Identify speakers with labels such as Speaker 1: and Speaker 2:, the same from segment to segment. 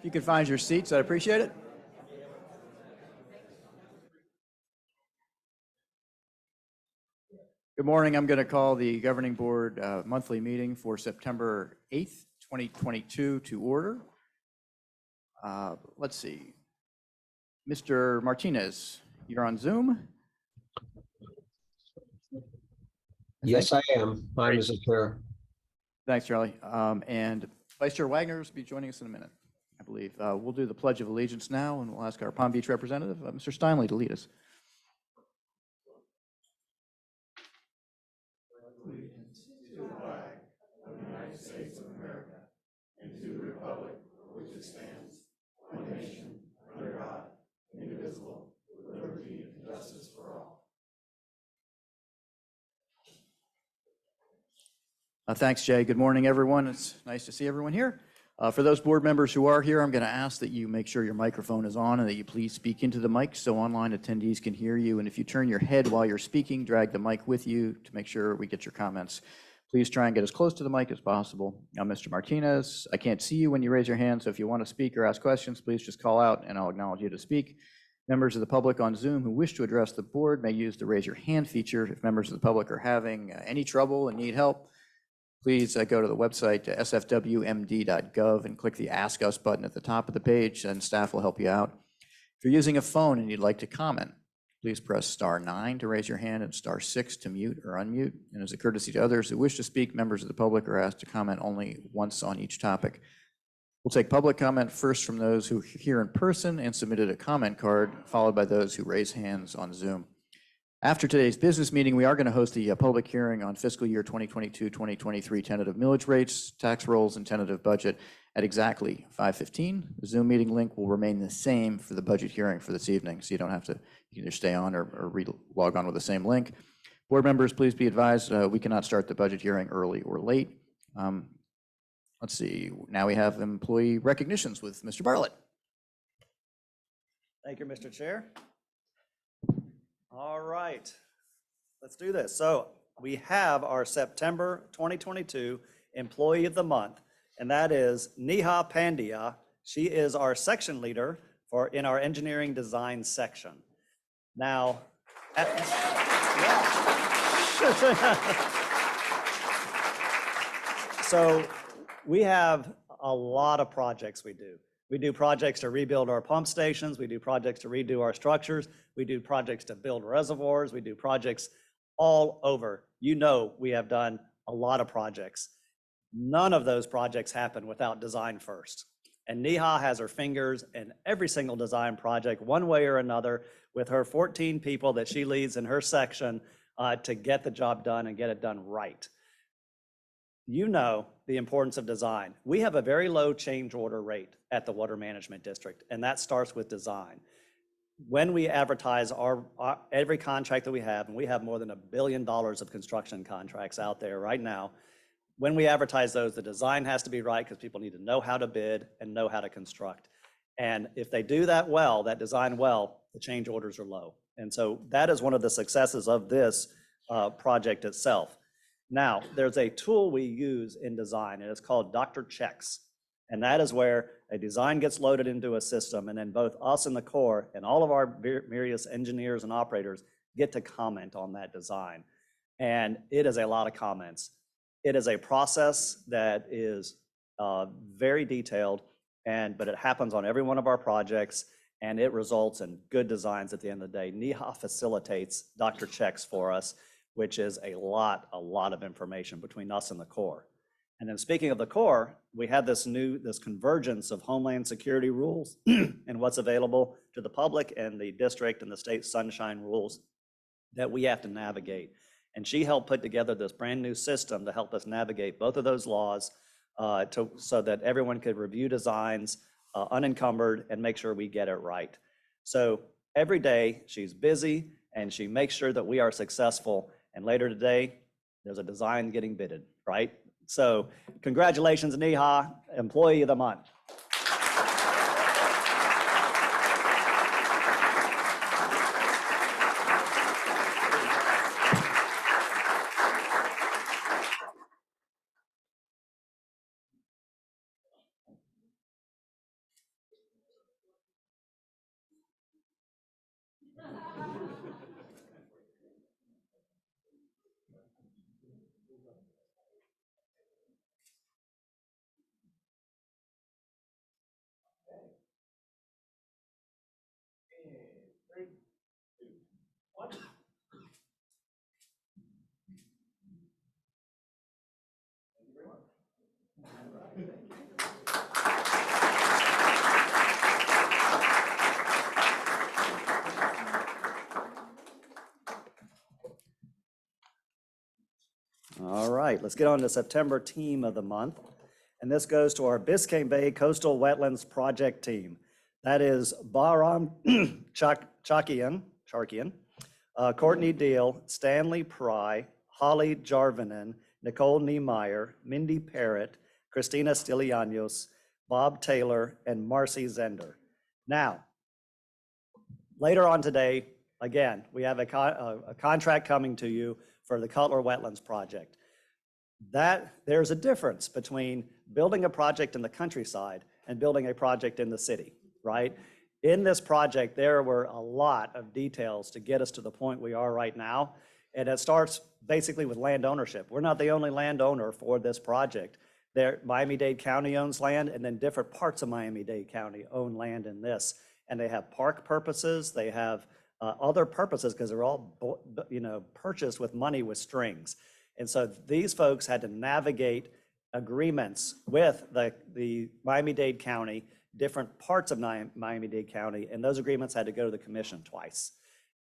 Speaker 1: If you could find your seats, I'd appreciate it. Good morning. I'm going to call the Governing Board monthly meeting for September 8th, 2022 to order. Let's see. Mr. Martinez, you're on Zoom?
Speaker 2: Yes, I am. Hi, Mrs. Chair.
Speaker 1: Thanks, Charlie. And Vice Chair Wagner will be joining us in a minute, I believe. We'll do the Pledge of Allegiance now, and we'll ask our Palm Beach representative, Mr. Steinley, to lead us.
Speaker 3: Allegiance to the flag of the United States of America and to the republic for which it stands, one nation, under God, indivisible, with liberty and justice for all.
Speaker 1: Thanks, Jay. Good morning, everyone. It's nice to see everyone here. For those board members who are here, I'm going to ask that you make sure your microphone is on and that you please speak into the mic so online attendees can hear you. And if you turn your head while you're speaking, drag the mic with you to make sure we get your comments. Please try and get as close to the mic as possible. Now, Mr. Martinez, I can't see you when you raise your hand, so if you want to speak or ask questions, please just call out and I'll acknowledge you to speak. Members of the public on Zoom who wish to address the board may use the raise your hand feature. If members of the public are having any trouble and need help, please go to the website sfwmd.gov and click the Ask Us button at the top of the page, and staff will help you out. If you're using a phone and you'd like to comment, please press *9 to raise your hand and *6 to mute or unmute. And as a courtesy to others who wish to speak, members of the public are asked to comment only once on each topic. We'll take public comment first from those who are here in person and submitted a comment card, followed by those who raise hands on Zoom. After today's business meeting, we are going to host a public hearing on fiscal year 2022-2023 tentative millage rates, tax rolls, and tentative budget at exactly 5:15. The Zoom meeting link will remain the same for the budget hearing for this evening, so you don't have to either stay on or log on with the same link. Board members, please be advised we cannot start the budget hearing early or late. Let's see. Now we have employee recognitions with Mr. Bartlett.
Speaker 4: Thank you, Mr. Chair. All right, let's do this. So we have our September 2022 Employee of the Month, and that is Neha Pandya. She is our section leader in our engineering design section. Now, so we have a lot of projects we do. We do projects to rebuild our pump stations. We do projects to redo our structures. We do projects to build reservoirs. We do projects all over. You know, we have done a lot of projects. None of those projects happen without design first. And Neha has her fingers in every single design project, one way or another, with her 14 people that she leads in her section to get the job done and get it done right. You know the importance of design. We have a very low change order rate at the Water Management District, and that starts with design. When we advertise every contract that we have, and we have more than $1 billion of construction contracts out there right now, when we advertise those, the design has to be right because people need to know how to bid and know how to construct. And if they do that well, that design well, the change orders are low. And so that is one of the successes of this project itself. Now, there's a tool we use in design, and it's called Dr. Checks. And that is where a design gets loaded into a system, and then both us and the Corps and all of our various engineers and operators get to comment on that design. And it is a lot of comments. It is a process that is very detailed, but it happens on every one of our projects, and it results in good designs at the end of the day. Neha facilitates Dr. Checks for us, which is a lot of information between us and the Corps. And then speaking of the Corps, we have this convergence of Homeland Security rules and what's available to the public and the district and the state sunshine rules that we have to navigate. And she helped put together this brand new system to help us navigate both of those laws so that everyone could review designs unencumbered and make sure we get it right. So every day she's busy and she makes sure that we are successful. And later today, there's a design getting bidded, right? So congratulations, Neha, Employee of the Month. let's get on to September Team of the Month. And this goes to our Biscayne Bay Coastal Wetlands Project Team. That is Bahram Charkian, Courtney Deal, Stanley Pry, Holly Jarvinen, Nicole Niemeyer, Mindy Parrott, Christina Stilianos, Bob Taylor, and Marcy Zender. Now, later on today, again, we have a contract coming to you for the Cutler Wetlands Project. There's a difference between building a project in the countryside and building a project in the city, right? In this project, there were a lot of details to get us to the point we are right now. And it starts basically with land ownership. We're not the only landowner for this project. Miami-Dade County owns land, and then different parts of Miami-Dade County own land in this. And they have park purposes, they have other purposes, because they're all purchased with money with strings. And so these folks had to navigate agreements with the Miami-Dade County, different parts of Miami-Dade County, and those agreements had to go to the commission twice.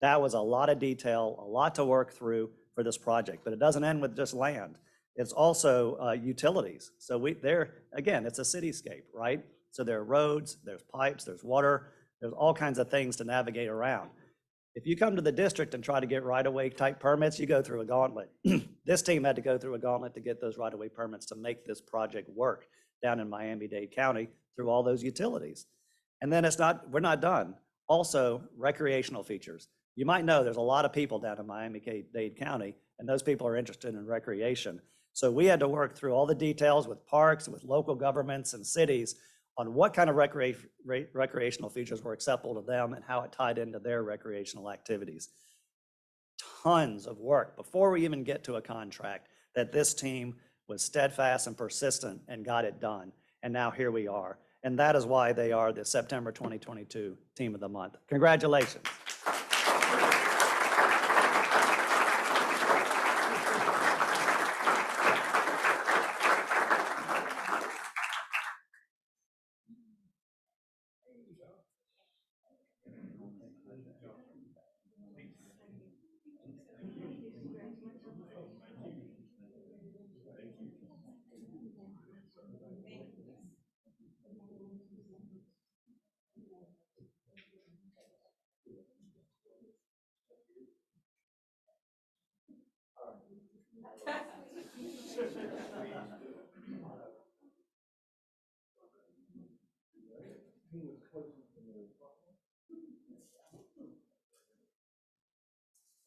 Speaker 4: That was a lot of detail, a lot to work through for this project, but it doesn't end with just land. It's also utilities. So again, it's a cityscape, right? So there are roads, there's pipes, there's water, there's all kinds of things to navigate around. If you come to the district and try to get right-of-way type permits, you go through a gauntlet. This team had to go through a gauntlet to get those right-of-way permits to make this project work down in Miami-Dade County through all those utilities. And then we're not done. Also, recreational features. You might know there's a lot of people down in Miami-Dade County, and those people are interested in recreation. So we had to work through all the details with parks, with local governments and cities on what kind of recreational features were acceptable to them and how it tied into their recreational activities. Tons of work before we even get to a contract that this team was steadfast and persistent and got it done. And now here we are. And that is why they are the September 2022 Team of the Month. Congratulations.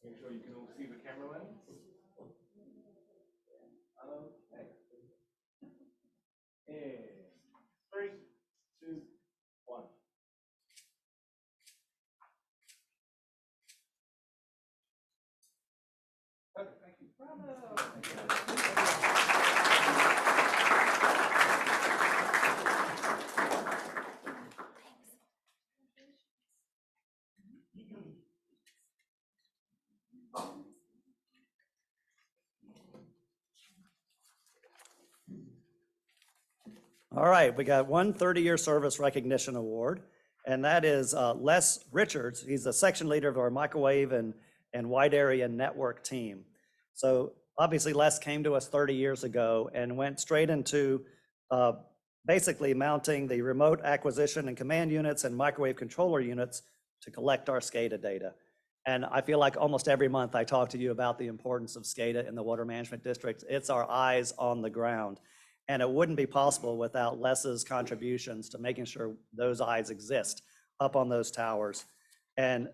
Speaker 3: Make sure you can all see the camera lens. Okay. And 3, 2, 1. Perfect, thank you. Bravo.
Speaker 4: All right, we got one 30-year service recognition award, and that is Les Richards. He's the section leader of our microwave and wide area network team. So obviously Les came to us 30 years ago and went straight into basically mounting the remote acquisition and command units and microwave controller units to collect our SCADA data. And I feel like almost every month I talk to you about the importance of SCADA in the water management district. It's our eyes on the ground. And it wouldn't be possible without Les's contributions to making sure those eyes exist up on those towers. And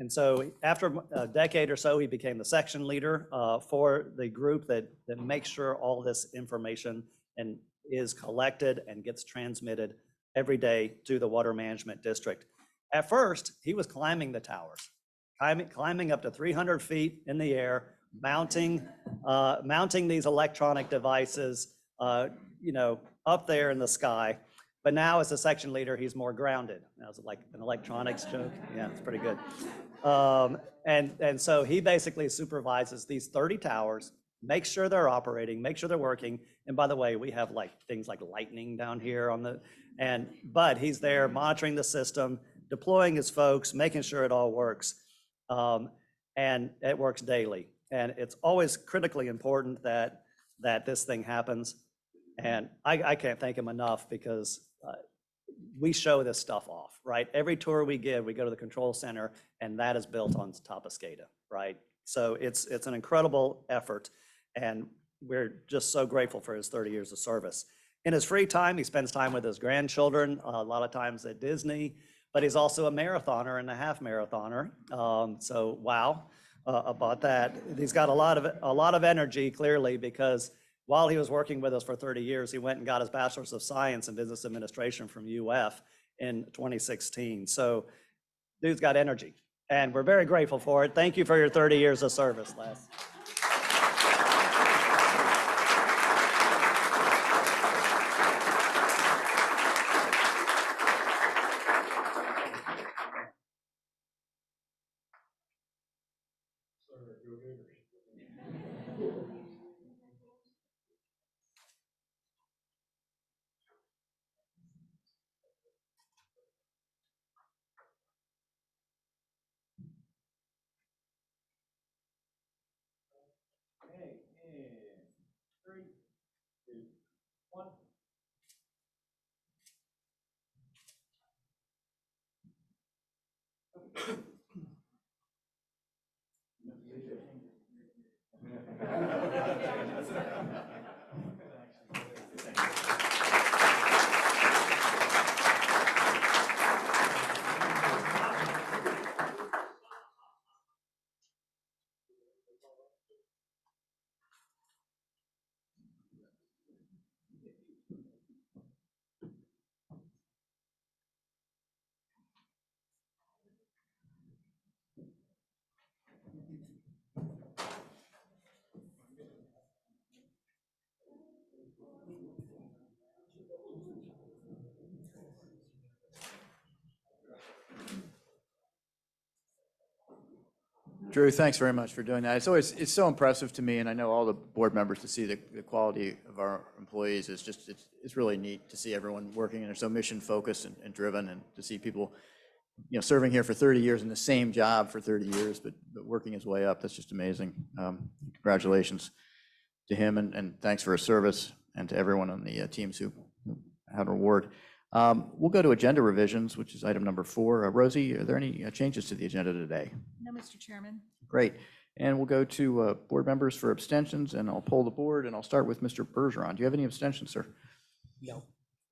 Speaker 4: so after a decade or so, he became the section leader for the group that makes sure all this information is collected and gets transmitted every day to the water management district. At first, he was climbing the towers, climbing up to 300 feet in the air, mounting these electronic devices, up there in the sky. But now as a section leader, he's more grounded. That was like an electronics joke. Yeah, it's pretty good. And so he basically supervises these 30 towers, makes sure they're operating, make sure they're working. And by the way, we have like things like lightning down here but he's there monitoring the system, deploying his folks, making sure it all works. And it works daily. And it's always critically important that that this thing happens. And I can't thank him enough because we show this stuff off, right? Every tour we give, we go to the control center, and that is built on top of SCADA, right? So it's an incredible effort, and we're just so grateful for his 30 years of service. In his free time, he spends time with his grandchildren, a lot of times at Disney, but he's also a marathoner and a half marathoner. So wow about that. He's got a lot of energy, clearly, because while he was working with us for 30 years, he went and got his Bachelor's of Science in Business Administration from UF in 2016. So dude's got energy, and we're very grateful for it. Thank you for your 30 years of service, Les. Okay, and 3, 2, 1.
Speaker 1: Drew, thanks very much for doing that. It's so impressive to me, and I know all the board members, to see the quality of our employees. It's really neat to see everyone working, and they're so mission focused and driven, and to see people, serving here for 30 years in the same job for 30 years, but working his way up. That's just amazing. Congratulations to him, and thanks for his service, and to everyone on the teams who had an award. We'll go to agenda revisions, which is item number 4. Rosie, are there any changes to the agenda today?
Speaker 5: No, Mr. Chairman.
Speaker 1: Great. And we'll go to board members for abstentions, and I'll poll the board, and I'll start with Mr. Bergeron. Do you have any abstentions, sir?
Speaker 6: No.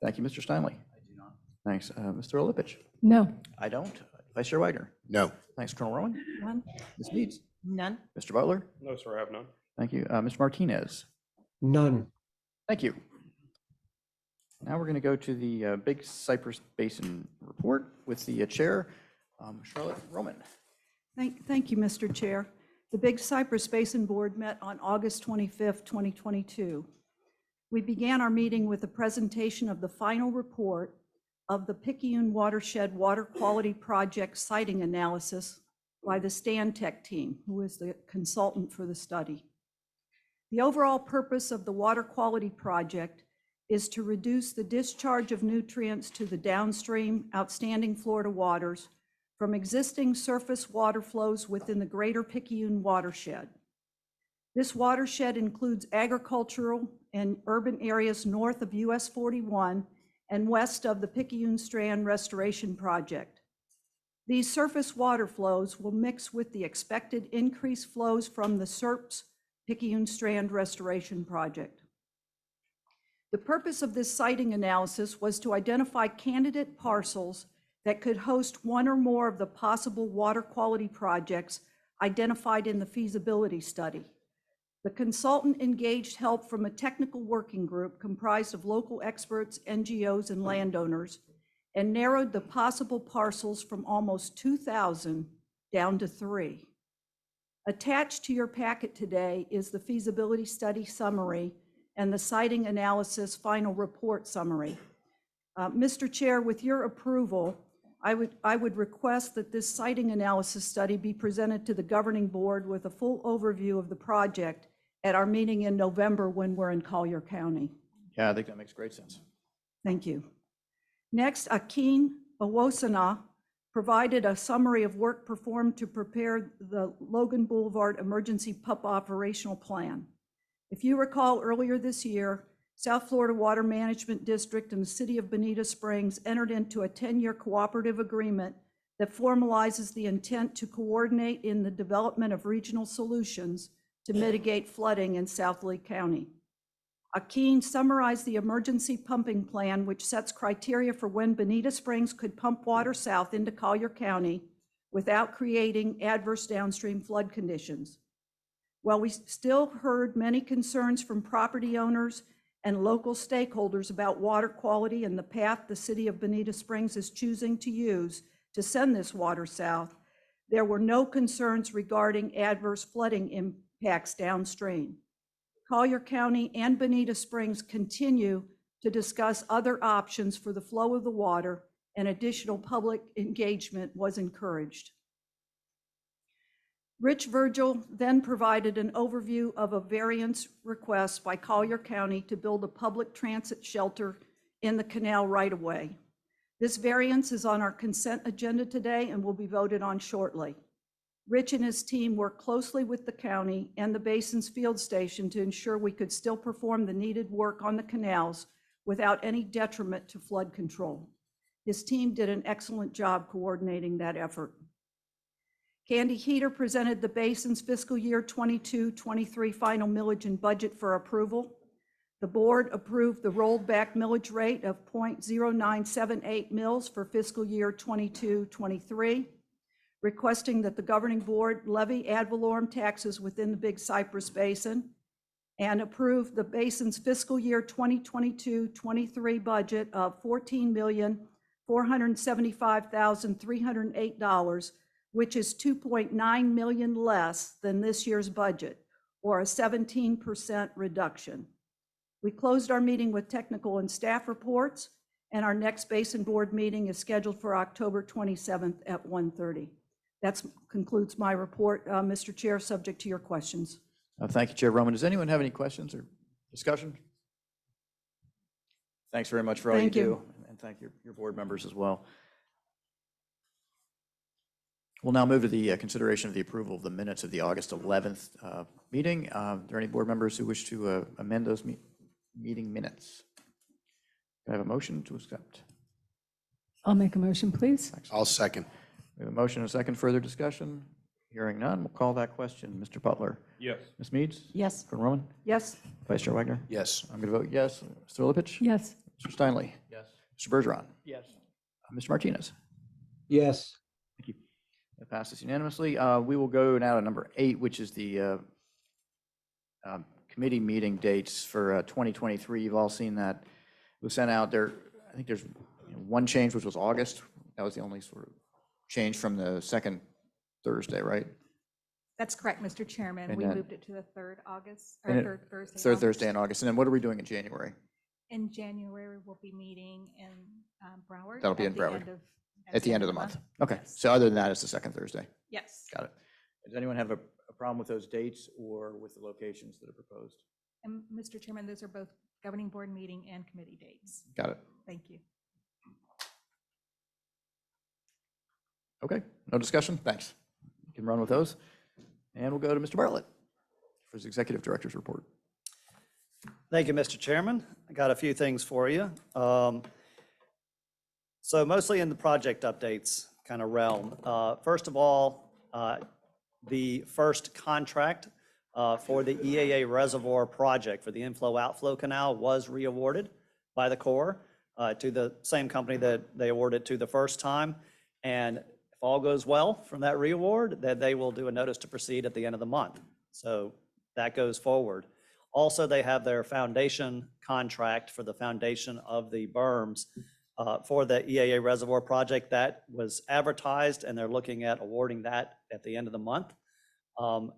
Speaker 1: Thank you, Mr. Steinley.
Speaker 6: I do not.
Speaker 1: Thanks. Mr. Olipich?
Speaker 5: No.
Speaker 1: I don't. Vice Chair Wagner?
Speaker 7: No.
Speaker 1: Thanks, Colonel Rowan.
Speaker 5: None.
Speaker 1: Ms. Meads?
Speaker 5: None.
Speaker 1: Mr. Butler?
Speaker 7: No, sir, I have none.
Speaker 1: Thank you. Mr. Martinez?
Speaker 2: None.
Speaker 1: Thank you. Now we're going to go to the Big Cypress Basin report with the chair, Charlotte Roman.
Speaker 8: Thank you, Mr. Chair. The Big Cypress Basin Board met on August 25th, 2022. We began our meeting with a presentation of the final report of the Picayune Watershed Water Quality Project siting analysis by the Stantec team, who is the consultant for the study. The overall purpose of the water quality project is to reduce the discharge of nutrients to the downstream outstanding Florida waters from existing surface water flows within the greater Picayune watershed. This watershed includes agricultural and urban areas north of US 41 and west of the Picayune Strand Restoration Project. These surface water flows will mix with the expected increased flows from the SERP's Picayune Strand Restoration Project. The purpose of this siting analysis was to identify candidate parcels that could host one or more of the possible water quality projects identified in the feasibility study. The consultant engaged help from a technical working group comprised of local experts, NGOs, and landowners, and narrowed the possible parcels from almost 2,000 down to 3. Attached to your packet today is the feasibility study summary and the siting analysis final report summary. Mr. Chair, with your approval, I would request that this siting analysis study be presented to the governing board with a full overview of the project at our meeting in November when we're in Collier County.
Speaker 1: Yeah, I think that makes great sense.
Speaker 8: Thank you. Next, Akin Owosana provided a summary of work performed to prepare the Logan Boulevard Emergency PUP operational plan. If you recall, earlier this year, South Florida Water Management District and the City of Bonita Springs entered into a 10-year cooperative agreement that formalizes the intent to coordinate in the development of regional solutions to mitigate flooding in South Lee County. Akeem summarized the emergency pumping plan, which sets criteria for when Bonita Springs could pump water south into Collier County without creating adverse downstream flood conditions. While we still heard many concerns from property owners and local stakeholders about water quality and the path the City of Bonita Springs is choosing to use to send this water south, there were no concerns regarding adverse flooding impacts downstream. Collier County and Bonita Springs continue to discuss other options for the flow of the water, and additional public engagement was encouraged. Rich Virgil then provided an overview of a variance request by Collier County to build a public transit shelter in the canal right-of-way. This variance is on our consent agenda today and will be voted on shortly. Rich and his team worked closely with the county and the Basin's field station to ensure we could still perform the needed work on the canals without any detriment to flood control. His team did an excellent job coordinating that effort. Candy Heater presented the Basin's fiscal year 22-23 final millage and budget for approval. The board approved the rolled back millage rate of 0.0978 mils for fiscal year 22-23, requesting that the governing board levy ad valorem taxes within the Big Cypress Basin, and approve the Basin's fiscal year 2022-23 budget of $14,475,308, which is $2.9 million less than this year's budget, or a 17% reduction. We closed our meeting with technical and staff reports, and our next Basin Board meeting is scheduled for October 27th at 1:30. That concludes my report, Mr. Chair, subject to your questions.
Speaker 1: Thank you, Chair Roman. Does anyone have any questions or discussion? Thanks very much for all you do, and thank your board members as well. We'll now move to the consideration of the approval of the minutes of the August 11th meeting. Are there any board members who wish to amend those meeting minutes? Do I have a motion to accept?
Speaker 5: I'll make a motion, please.
Speaker 3: I'll second.
Speaker 1: We have a motion and a second. Further discussion? Hearing none, we'll call that question. Mr. Butler?
Speaker 6: Yes.
Speaker 1: Ms. Meads?
Speaker 5: Yes.
Speaker 1: Colonel Roman?
Speaker 8: Yes.
Speaker 1: Vice Chair Wagner?
Speaker 3: Yes.
Speaker 1: I'm going to vote yes. Mr. Lipich?
Speaker 5: Yes.
Speaker 1: Mr. Steinle?
Speaker 6: Yes.
Speaker 1: Mr. Bergeron?
Speaker 6: Yes.
Speaker 1: Mr. Martinez?
Speaker 2: Yes.
Speaker 1: Thank you. That passes unanimously. We will go now to number 8, which is the committee meeting dates for 2023. You've all seen that. It was sent out there. I think there's one change, which was August. That was the only sort of change from the second Thursday, right?
Speaker 7: That's correct, Mr. Chairman.
Speaker 1: And
Speaker 7: We
Speaker 1: then-
Speaker 7: moved it to the third August,
Speaker 1: And
Speaker 7: or
Speaker 1: it-
Speaker 7: third Thursday. in
Speaker 1: Third
Speaker 7: August.
Speaker 1: Thursday in August. And then what are we doing in January?
Speaker 7: In January, we'll be meeting in Broward.
Speaker 1: That'll be
Speaker 7: at
Speaker 1: in
Speaker 7: the
Speaker 1: Broward.
Speaker 7: end of-
Speaker 1: At the end of the month. Okay.
Speaker 7: Yes.
Speaker 1: So other than that, it's the second Thursday.
Speaker 7: Yes.
Speaker 1: Got it. Does anyone have a problem with those dates or with the locations that are proposed?
Speaker 7: And Mr. Chairman, those are both governing board meeting and committee dates.
Speaker 1: Got it.
Speaker 7: Thank you.
Speaker 1: Okay. No discussion? Thanks. You can run with those. And we'll go to Mr. Bartlett for his executive director's report.
Speaker 4: Thank you, Mr. Chairman. I got a few things for you. So mostly in the project updates kind of realm. First of all, the first contract for the EAA Reservoir project for the inflow-outflow canal was re-awarded by the Corps to the same company that they awarded to the first time. And if all goes well from that re-award, then they will do a notice to proceed at the end of the month. So that goes forward. Also, they have their foundation contract for the foundation of the berms for the EAA Reservoir project that was advertised, and they're looking at awarding that at the end of the month. The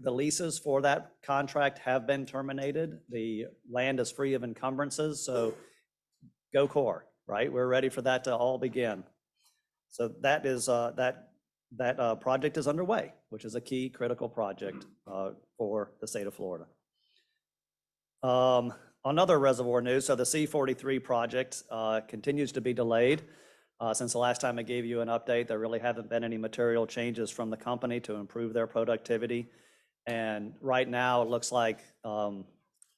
Speaker 4: leases for that contract have been terminated. The land is free of encumbrances, so go Corps, right? We're ready for that to all begin. So that is that project is underway, which is a key critical project for the state of Florida. On other reservoir news, so the C-43 project continues to be delayed. Since the last time I gave you an update, there really haven't been any material changes from the company to improve their productivity. And right now, it looks like the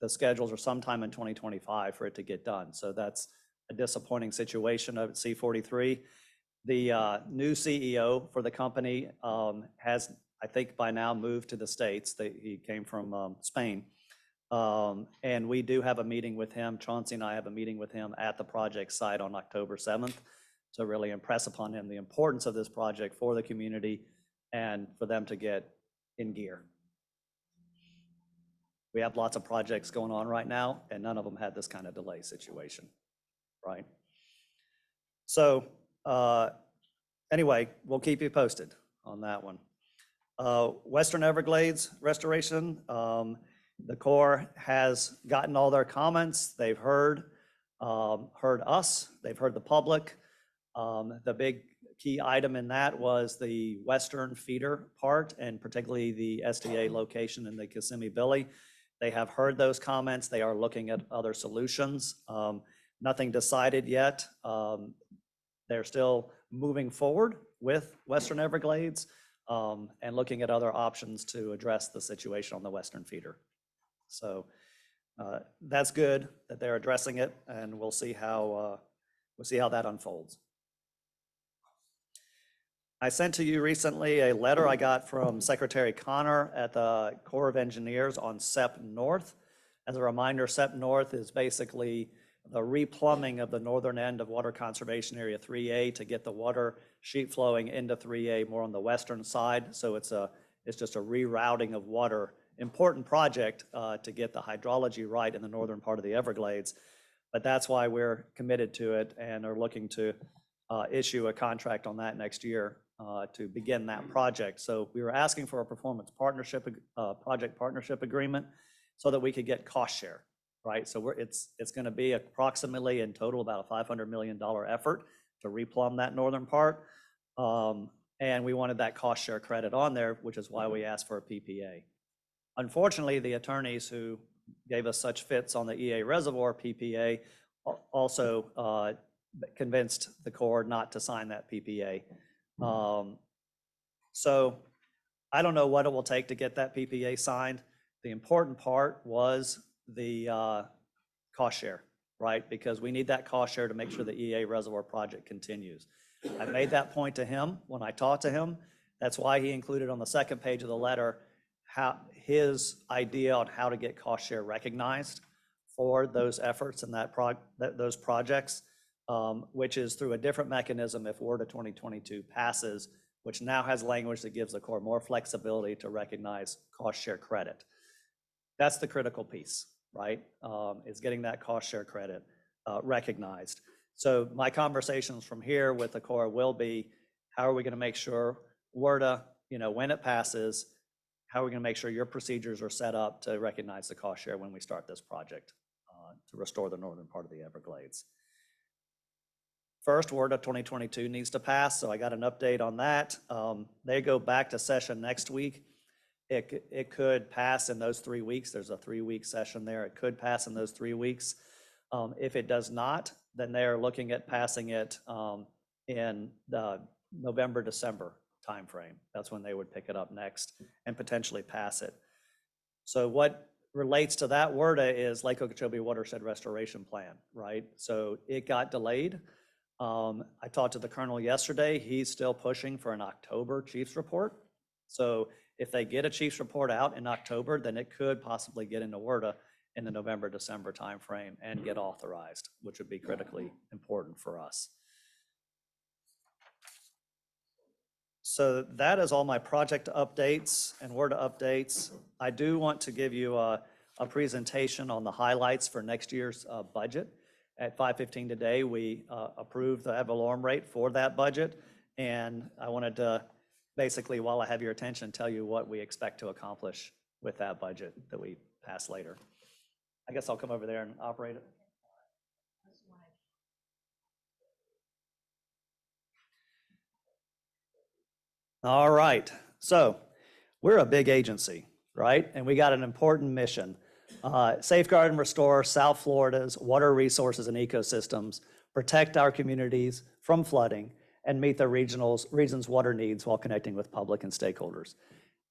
Speaker 4: schedules are sometime in 2025 for it to get done. So that's a disappointing situation of C43. The new CEO for the company has, I think by now, moved to the States. He came from Spain. And we do have a meeting with him. Chauncey and I have a meeting with him at the project site on October 7th to really impress upon him the importance of this project for the community and for them to get in gear. We have lots of projects going on right now, and none of them had this kind of delay situation, right? So anyway, we'll keep you posted on that one. Western Everglades restoration, the Corps has gotten all their comments. They've heard us, they've heard the public. The big key item in that was the western feeder part, and particularly the STA location in the Kissimmee Billy. They have heard those comments. They are looking at other solutions. Nothing decided yet. They're still moving forward with Western Everglades and looking at other options to address the situation on the western feeder. So that's good that they're addressing it, and we'll see how that unfolds. I sent to you recently a letter I got from Secretary Connor at the Corps of Engineers on Sept North. As a reminder, Sept North is basically the replumbing of the northern end of Water Conservation Area 3A to get the water sheet flowing into 3A more on the western side. So it's just a rerouting of water. Important project to get the hydrology right in the northern part of the Everglades. But that's why we're committed to it and are looking to issue a contract on that next year to begin that project. So we were asking for a performance partnership, project partnership agreement so that we could get cost share, right? So it's going to be approximately in total about a $500 million effort to replumb that northern part. And we wanted that cost share credit on there, which is why we asked for a PPA. Unfortunately, the attorneys who gave us such fits on the EA reservoir PPA also convinced the Corps not to sign that PPA. So I don't know what it will take to get that PPA signed. The important part was the cost share, right? Because we need that cost share to make sure the EA reservoir project continues. I made that point to him when I talked to him. That's why he included on the second page of the letter how his idea on how to get cost share recognized for those efforts and those projects, which is through a different mechanism if WRDA 2022 passes, which now has language that gives the Corps more flexibility to recognize cost share credit. That's the critical piece, right? Is getting that cost share credit recognized. So my conversations from here with the Corps will be, how are we going to make sure WRDA, when it passes, how are we going to make sure your procedures are set up to recognize the cost share when we start this project to restore the northern part of the Everglades? First, WRDA 2022 needs to pass, so I got an update on that. They go back to session next week. It could pass in those 3 weeks. There's a 3-week session there. It could pass in those 3 weeks. If it does not, then they're looking at passing it in the November, December timeframe. That's when they would pick it up next and potentially pass it. So what relates to that WRDA is Lake Okeechobee Watershed Restoration Plan, right? So it got delayed. I talked to the colonel yesterday. He's still pushing for an October chief's report. So if they get a chief's report out in October, then it could possibly get into WRDA in the November, December timeframe and get authorized, which would be critically important for us. So that is all my project updates and WRDA updates. I do want to give you a presentation on the highlights for next year's budget. At 5:15 today, we approved the ad valorem rate for that budget. And I wanted to basically, while I have your attention, tell you what we expect to accomplish with that budget that we pass later. I guess I'll come over there and operate it. All right, so we're a big agency, right? And we got an important mission. Safeguard and restore South Florida's water resources and ecosystems, protect our communities from flooding, and meet the region's water needs while connecting with public and stakeholders.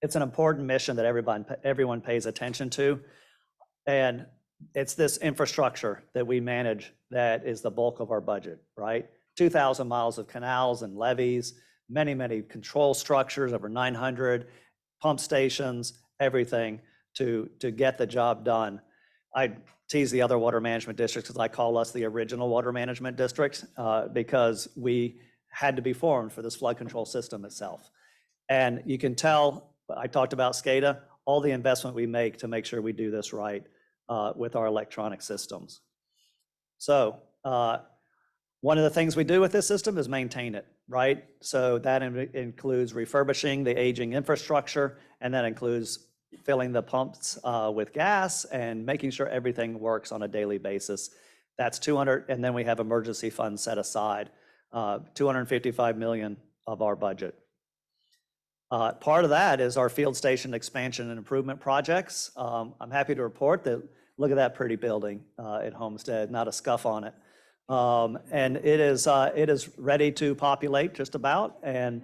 Speaker 4: it's an important mission that everyone pays attention to. And it's this infrastructure that we manage that is the bulk of our budget, right? 2,000 miles of canals and levees, many, many control structures, over 900 pump stations, everything to get the job done. I tease the other water management districts because I call us the original water management districts because we had to be formed for this flood control system itself. And you can tell, I talked about SCADA, all the investment we make to make sure we do this right with our electronic systems. So one of the things we do with this system is maintain it, right? So that includes refurbishing the aging infrastructure, and that includes filling the pumps with gas and making sure everything works on a daily basis. That's 200, and then we have emergency funds set aside, 255 million of our budget. Part of that is our field station expansion and improvement projects. I'm happy to report that, look at that pretty building at Homestead, not a scuff on it. And it is ready to populate just about, and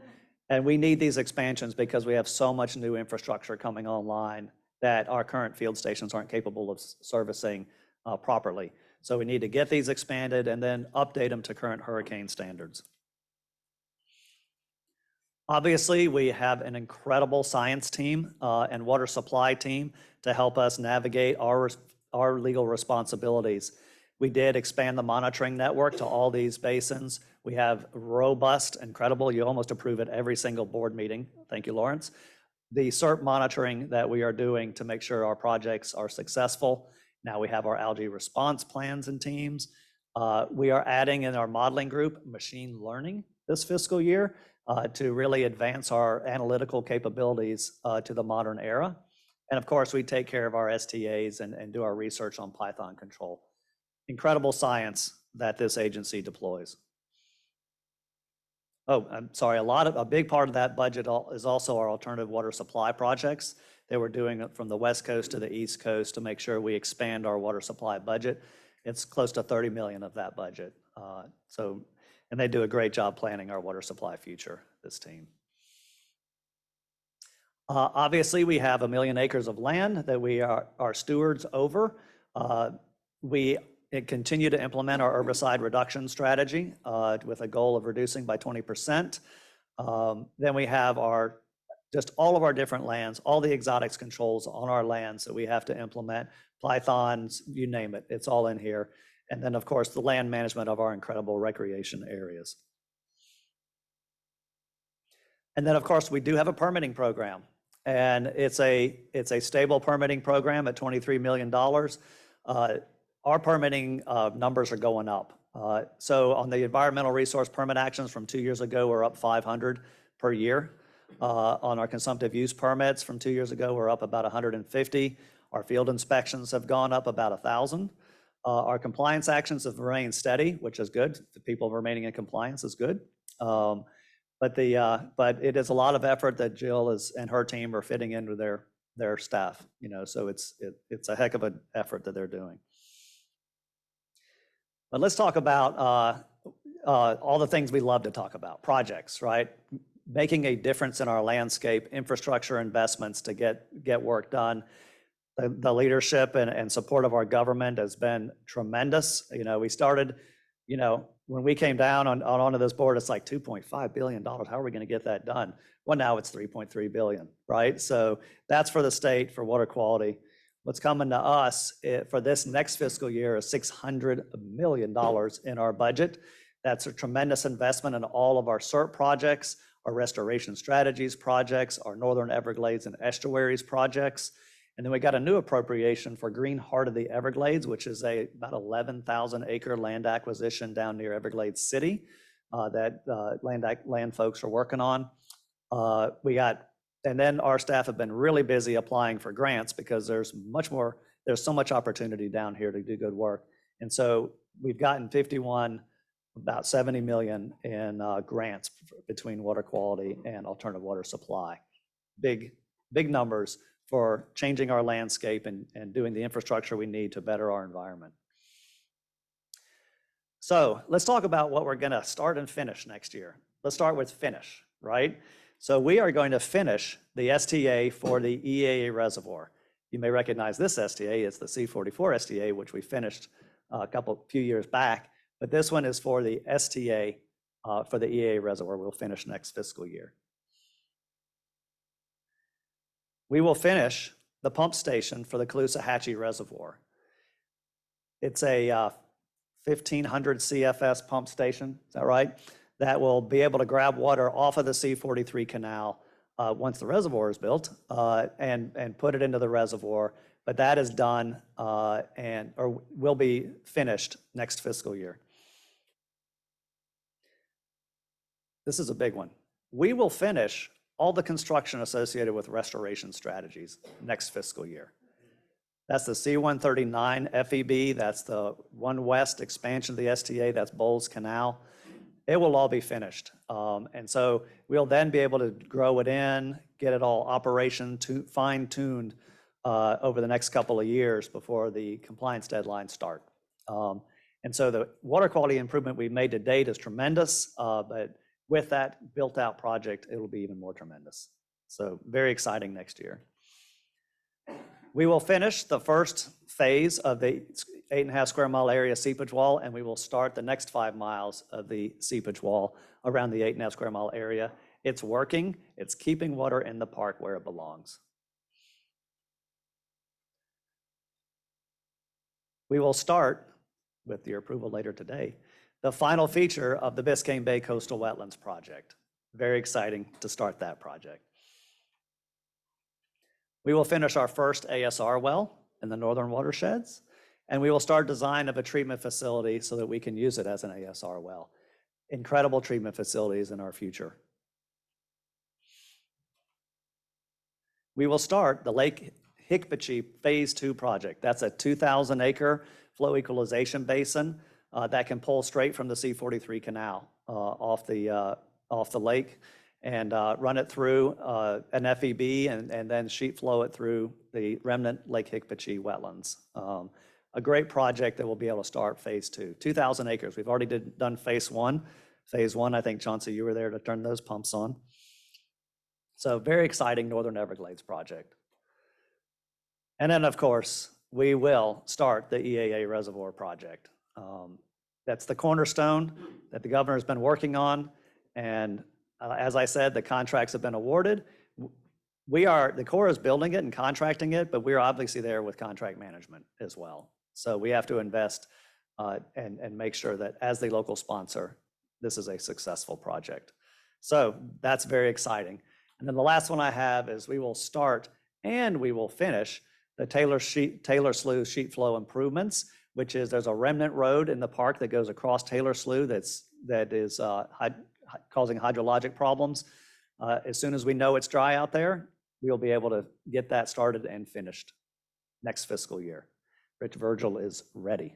Speaker 4: we need these expansions because we have so much new infrastructure coming online that our current field stations aren't capable of servicing properly. So we need to get these expanded and then update them to current hurricane standards. Obviously, we have an incredible science team and water supply team to help us navigate our legal responsibilities. We did expand the monitoring network to all these basins. We have robust, incredible, you almost approve at every single board meeting. Thank you, Lawrence. The SERP monitoring that we are doing to make sure our projects are successful. Now we have our algae response plans and teams. We are adding in our modeling group machine learning this fiscal year to really advance our analytical capabilities to the modern era. And of course, we take care of our STAs and do our research on Python control. Incredible science that this agency deploys. Oh, I'm sorry, a big part of that budget is also our alternative water supply projects. They were doing it from the West Coast to the East Coast to make sure we expand our water supply budget. It's close to 30 million of that budget. And they do a great job planning our water supply future, this team. Obviously, we have 1 million acres of land that we are stewards over. We continue to implement our herbicide reduction strategy with a goal of reducing by 20%. Then we have just all of our different lands, all the exotics controls on our lands that we have to implement, pythons, you name it, it's all in here. And then, of course, the land management of our incredible recreation areas. And then, of course, we do have a permitting program, and it's a stable permitting program at $23 million. Our permitting numbers are going up. So on the environmental resource permit actions from 2 years ago, we're up 500 per year. On our consumptive use permits from 2 years ago, we're up about 150. Our field inspections have gone up about 1,000. Our compliance actions have remained steady, which is good. The people remaining in compliance is good. But it is a lot of effort that Jill and her team are fitting into their staff. So it's a heck of an effort that they're doing. But let's talk about all the things we love to talk about, projects, right? Making a difference in our landscape, infrastructure investments to get work done. The leadership and support of our government has been tremendous. We started, when we came down onto this board, it's like $2.5 billion. How are we going to get that done? Well, now it's $3.3 billion, right? So that's for the state, for water quality. What's coming to us for this next fiscal year is $600 million in our budget. That's a tremendous investment in all of our SERP projects, our restoration strategies projects, our Northern Everglades and estuaries projects. And then we got a new appropriation for Green Heart of the Everglades, which is about 11,000 acre land acquisition down near Everglades City that land folks are working on. And then our staff have been really busy applying for grants because there's so much opportunity down here to do good work. And so we've gotten about 70 million in grants between water quality and alternative water supply. Big numbers for changing our landscape and doing the infrastructure we need to better our environment. So let's talk about what we're going to start and finish next year. Let's start with finish, right? So we are going to finish the STA for the EAA reservoir. You may recognize this STA, it's the C44 STA, which we finished few years back, but this one is for the STA for the EAA reservoir. We'll finish next fiscal year. We will finish the pump station for the Loxahatchee Reservoir. It's a 1,500 CFS pump station, is that right? That will be able to grab water off of the C43 canal once the reservoir is built and put it into the reservoir. But that is done or will be finished next fiscal year. This is a big one. We will finish all the construction associated with restoration strategies next fiscal year. That's the C-139 FEB, that's the One West expansion of the STA, that's Bowles Canal. It will all be finished. And so we'll then be able to grow it in, get it all fine-tuned over the next couple of years before the compliance deadlines start. And so the water quality improvement we've made to date is tremendous, but with that built-out project, it will be even more tremendous. So very exciting next year. We will finish the first phase of the 8.5 square mile area seepage wall, and we will start the next 5 miles of the seepage wall around the 8.5 square mile area. It's working. It's keeping water in the park where it belongs. We will start, with your approval later today, the final feature of the Biscayne Bay Coastal Wetlands Project. Very exciting to start that project. We will finish our first ASR well in the northern watersheds, and we will start design of a treatment facility so that we can use it as an ASR well. Incredible treatment facilities in our future. We will start the Lake Hickpachee Phase 2 project. That's a 2,000 acre flow equalization basin that can pull straight from the C43 canal off the lake and run it through an FEB and then sheet flow it through the remnant Lake Hickpachee wetlands. A great project that will be able to start Phase 2. 2,000 acres. We've already done Phase 1. Phase 1, I think, Chauncey, you were there to turn those pumps on. So very exciting Northern Everglades project. And then, of course, we will start the EAA Reservoir project. That's the cornerstone that the governor has been working on. And as I said, the contracts have been awarded. The Corps is building it and contracting it, but we're obviously there with contract management as well. So we have to invest and make sure that as the local sponsor, this is a successful project. So that's very exciting. And then the last one I have is we will start and we will finish the Taylor Slough sheet flow improvements, which is there's a remnant road in the park that goes across Taylor Slough that is causing hydrologic problems. As soon as we know it's dry out there, we'll be able to get that started and finished next fiscal year. Rich Virgil is ready.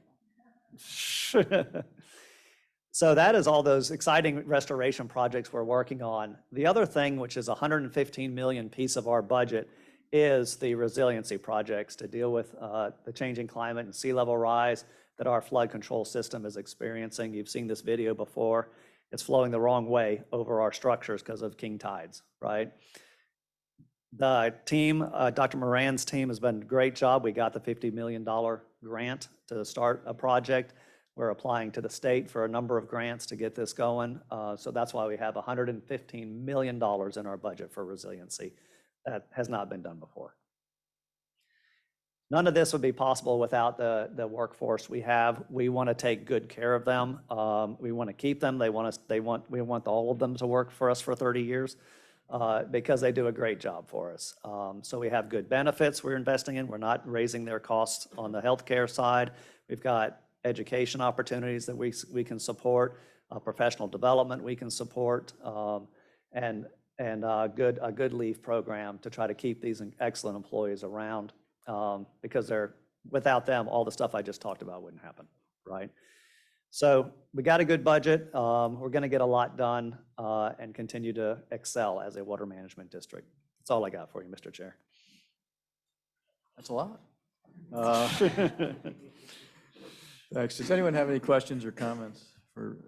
Speaker 4: So that is all those exciting restoration projects we're working on. The other thing, which is a $115 million piece of our budget, is the resiliency projects to deal with the changing climate and sea level rise that our flood control system is experiencing. You've seen this video before. It's flowing the wrong way over our structures because of king tides, right? The team, Dr. Moran's team has done a great job. We got the $50 million grant to start a project. We're applying to the state for a number of grants to get this going. So that's why we have $115 million in our budget for resiliency. That has not been done before. None of this would be possible without the workforce we have. We want to take good care of them. We want to keep them. We want all of them to work for us for 30 years because they do a great job for us. So we have good benefits we're investing in. We're not raising their costs on the healthcare side. We've got education opportunities that we can support, professional development we can support, and a good leave program to try to keep these excellent employees around because without them, all the stuff I just talked about wouldn't happen, right? So we got a good budget. We're going to get a lot done and continue to excel as a water management district. That's all I got for you, Mr. Chair.
Speaker 1: That's a lot. Thanks. Does anyone have any questions or comments for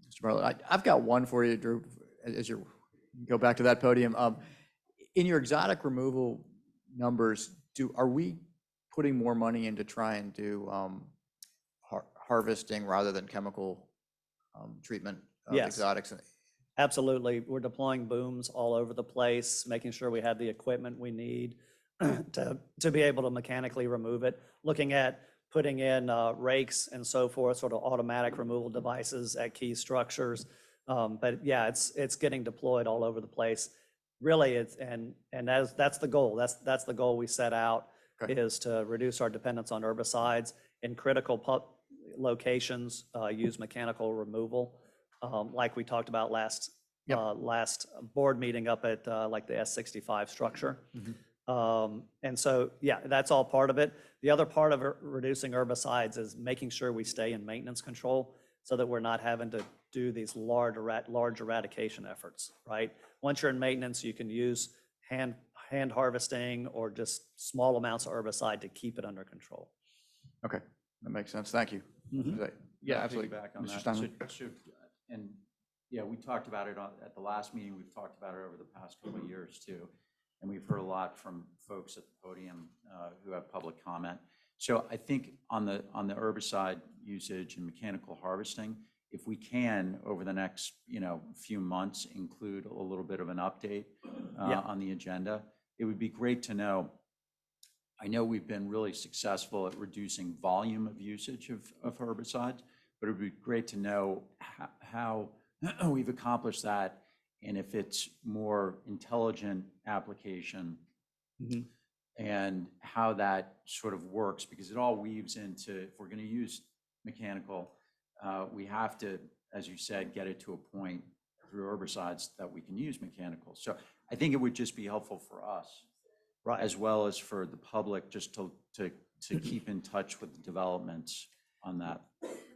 Speaker 1: Mr. Bartlett? I've got one for you, Drew, as you're go back to that podium. In your exotic removal numbers, are we putting more money in to try and do harvesting rather than chemical treatment of
Speaker 4: Yes.
Speaker 1: exotics?
Speaker 4: Absolutely. We're deploying booms all over the place, making sure we have the equipment we need to be able to mechanically remove it. Looking at putting in rakes and so forth, sort of automatic removal devices at key structures. But yeah, it's getting deployed all over the place. Really, that's the goal. That's the goal we set out,
Speaker 1: Okay.
Speaker 4: is to reduce our dependence on herbicides in critical locations, use mechanical removal, like we talked about last board meeting up at like the S65 structure. And so, yeah, that's all part of it. The other part of reducing herbicides is making sure we stay in maintenance control so that we're not having to do these large eradication efforts, right? Once you're in maintenance, you can use hand harvesting or just small amounts of herbicide to keep it under control.
Speaker 1: Okay, that makes sense. Thank you. Yeah, absolutely.
Speaker 6: Back on
Speaker 1: Mr.
Speaker 6: that.
Speaker 1: Steinle?
Speaker 6: And yeah, we talked about it at the last meeting. We've talked about it over the past couple of years too. And we've heard a lot from folks at the podium who have public comment. So I think on the herbicide usage and mechanical harvesting, if we can over the next few months include a little bit of an update on the agenda, it would be great to know. I know we've been really successful at reducing volume of usage of herbicides, but it would be great to know how we've accomplished that, and if it's more intelligent application and how that sort of works, because it all weaves into, if we're going to use mechanical, we have to, as you said, get it to a point through herbicides that we can use mechanical. So I think it would just be helpful for us,
Speaker 4: Right.
Speaker 6: as well as for the public, just to keep in touch with the developments on that.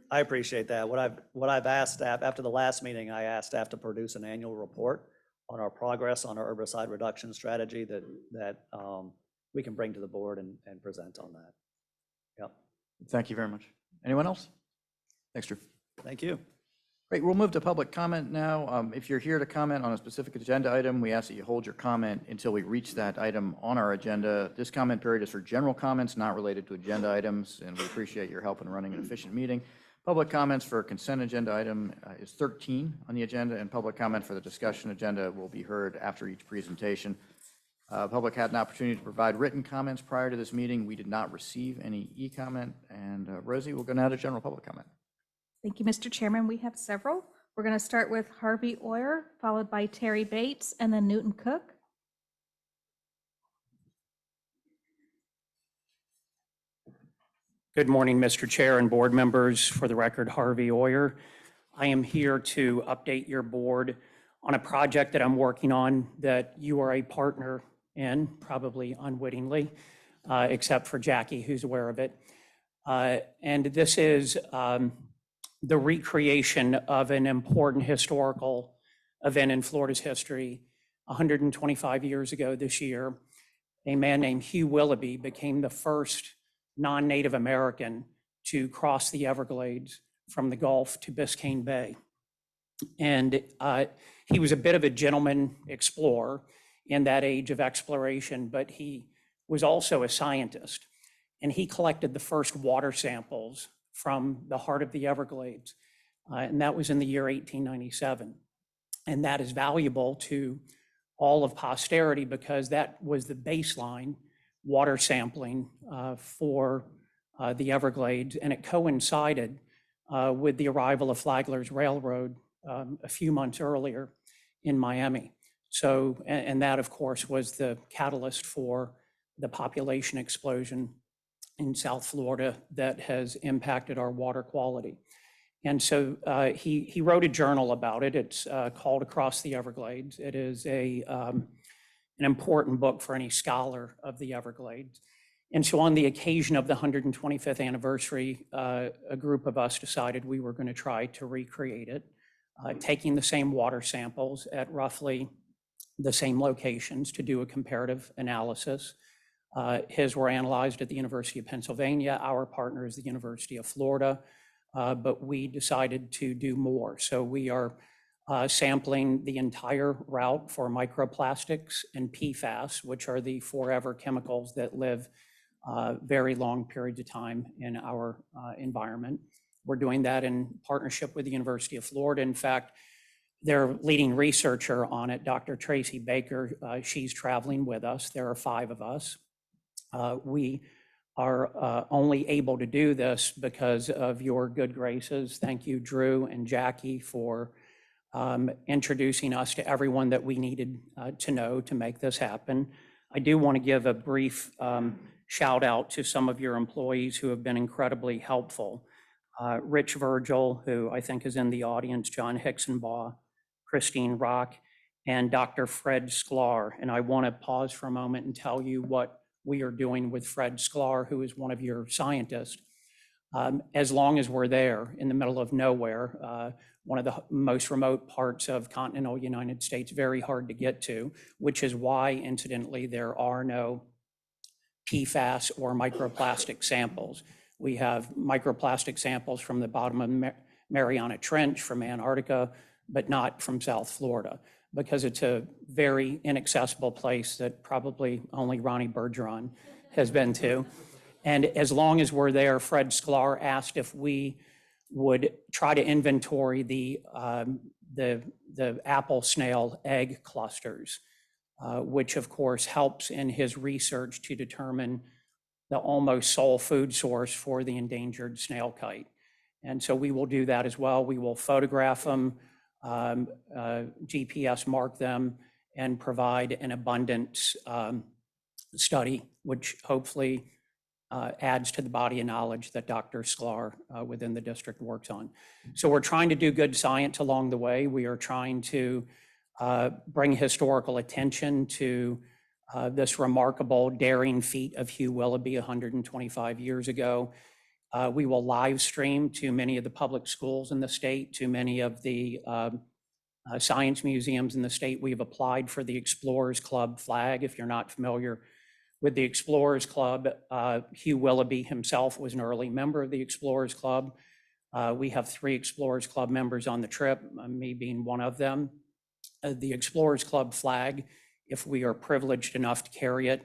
Speaker 4: I appreciate that. What I've asked staff, after the last meeting, I asked staff to produce an annual report on our progress on our herbicide reduction strategy that we can bring to the board and present on that. Yep.
Speaker 1: Thank you very much. Anyone else? Thanks, Drew.
Speaker 4: Thank you.
Speaker 1: Great, we'll move to public comment now. If you're here to comment on a specific agenda item, we ask that you hold your comment until we reach that item on our agenda. This comment period is for general comments not related to agenda items, and we appreciate your help in running an efficient meeting. Public comments for a consent agenda item is 13 on the agenda, and public comment for the discussion agenda will be heard after each presentation. Public had an opportunity to provide written comments prior to this meeting. We did not receive any e-comment, and Rosie, we'll go now to general public comment.
Speaker 7: Thank you, Mr. Chairman. We have several. We're going to start with Harvey Oyer, followed by Terry Bates, and then Newton Cook.
Speaker 9: Good morning, Mr. Chair and board members. For the record, Harvey Oyer. I am here to update your board on a project that I'm working on that you are a partner in, probably unwittingly, except for Jackie, who's aware of it. And this is the recreation of an important historical event in Florida's history. 125 years ago this year, a man named Hugh Willoughby became the first non-Native American to cross the Everglades from the Gulf to Biscayne Bay. And he was a bit of a gentleman explorer in that age of exploration, but he was also a scientist. And he collected the first water samples from the heart of the Everglades. And that was in the year 1897. And that is valuable to all of posterity because that was the baseline water sampling for the Everglades. And it coincided with the arrival of Flagler's Railroad a few months earlier in Miami. So, and that of course was the catalyst for the population explosion in South Florida that has impacted our water quality. And so he wrote a journal about it. It's called Across the Everglades. It is an important book for any scholar of the Everglades. And so on the occasion of the 125th anniversary, a group of us decided we were going to try to recreate it, taking the same water samples at roughly the same locations to do a comparative analysis. His were analyzed at the University of Pennsylvania. Our partner is the University of Florida, but we decided to do more. So we are sampling the entire route for microplastics and PFAS, which are the forever chemicals that live very long periods of time in our environment. We're doing that in partnership with the University of Florida. In fact, their leading researcher on it, Dr. Tracy Baker, she's traveling with us. There are 5 of us. We are only able to do this because of your good graces. Thank you, Drew and Jackie, for introducing us to everyone that we needed to know to make this happen. I do want to give a brief shout out to some of your employees who have been incredibly helpful. Rich Virgil, who I think is in the audience, John Hicksonbaugh, Christine Rock, and Dr. Fred Sklar. And I want to pause for a moment and tell you what we are doing with Fred Sklar, who is one of your scientists. As long as we're there in the middle of nowhere, one of the most remote parts of continental United States, very hard to get to, which is why, incidentally, there are no PFAS or microplastic samples. We have microplastic samples from the bottom of Mariana Trench, from Antarctica, but not from South Florida, because it's a very inaccessible place that probably only Ronnie Bergeron has been to. And as long as we're there, Fred Sklar asked if we would try to inventory the apple snail egg clusters, which of course helps in his research to determine the almost sole food source for the endangered snail kite. And so we will do that as well. We will photograph them, GPS mark them, and provide an abundance study, which hopefully adds to the body of knowledge that Dr. Sklar within the district works on. So we're trying to do good science along the way. We are trying to bring historical attention to this remarkable daring feat of Hugh Willoughby 125 years ago. We will live stream to many of the public schools in the state, to many of the science museums in the state. We've applied for the Explorers Club flag. If you're not familiar with the Explorers Club, Hugh Willoughby himself was an early member of the Explorers Club. We have 3 Explorers Club members on the trip, me being one of them. The Explorers Club flag, if we are privileged enough to carry it,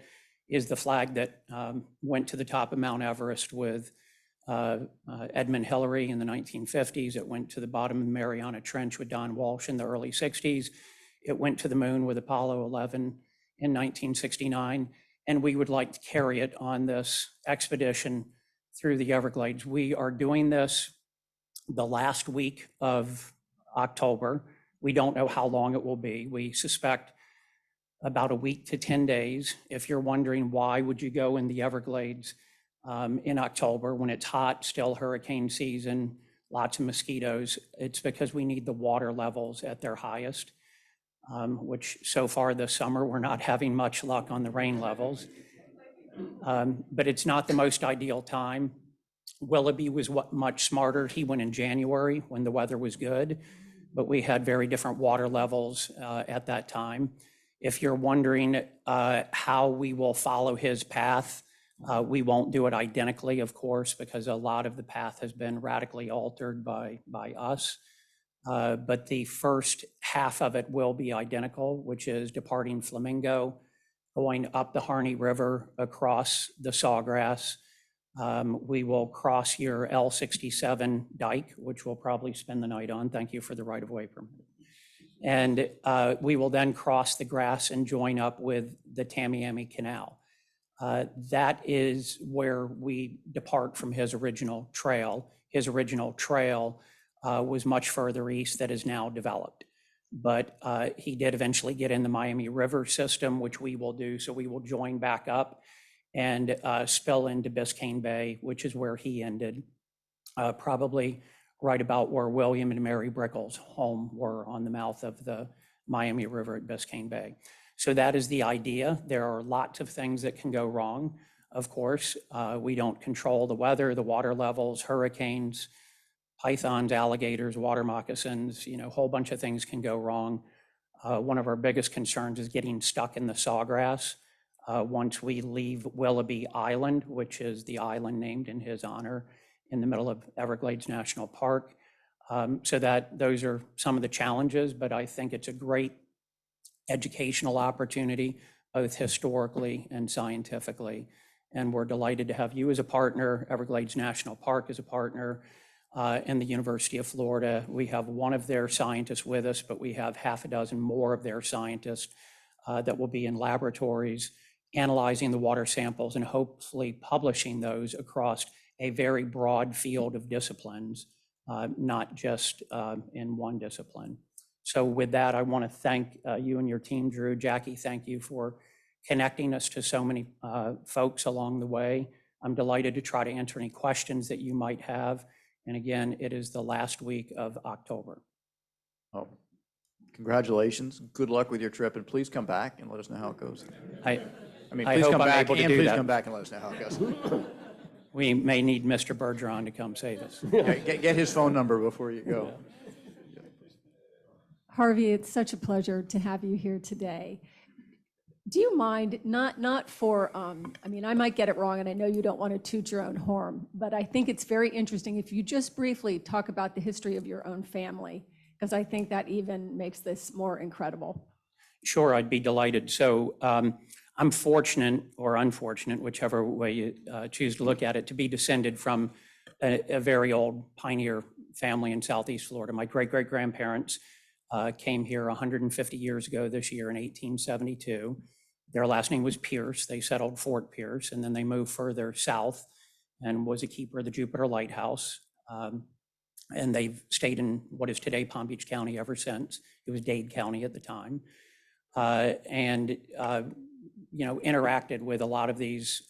Speaker 9: is the flag that went to the top of Mount Everest with Edmund Hillary in the 1950s. It went to the bottom of the Mariana Trench with Don Walsh in the early 60s. It went to the moon with Apollo 11 in 1969. And we would like to carry it on this expedition through the Everglades. We are doing this the last week of October. We don't know how long it will be. We suspect about a week to 10 days. If you're wondering why would you go in the Everglades in October when it's hot, still hurricane season, lots of mosquitoes, it's because we need the water levels at their highest, which so far this summer, we're not having much luck on the rain levels. But it's not the most ideal time. Willoughby was much smarter. He went in January when the weather was good, but we had very different water levels at that time. If you're wondering how we will follow his path, we won't do it identically, of course, because a lot of the path has been radically altered by us. But the first half of it will be identical, which is departing Flamingo, going up the Harney River, across the Sawgrass. We will cross your L67 dike, which we'll probably spend the night on. Thank you for the right-of-way permit. And we will then cross the grass and join up with the Tamiami Canal. That is where we depart from his original trail. His original trail was much further east that is now developed. But he did eventually get in the Miami River system, which we will do. So we will join back up and spill into Biscayne Bay, which is where he ended, probably right about where William and Mary Brickell's home were, on the mouth of the Miami River at Biscayne Bay. So that is the idea. There are lots of things that can go wrong. Of course, we don't control the weather, the water levels, hurricanes, pythons, alligators, water moccasins, a whole bunch of things can go wrong. One of our biggest concerns is getting stuck in the sawgrass. Once we leave Willoughby Island, which is the island named in his honor in the middle of Everglades National Park, So that those are some of the challenges, but I think it's a great educational opportunity, both historically and scientifically. And we're delighted to have you as a partner, Everglades National Park as a partner, and the University of Florida. We have one of their scientists with us, but we have half a dozen more of their scientists that will be in laboratories analyzing the water samples and hopefully publishing those across a very broad field of disciplines, not just in one discipline. So with that, I want to thank you and your team, Drew. Jackie, thank you for connecting us to so many folks along the way. I'm delighted to try to answer any questions that you might have. And again, it is the last week of October.
Speaker 1: Oh, congratulations. Good luck with your trip, and please come back and let us know how it goes.
Speaker 9: I
Speaker 1: mean,
Speaker 9: I
Speaker 1: please
Speaker 9: hope
Speaker 1: come
Speaker 9: I'm
Speaker 1: back
Speaker 9: able to
Speaker 1: and
Speaker 9: do
Speaker 1: please
Speaker 9: that.
Speaker 1: come back and let us know how it goes.
Speaker 9: We may need Mr. Bergeron to come save us.
Speaker 1: Get his phone number before you go.
Speaker 5: Harvey, it's such a pleasure to have you here today. Do you mind, not for, I mean, I might get it wrong, and I know you don't want to toot your own horn, but I think it's very interesting if you just briefly talk about the history of your own family, because I think that even makes this more incredible.
Speaker 9: Sure, I'd be delighted. So I'm fortunate or unfortunate, whichever way you choose to look at it, to be descended from a very old pioneer family in Southeast Florida. My great-great-grandparents came here 150 years ago this year in 1872. Their last name was Pierce. They settled Fort Pierce, and then they moved further south and was a keeper of the Jupiter Lighthouse. And they've stayed in what is today Palm Beach County ever since. It was Dade County at the time. Interacted with a lot of these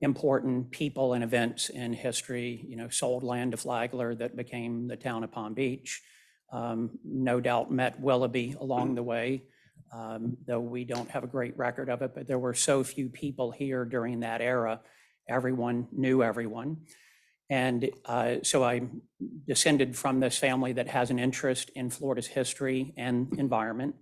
Speaker 9: important people and events in history, sold land to Flagler that became the town of Palm Beach. No doubt met Willoughby along the way, though we don't have a great record of it, but there were so few people here during that era. Everyone knew everyone. And so I'm descended from this family that has an interest in Florida's history and environment.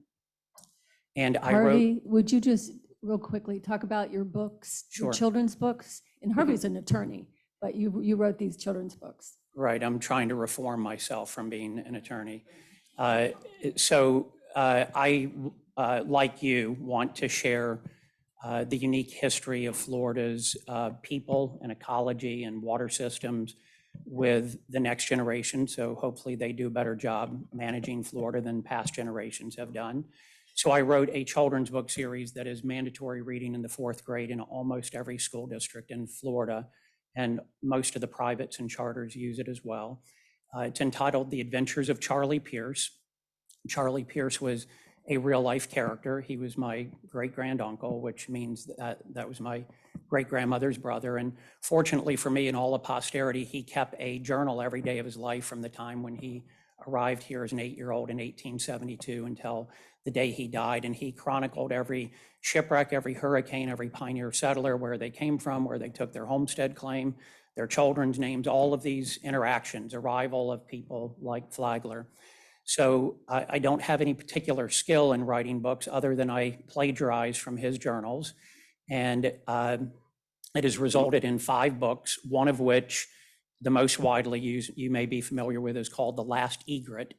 Speaker 9: And I wrote.
Speaker 5: Harvey, would you just real quickly talk about your books,
Speaker 9: Sure.
Speaker 5: your children's books? And Harvey's an attorney, but you wrote these children's books.
Speaker 9: Right, I'm trying to reform myself from being an attorney. I, like you, want to share the unique history of Florida's people and ecology and water systems with the next generation. So hopefully they do a better job managing Florida than past generations have done. So I wrote a children's book series that is mandatory reading in the 4th grade in almost every school district in Florida, and most of the privates and charters use it as well. It's entitled The Adventures of Charlie Pierce. Charlie Pierce was a real life character. He was my great-granduncle, which means that was my great-grandmother's brother. And fortunately for me and all of posterity, he kept a journal every day of his life from the time when he arrived here as an 8-year-old in 1872 until the day he died. And he chronicled every shipwreck, every hurricane, every pioneer settler, where they came from, where they took their homestead claim, their children's names, all of these interactions, arrival of people like Flagler. So I don't have any particular skill in writing books other than I plagiarize from his journals. And it has resulted in 5 books, one of which the most widely used, you may be familiar with, is called The Last Egret,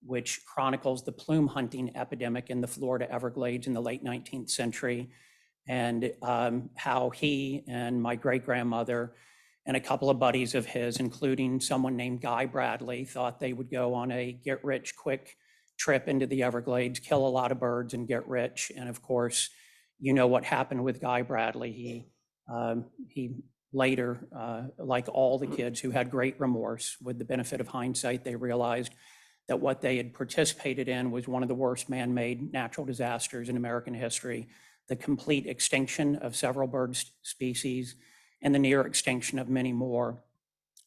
Speaker 9: which chronicles the plume hunting epidemic in the Florida Everglades in the late 19th century, and how he and my great-grandmother and a couple of buddies of his, including someone named Guy Bradley, thought they would go on a get-rich-quick trip into the Everglades, kill a lot of birds and get rich. And of course, you know what happened with Guy Bradley. He later, like all the kids who had great remorse, with the benefit of hindsight, they realized that what they had participated in was one of the worst man-made natural disasters in American history, the complete extinction of several bird species and the near extinction of many more,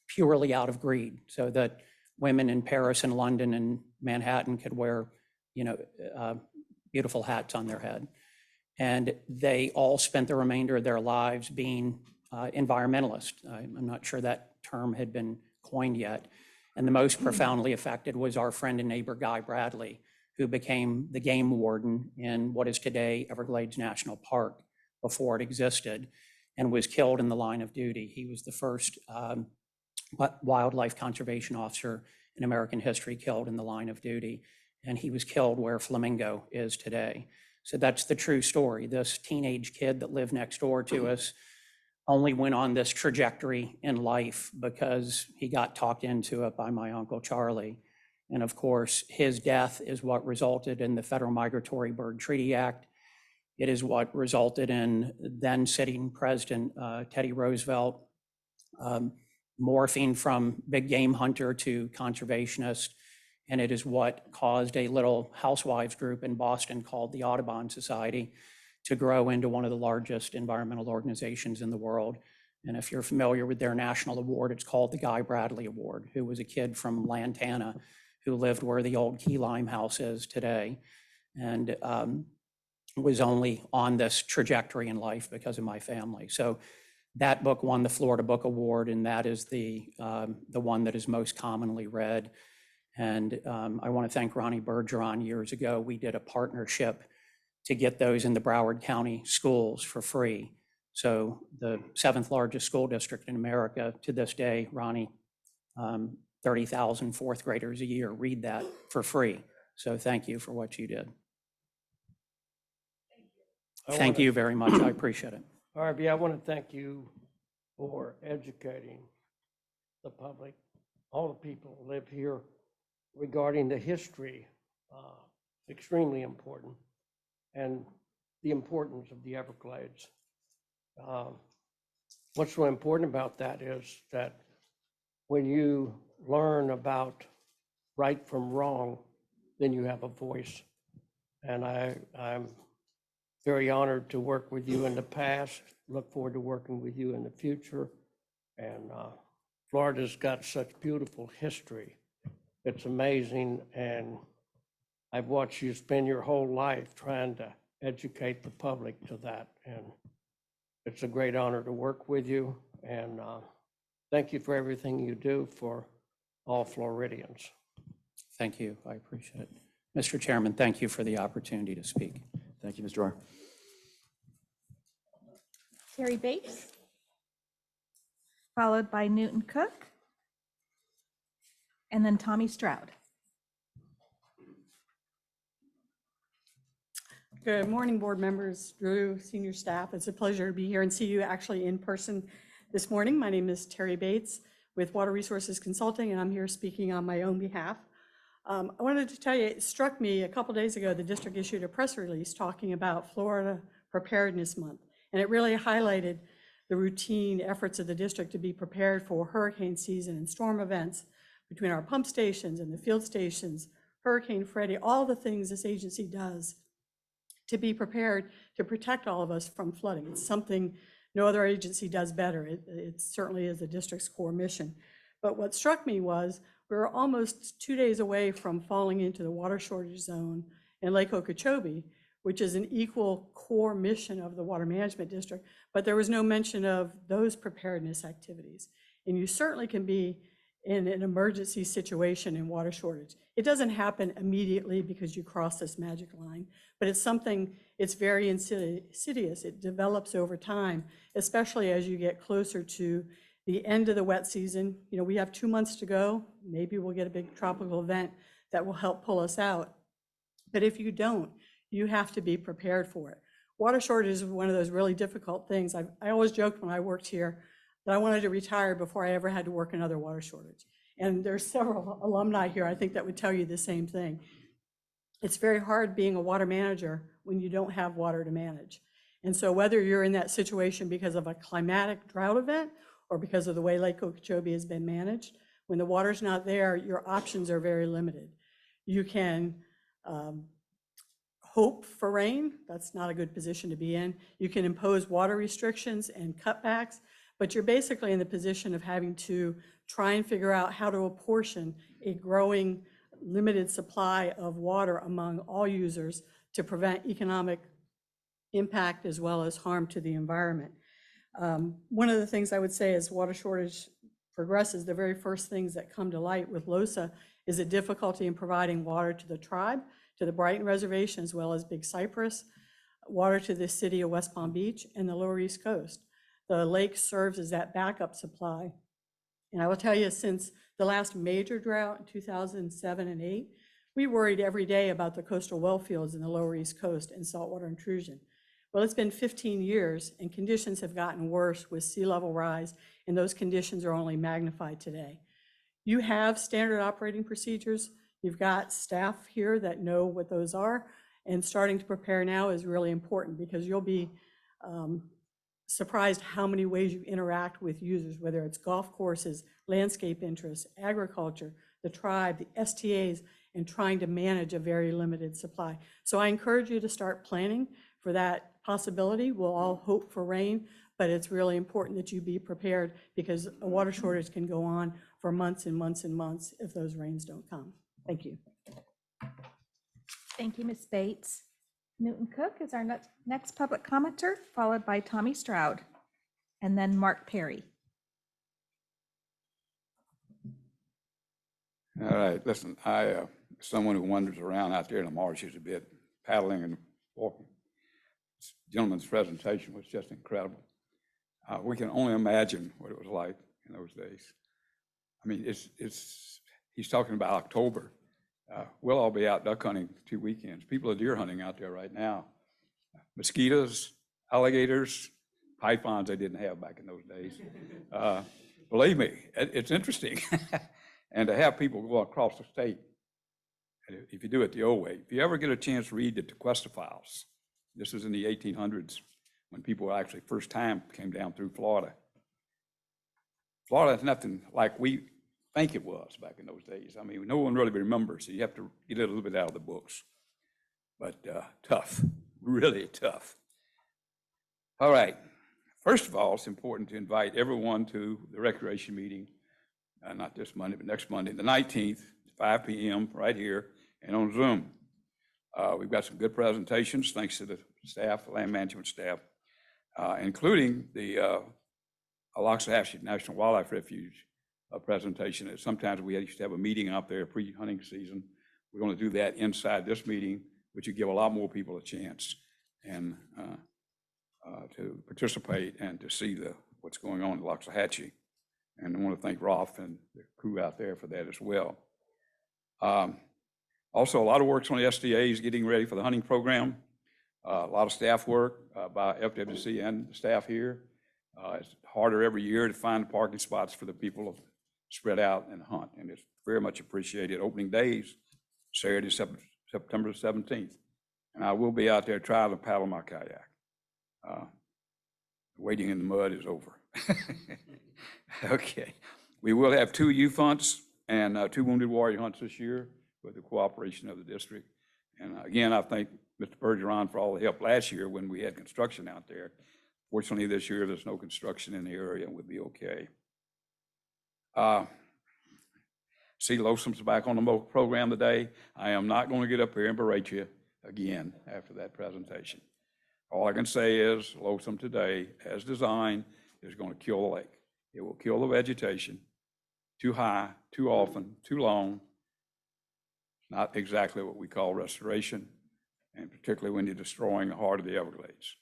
Speaker 9: purely out of greed, so that women in Paris and London and Manhattan could wear, beautiful hats on their head. And they all spent the remainder of their lives being environmentalists. I'm not sure that term had been coined yet. And the most profoundly affected was our friend and neighbor, Guy Bradley, who became the game warden in what is today Everglades National Park before it existed, and was killed in the line of duty. He was the first wildlife conservation officer in American history killed in the line of duty. And he was killed where Flamingo is today. So that's the true story. This teenage kid that lived next door to us only went on this trajectory in life because he got talked into it by my Uncle Charlie. And of course, his death is what resulted in the Federal Migratory Bird Treaty Act. It is what resulted in then sitting President Teddy Roosevelt morphing from big game hunter to conservationist. And it is what caused a little housewives group in Boston called the Audubon Society to grow into one of the largest environmental organizations in the world. And if you're familiar with their national award, it's called the Guy Bradley Award, who was a kid from Lantana who lived where the old Key Lime House is today, and was only on this trajectory in life because of my family. So that book won the Florida Book Award, and that is the one that is most commonly read. And I want to thank Ronnie Bergeron. Years ago, we did a partnership to get those in the Broward County schools for free. So the 7th largest school district in America to this day, Ronnie, 30,000 fourth graders a year read that for free. So thank you for what you did. Thank you very much. I appreciate it.
Speaker 3: Harvey, I want to thank you for educating the public, all the people who live here, regarding the history, extremely important, and the importance of the Everglades. What's so important about that is that when you learn about right from wrong, then you have a voice. And I'm very honored to work with you in the past, look forward to working with you in the future. And Florida's got such beautiful history. It's amazing, and I've watched you spend your whole life trying to educate the public to that, and it's a great honor to work with you, and thank you for everything you do for all Floridians.
Speaker 9: Thank you. I appreciate it. Mr. Chairman, thank you for the opportunity to speak.
Speaker 1: Thank you, Mr. Orr.
Speaker 7: Terry Bates, followed by Newton Cook, and then Tommy Stroud.
Speaker 10: Good morning, board members, Drew, senior staff. It's a pleasure to be here and see you actually in person this morning. My name is Terry Bates with Water Resources Consulting, and I'm here speaking on my own behalf. I wanted to tell you, it struck me a couple days ago, the district issued a press release talking about Florida Preparedness Month, and it really highlighted the routine efforts of the district to be prepared for hurricane season and storm events between our pump stations and the field stations, Hurricane Freddie, all the things this agency does to be prepared to protect all of us from flooding. It's something no other agency does better. It certainly is the district's core mission. But what struck me was we were almost 2 days away from falling into the water shortage zone in Lake Okeechobee, which is an equal core mission of the Water Management District, but there was no mention of those preparedness activities. And you certainly can be in an emergency situation in water shortage. It doesn't happen immediately because you cross this magic line, but it's something, it's very insidious. It develops over time, especially as you get closer to the end of the wet season. You know, we have 2 months to go. Maybe we'll get a big tropical event that will help pull us out. But if you don't, you have to be prepared for it. Water shortage is one of those really difficult things. I always joked when I worked here that I wanted to retire before I ever had to work another water shortage. And there's several alumni here, I think, that would tell you the same thing. It's very hard being a water manager when you don't have water to manage. And so whether you're in that situation because of a climatic drought event or because of the way Lake Okeechobee has been managed, when the water's not there, your options are very limited. You can hope for rain. That's not a good position to be in. You can impose water restrictions and cutbacks, but you're basically in the position of having to try and figure out how to apportion a growing limited supply of water among all users to prevent economic impact as well as harm to the environment. One of the things I would say as water shortage progresses, the very first things that come to light with LOSA is a difficulty in providing water to the tribe, to the Brighton Reservation, as well as Big Cypress, water to the city of West Palm Beach and the Lower East Coast. The lake serves as that backup supply. And I will tell you, since the last major drought in 2007 and 8, we worried every day about the coastal well fields in the lower East Coast and saltwater intrusion. Well, it's been 15 years and conditions have gotten worse with sea level rise, and those conditions are only magnified today. You have standard operating procedures. You've got staff here that know what those are, and starting to prepare now is really important because you'll be surprised how many ways you interact with users, whether it's golf courses, landscape interests, agriculture, the tribe, the STAs, and trying to manage a very limited supply. So I encourage you to start planning for that possibility. We'll all hope for rain, but it's really important that you be prepared because a water shortage can go on for months and months and months if those rains don't come. Thank you.
Speaker 7: Thank you, Ms. Bates. Newton Cook is our next public commenter, followed by Tommy Stroud, and then Mark Perry.
Speaker 3: All right, listen, someone who wanders around out there in the marshes a bit, paddling and walking. This gentleman's presentation was just incredible. We can only imagine what it was like in those days. I mean, he's talking about October. We'll all be out duck hunting 2 weekends. People are deer hunting out there right now. Mosquitoes, alligators, pythons they didn't have back in those days. Believe me, it's interesting. And to have people go across the state, if you do it the old way, if you ever get a chance to read the Tequesta Files, this is in the 1800s when people actually first time came down through Florida. Florida is nothing like we think it was back in those days. I mean, no one really remembers, so you have to get it a little bit out of the books. But tough, really tough. All right, first of all, it's important to invite everyone to the recreation meeting, not this Monday, but next Monday, the 19th, 5 p.m. right here and on Zoom. We've got some good presentations, thanks to the staff, land management staff, including the Loxahatchee National Wildlife Refuge presentation. Sometimes we used to have a meeting out there pre-hunting season. We're going to do that inside this meeting, which will give a lot more people a chance and to participate and to see what's going on in Loxahatchee. And I want to thank Rolf and the crew out there for that as well. Also, a lot of work's on the SDAs getting ready for the hunting program. A lot of staff work by FWC and the staff here. It's harder every year to find parking spots for the people to spread out and hunt, and it's very much appreciated. Opening days, Saturday, September 17th. And I will be out there trying to paddle my kayak. Waiting in the mud is over. Okay. We will have 2 youth hunts and 2 Wounded Warrior hunts this year with the cooperation of the district. And again, I thank Mr. Bergeron for all the help last year when we had construction out there. Fortunately, this year, there's no construction in the area and we'll be okay. See, Losam's back on the program today. I am not going to get up here and berate you again after that presentation. All I can say is Losam today, as designed, is going to kill the lake. It will kill the vegetation too high, too often, too long. Not exactly what we call restoration, and particularly when you're destroying the heart of the Everglades.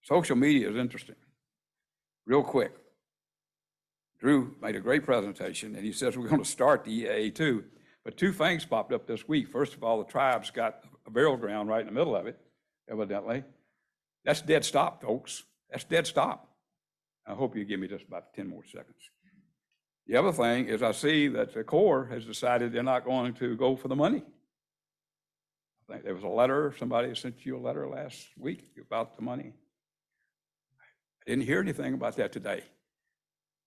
Speaker 3: Social media is interesting. Real quick, Drew made a great presentation, and he says we're going to start the EAA2, but 2 things popped up this week. First of all, the tribe's got a burial ground right in the middle of it, evidently. That's dead stop, folks. That's dead stop. I hope you give me just about 10 more seconds. The other thing is I see that the Corps has decided they're not going to go for the money. I think there was a letter, somebody sent you a letter last week about the money. I didn't hear anything about that today.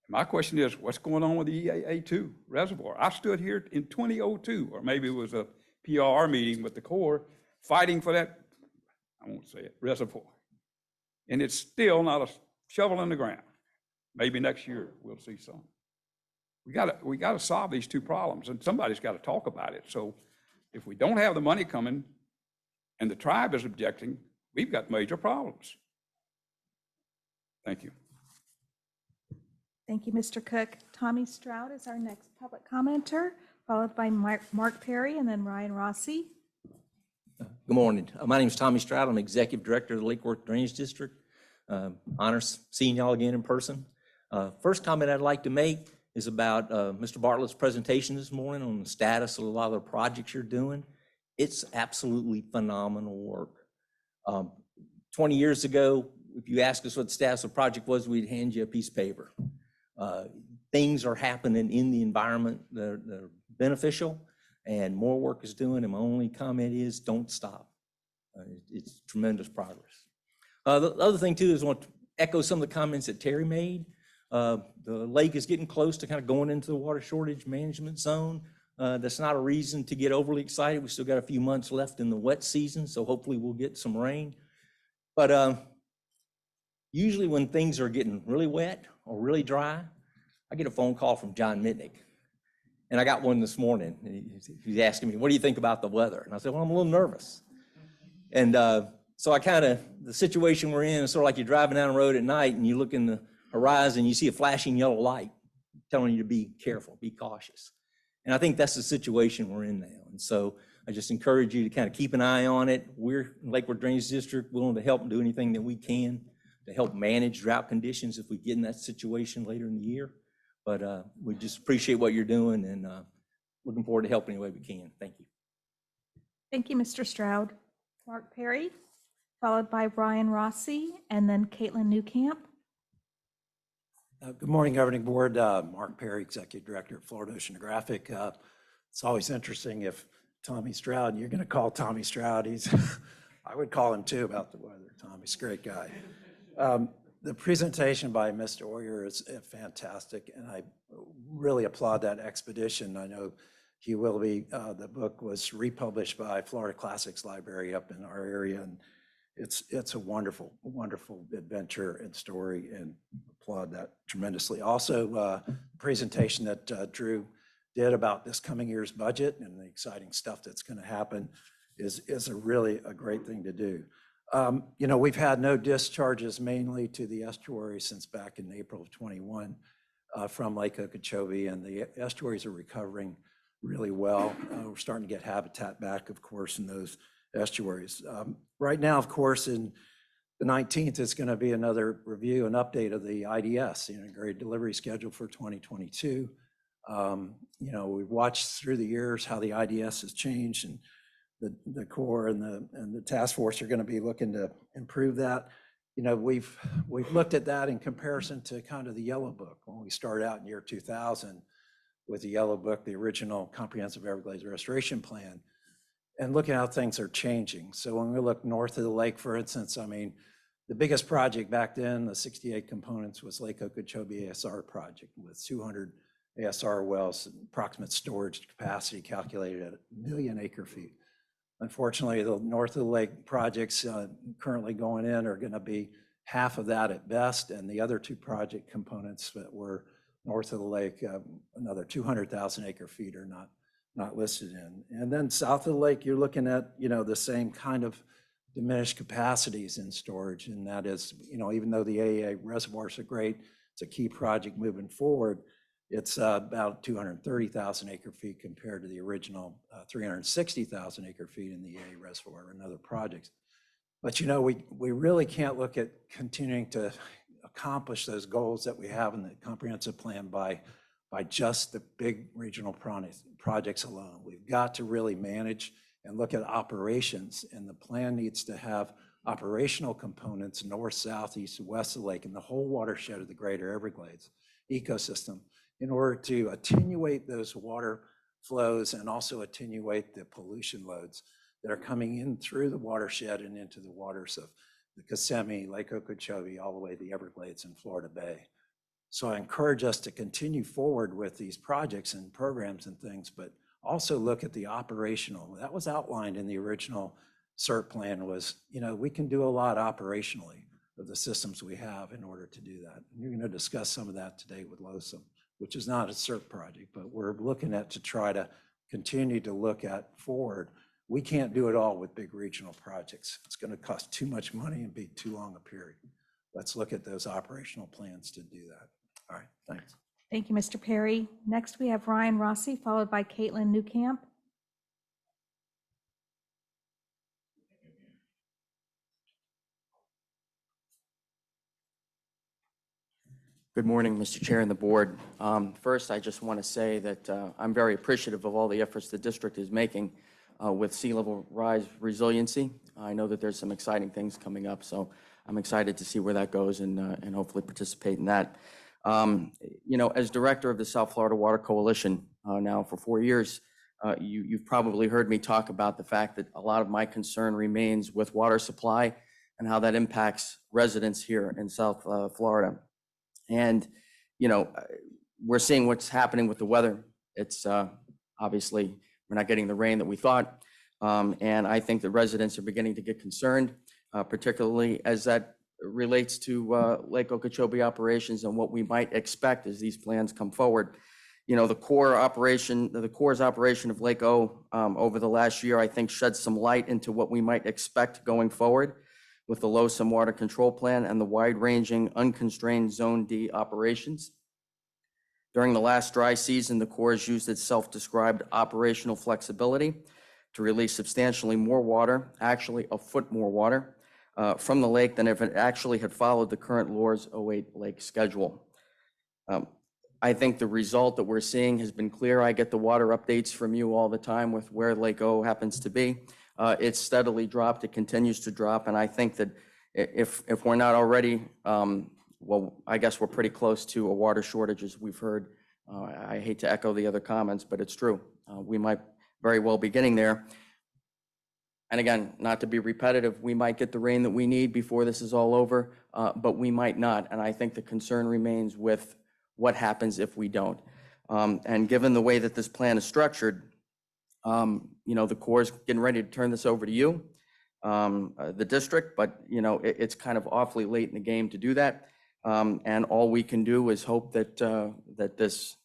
Speaker 3: My question is, what's going on with the EAA2 reservoir? I stood here in 2002, or maybe it was a PRR meeting with the Corps, fighting for that, I won't say it, reservoir. And it's still not a shovel in the ground. Maybe next year we'll see some. We got to solve these 2 problems, and somebody's got to talk about it. So if we don't have the money coming and the tribe is objecting, we've got major problems. Thank you.
Speaker 7: Thank you, Mr. Cook. Tommy Stroud is our next public commenter, followed by Mark Perry and then Ryan Rossi.
Speaker 11: Good morning. My name is Tommy Stroud. I'm Executive Director of the Lake Worth Drainage District. Honor seeing y'all again in person. First comment I'd like to make is about Mr. Bartlett's presentation this morning on the status of a lot of the projects you're doing. It's absolutely phenomenal work. 20 years ago, if you asked us what the status of the project was, we'd hand you a piece of paper. Things are happening in the environment that are beneficial, and more work is doing, and my only comment is don't stop. It's tremendous progress. The other thing too is I want to echo some of the comments that Terry made. The lake is getting close to kind of going into the water shortage management zone. That's not a reason to get overly excited. We still got a few months left in the wet season, so hopefully we'll get some rain. But usually when things are getting really wet or really dry, I get a phone call from John Mitnick. And I got one this morning. He's asking me, what do you think about the weather? And I said, well, I'm a little nervous. And so the situation we're in is sort of like you're driving down the road at night and you look in the horizon, you see a flashing yellow light telling you to be careful, be cautious. And I think that's the situation we're in now. And so I just encourage you to kind of keep an eye on it. We're, Lakewood Drainage District, willing to help and do anything that we can to help manage drought conditions if we get in that situation later in the year. But we just appreciate what you're doing and looking forward to helping any way we can. Thank you.
Speaker 7: Thank you, Mr. Stroud. Mark Perry, followed by Ryan Rossi, and then Caitlin Newcamp.
Speaker 12: Good morning, Governing Board. Mark Perry, Executive Director at Florida Oceanographic. It's always interesting if Tommy Stroud, you're going to call Tommy Stroud. I would call him too about the weather. Tommy's a great guy. The presentation by Mr. Oyer is fantastic, and I really applaud that expedition. I know he will be, the book was republished by Florida Classics Library up in our area, and it's a wonderful, wonderful adventure and story, and applaud that tremendously. Also, the presentation that Drew did about this coming year's budget and the exciting stuff that's going to happen is really a great thing to do. You know, we've had no discharges mainly to the estuary since back in April of 21 from Lake Okeechobee, and the estuaries are recovering really well. We're starting to get habitat back, of course, in those estuaries. Right now, of course, in the 19th, it's going to be another review and update of the IDS, the Integrated Delivery Schedule for 2022. You know, we've watched through the years how the IDS has changed, and the Corps and the task force are going to be looking to improve that. You know, we've looked at that in comparison to kind of the Yellow Book when we started out in year 2000 with the Yellow Book, the original Comprehensive Everglades Restoration Plan, and look at how things are changing. So when we look north of the lake, for instance, I mean, the biggest project back then, the 68 components, was Lake Okeechobee ASR project with 200 ASR wells, approximate storage capacity calculated at 1 million acre feet. Unfortunately, the north of the lake projects currently going in are going to be half of that at best, and the other two project components that were north of the lake, another 200,000 acre feet are not listed in. And then south of the lake, you're looking at, you know, the same kind of diminished capacities in storage, and that is, you know, even though the AEA reservoirs are great, it's a key project moving forward. It's about 230,000 acre feet compared to the original 360,000 acre feet in the EA reservoir and other projects. But, you know, we really can't look at continuing to accomplish those goals that we have in the comprehensive plan by just the big regional projects alone. We've got to really manage and look at operations, and the plan needs to have operational components north, south, east, and west of the lake, and the whole watershed of the greater Everglades ecosystem, in order to attenuate those water flows and also attenuate the pollution loads that are coming in through the watershed and into the waters of the Kissimmee, Lake Okeechobee, all the way to the Everglades and Florida Bay. So I encourage us to continue forward with these projects and programs and things, but also look at the operational. That was outlined in the original CERT plan was, you know, we can do a lot operationally of the systems we have in order to do that. And you're going to discuss some of that today with LOSM, which is not a CERT project, but we're looking at to try to continue to look at forward. We can't do it all with big regional projects. It's going to cost too much money and be too long a period. Let's look at those operational plans to do that. All right, thanks.
Speaker 7: Thank you, Mr. Perry. Next, we have Ryan Rossi, followed by Caitlin Newcamp.
Speaker 13: Good morning, Mr. Chair and the board. First, I just want to say that I'm very appreciative of all the efforts the district is making with sea level rise resiliency. I know that there's some exciting things coming up, so I'm excited to see where that goes and hopefully participate in that. As director of the South Florida Water Coalition now for 4 years, you've probably heard me talk about the fact that a lot of my concern remains with water supply and how that impacts residents here in South Florida. And, we're seeing what's happening with the weather. It's obviously, we're not getting the rain that we thought. And I think the residents are beginning to get concerned, particularly as that relates to Lake Okeechobee operations and what we might expect as these plans come forward. The Corps' operation of Lake O over the last year, I think, shed some light into what we might expect going forward with the low sum water control plan and the wide-ranging unconstrained Zone D operations. During the last dry season, the Corps has used its self-described operational flexibility to release substantially more water, actually a foot more water, from the lake than if it actually had followed the current LOR's 08 lake schedule. I think the result that we're seeing has been clear. I get the water updates from you all the time with where Lake O happens to be. It's steadily dropped. It continues to drop. And I think that if we're not already, well, I guess we're pretty close to a water shortage, as we've heard. I hate to echo the other comments, but it's true. We might very well be getting there. And again, not to be repetitive, we might get the rain that we need before this is all over, but we might not. And I think the concern remains with what happens if we don't. And given the way that this plan is structured, the Corps is getting ready to turn this over to you, the district, but it's kind of awfully late in the game to do that. And all we can do is hope that that this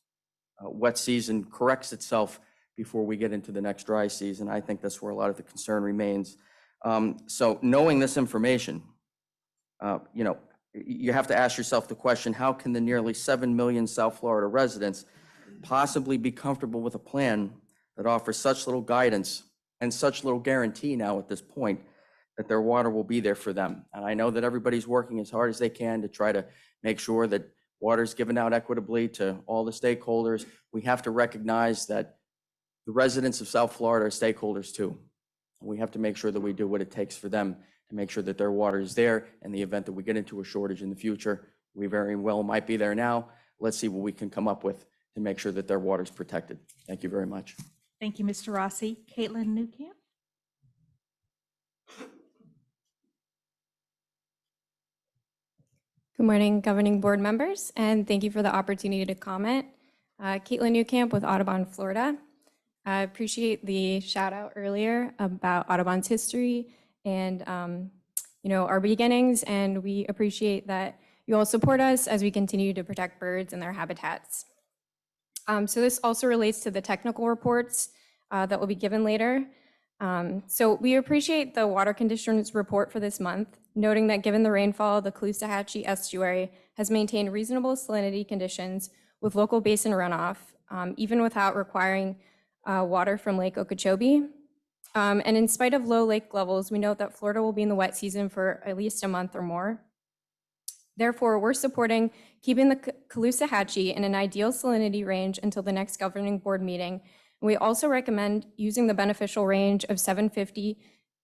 Speaker 13: wet season corrects itself before we get into the next dry season. I think that's where a lot of the concern remains. So knowing this information, you have to ask yourself the question, how can the nearly 7 million South Florida residents possibly be comfortable with a plan that offers such little guidance and such little guarantee now at this point that their water will be there for them? And I know that everybody's working as hard as they can to try to make sure that water is given out equitably to all the stakeholders. We have to recognize that the residents of South Florida are stakeholders too. We have to make sure that we do what it takes for them to make sure that their water is there in the event that we get into a shortage in the future. We very well might be there now. Let's see what we can come up with to make sure that their water is protected. Thank you very much.
Speaker 7: Thank you, Mr. Rossi. Caitlin Newcamp.
Speaker 14: Good morning, governing board members, and thank you for the opportunity to comment. Caitlin Newcamp with Audubon, Florida. I appreciate the shout out earlier about Audubon's history and our beginnings, and we appreciate that you all support us as we continue to protect birds and their habitats. So this also relates to the technical reports that will be given later. So we appreciate the water conditions report for this month, noting that given the rainfall, the Loxahatchee estuary has maintained reasonable salinity conditions with local basin runoff, even without requiring water from Lake Okeechobee. And in spite of low lake levels, we note that Florida will be in the wet season for at least a month or more. Therefore, we're supporting keeping the Loxahatchee in an ideal salinity range until the next governing board meeting. And we also recommend using the beneficial range of 750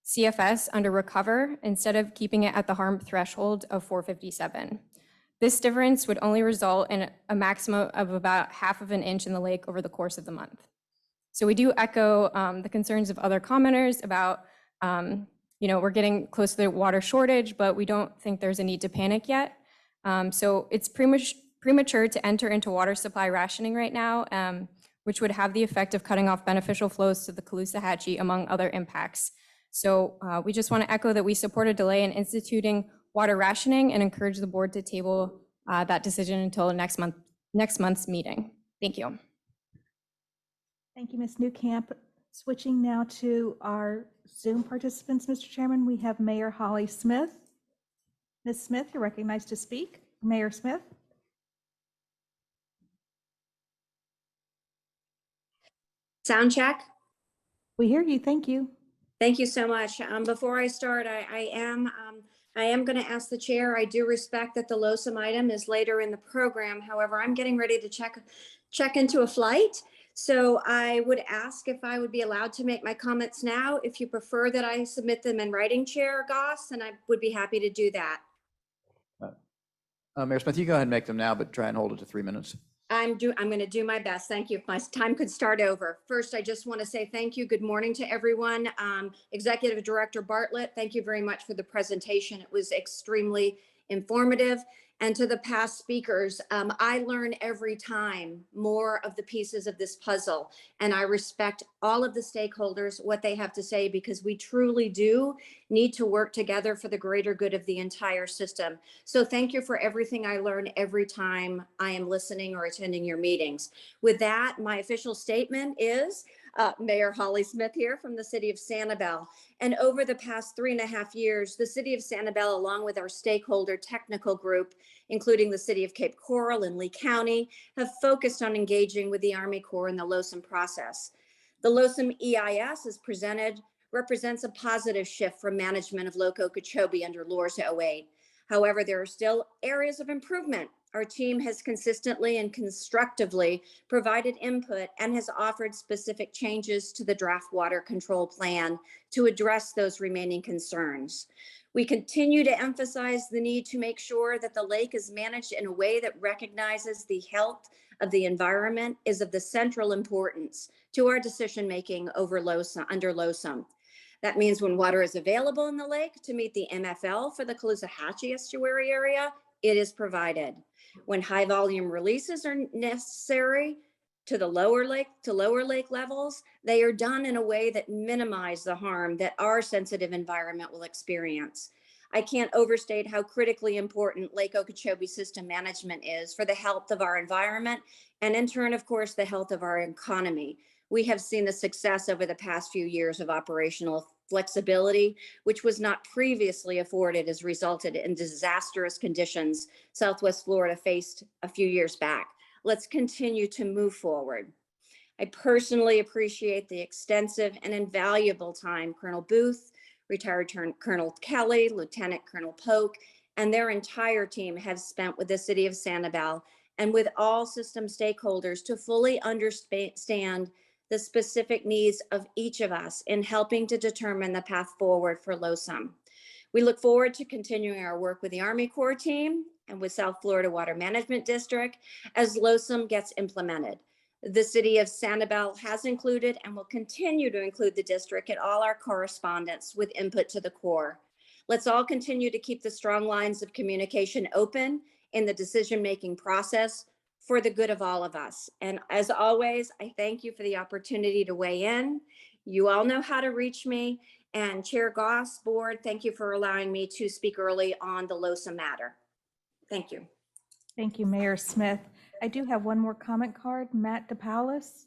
Speaker 14: CFS under recover instead of keeping it at the harm threshold of 457. This difference would only result in a maximum of about ½ of an inch in the lake over the course of the month. So we do echo the concerns of other commenters about, we're getting close to the water shortage, but we don't think there's a need to panic yet. So it's premature to enter into water supply rationing right now, which would have the effect of cutting off beneficial flows to the Loxahatchee, among other impacts. So we just want to echo that we support a delay in instituting water rationing and encourage the board to table that decision until next month's meeting. Thank you.
Speaker 7: Thank you, Ms. Newcamp. Switching now to our Zoom participants, Mr. Chairman, we have Mayor Holly Smith. Ms. Smith, you're recognized to speak. Mayor Smith.
Speaker 15: Sound check.
Speaker 7: We hear you. Thank you.
Speaker 15: Thank you so much. Before I start, I am going to ask the chair. I do respect that the LOSUM item is later in the program. However, I'm getting ready to check into a flight. So I would ask if I would be allowed to make my comments now. If you prefer that I submit them in writing, Chair Goss, then I would be happy to do that.
Speaker 1: Mayor Smith, you go ahead and make them now, but try and hold it to 3 minutes.
Speaker 15: I'm going to do my best. Thank you. If my time could start over. First, I just want to say thank you. Good morning to everyone. Executive Director Bartlett, thank you very much for the presentation. It was extremely informative. And to the past speakers, I learn every time more of the pieces of this puzzle. And I respect all of the stakeholders, what they have to say, because we truly do need to work together for the greater good of the entire system. So thank you for everything I learn every time I am listening or attending your meetings. With that, my official statement is Mayor Holly Smith here from the city of Sanibel. And over the past 3.5 years, the city of Sanibel, along with our stakeholder technical group, including the city of Cape Coral and Lee County, have focused on engaging with the Army Corps in the LOSUM process. The LOSUM EIS as presented represents a positive shift from management of Lake Okeechobee under LORS 08. However, there are still areas of improvement. Our team has consistently and constructively provided input and has offered specific changes to the draft water control plan to address those remaining concerns. We continue to emphasize the need to make sure that the lake is managed in a way that recognizes the health of the environment is of the central importance to our decision-making over under LOSUM. That means when water is available in the lake to meet the MFL for the Loxahatchee estuary area, it is provided. When high volume releases are necessary to the lower lake levels, they are done in a way that minimize the harm that our sensitive environment will experience. I can't overstate how critically important Lake Okeechobee system management is for the health of our environment and in turn, of course, the health of our economy. We have seen the success over the past few years of operational flexibility, which was not previously afforded, has resulted in disastrous conditions Southwest Florida faced a few years back. Let's continue to move forward. I personally appreciate the extensive and invaluable time Colonel Booth, retired Colonel Kelly, Lieutenant Colonel Polk, and their entire team have spent with the city of Sanibel and with all system stakeholders to fully understand the specific needs of each of us in helping to determine the path forward for LOSUM. We look forward to continuing our work with the Army Corps team and with South Florida Water Management District as LOSUM gets implemented. The city of Sanibel has included and will continue to include the district in all our correspondence with input to the Corps. Let's all continue to keep the strong lines of communication open in the decision-making process for the good of all of us. And as always, I thank you for the opportunity to weigh in. You all know how to reach me. And Chair Goss, Board, thank you for allowing me to speak early on the LOSUM matter. Thank you.
Speaker 7: Thank you, Mayor Smith. I do have one more comment card, Matt DePaulis.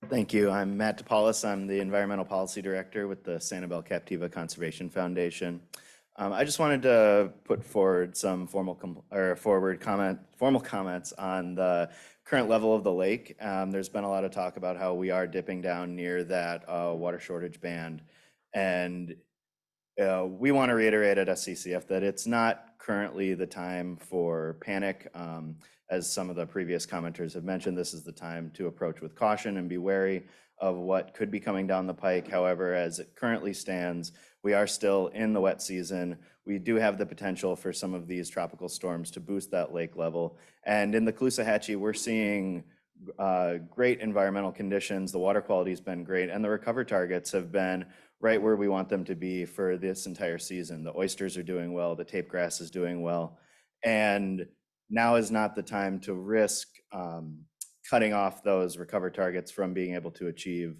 Speaker 16: Thank you. I'm Matt DePaulis. I'm the Environmental Policy Director with the Sanibel Captiva Conservation Foundation. I just wanted to put forward some formal comments on the current level of the lake. There's been a lot of talk about how we are dipping down near that water shortage band. And we want to reiterate at SCCF that it's not currently the time for panic. As some of the previous commenters have mentioned, this is the time to approach with caution and be wary of what could be coming down the pike. However, as it currently stands, we are still in the wet season. We do have the potential for some of these tropical storms to boost that lake level. And in the Loxahatchee, we're seeing great environmental conditions. The water quality has been great, and the recover targets have been right where we want them to be for this entire season. The oysters are doing well, the tape grass is doing well, and now is not the time to risk cutting off those recover targets from being able to achieve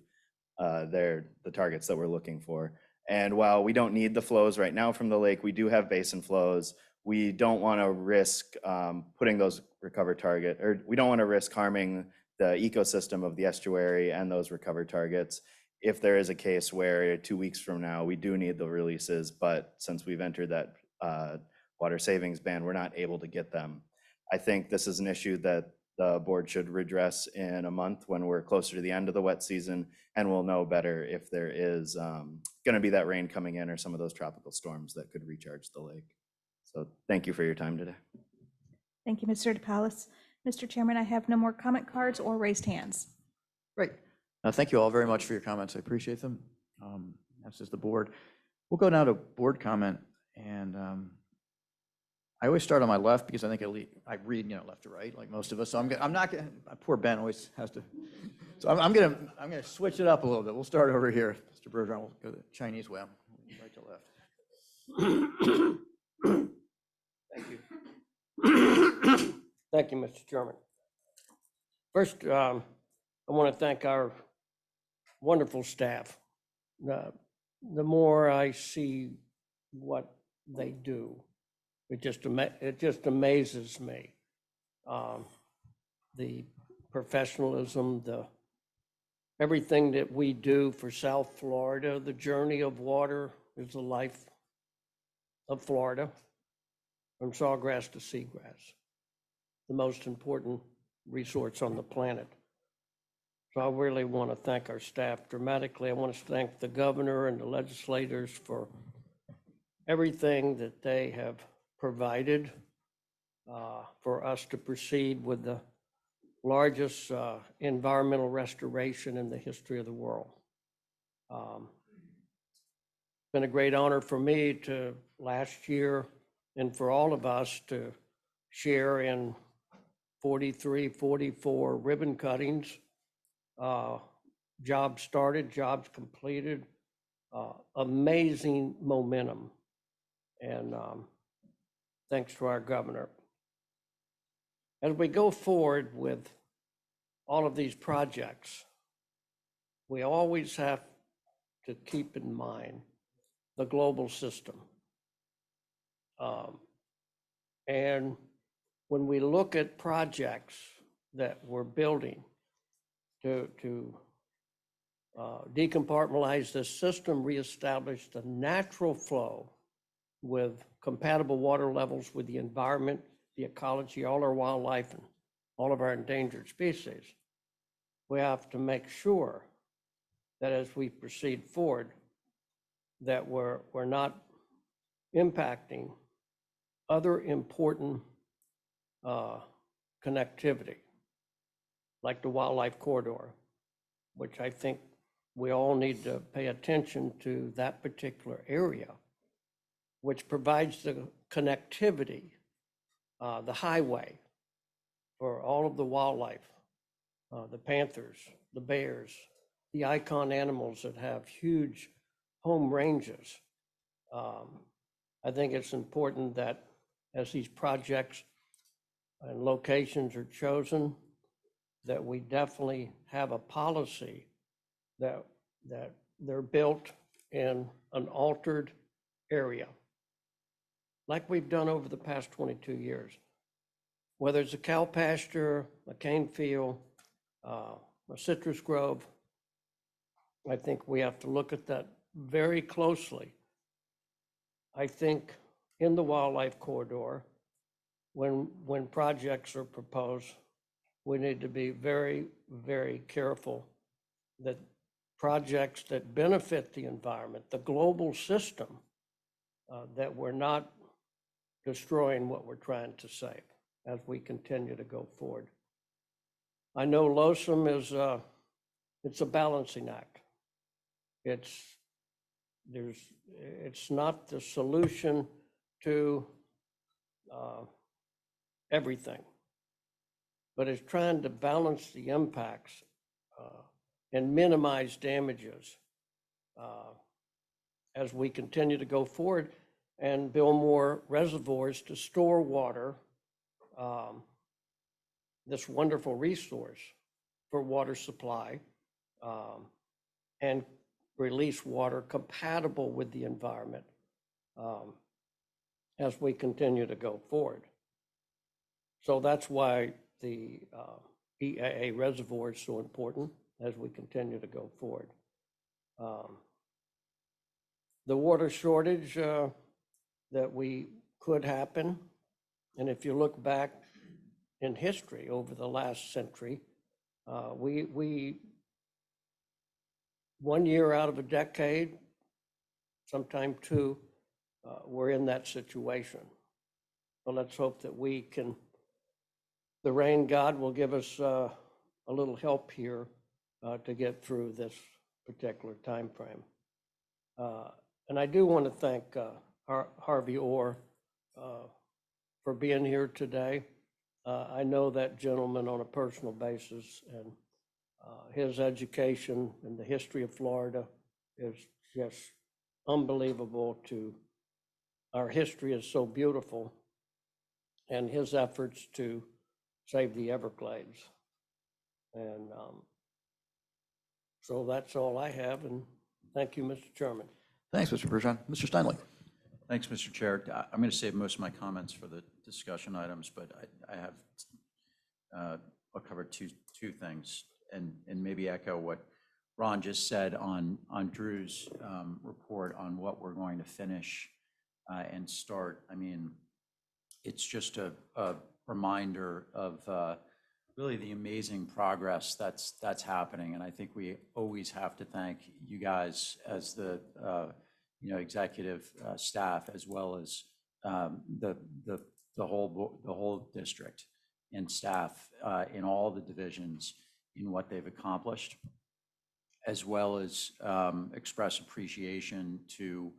Speaker 16: the targets that we're looking for. And while we don't need the flows right now from the lake, we do have basin flows. We don't want to risk putting those recover target, or we don't want to risk harming the ecosystem of the estuary and those recover targets if there is a case where 2 weeks from now we do need the releases, but since we've entered that water savings band, we're not able to get them. I think this is an issue that the board should redress in a month when we're closer to the end of the wet season, and we'll know better if there is going to be that rain coming in or some of those tropical storms that could recharge the lake. So thank you for your time today.
Speaker 7: Thank you, Mr. DePalis. Mr. Chairman, I have no more comment cards or raised hands.
Speaker 1: Great. Thank you all very much for your comments. I appreciate them. As is the board. We'll go now to board comment, and I always start on my left because I think I read, left to right, like most of us. So I'm not going. Poor Ben always has to. So I'm gonna switch it up a little bit. We'll start over here, Mr. Bergeron. We'll go the Chinese way, right to left.
Speaker 17: Thank you. Thank you, Mr. Chairman. First, I want to thank our wonderful staff. The more I see what they do, it just amazes me. The professionalism, everything that we do for South Florida. The journey of water is the life of Florida, from sawgrass to seagrass, the most important resource on the planet. So I really want to thank our staff dramatically. I want to thank the governor and the legislators for everything that they have provided for us to proceed with the largest environmental restoration in the history of the world. It's been a great honor for me to last year and for all of us to share in 43, 44 ribbon cuttings, jobs started, jobs completed, amazing momentum. And thanks to our governor. As we go forward with all of these projects, we always have to keep in mind the global system. And when we look at projects that we're building to decompartmentalize this system, reestablish the natural flow with compatible water levels with the environment, the ecology, all our wildlife, and all of our endangered species, we have to make sure that as we proceed forward, that we're not impacting other important connectivity, like the wildlife corridor, which I think we all need to pay attention to that particular area, which provides the connectivity, the highway for all of the wildlife, the panthers, the bears, the icon animals that have huge home ranges. I think it's important that as these projects and locations are chosen, that we definitely have a policy that they're built in an altered area, like we've done over the past 22 years. Whether it's a cow pasture, a cane field, a citrus grove, I think we have to look at that very closely. I think in the wildlife corridor, when projects are proposed, we need to be very, very careful that projects that benefit the environment, the global system, that we're not destroying what we're trying to save as we continue to go forward. I know LOSUM is it's a balancing act. It's not the solution to everything, but it's trying to balance the impacts and minimize damages as we continue to go forward and build more reservoirs to store water, this wonderful resource for water supply, and release water compatible with the environment as we continue to go forward. So that's why the EAA reservoir is so important as we continue to go forward. The water shortage that we could happen, and if you look back in history over the last century. We 1 year out of a decade, sometime two, we're in that situation. So let's hope that we can, the rain god will give us a little help here to get through this particular time frame. And I do want to thank Harvey Orr for being here today. I know that gentleman on a personal basis, and his education and the history of Florida is just unbelievable. To our history is so beautiful, and his efforts to save the Everglades. And so that's all I have, and thank you, Mr. Chairman.
Speaker 1: Thanks, Mr. Bergeron. Mr. Steinle.
Speaker 6: Thanks, Mr. Chair. I'm going to save most of my comments for the discussion items, but I have, I'll cover two things and maybe echo what Ron just said on Drew's report on what we're going to finish and start. I mean, it's just a reminder of really the amazing progress that's happening. And I think we always have to thank you guys as the executive staff, as well as the whole district and staff in all the divisions in what they've accomplished, as well as express appreciation to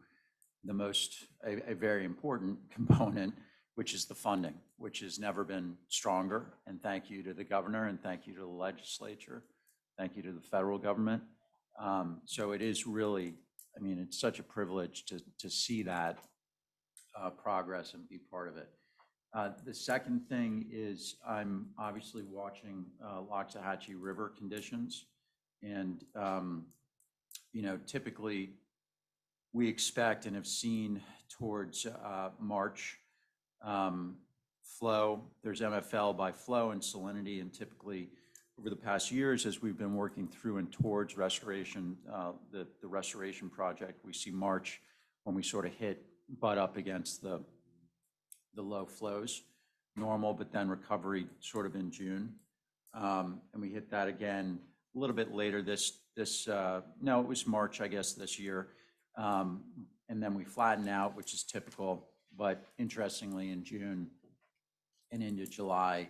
Speaker 6: a very important component, which is the funding, which has never been stronger. And thank you to the governor, and thank you to the legislature, thank you to the federal government. So it is really, I mean, it's such a privilege to see that progress and be part of it. The second thing is I'm obviously watching Loxahatchee River conditions. And, typically we expect and have seen towards March flow. There's MFL by flow and salinity, and typically over the past years, as we've been working through and towards restoration, the restoration project, we see March when we sort of butt up against the low flows, normal, but then recovery sort of in June. And we hit that again a little bit later no, it was March, I guess, this year. And then we flatten out, which is typical, but interestingly in June and into July,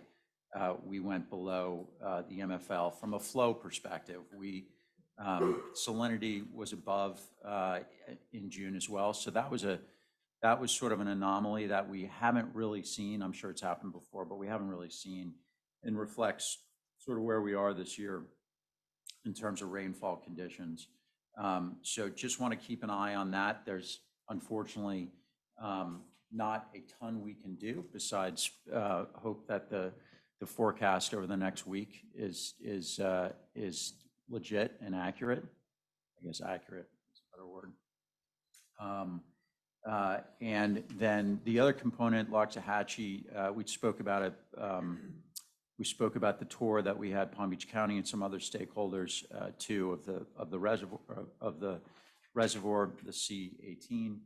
Speaker 6: we went below the MFL from a flow perspective. Salinity was above in June as well. So that was sort of an anomaly that we haven't really seen. I'm sure it's happened before, but we haven't really seen, and reflects sort of where we are this year in terms of rainfall conditions. So just want to keep an eye on that. There's unfortunately not a ton we can do besides hope that the forecast over the next week is legit and accurate. I guess accurate is a better word. And then the other component, Loxahatchee, we spoke about it. We spoke about the tour that we had, Palm Beach County and some other stakeholders too, of the reservoir, the C18.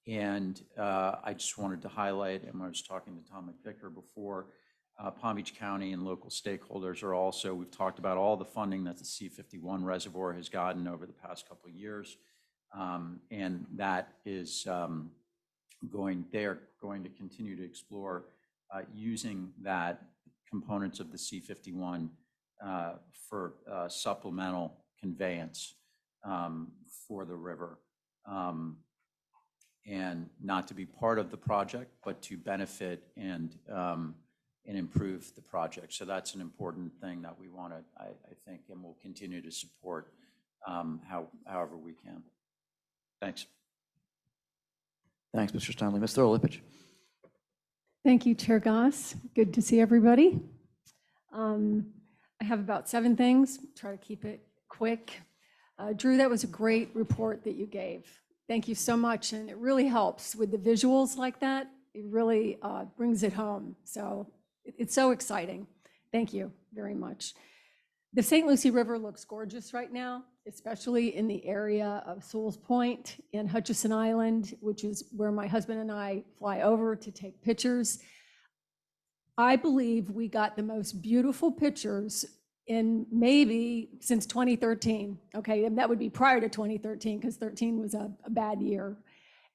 Speaker 6: And I just wanted to highlight, and I was talking to Tom McVicker before, Palm Beach County and local stakeholders are also, we've talked about all the funding that the C51 reservoir has gotten over the past couple of years. And that is they're going to continue to explore using that components of the C51 for supplemental conveyance for the river. And not to be part of the project, but to benefit and improve the project. So that's an important thing that we want to, I think, and we'll continue to support however we can. Thanks.
Speaker 1: Thanks, Mr. Steinle. Ms. Thurl-Lippich.
Speaker 5: Thank you, Chair Goss. Good to see everybody. I have about 7 things. Try to keep it quick. Drew, that was a great report that you gave. Thank you so much. And it really helps with the visuals like that. It really brings it home. So it's so exciting. Thank you very much. The St. Lucie River looks gorgeous right now, especially in the area of Sewell's Point and Hutchison Island, which is where my husband and I fly over to take pictures. I believe we got the most beautiful pictures in maybe since 2013. Okay, and that would be prior to 2013 because 13 was a bad year.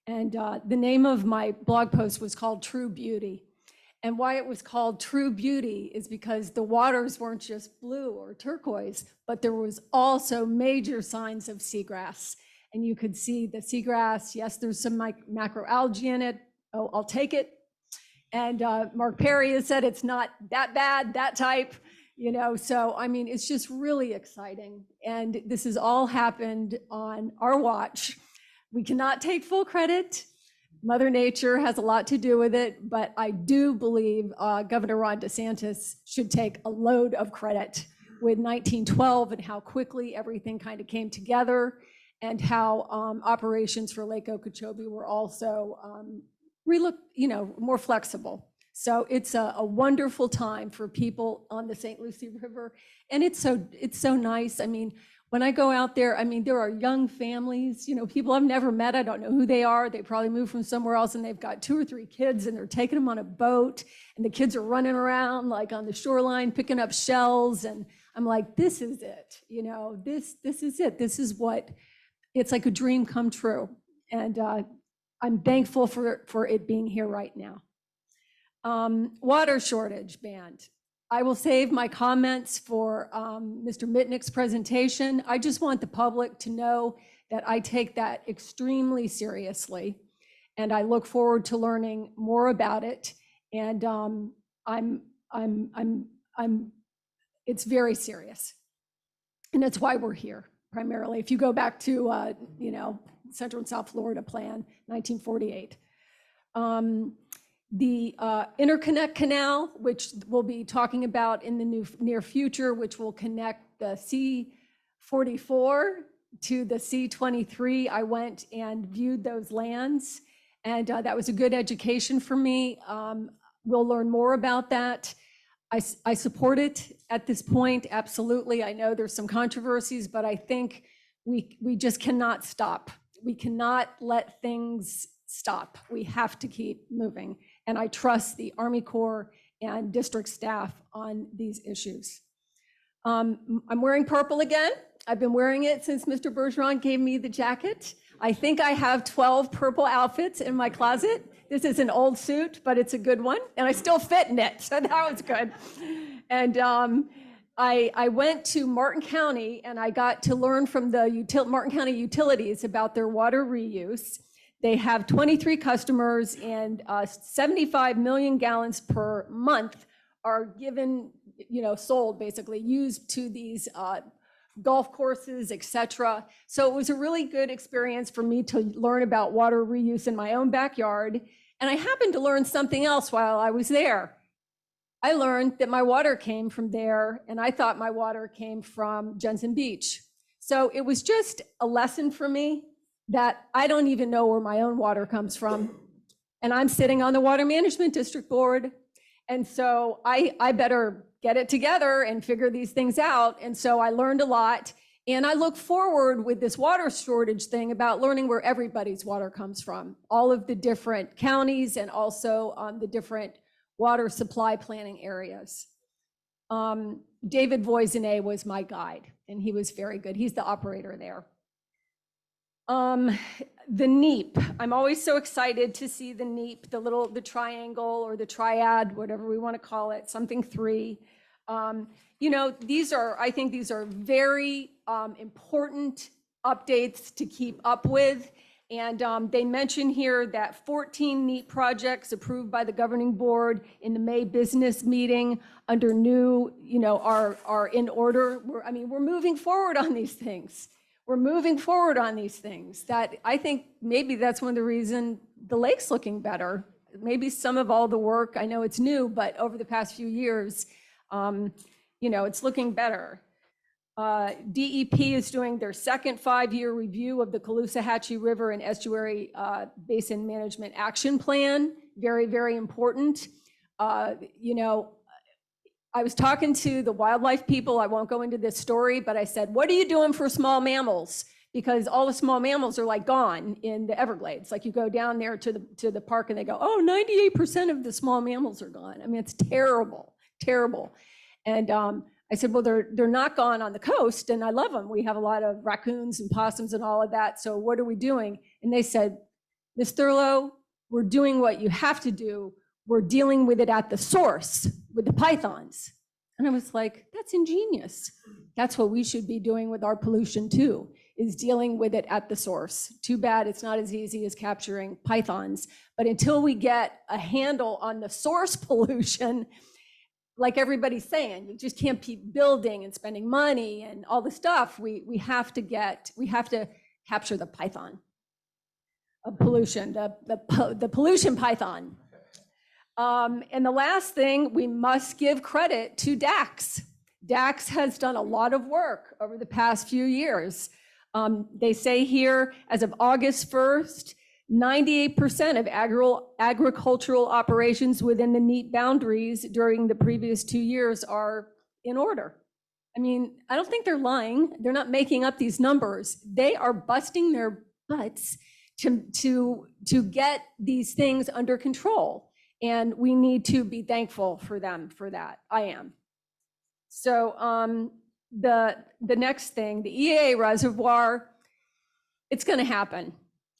Speaker 5: And the name of my blog post was called True Beauty. And why it was called True Beauty is because the waters weren't just blue or turquoise, but there was also major signs of seagrass. And you could see the seagrass. Yes, there's some macroalgae in it. Oh, I'll take it. And Mark Perry has said it's not that bad, that type, you know. So, I mean, it's just really exciting. And this has all happened on our watch. We cannot take full credit. Mother Nature has a lot to do with it, but I do believe Governor Ron DeSantis should take a load of credit with 1912 and how quickly everything kind of came together, and how operations for Lake Okeechobee were also more flexible. So it's a wonderful time for people on the St. Lucie River, and it's so nice. I mean, when I go out there, I mean, there are young families, you know, people I've never met. I don't know who they are. They probably moved from somewhere else, and they've got 2 or 3 kids, and they're taking them on a boat, and the kids are running around like on the shoreline, picking up shells. And I'm like, this is it. You know, this is it. This is what, it's like a dream come true. And I'm thankful for it being here right now. Water shortage band. I will save my comments for Mr. Mitnick's presentation. I just want the public to know that I take that extremely seriously, and I look forward to learning more about it. And it's very serious, and that's why we're here primarily. If you go back to Central and South Florida Plan, 1948. The interconnect canal, which we'll be talking about in the near future, which will connect the C-44 to the C-23. I went and viewed those lands, and that was a good education for me. We'll learn more about that. I support it at this point, absolutely. I know there's some controversies, but I think we just cannot stop. We cannot let things stop. We have to keep moving. And I trust the Army Corps and district staff on these issues. I'm wearing purple again. I've been wearing it since Mr. Bergeron gave me the jacket. I think I have 12 purple outfits in my closet. This is an old suit, but it's a good one. And I still fit in it, so that was good. And I went to Martin County, and I got to learn from the Martin County Utilities about their water reuse. They have 23 customers, and 75 million gallons per month are given, sold, basically used to these golf courses, etc. So it was a really good experience for me to learn about water reuse in my own backyard. And I happened to learn something else while I was there. I learned that my water came from there, and I thought my water came from Jensen Beach. So it was just a lesson for me that I don't even know where my own water comes from. And I'm sitting on the Water Management District Board. And so I better get it together and figure these things out. And so I learned a lot. And I look forward with this water shortage thing about learning where everybody's water comes from, all of the different counties and also the different water supply planning areas. David Voisinay was my guide, and he was very good. He's the operator there. The NEAP, I'm always so excited to see the NEAP, the triangle or the triad, whatever we want to call it, something 3. I think these are very important updates to keep up with. And they mention here that 14 NEAP projects approved by the governing board in the May business meeting under new, are in order. We're moving forward on these things. We're moving forward on these things. That I think maybe that's one of the reasons the lake's looking better. Maybe some of all the work, I know it's new, but over the past few years, it's looking better. DEP is doing their second 5-year review of the Loxahatchee River and Estuary Basin Management Action Plan. Very, very important. I was talking to the wildlife people. I won't go into this story, but I said, what are you doing for small mammals? because all the small mammals are like gone in the Everglades. Like you go down there to the park and they go, oh, 98% of the small mammals are gone. I mean, it's terrible, terrible. And I said, well, they're not gone on the coast, and I love them. We have a lot of raccoons and possums and all of that. So what are we doing? And they said, Ms. Thurlow, we're doing what you have to do. We're dealing with it at the source with the pythons. And I was like, that's ingenious. That's what we should be doing with our pollution too, is dealing with it at the source. Too bad it's not as easy as capturing pythons. But until we get a handle on the source pollution, like everybody's saying, you just can't keep building and spending money and all the stuff. We have to capture the python of pollution, the pollution python. And the last thing, we must give credit to DAX. DAX has done a lot of work over the past few years. They say here, as of August 1st, 98% of agricultural operations within the NEAT boundaries during the previous 2 years are in order. I mean, I don't think they're lying. They're not making up these numbers. They are busting their butts to get these things under control. And we need to be thankful for them for that. I am. So the next thing, the EAA reservoir, it's going to happen.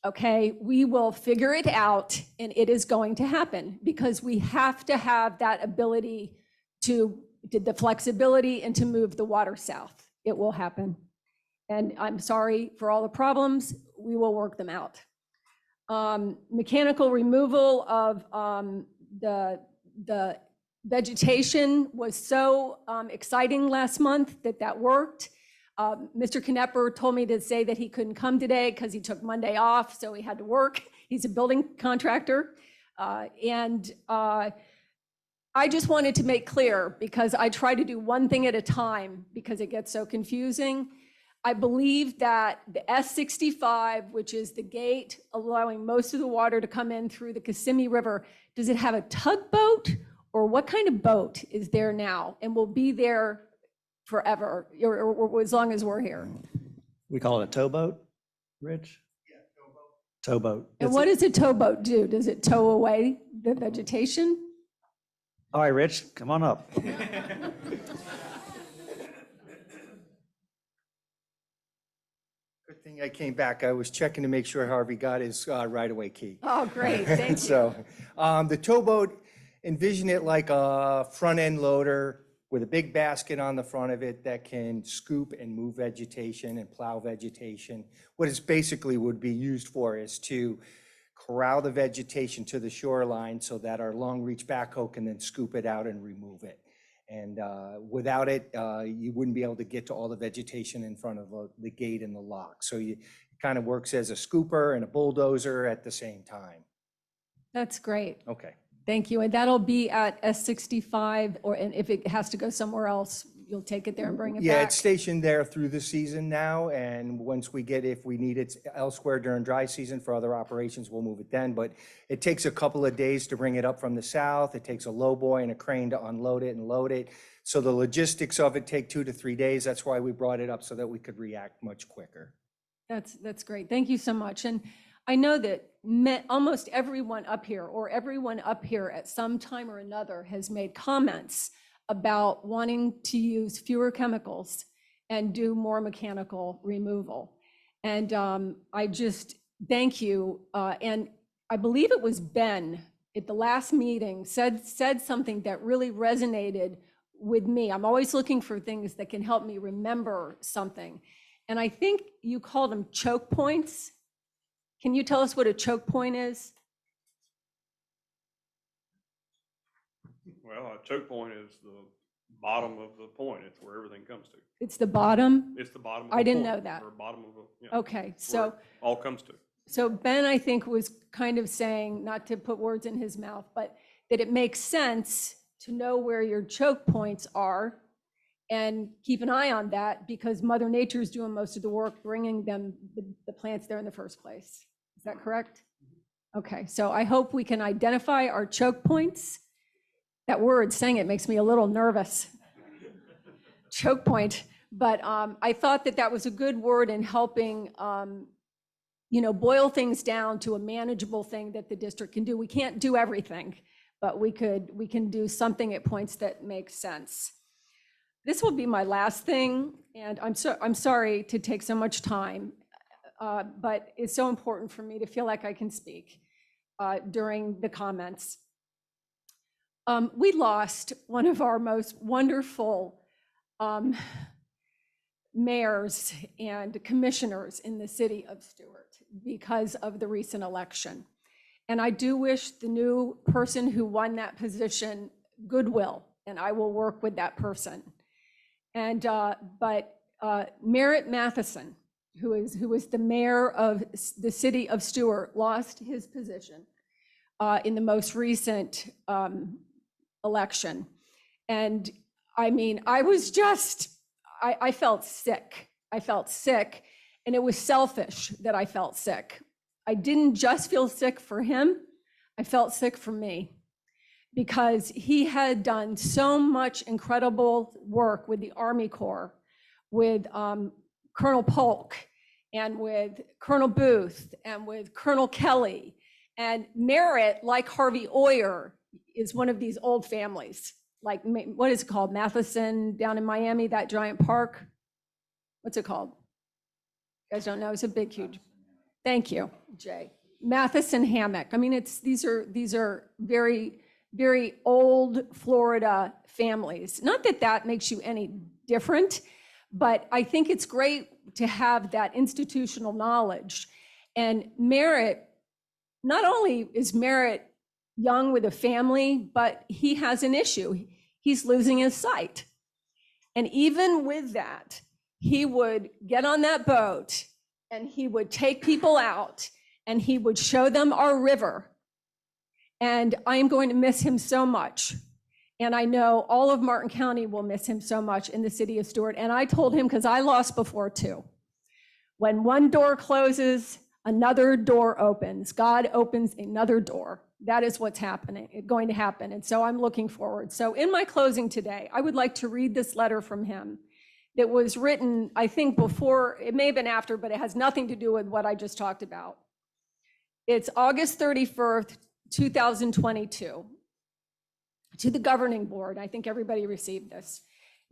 Speaker 5: Okay, we will figure it out, and it is going to happen because we have to have that ability to the flexibility and to move the water south. It will happen. And I'm sorry for all the problems. We will work them out. Mechanical removal of the vegetation was so exciting last month that worked. Mr. Knepper told me to say that he couldn't come today because he took Monday off, so he had to work. He's a building contractor. I just wanted to make clear, because I try to do one thing at a time because it gets so confusing. I believe that the S65, which is the gate allowing most of the water to come in through the Kissimmee River, does it have a tugboat, or what kind of boat is there now and will be there forever, or as long as we're here?
Speaker 4: We call it a towboat, Rich? Yeah, towboat.
Speaker 5: And what does a towboat do? Does it tow away the vegetation?
Speaker 4: All right, Rich, come on up.
Speaker 18: Good thing I came back. I was checking to make sure Harvey got his right-of-way key.
Speaker 5: Oh, great, thank you.
Speaker 18: So the towboat, envision it like a front-end loader with a big basket on the front of it that can scoop and move vegetation and plow vegetation. What it basically would be used for is to corral the vegetation to the shoreline so that our long-reach backhoe can then scoop it out and remove it. And without it, you wouldn't be able to get to all the vegetation in front of the gate and the lock. So it kind of works as a scooper and a bulldozer at the same time.
Speaker 5: That's great.
Speaker 18: Okay.
Speaker 5: Thank you. And that'll be at S65, and if it has to go somewhere else, you'll take it there and bring it back?
Speaker 18: Yeah, it's stationed there through the season now, and once we get, if we need it elsewhere during dry season for other operations, we'll move it then. But it takes a couple of days to bring it up from the south. It takes a lowboy and a crane to unload it and load it. So the logistics of it take 2 to 3 days. That's why we brought it up, so that we could react much quicker.
Speaker 5: That's great. Thank you so much. And I know that almost everyone up here, or everyone up here at some time or another, has made comments about wanting to use fewer chemicals and do more mechanical removal. And I just thank you. And I believe it was Ben at the last meeting said something that really resonated with me. I'm always looking for things that can help me remember something. And I think you called them choke points. Can you tell us what a choke point is?
Speaker 19: Well, a choke point is the bottom of the point. It's where everything comes to.
Speaker 5: It's the bottom?
Speaker 19: It's the bottom of
Speaker 5: I
Speaker 19: the
Speaker 5: didn't
Speaker 19: point,
Speaker 5: know that.
Speaker 19: Or bottom of the, yeah,
Speaker 5: Okay,
Speaker 19: it's where
Speaker 5: so
Speaker 19: it all comes to.
Speaker 5: So Ben, I think, was kind of saying, not to put words in his mouth, but that it makes sense to know where your choke points are and keep an eye on that, because Mother Nature is doing most of the work bringing them the plants there in the first place. Is that correct? Okay, so I hope we can identify our choke points. That word, saying it makes me a little nervous. Choke point. But I thought that that was a good word in helping, boil things down to a manageable thing that the district can do. We can't do everything, but we can do something at points that makes sense. This will be my last thing, and I'm sorry to take so much time, but it's so important for me to feel like I can speak during the comments. We lost one of our most wonderful mayors and commissioners in the city of Stuart because of the recent election. And I do wish the new person who won that position goodwill, and I will work with that person. And but Merritt Matheson, who was the mayor of the city of Stuart, lost his position in the most recent election. And I mean, I felt sick. I felt sick, and it was selfish that I felt sick. I didn't just feel sick for him, I felt sick for me, because he had done so much incredible work with the Army Corps, with Colonel Polk, and with Colonel Booth, and with Colonel Kelly. And Merritt, like Harvey Oyer, is one of these old families. Like, what is it called? Matheson down in Miami, that giant park? What's it called? You guys don't know? It's a big, huge. Thank you, Jay. Matheson Hammock. I mean, these are very, very old Florida families. Not that that makes you any different, but I think it's great to have that institutional knowledge. And Merritt, not only is Merritt young with a family, but he has an issue. He's losing his sight. And even with that, he would get on that boat and he would take people out and he would show them our river. And I'm going to miss him so much. And I know all of Martin County will miss him so much in the city of Stuart. And I told him, because I lost before too, when one door closes, another door opens. God opens another door. That is what's going to happen. And so I'm looking forward. So in my closing today, I would like to read this letter from him that was written, I think before, it may have been after, but it has nothing to do with what I just talked about. It's August 31st, 2022. To the governing board, I think everybody received this.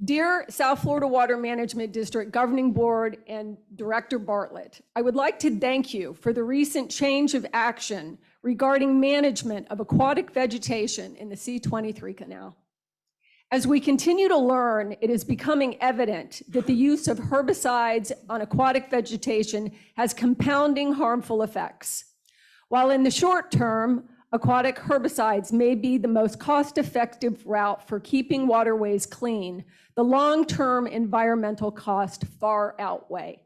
Speaker 5: Dear South Florida Water Management District Governing Board and Director Bartlett, I would like to thank you for the recent change of action regarding management of aquatic vegetation in the C-23 canal. As we continue to learn, it is becoming evident that the use of herbicides on aquatic vegetation has compounding harmful effects. While in the short term, aquatic herbicides may be the most cost-effective route for keeping waterways clean, the long-term environmental costs far outweigh.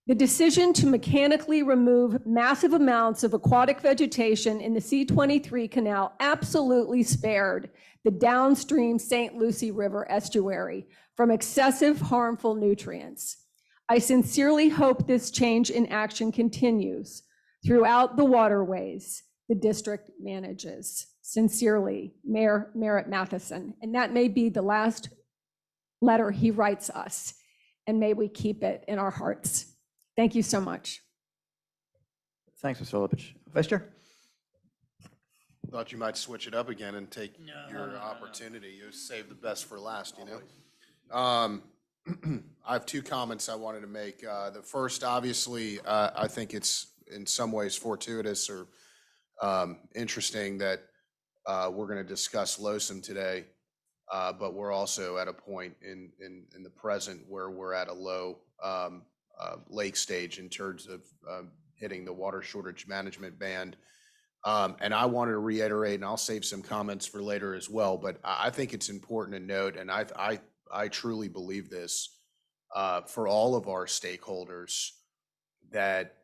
Speaker 5: The decision to mechanically remove massive amounts of aquatic vegetation in the C-23 canal absolutely spared the downstream St. Lucie River estuary from excessive harmful nutrients. I sincerely hope this change in action continues throughout the waterways the district manages. Sincerely, Mayor Merritt Matheson. And that may be the last letter he writes us, and may we keep it in our hearts. Thank you so much.
Speaker 1: Thanks, Ms. Filipich. Vice Chair?
Speaker 3: Thought you might switch it up again and take your opportunity. You save the best for last, you know? I have two comments I wanted to make. The first, obviously, I think it's in some ways fortuitous or interesting that we're going to discuss LOSM today, but we're also at a point in the present where we're at a low lake stage in terms of hitting the water shortage management band. And I wanted to reiterate, and I'll save some comments for later as well, but I think it's important to note, and I truly believe this for all of our stakeholders, that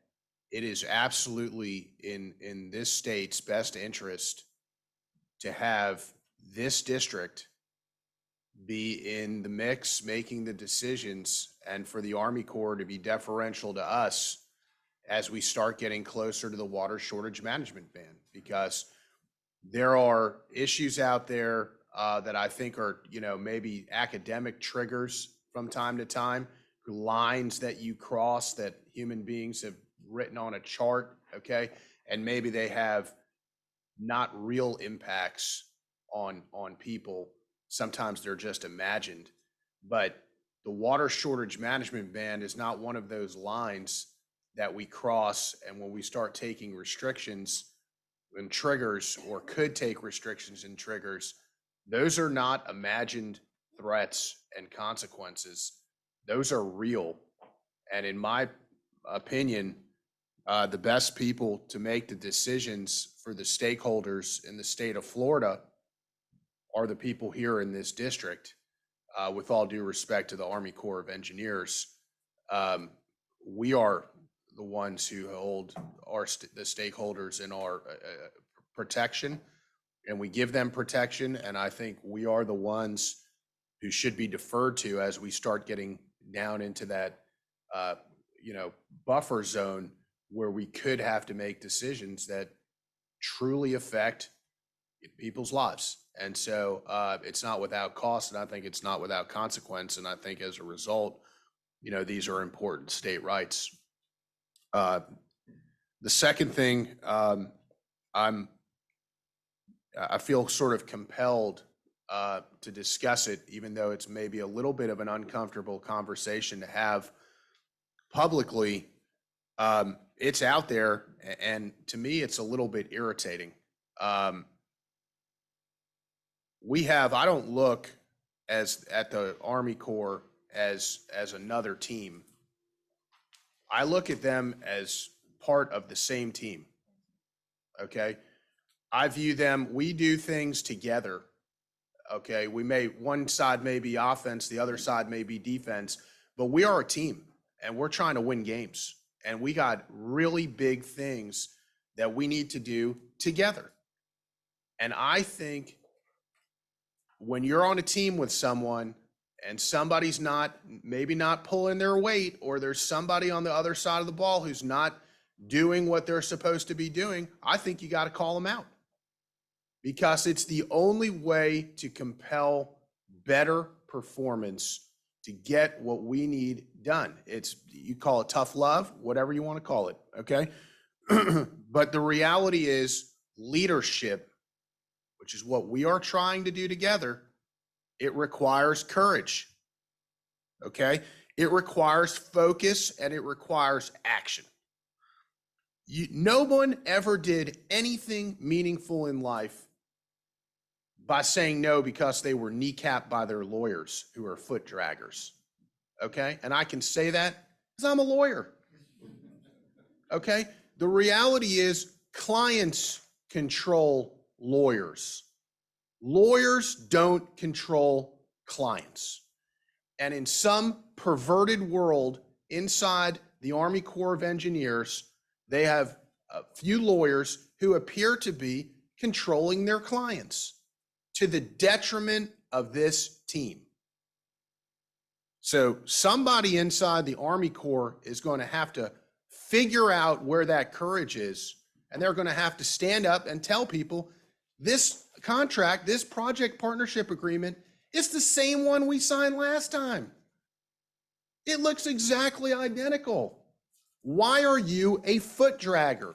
Speaker 3: it is absolutely in this state's best interest to have this district be in the mix, making the decisions, and for the Army Corps to be deferential to us as we start getting closer to the water shortage management ban, because there are issues out there that I think are, maybe academic triggers from time to time, lines that you cross that human beings have written on a chart, okay? And maybe they have not real impacts on people. Sometimes they're just imagined. But the water shortage management band is not one of those lines that we cross, and when we start taking restrictions and triggers, or could take restrictions and triggers, those are not imagined threats and consequences. Those are real. And in my opinion, the best people to make the decisions for the stakeholders in the state of Florida are the people here in this district. With all due respect to the Army Corps of Engineers, we are the ones who hold the stakeholders in our protection, and we give them protection. And I think we are the ones who should be deferred to as we start getting down into that, buffer zone where we could have to make decisions that truly affect people's lives. And so it's not without cost, and I think it's not without consequence. And I think as a result, these are important state rights. The second thing, I feel sort of compelled to discuss it, even though it's maybe a little bit of an uncomfortable conversation to have publicly. It's out there, and to me, it's a little bit irritating. I don't look at the Army Corps as another team. I look at them as part of the same team. Okay. I view them, we do things together. Okay. One side may be offense, the other side may be defense, but we are a team and we're trying to win games. And we got really big things that we need to do together. And I think when you're on a team with someone and somebody's maybe not pulling their weight, or there's somebody on the other side of the ball who's not doing what they're supposed to be doing, I think you got to call them out, because it's the only way to compel better performance to get what we need done. You call it tough love, whatever you want to call it, okay? But the reality is leadership, which is what we are trying to do together, it requires courage, okay? It requires focus, and it requires action. No one ever did anything meaningful in life by saying no because they were kneecapped by their lawyers who are foot draggers, okay? And I can say that because I'm a lawyer, okay? The reality is clients control lawyers. Lawyers don't control clients. And in some perverted world inside the Army Corps of Engineers, they have a few lawyers who appear to be controlling their clients to the detriment of this team. So somebody inside the Army Corps is going to have to figure out where that courage is, and they're going to have to stand up and tell people, this contract, this project partnership agreement, is the same one we signed last time. It looks exactly identical. Why are you a foot dragger?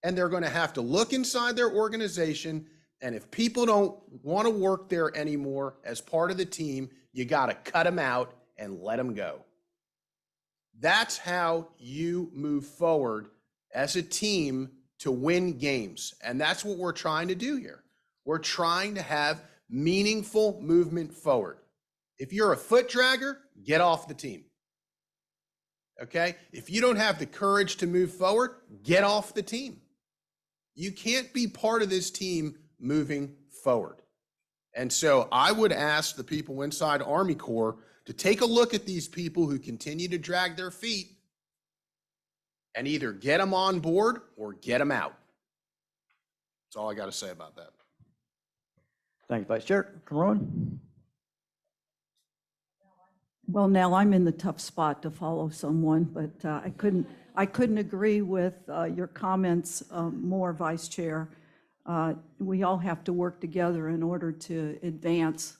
Speaker 3: And they're going to have to look inside their organization, and if people don't want to work there anymore as part of the team, you got to cut them out and let them go. That's how you move forward as a team to win games. And that's what we're trying to do here. We're trying to have meaningful movement forward. If you're a foot dragger, get off the team. Okay? If you don't have the courage to move forward, get off the team. You can't be part of this team moving forward. And so I would ask the people inside Army Corps to take a look at these people who continue to drag their feet and either get them on board or get them out. That's all I got to say about that.
Speaker 1: Thanks, Vice Chair. Rowan?
Speaker 8: Well, now I'm in the tough spot to follow someone, but I couldn't agree with your comments more, Vice Chair. We all have to work together in order to advance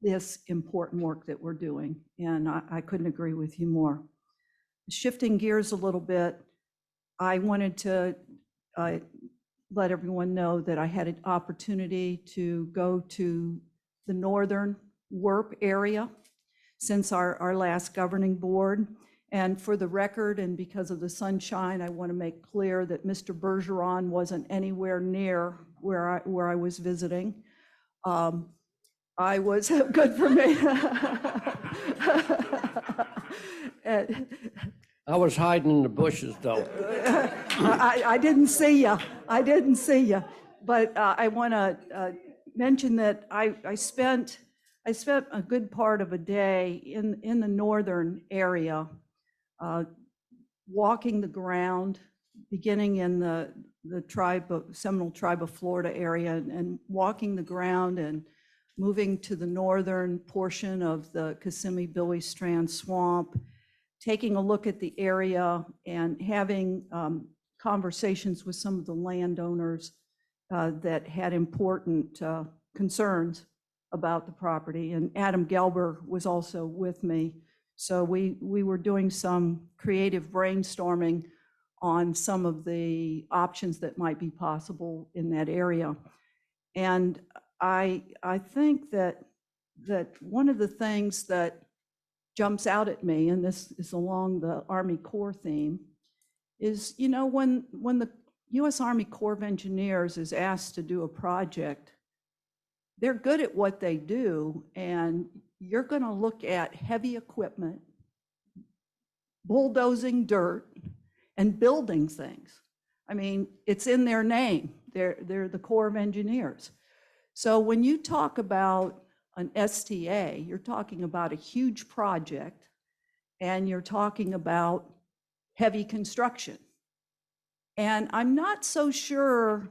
Speaker 8: this important work that we're doing. And I couldn't agree with you more. Shifting gears a little bit, I wanted to let everyone know that I had an opportunity to go to the northern WERP area since our last governing board. And for the record, and because of the sunshine, I want to make clear that Mr. Bergeron wasn't anywhere near where I was visiting. I was good for me.
Speaker 17: I was hiding in the bushes, though.
Speaker 8: I didn't see you. I didn't see you. But I want to mention that I spent a good part of a day in the northern area, walking the ground, beginning in the Seminole Tribe of Florida area, and walking the ground and moving to the northern portion of the Kissimmee-Billy Strand Swamp, taking a look at the area and having conversations with some of the landowners that had important concerns about the property. And Adam Gelber was also with me. So we were doing some creative brainstorming on some of the options that might be possible in that area. And I think that one of the things that jumps out at me, and this is along the Army Corps theme, is, you know, when the U.S. Army Corps of Engineers is asked to do a project, they're good at what they do, and you're going to look at heavy equipment, bulldozing dirt, and building things. I mean, it's in their name. They're the Corps of Engineers. So when you talk about an STA, you're talking about a huge project, and you're talking about heavy construction. And I'm not so sure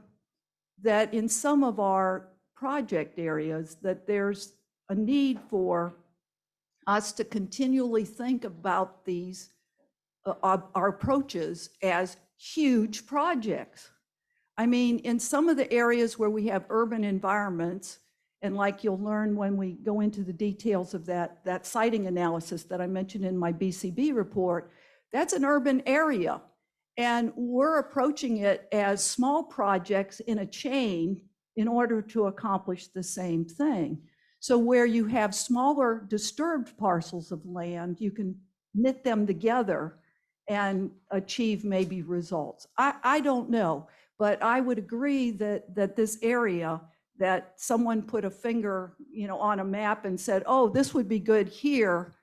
Speaker 8: that in some of our project areas that there's a need for us to continually think about these, our approaches as huge projects. I mean, in some of the areas where we have urban environments, and like you'll learn when we go into the details of that siting analysis that I mentioned in my BCB report, that's an urban area. And we're approaching it as small projects in a chain in order to accomplish the same thing. So where you have smaller disturbed parcels of land, you can knit them together and achieve maybe results. I don't know, but I would agree that this area, that someone put a finger, you know, on a map and said, oh, this would be good here,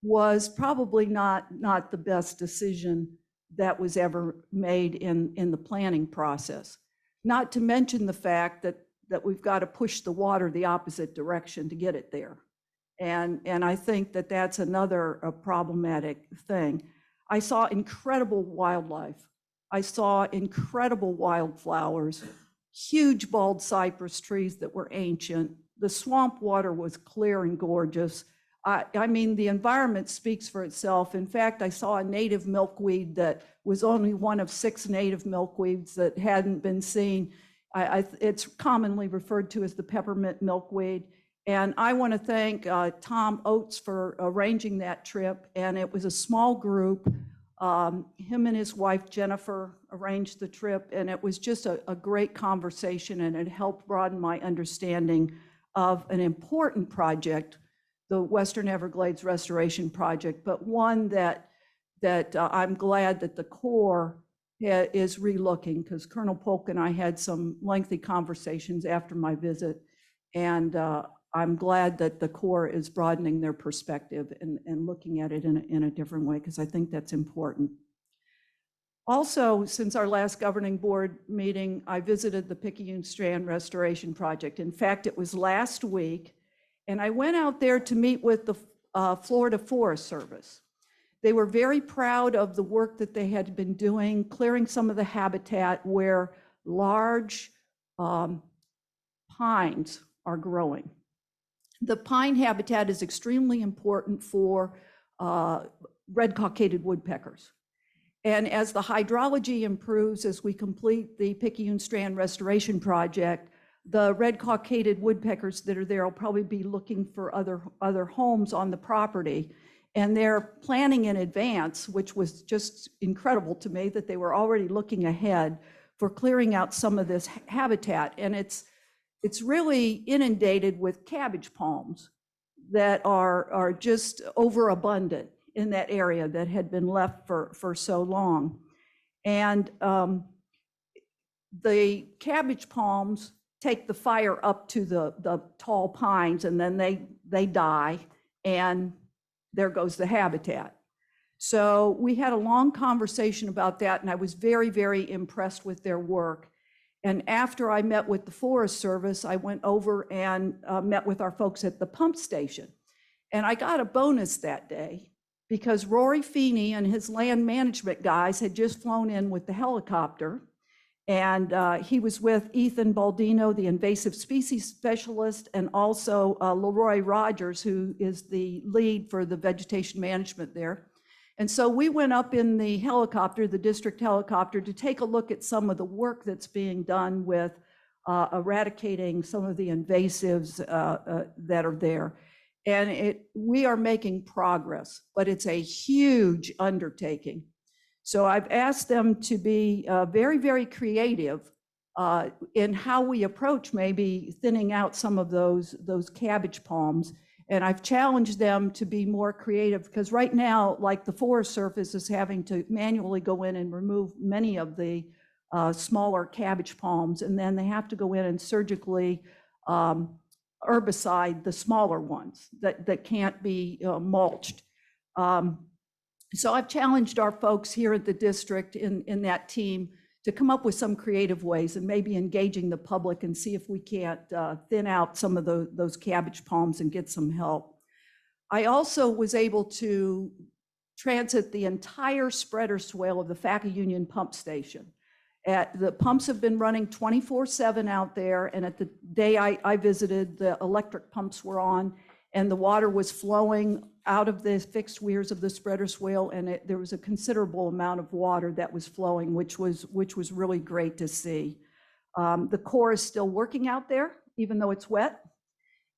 Speaker 8: was probably not the best decision that was ever made in the planning process. Not to mention the fact that we've got to push the water the opposite direction to get it there. And I think that that's another problematic thing. I saw incredible wildlife. I saw incredible wildflowers, huge bald cypress trees that were ancient. The swamp water was clear and gorgeous. I mean, the environment speaks for itself. In fact, I saw a native milkweed that was only one of 6 native milkweeds that hadn't been seen. It's commonly referred to as the peppermint milkweed. And I want to thank Tom Oates for arranging that trip. And it was a small group. Him and his wife, Jennifer, arranged the trip. And it was just a great conversation, and it helped broaden my understanding of an important project, the Western Everglades Restoration Project, but one that I'm glad that the Corps is relooking, because Colonel Polk and I had some lengthy conversations after my visit, and I'm glad that the Corps is broadening their perspective and looking at it in a different way, because I think that's important. Also, since our last governing board meeting, I visited the Picayune Strand Restoration Project. In fact, it was last week, and I went out there to meet with the Florida Forest Service. They were very proud of the work that they had been doing, clearing some of the habitat where large pines are growing. The pine habitat is extremely important for red-cockaded woodpeckers. And as the hydrology improves, as we complete the Picayune Strand Restoration Project, the red cockaded woodpeckers that are there will probably be looking for other homes on the property. And they're planning in advance, which was just incredible to me that they were already looking ahead for clearing out some of this habitat. And it's really inundated with cabbage palms that are just overabundant in that area that had been left for so long. And the cabbage palms take the fire up to the tall pines, and then they die, and there goes the habitat. So we had a long conversation about that, and I was very, very impressed with their work. And after I met with the Forest Service, I went over and met with our folks at the pump station. And I got a bonus that day because Rory Feeney and his land management guys had just flown in with the helicopter. And he was with Ethan Baldino, the invasive species specialist, and also Leroy Rogers, who is the lead for the vegetation management there. And so we went up in the helicopter, the district helicopter, to take a look at some of the work that's being done with eradicating some of the invasives that are there. And we are making progress, but it's a huge undertaking. So I've asked them to be very, very creative in how we approach maybe thinning out some of those cabbage palms. And I've challenged them to be more creative because right now, like the Forest Service is having to manually go in and remove many of the smaller cabbage palms, and then they have to go in and surgically herbicide the smaller ones that can't be mulched. So I've challenged our folks here at the district in that team to come up with some creative ways and maybe engaging the public and see if we can't thin out some of those cabbage palms and get some help. I also was able to transit the entire spreader swale of the Picayune pump station. The pumps have been running 24/7 out there, and at the day I visited, the electric pumps were on, and the water was flowing out of the fixed weirs of the spreader swale, and there was a considerable amount of water that was flowing, which was really great to see. The Corps is still working out there, even though it's wet,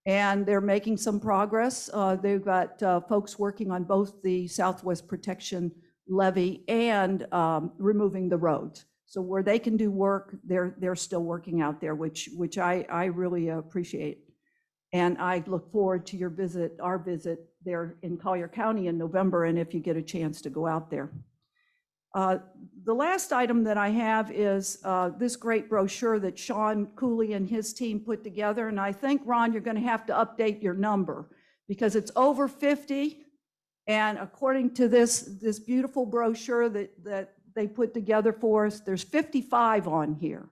Speaker 8: and they're making some progress. They've got folks working on both the Southwest Protection Levee and removing the roads. So where they can do work, they're still working out there, which I really appreciate. And I look forward to our visit there in Collier County in November, and if you get a chance to go out there. The last item that I have is this great brochure that Sean Cooley and his team put together. And I think, Ron, you're going to have to update your number because it's over 50. And according to this beautiful brochure that they put together for us, there's 55 on here.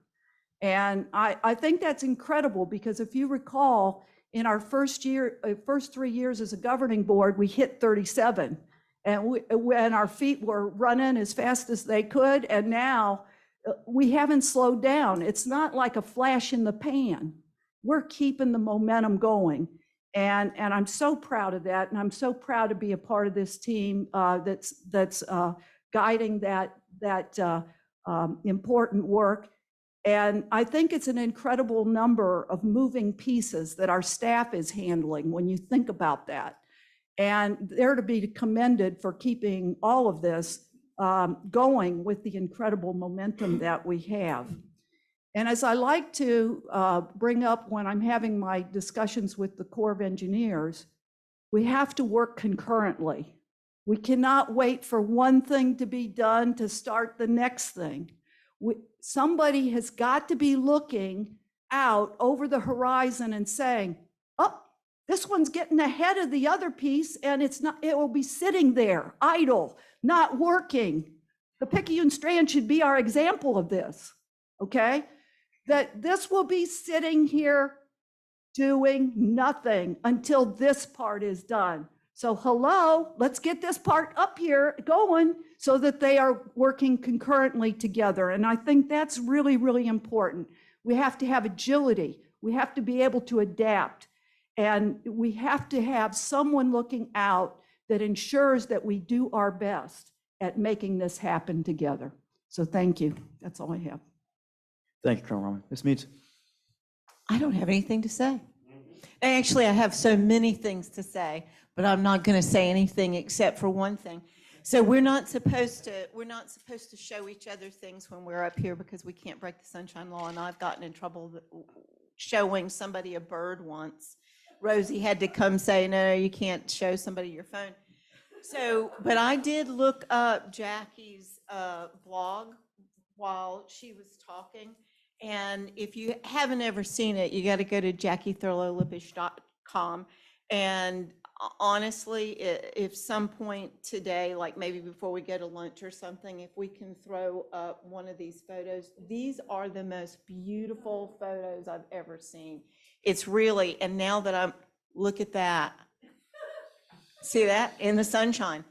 Speaker 8: And I think that's incredible because if you recall, in our first 3 years as a governing board, we hit 37. And when our feet were running as fast as they could, and now we haven't slowed down. It's not like a flash in the pan. We're keeping the momentum going. And I'm so proud of that. And I'm so proud to be a part of this team that's guiding that important work. And I think it's an incredible number of moving pieces that our staff is handling when you think about that. And they're to be commended for keeping all of this going with the incredible momentum that we have. And as I like to bring up when I'm having my discussions with the Corps of Engineers, we have to work concurrently. We cannot wait for one thing to be done to start the next thing. Somebody has got to be looking out over the horizon and saying, oh, this one's getting ahead of the other piece, and it will be sitting there idle, not working. The Picayune Strand should be our example of this, okay? That this will be sitting here doing nothing until this part is done. So hello, let's get this part up here going so that they are working concurrently together. And I think that's really, really important. We have to have agility. We have to be able to adapt. And we have to have someone looking out that ensures that we do our best at making this happen together. So thank you. That's all I have.
Speaker 1: Thank you, Colonel Roman. Ms. Meads.
Speaker 20: I don't have anything to say. Actually, I have so many things to say, but I'm not going to say anything except for one thing. So we're not supposed to show each other things when we're up here because we can't break the sunshine law, and I've gotten in trouble showing somebody a bird once. Rosie had to come say, no, you can't show somebody your phone. So, but I did look up Jackie's blog while she was talking. And if you haven't ever seen it, you got to go to JackieThurlow-Lippisch.com. And honestly, if some point today, like maybe before we go to lunch or something, if we can throw up one of these photos, these are the most beautiful photos I've ever seen. It's really, and now that look at that. See that in the sunshine?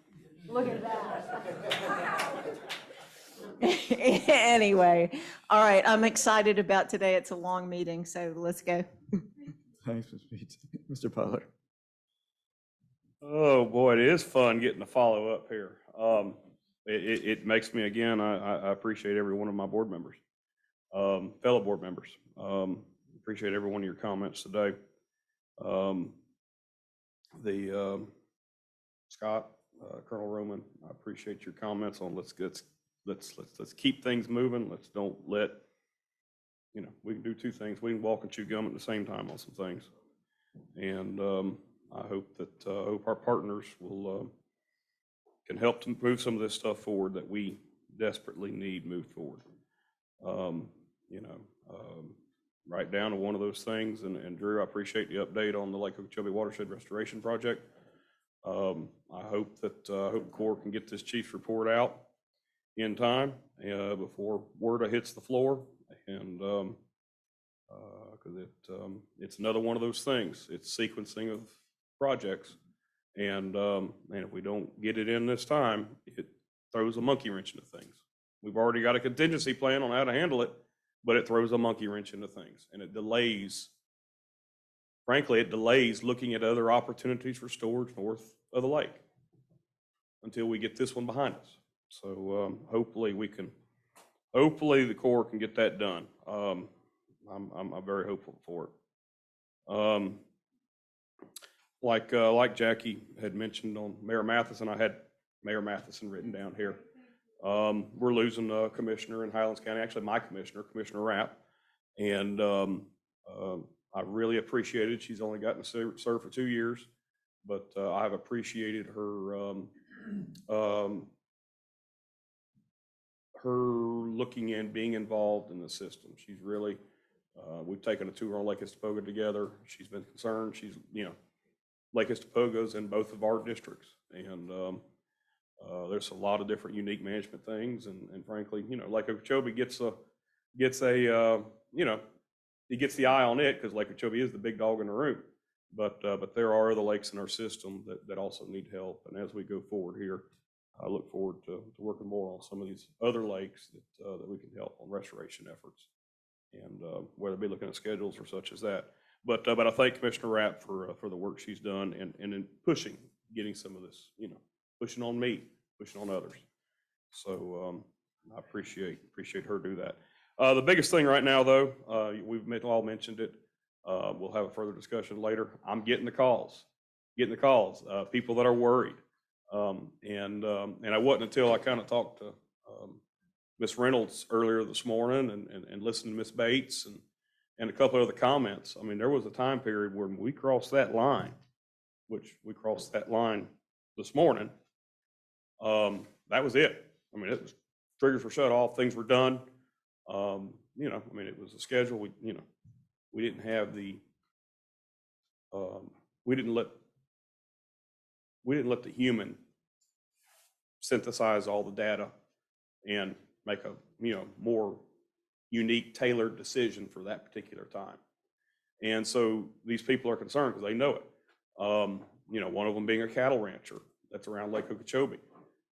Speaker 20: Look at that. Anyway, all right, I'm excited about today. It's a long meeting, so let's go.
Speaker 1: Thanks, Ms. Beats. Mr. Butler.
Speaker 19: Oh, boy, it is fun getting to follow up here. It makes me, again, I appreciate every one of my board members, fellow board members. Appreciate every one of your comments today. Scott, Colonel Roman, I appreciate your comments on let's keep things moving. Let's don't let, we can do two things. We can walk and chew gum at the same time on some things. And I hope that our partners will can help to move some of this stuff forward that we desperately need moved forward. Right down to one of those things. And Drew, I appreciate the update on the Lake Okeechobee Watershed Restoration Project. I hope that the Corps can get this chief's report out in time before word hits the floor, and because it's another one of those things. It's sequencing of projects, and if we don't get it in this time, it throws a monkey wrench into things. We've already got a contingency plan on how to handle it, but it throws a monkey wrench into things, and it delays. Frankly, it delays looking at other opportunities for storage north of the lake until we get this one behind us. So hopefully the Corps can get that done. I'm very hopeful for it. Like Jackie had mentioned on Mayor Matheson, I had Mayor Matheson written down here. We're losing a commissioner in Highlands County, actually my commissioner, Commissioner Rapp, and I really appreciated, she's only gotten to serve for 2 years, but I've appreciated her looking and being involved in the system. She's really, we've taken a tour on Lake Estapoga together. She's been concerned. She's, Lake Estapoga's in both of our districts, and there's a lot of different unique management things, and frankly, Lake Okeechobee gets he gets the eye on it because Lake Okeechobee is the big dog in the room. But there are other lakes in our system that also need help. And as we go forward here, I look forward to working more on some of these other lakes that we can help on restoration efforts, and whether it be looking at schedules or such as that. But I thank Commissioner Rapp for the work she's done and in pushing, getting some of this, pushing on me, pushing on others. So I appreciate her do that. The biggest thing right now, though, we've all mentioned it. We'll have a further discussion later. I'm getting the calls, people that are worried. And I wasn't until I kind of talked to Ms. Reynolds earlier this morning and listened to Ms. Bates and a couple of other comments. I mean, there was a time period when we crossed that line, which we crossed that line this morning. That was it. I mean, it was, triggers were shut off, things were done. I mean, it was a schedule. We didn't have the, we didn't let the human synthesize all the data and make a, more unique, tailored decision for that particular time. And so these people are concerned because they know it. One of them being a cattle rancher that's around Lake Okeechobee.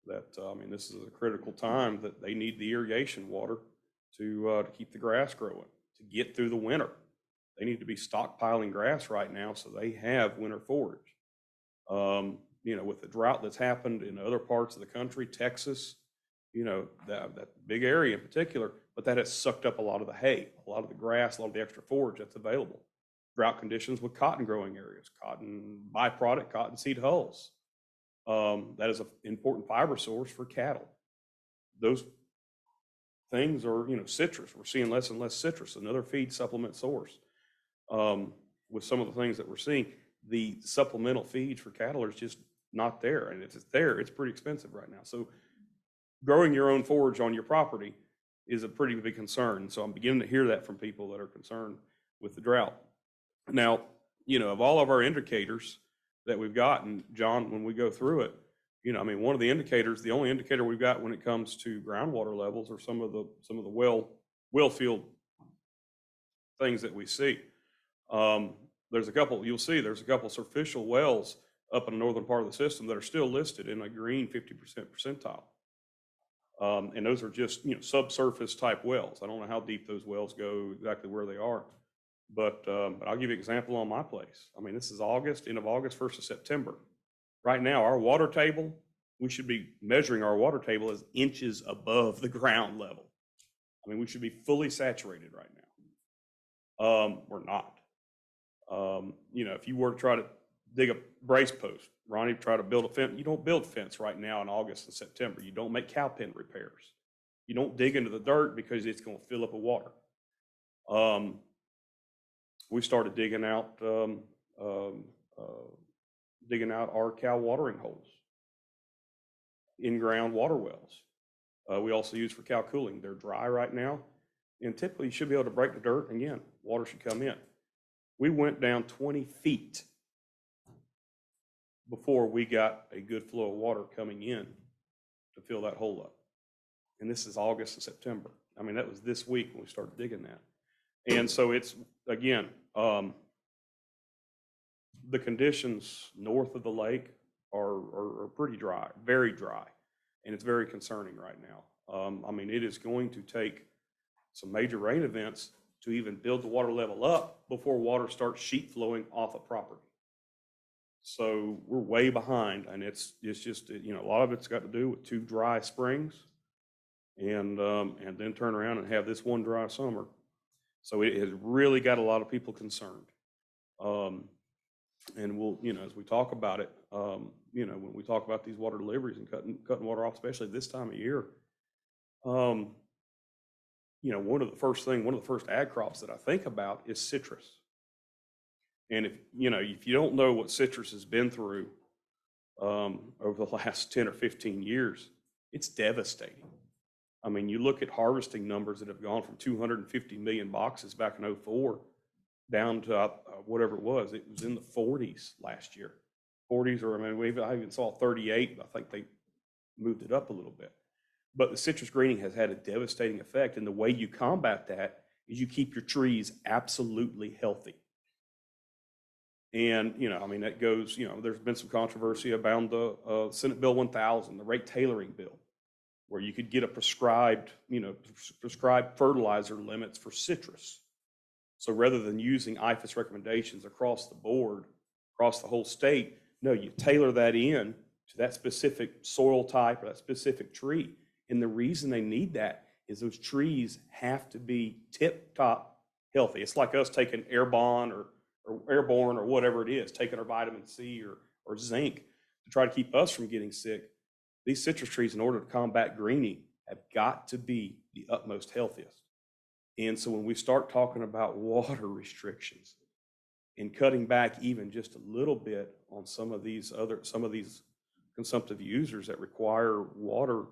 Speaker 19: That, I mean, this is a critical time that they need the irrigation water to keep the grass growing, to get through the winter. They need to be stockpiling grass right now so they have winter forage. With the drought that's happened in other parts of the country, Texas, that big area in particular, but that has sucked up a lot of the hay, a lot of the grass, a lot of the extra forage that's available. Drought conditions with cotton growing areas, cotton byproduct, cotton seed hulls. That is an important fiber source for cattle. Those things are, citrus. We're seeing less and less citrus, another feed supplement source. With some of the things that we're seeing, the supplemental feeds for cattle are just not there. And if it's there, it's pretty expensive right now. So growing your own forage on your property is a pretty big concern. So I'm beginning to hear that from people that are concerned with the drought. Now, of all of our indicators that we've gotten, John, when we go through it, one of the indicators, the only indicator we've got when it comes to groundwater levels are some of the well field things that we see. There's a couple, you'll see there's a couple superficial wells up in the northern part of the system that are still listed in a green 50% percentile. And those are just, subsurface type wells. I don't know how deep those wells go, exactly where they are, but I'll give you an example on my place. This is August, end of August, 1st of September. Right now, our water table, we should be measuring our water table as inches above the ground level. We should be fully saturated right now. We're not. If you were to try to dig a brace post, Ronnie, try to build a fence, you don't build fence right now in August and September. You don't make cow pen repairs. You don't dig into the dirt because it's going to fill up with water. We started digging out our cow watering holes, in-ground water wells. We also use for cow cooling. They're dry right now, and typically you should be able to break the dirt, and again, water should come in. We went down 20 feet before we got a good flow of water coming in to fill that hole up. And this is August and September. That was this week when we started digging that. And so it's, again, the conditions north of the lake are pretty dry, very dry, and it's very concerning right now. It is going to take some major rain events to even build the water level up before water starts sheet flowing off a property. So we're way behind, and it's just, a lot of it's got to do with 2 dry springs and then turn around and have this one dry summer. So it has really got a lot of people concerned. And we'll, as we talk about it, when we talk about these water deliveries and cutting water off, especially this time of year, one of the first ag crops that I think about is citrus. And if you don't know what citrus has been through over the last 10 or 15 years, it's devastating. You look at harvesting numbers that have gone from 250 million boxes back in 2004 down to whatever it was in the 40s last year. 40s, or I even saw 38. I think they moved it up a little bit. But the citrus greening has had a devastating effect, and the way you combat that is you keep your trees absolutely healthy. And, that goes, there's been some controversy about the Senate Bill 1000, the rate tailoring bill, where you could get a prescribed fertilizer limits for citrus. So rather than using IFAS recommendations across the board, across the whole state, no, you tailor that in to that specific soil type or that specific tree. And the reason they need that is those trees have to be tip-top healthy. It's like us taking Airborne or whatever it is, taking our vitamin C or zinc to try to keep us from getting sick. These citrus trees, in order to combat greening, have got to be the utmost healthiest. And so when we start talking about water restrictions and cutting back even just a little bit on some of these consumptive users that require water,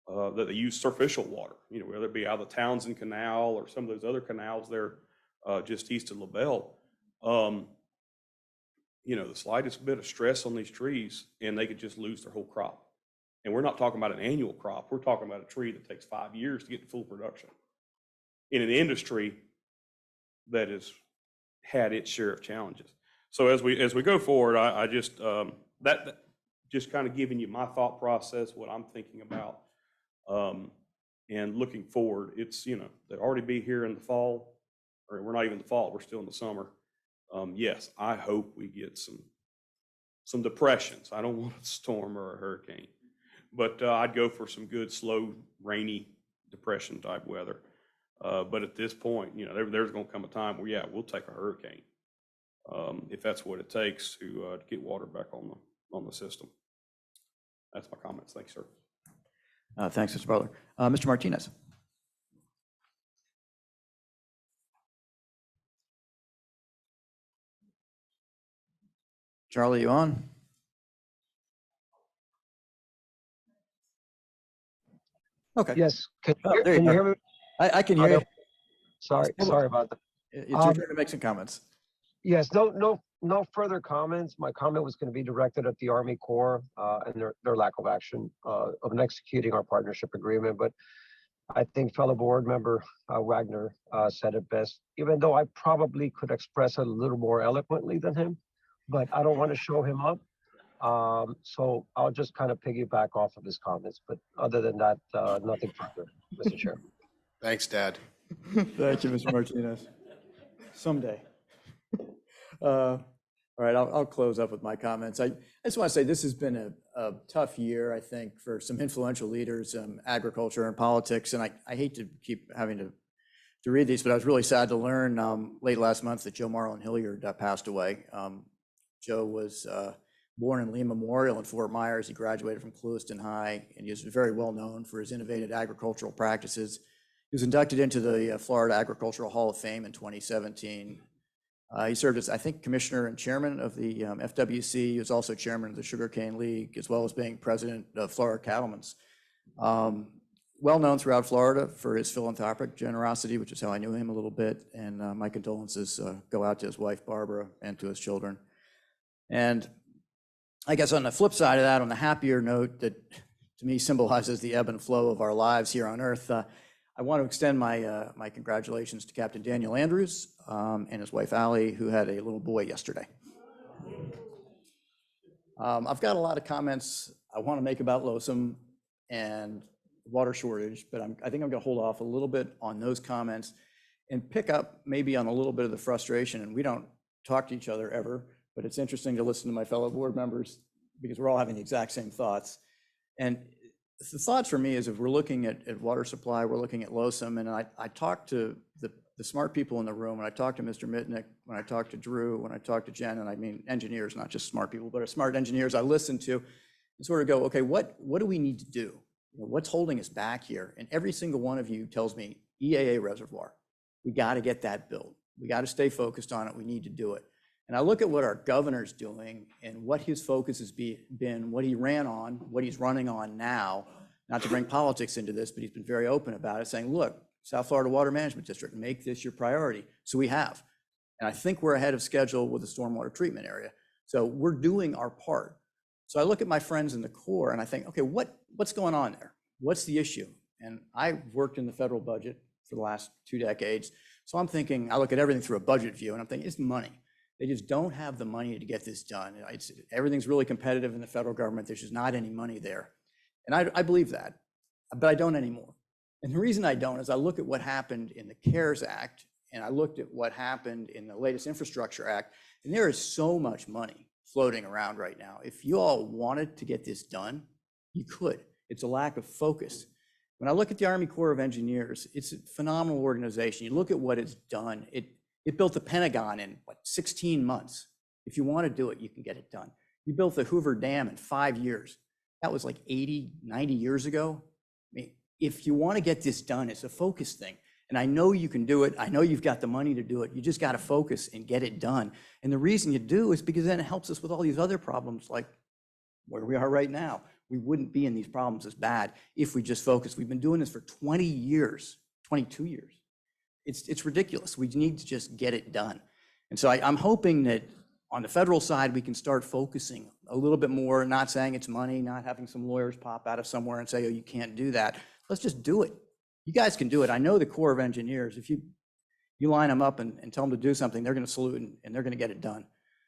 Speaker 19: that they use superficial water, whether it be out of the Townsend Canal or some of those other canals there just east of LaBelle, the slightest bit of stress on these trees and they could just lose their whole crop. And we're not talking about an annual crop. We're talking about a tree that takes 5 years to get to full production in an industry that has had its share of challenges. So as we go forward, I just that just kind of giving you my thought process, what I'm thinking about, and looking forward. It's they'll already be here in the fall, or we're not even in the fall. We're still in the summer. Yes, I hope we get some depressions. I don't want a storm or a hurricane, but I'd go for some good, slow, rainy depression type weather. But at this point, there's going to come a time where, yeah, we'll take a hurricane if that's what it takes to get water back on the system. That's my comments. Thanks, sir.
Speaker 1: Thanks, Mr. Butler. Mr. Martinez. Charlie, you on? Okay.
Speaker 21: Yes. Can
Speaker 1: There
Speaker 21: you
Speaker 1: go.
Speaker 21: hear me?
Speaker 1: I can hear you.
Speaker 21: Sorry about that.
Speaker 1: It's your turn to make some comments.
Speaker 21: Yes, no further comments. My comment was going to be directed at the Army Corps and their lack of action of executing our partnership agreement. But I think fellow board member Wagner said it best, even though I probably could express it a little more eloquently than him, but I don't want to show him up. So I'll just kind of piggyback off of his comments. But other than that, nothing further, Mr. Chair.
Speaker 3: Thanks, Dad.
Speaker 1: Thank you, Mr. Martinez. Someday. All right, I'll close up with my comments. I just want to say this has been a tough year, I think, for some influential leaders in agriculture and politics. And I hate to keep having to read these, but I was really sad to learn late last month that Joe Marlon Hilliard passed away. Joe was born in Lee Memorial in Fort Myers. He graduated from Clewiston High, and he was very well known for his innovative agricultural practices. He was inducted into the Florida Agricultural Hall of Fame in 2017. He served as, I think, commissioner and chairman of the FWC. He was also chairman of the Sugarcane League, as well as being president of Florida Cattlemen's. Well known throughout Florida for his philanthropic generosity, which is how I knew him a little bit. And my condolences go out to his wife, Barbara, and to his children. And I guess on the flip side of that, on the happier note that to me symbolizes the ebb and flow of our lives here on Earth, I want to extend my congratulations to Captain Daniel Andrews and his wife Allie, who had a little boy yesterday. I've got a lot of comments I want to make about Losom and water shortage, but I think I'm going to hold off a little bit on those comments and pick up maybe on a little bit of the frustration. And we don't talk to each other ever, but it's interesting to listen to my fellow board members because we're all having the exact same thoughts. And the thoughts for me is if we're looking at water supply, we're looking at Losom, and I talked to the smart people in the room, and I talked to Mr. Mitnick, when I talked to Drew, when I talked to Jen, and I mean engineers, not just smart people, but smart engineers I listened to, and sort of go, okay, what do we need to do? What's holding us back here? And every single one of you tells me EAA reservoir. We got to get that built. We got to stay focused on it. We need to do it. And I look at what our governor's doing and what his focus has been, what he ran on, what he's running on now, not to bring politics into this, but he's been very open about it, saying, look, South Florida Water Management District, make this your priority. So we have. And I think we're ahead of schedule with the stormwater treatment area. So we're doing our part. So I look at my friends in the Corps and I think, okay, what's going on there? What's the issue? And I've worked in the federal budget for the last 2 decades. So I'm thinking, I look at everything through a budget view and I'm thinking, it's money. They just don't have the money to get this done. Everything's really competitive in the federal government. There's just not any money there. And I believe that, but I don't anymore. And the reason I don't is I look at what happened in the CARES Act and I looked at what happened in the latest Infrastructure Act, and there is so much money floating around right now. If you all wanted to get this done, you could. It's a lack of focus. When I look at the Army Corps of Engineers, it's a phenomenal organization. You look at what it's done. It built the Pentagon in, 16 months. If you want to do it, you can get it done. You built the Hoover Dam in 5 years. That was like 80, 90 years ago. I mean, if you want to get this done, it's a focus thing. And I know you can do it. I know you've got the money to do it. You just got to focus and get it done. And the reason you do is because then it helps us with all these other problems like where we are right now. We wouldn't be in these problems as bad if we just focused. We've been doing this for 20 years, 22 years. It's ridiculous. We need to just get it done. And so I'm hoping that on the federal side, we can start focusing a little bit more, not saying it's money, not having some lawyers pop out of somewhere and say, oh, you can't do that. Let's just do it. You guys can do it. I know the Corps of Engineers, if you line them up and tell them to do something, they're going to salute and they're going to get it done.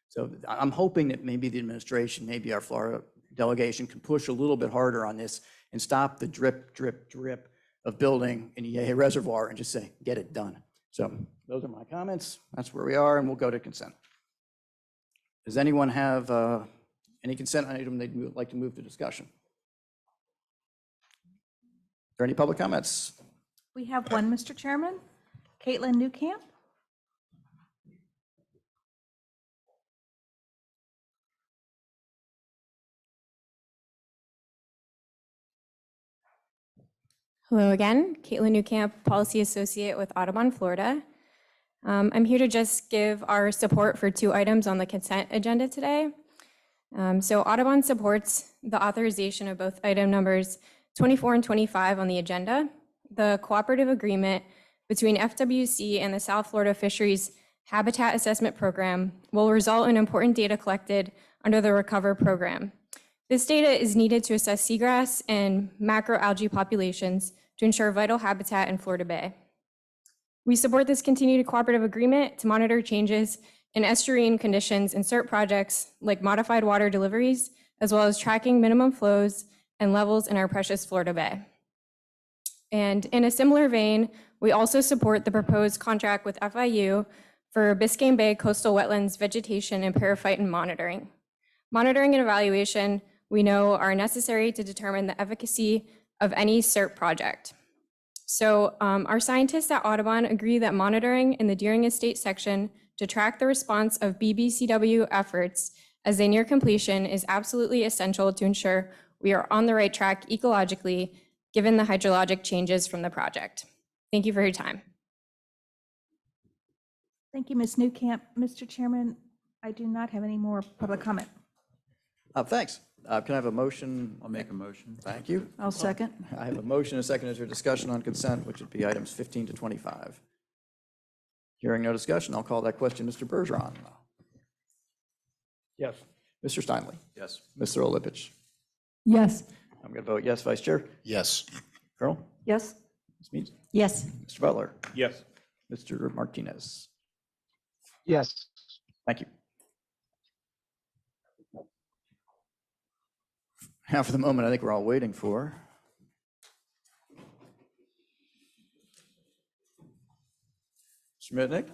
Speaker 1: So I'm hoping that maybe the administration, maybe our Florida delegation can push a little bit harder on this and stop the drip, drip, drip of building an EAA reservoir and just say, get it done. So those are my comments. That's where we are, and we'll go to consent. Does anyone have any consent item they'd like to move to discussion? Are there any public comments?
Speaker 7: We have one, Mr. Chairman. Caitlin Newcamp.
Speaker 14: Hello again, Caitlin Newcamp, Policy Associate with Audubon, Florida. I'm here to just give our support for 2 items on the consent agenda today. So Audubon supports the authorization of both item numbers 24 and 25 on the agenda. The cooperative agreement between FWC and the South Florida Fisheries Habitat Assessment Program will result in important data collected under the Recover program. This data is needed to assess seagrass and macroalgae populations to ensure vital habitat in Florida Bay. We support this continued cooperative agreement to monitor changes in estuarine conditions in certain projects like modified water deliveries, as well as tracking minimum flows and levels in our precious Florida Bay. And in a similar vein, we also support the proposed contract with FIU for Biscayne Bay coastal wetlands vegetation and periphyton monitoring. Monitoring and evaluation we know are necessary to determine the efficacy of any CERT project. So our scientists at Audubon agree that monitoring in the Deering Estate section to track the response of BBCW efforts as they near completion is absolutely essential to ensure we are on the right track ecologically, given the hydrologic changes from the project. Thank you for your time.
Speaker 7: Thank you, Ms. Newcamp. Mr. Chairman, I do not have any more public comment.
Speaker 1: Thanks. Can I have a motion?
Speaker 6: I'll make a motion.
Speaker 1: Thank you.
Speaker 8: I'll second.
Speaker 1: I have a motion, a second. Is there discussion on consent, which would be items 15 to 25? Hearing no discussion, I'll call that question. Mr. Bergeron.
Speaker 17: Yes.
Speaker 1: Mr. Steinle.
Speaker 6: Yes.
Speaker 1: Mr. Olipich.
Speaker 5: Yes.
Speaker 1: I'm going to vote yes, Vice Chair.
Speaker 16: Yes.
Speaker 1: Carol?
Speaker 8: Yes?
Speaker 1: Ms. Means?
Speaker 20: Yes.
Speaker 1: Mr. Butler?
Speaker 19: Yes.
Speaker 1: Mr. Martinez?
Speaker 21: Yes.
Speaker 1: Thank you. Now, for the moment, I think we're all waiting for. Mr. Mitnick?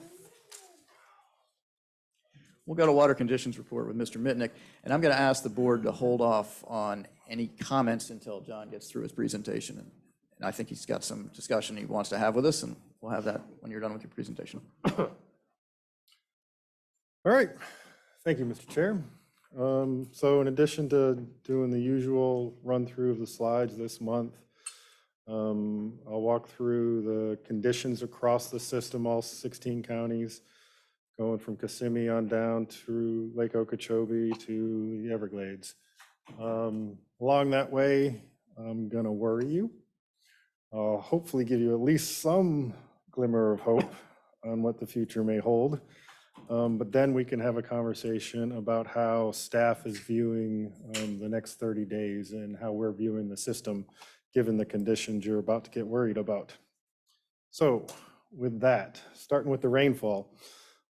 Speaker 1: We'll go to water conditions report with Mr. Mitnick, and I'm going to ask the board to hold off on any comments until John gets through his presentation. And I think he's got some discussion he wants to have with us, and we'll have that when you're done with your presentation.
Speaker 2: All right. Thank you, Mr. Chair. So in addition to doing the usual run through of the slides this month, I'll walk through the conditions across the system, all 16 counties, going from Kissimmee on down through Lake Okeechobee to the Everglades. Along that way, I'm gonna worry you. I'll hopefully give you at least some glimmer of hope on what the future may hold. But then we can have a conversation about how staff is viewing the next 30 days and how we're viewing the system, given the conditions you're about to get worried about. So with that, starting with the rainfall,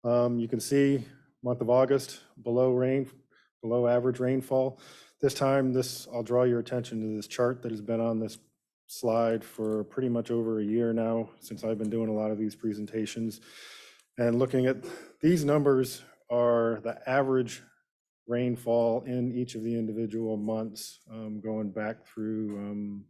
Speaker 2: you can see month of August, below average rainfall. This time, I'll draw your attention to this chart that has been on this slide for pretty much over a year now, since I've been doing a lot of these presentations. And looking at these numbers are the average rainfall in each of the individual months, going back through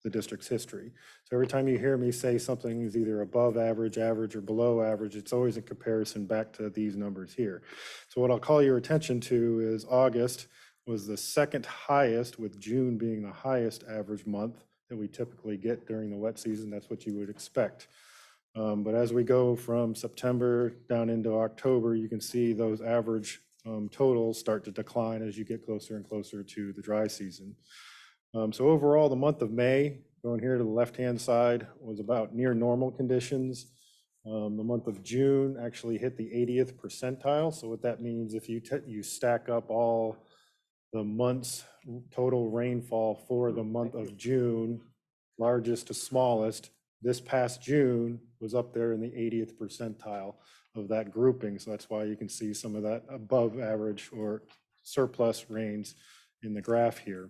Speaker 2: the district's history. So every time you hear me say something is either above average, average, or below average, it's always in comparison back to these numbers here. So what I'll call your attention to is August was the second highest, with June being the highest average month that we typically get during the wet season. That's what you would expect. But as we go from September down into October, you can see those average totals start to decline as you get closer and closer to the dry season. So overall, the month of May, going here to the left-hand side, was about near normal conditions. The month of June actually hit the 80th percentile. So what that means, if you stack up all the months' total rainfall for the month of June, largest to smallest, this past June was up there in the 80th percentile of that grouping. So that's why you can see some of that above average or surplus rains in the graph here.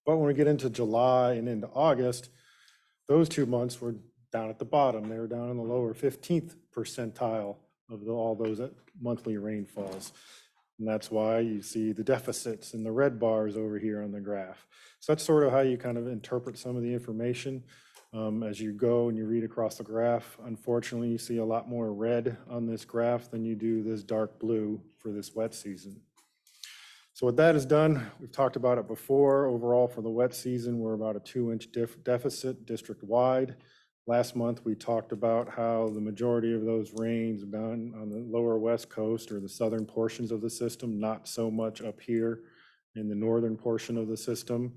Speaker 2: But when we get into July and into August, those 2 months were down at the bottom. They were down in the lower 15th percentile of all those monthly rainfalls. And that's why you see the deficits in the red bars over here on the graph. So that's sort of how you kind of interpret some of the information. As you go and you read across the graph, unfortunately, you see a lot more red on this graph than you do this dark blue for this wet season. So what that has done, we've talked about it before. Overall, for the wet season, we're about a 2-inch deficit district-wide. Last month, we talked about how the majority of those rains have been on the lower west coast or the southern portions of the system, not so much up here in the northern portion of the system.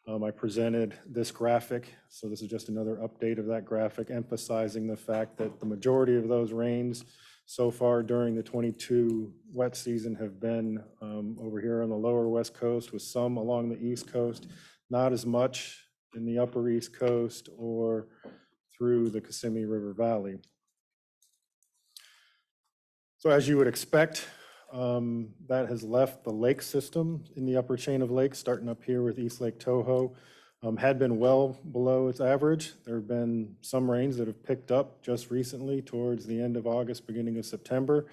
Speaker 2: I presented this graphic, so this is just another update of that graphic, emphasizing the fact that the majority of those rains so far during the 22 wet season have been over here on the lower west coast, with some along the east coast, not as much in the upper east coast or through the Kissimmee River Valley. So as you would expect, that has left the lake system in the upper chain of lakes, starting up here with East Lake Toho, had been well below its average. There have been some rains that have picked up just recently towards the end of August, beginning of September.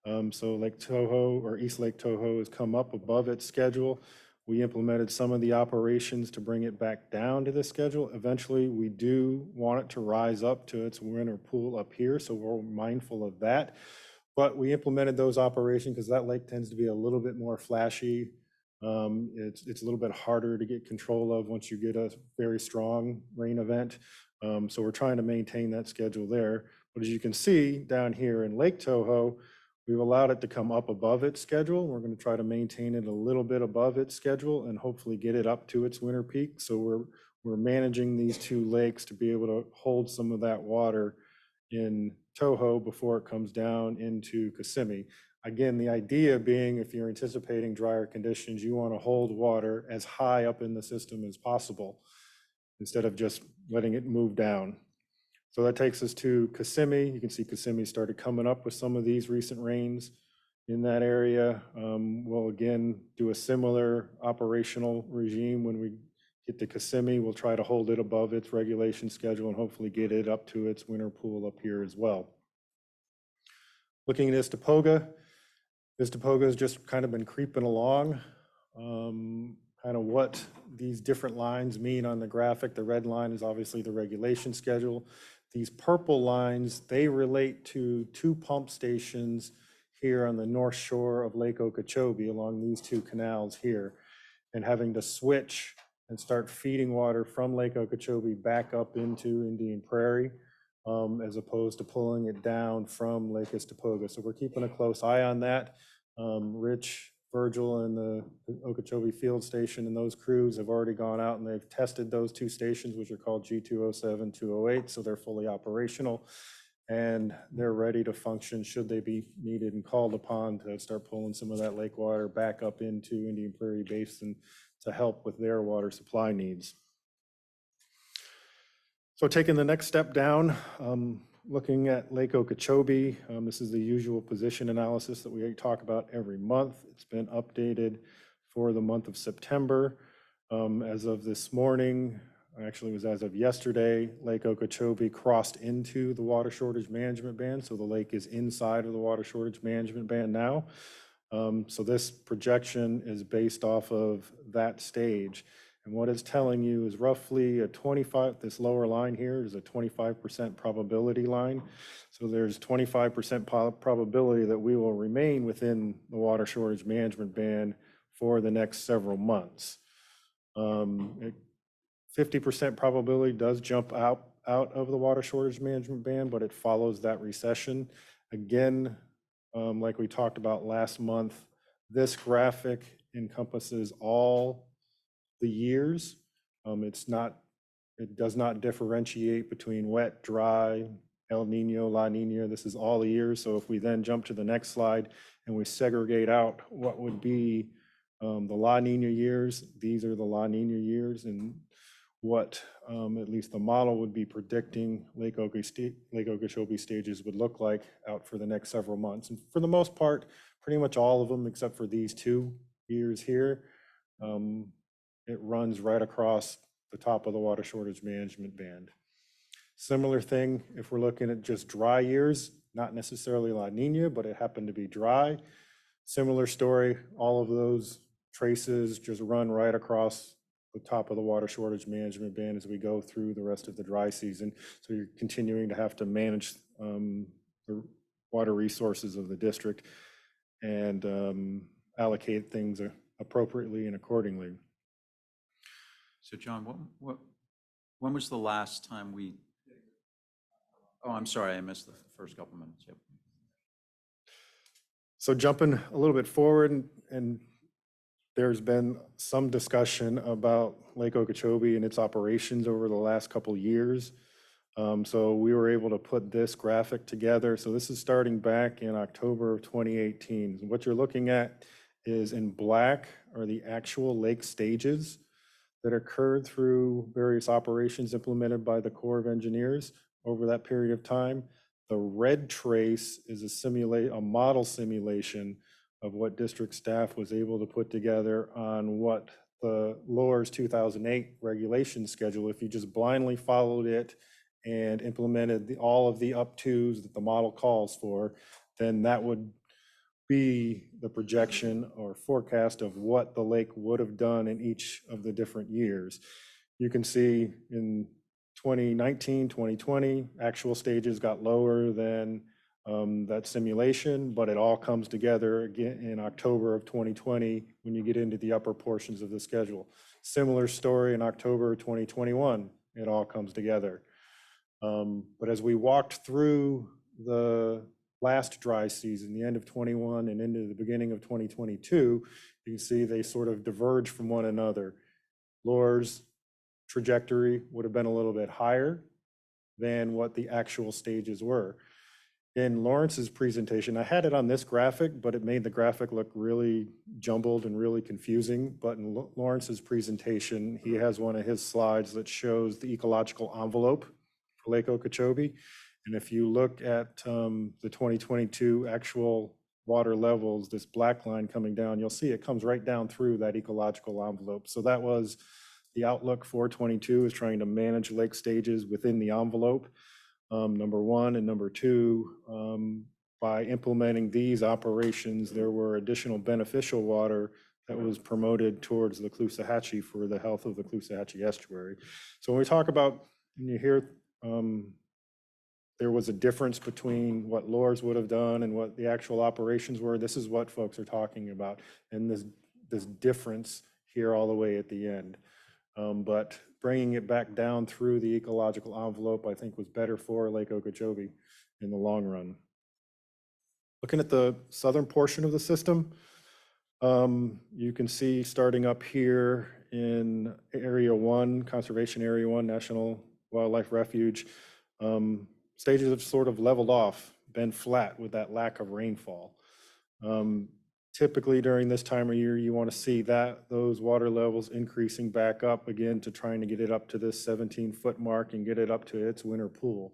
Speaker 2: So Lake Toho, or East Lake Toho, has come up above its schedule. We implemented some of the operations to bring it back down to the schedule. Eventually, we do want it to rise up to its winter pool up here, so we're mindful of that. But we implemented those operations because that lake tends to be a little bit more flashy. It's a little bit harder to get control of once you get a very strong rain event. So we're trying to maintain that schedule there. But as you can see down here in Lake Toho, we've allowed it to come up above its schedule. We're going to try to maintain it a little bit above its schedule and hopefully get it up to its winter peak. So we're managing these two lakes to be able to hold some of that water in Toho before it comes down into Kissimmee. Again, the idea being, if you're anticipating drier conditions, you want to hold water as high up in the system as possible instead of just letting it move down. So that takes us to Kissimmee. You can see Kissimmee started coming up with some of these recent rains in that area. We'll again do a similar operational regime when we get to Kissimmee. We'll try to hold it above its regulation schedule and hopefully get it up to its winter pool up here as well. Looking at Istapoga has just kind of been creeping along. Kind of what these different lines mean on the graphic. The red line is obviously the regulation schedule. These purple lines, they relate to 2 pump stations here on the north shore of Lake Okeechobee along these 2 canals here, and having to switch and start feeding water from Lake Okeechobee back up into Indian Prairie, as opposed to pulling it down from Lake Istapoga. So we're keeping a close eye on that. Rich, Virgil, and the Okeechobee Field Station and those crews have already gone out and they've tested those 2 stations, which are called G207, 208, so they're fully operational. And they're ready to function should they be needed and called upon to start pulling some of that lake water back up into Indian Prairie Basin to help with their water supply needs. So taking the next step down, looking at Lake Okeechobee, this is the usual position analysis that we talk about every month. It's been updated for the month of September. As of this morning, actually it was as of yesterday, Lake Okeechobee crossed into the water shortage management band. So the lake is inside of the water shortage management band now. So this projection is based off of that stage. And what it's telling you is roughly a 25, this lower line here is a 25% probability line. So there's 25% probability that we will remain within the water shortage management band for the next several months. 50% probability does jump out of the water shortage management band, but it follows that recession. Again, like we talked about last month, this graphic encompasses all the years. It does not differentiate between wet, dry, El Nino, La Nina. This is all the years. So if we then jump to the next slide and we segregate out what would be the La Nina years, these are the La Nina years, and what at least the model would be predicting Lake Okeechobee stages would look like out for the next several months. And for the most part, pretty much all of them, except for these 2 years here, it runs right across the top of the water shortage management band. Similar thing, if we're looking at just dry years, not necessarily La Nina, but it happened to be dry. Similar story, all of those traces just run right across the top of the water shortage management band as we go through the rest of the dry season. So you're continuing to have to manage the water resources of the district and allocate things appropriately and accordingly.
Speaker 6: So John, when was the last time we, oh, I'm sorry, I missed the first couple minutes. Yep.
Speaker 2: So jumping a little bit forward, and there's been some discussion about Lake Okeechobee and its operations over the last couple years. So we were able to put this graphic together. So this is starting back in October of 2018. What you're looking at is in black are the actual lake stages that occurred through various operations implemented by the Corps of Engineers over that period of time. The red trace is a model simulation of what district staff was able to put together on what the LOR's 2008 regulation schedule, if you just blindly followed it and implemented all of the up-tos that the model calls for, then that would be the projection or forecast of what the lake would have done in each of the different years. You can see in 2019, 2020, actual stages got lower than that simulation, but it all comes together again in October of 2020 when you get into the upper portions of the schedule. Similar story in October 2021, it all comes together. But as we walked through the last dry season, the end of 21 and into the beginning of 2022, you can see they sort of diverge from one another. LOR's trajectory would have been a little bit higher than what the actual stages were. In Lawrence's presentation, I had it on this graphic, but it made the graphic look really jumbled and really confusing. But in Lawrence's presentation, he has one of his slides that shows the ecological envelope for Lake Okeechobee. And if you look at the 2022 actual water levels, this black line coming down, you'll see it comes right down through that ecological envelope. So that was the outlook for 22, is trying to manage lake stages within the envelope, number one. And number two, by implementing these operations, there were additional beneficial water that was promoted towards the Loxahatchee for the health of the Loxahatchee estuary. So when we talk about, and you hear there was a difference between what LOR's would have done and what the actual operations were, this is what folks are talking about. And this difference here all the way at the end. But bringing it back down through the ecological envelope, I think, was better for Lake Okeechobee in the long run. Looking at the southern portion of the system, you can see starting up here in Area 1, Conservation Area 1, National Wildlife Refuge, stages have sort of leveled off, been flat with that lack of rainfall. Typically during this time of year, you want to see those water levels increasing back up again to trying to get it up to this 17-foot mark and get it up to its winter pool.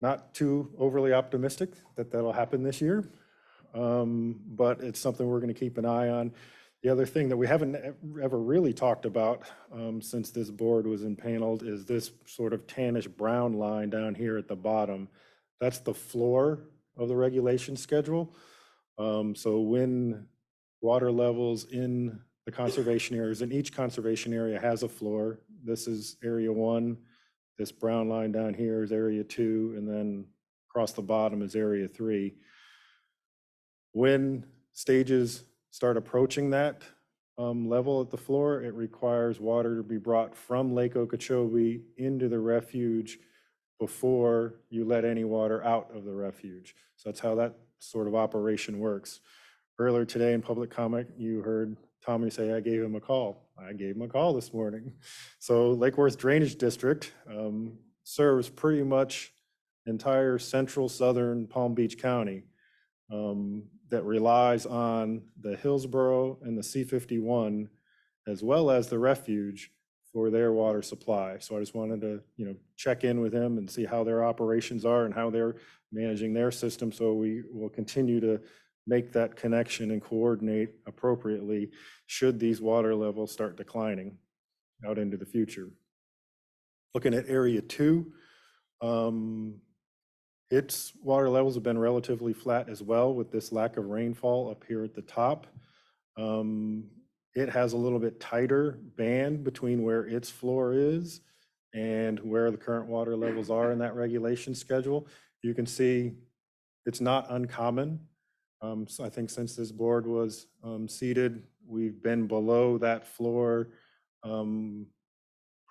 Speaker 2: Not too overly optimistic that that'll happen this year, but it's something we're going to keep an eye on. The other thing that we haven't ever really talked about since this board was impaneled is this sort of tannish brown line down here at the bottom. That's the floor of the regulation schedule. So when water levels in the conservation areas, and each conservation area has a floor. This is Area 1. This brown line down here is Area 2, and then across the bottom is Area 3. When stages start approaching that level at the floor, it requires water to be brought from Lake Okeechobee into the refuge before you let any water out of the refuge. So that's how that sort of operation works. Earlier today in public comment, you heard Tommy say, I gave him a call. I gave him a call this morning. So Lake Worth Drainage District serves pretty much entire central southern Palm Beach County that relies on the Hillsborough and the C51 as well as the refuge for their water supply. So I just wanted to, check in with him and see how their operations are and how they're managing their system. So we will continue to make that connection and coordinate appropriately should these water levels start declining out into the future. Looking at Area 2, its water levels have been relatively flat as well with this lack of rainfall up here at the top. it has a little bit tighter band between where its floor is and where the current water levels are in that regulation schedule. You can see it's not uncommon. So I think since this board was seated, we've been below that floor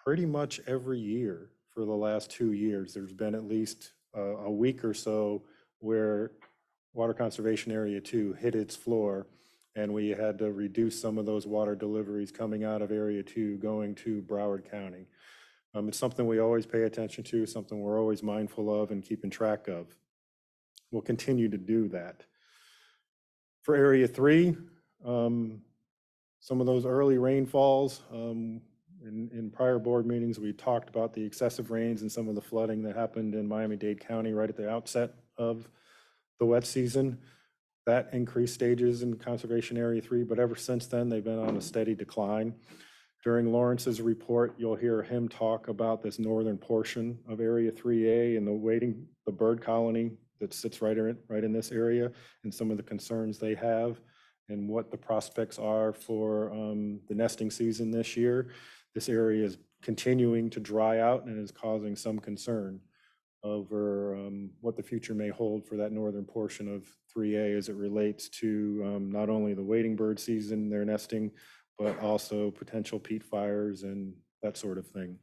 Speaker 2: pretty much every year for the last 2 years. There's been at least a week or so where Water Conservation Area 2 hit its floor, and we had to reduce some of those water deliveries coming out of Area 2 going to Broward County. It's something we always pay attention to, something we're always mindful of and keeping track of. We'll continue to do that. For Area 3, some of those early rainfalls, in prior board meetings, we talked about the excessive rains and some of the flooding that happened in Miami-Dade County right at the outset of the wet season. That increased stages in Conservation Area 3, but ever since then, they've been on a steady decline. During Lawrence's report, you'll hear him talk about this northern portion of Area 3A and the bird colony that sits right in this area and some of the concerns they have and what the prospects are for the nesting season this year. This area is continuing to dry out and is causing some concern over what the future may hold for that northern portion of 3A as it relates to not only the wading bird season, their nesting, but also potential peat fires and that sort of thing.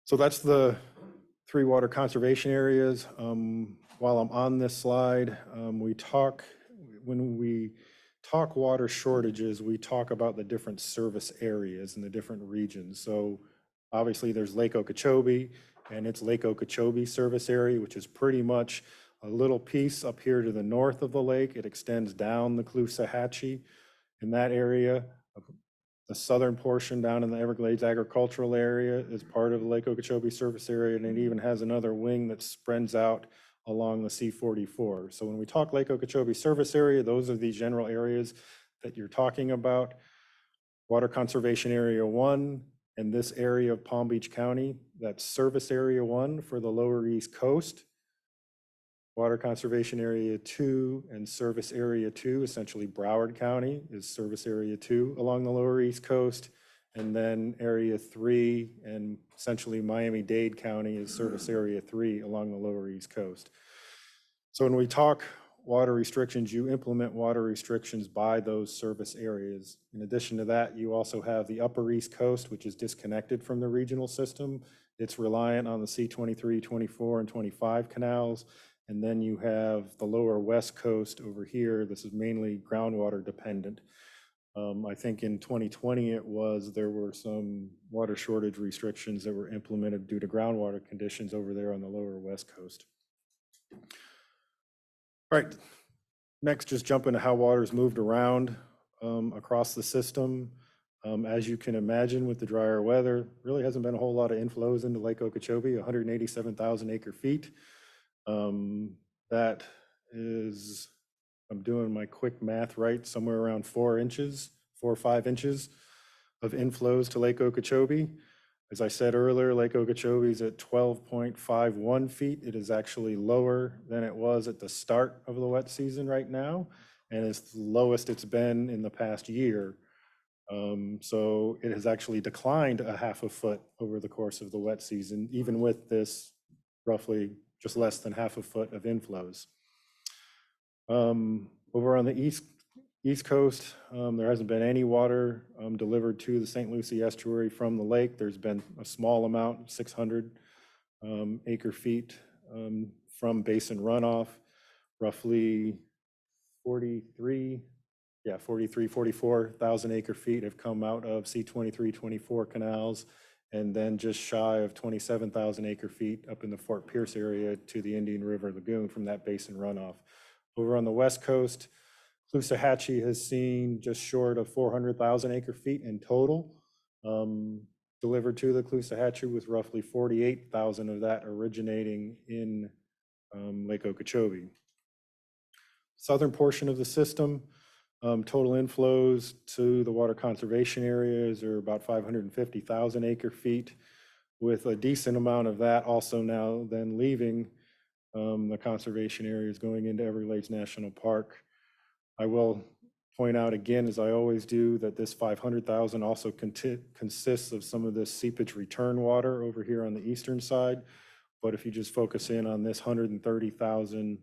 Speaker 2: So that's the 3 water conservation areas. While I'm on this slide, when we talk water shortages, we talk about the different service areas and the different regions. So obviously there's Lake Okeechobee and its Lake Okeechobee service area, which is pretty much a little piece up here to the north of the lake. It extends down the Loxahatchee in that area. The southern portion down in the Everglades agricultural area is part of the Lake Okeechobee service area, and it even has another wing that spreads out along the C-44. So when we talk Lake Okeechobee service area, those are the general areas that you're talking about. Water Conservation Area 1 and this area of Palm Beach County, that's Service Area 1 for the Lower East Coast. Water Conservation Area 2 and Service Area 2, essentially Broward County, is Service Area 2 along the Lower East Coast. And then Area 3 and essentially Miami-Dade County is Service Area 3 along the Lower East Coast. So when we talk water restrictions, you implement water restrictions by those service areas. In addition to that, you also have the Upper East Coast, which is disconnected from the regional system. It's reliant on the C-23, 24, and 25 canals. And then you have the Lower West Coast over here. This is mainly groundwater dependent. I think in 2020 there were some water shortage restrictions that were implemented due to groundwater conditions over there on the Lower West Coast. All right, next just jump into how water's moved around across the system. As you can imagine with the drier weather, really hasn't been a whole lot of inflows into Lake Okeechobee, 187,000 acre feet. That is, I'm doing my quick math right, somewhere around 4 or 5 inches of inflows to Lake Okeechobee. As I said earlier, Lake Okeechobee is at 12.51 feet. It is actually lower than it was at the start of the wet season right now, and it's the lowest it's been in the past year. So it has actually declined a ½ foot over the course of the wet season, even with this roughly just less than ½ foot of inflows. Over on the East Coast, there hasn't been any water delivered to the St. Lucie estuary from the lake. There's been a small amount, 600 acre feet from basin runoff, roughly 44,000 acre feet have come out of C-23, 24 canals, and then just shy of 27,000 acre feet up in the Fort Pierce area to the Indian River Lagoon from that basin runoff. Over on the West Coast, Loxahatchee has seen just short of 400,000 acre feet in total delivered to the Loxahatchee, with roughly 48,000 of that originating in Lake Okeechobee. Southern portion of the system, total inflows to the water conservation areas are about 550,000 acre feet, with a decent amount of that also now then leaving the conservation areas going into Everglades National Park. I will point out again, as I always do, that this 500,000 also consists of some of this seepage return water over here on the eastern side. But if you just focus in on this 130,000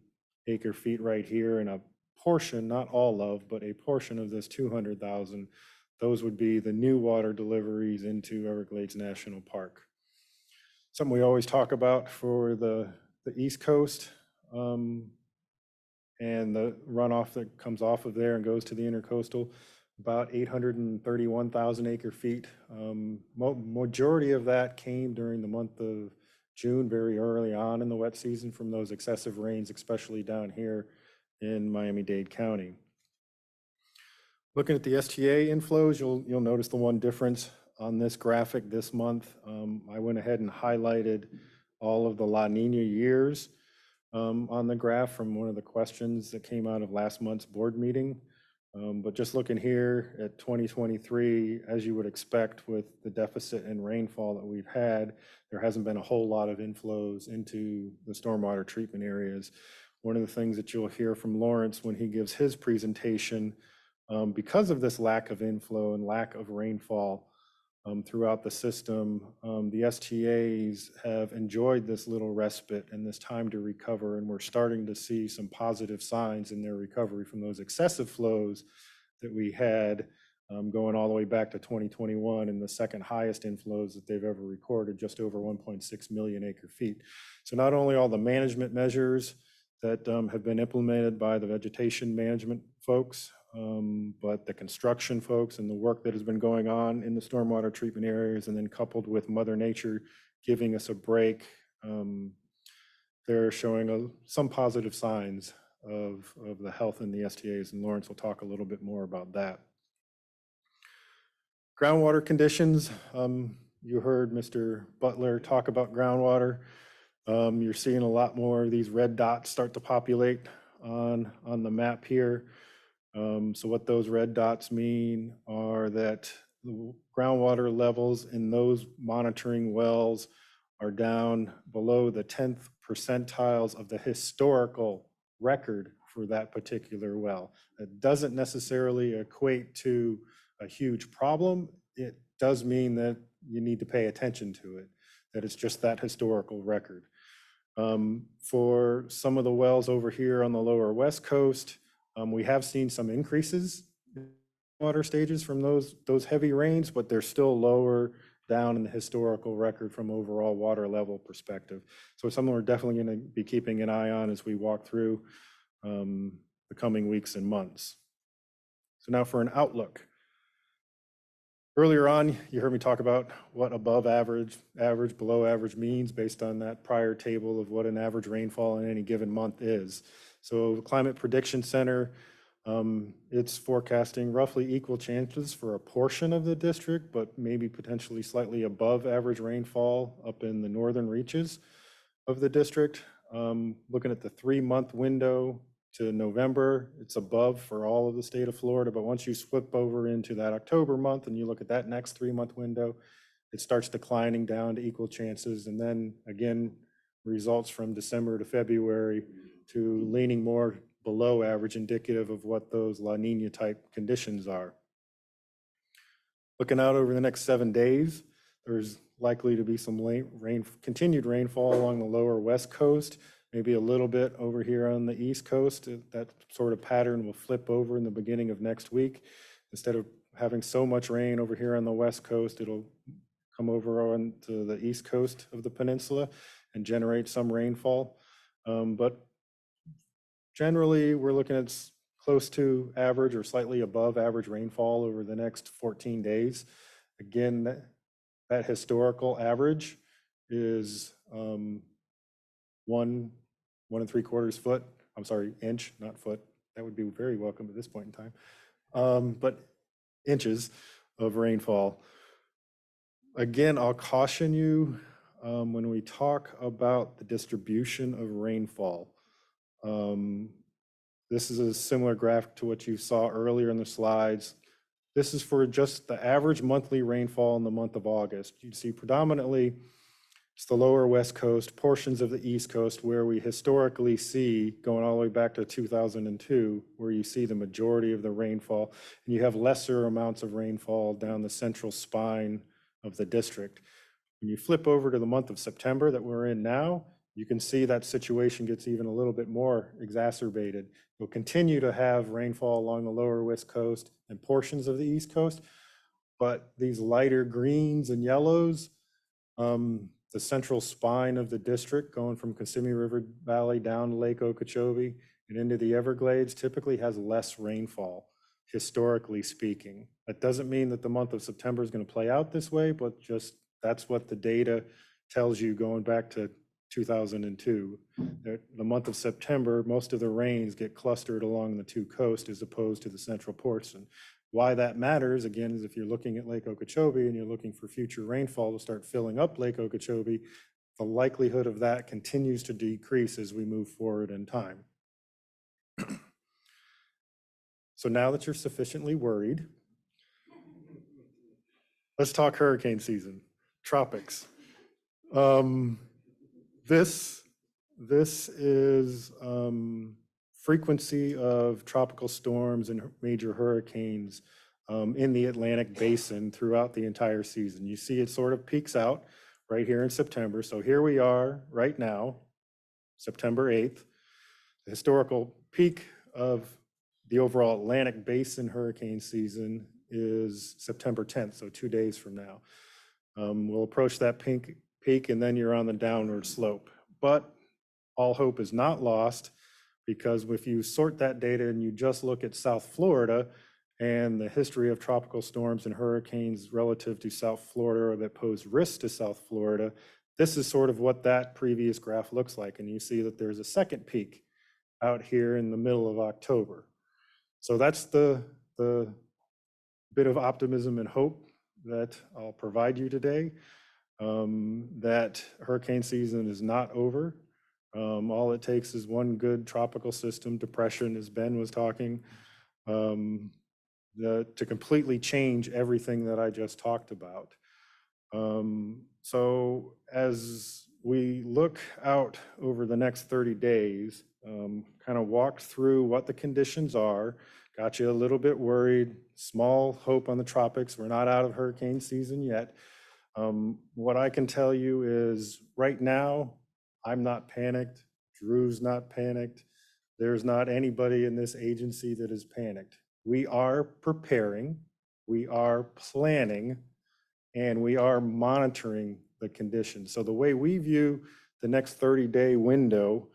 Speaker 2: acre feet right here, and a portion, not all of, but a portion of this 200,000, those would be the new water deliveries into Everglades National Park. Something we always talk about for the East Coast, and the runoff that comes off of there and goes to the intercoastal, about 831,000 acre feet. Majority of that came during the month of June, very early on in the wet season from those excessive rains, especially down here in Miami-Dade County. Looking at the STA inflows, you'll notice the one difference on this graphic this month. I went ahead and highlighted all of the La Nina years on the graph from one of the questions that came out of last month's board meeting. But just looking here at 2023, as you would expect with the deficit in rainfall that we've had, there hasn't been a whole lot of inflows into the stormwater treatment areas. One of the things that you'll hear from Lawrence when he gives his presentation, because of this lack of inflow and lack of rainfall throughout the system, the STAs have enjoyed this little respite and this time to recover, and we're starting to see some positive signs in their recovery from those excessive flows that we had going all the way back to 2021, and the second highest inflows that they've ever recorded, just over 1.6 million acre feet. So not only all the management measures that have been implemented by the vegetation management folks, but the construction folks and the work that has been going on in the stormwater treatment areas, and then coupled with Mother Nature giving us a break, they're showing some positive signs of the health in the STAs, and Lawrence will talk a little bit more about that. Groundwater conditions, you heard Mr. Butler talk about groundwater. You're seeing a lot more of these red dots start to populate on the map here. So what those red dots mean are that the groundwater levels in those monitoring wells are down below the 10th percentiles of the historical record for that particular well. It doesn't necessarily equate to a huge problem. It does mean that you need to pay attention to it, that it's just that historical record. For some of the wells over here on the lower West Coast, we have seen some increases in water stages from those heavy rains, but they're still lower down in the historical record from overall water level perspective. So it's something we're definitely going to be keeping an eye on as we walk through the coming weeks and months. So now for an outlook. Earlier on, you heard me talk about what above average, below average means based on that prior table of what an average rainfall in any given month is. So the Climate Prediction Center, it's forecasting roughly equal chances for a portion of the district, but maybe potentially slightly above average rainfall up in the northern reaches of the district. Looking at the 3-month window to November, it's above for all of the state of Florida, but once you flip over into that October month and you look at that next 3-month window, it starts declining down to equal chances, and then again, results from December to February to leaning more below average, indicative of what those La Nina type conditions are. Looking out over the next 7 days, there's likely to be some continued rainfall along the lower West Coast, maybe a little bit over here on the East Coast. That sort of pattern will flip over in the beginning of next week. Instead of having so much rain over here on the West Coast, it'll come over onto the East Coast of the peninsula and generate some rainfall. But generally, we're looking at close to average or slightly above average rainfall over the next 14 days. Again, that historical average is 1 3/4 foot. I'm sorry, inch, not foot. That would be very welcome at this point in time. But inches of rainfall. Again, I'll caution you when we talk about the distribution of rainfall. This is a similar graph to what you saw earlier in the slides. This is for just the average monthly rainfall in the month of August. You see predominantly It's the lower west coast, portions of the east coast where we historically see, going all the way back to 2002, where you see the majority of the rainfall, and you have lesser amounts of rainfall down the central spine of the district. When you flip over to the month of September that we're in now, you can see that situation gets even a little bit more exacerbated. You'll continue to have rainfall along the lower west coast and portions of the east coast, but these lighter greens and yellows, the central spine of the district going from Kissimmee River Valley down to Lake Okeechobee and into the Everglades typically has less rainfall, historically speaking. That doesn't mean that the month of September is going to play out this way, but just that's what the data tells you going back to 2002. The month of September, most of the rains get clustered along the two coasts as opposed to the central portion. Why that matters, again, is if you're looking at Lake Okeechobee and you're looking for future rainfall to start filling up Lake Okeechobee, the likelihood of that continues to decrease as we move forward in time. So now that you're sufficiently worried, let's talk hurricane season, tropics. This is frequency of tropical storms and major hurricanes in the Atlantic basin throughout the entire season. You see it sort of peaks out right here in September. So here we are right now, September 8th. The historical peak of the overall Atlantic basin hurricane season is September 10th, so 2 days from now. We'll approach that peak and then you're on the downward slope. But all hope is not lost, because if you sort that data and you just look at South Florida and the history of tropical storms and hurricanes relative to South Florida that pose risks to South Florida, this is sort of what that previous graph looks like. And you see that there's a second peak out here in the middle of October. So that's the bit of optimism and hope that I'll provide you today, that hurricane season is not over. All it takes is one good tropical system, depression, as Ben was talking, to completely change everything that I just talked about. So as we look out over the next 30 days, kind of walked through what the conditions are, got you a little bit worried, small hope on the tropics. We're not out of hurricane season yet. What I can tell you is right now, I'm not panicked. Drew's not panicked. There's not anybody in this agency that is panicked. We are preparing, we are planning, and we are monitoring the conditions. So the way we view the next 30-day window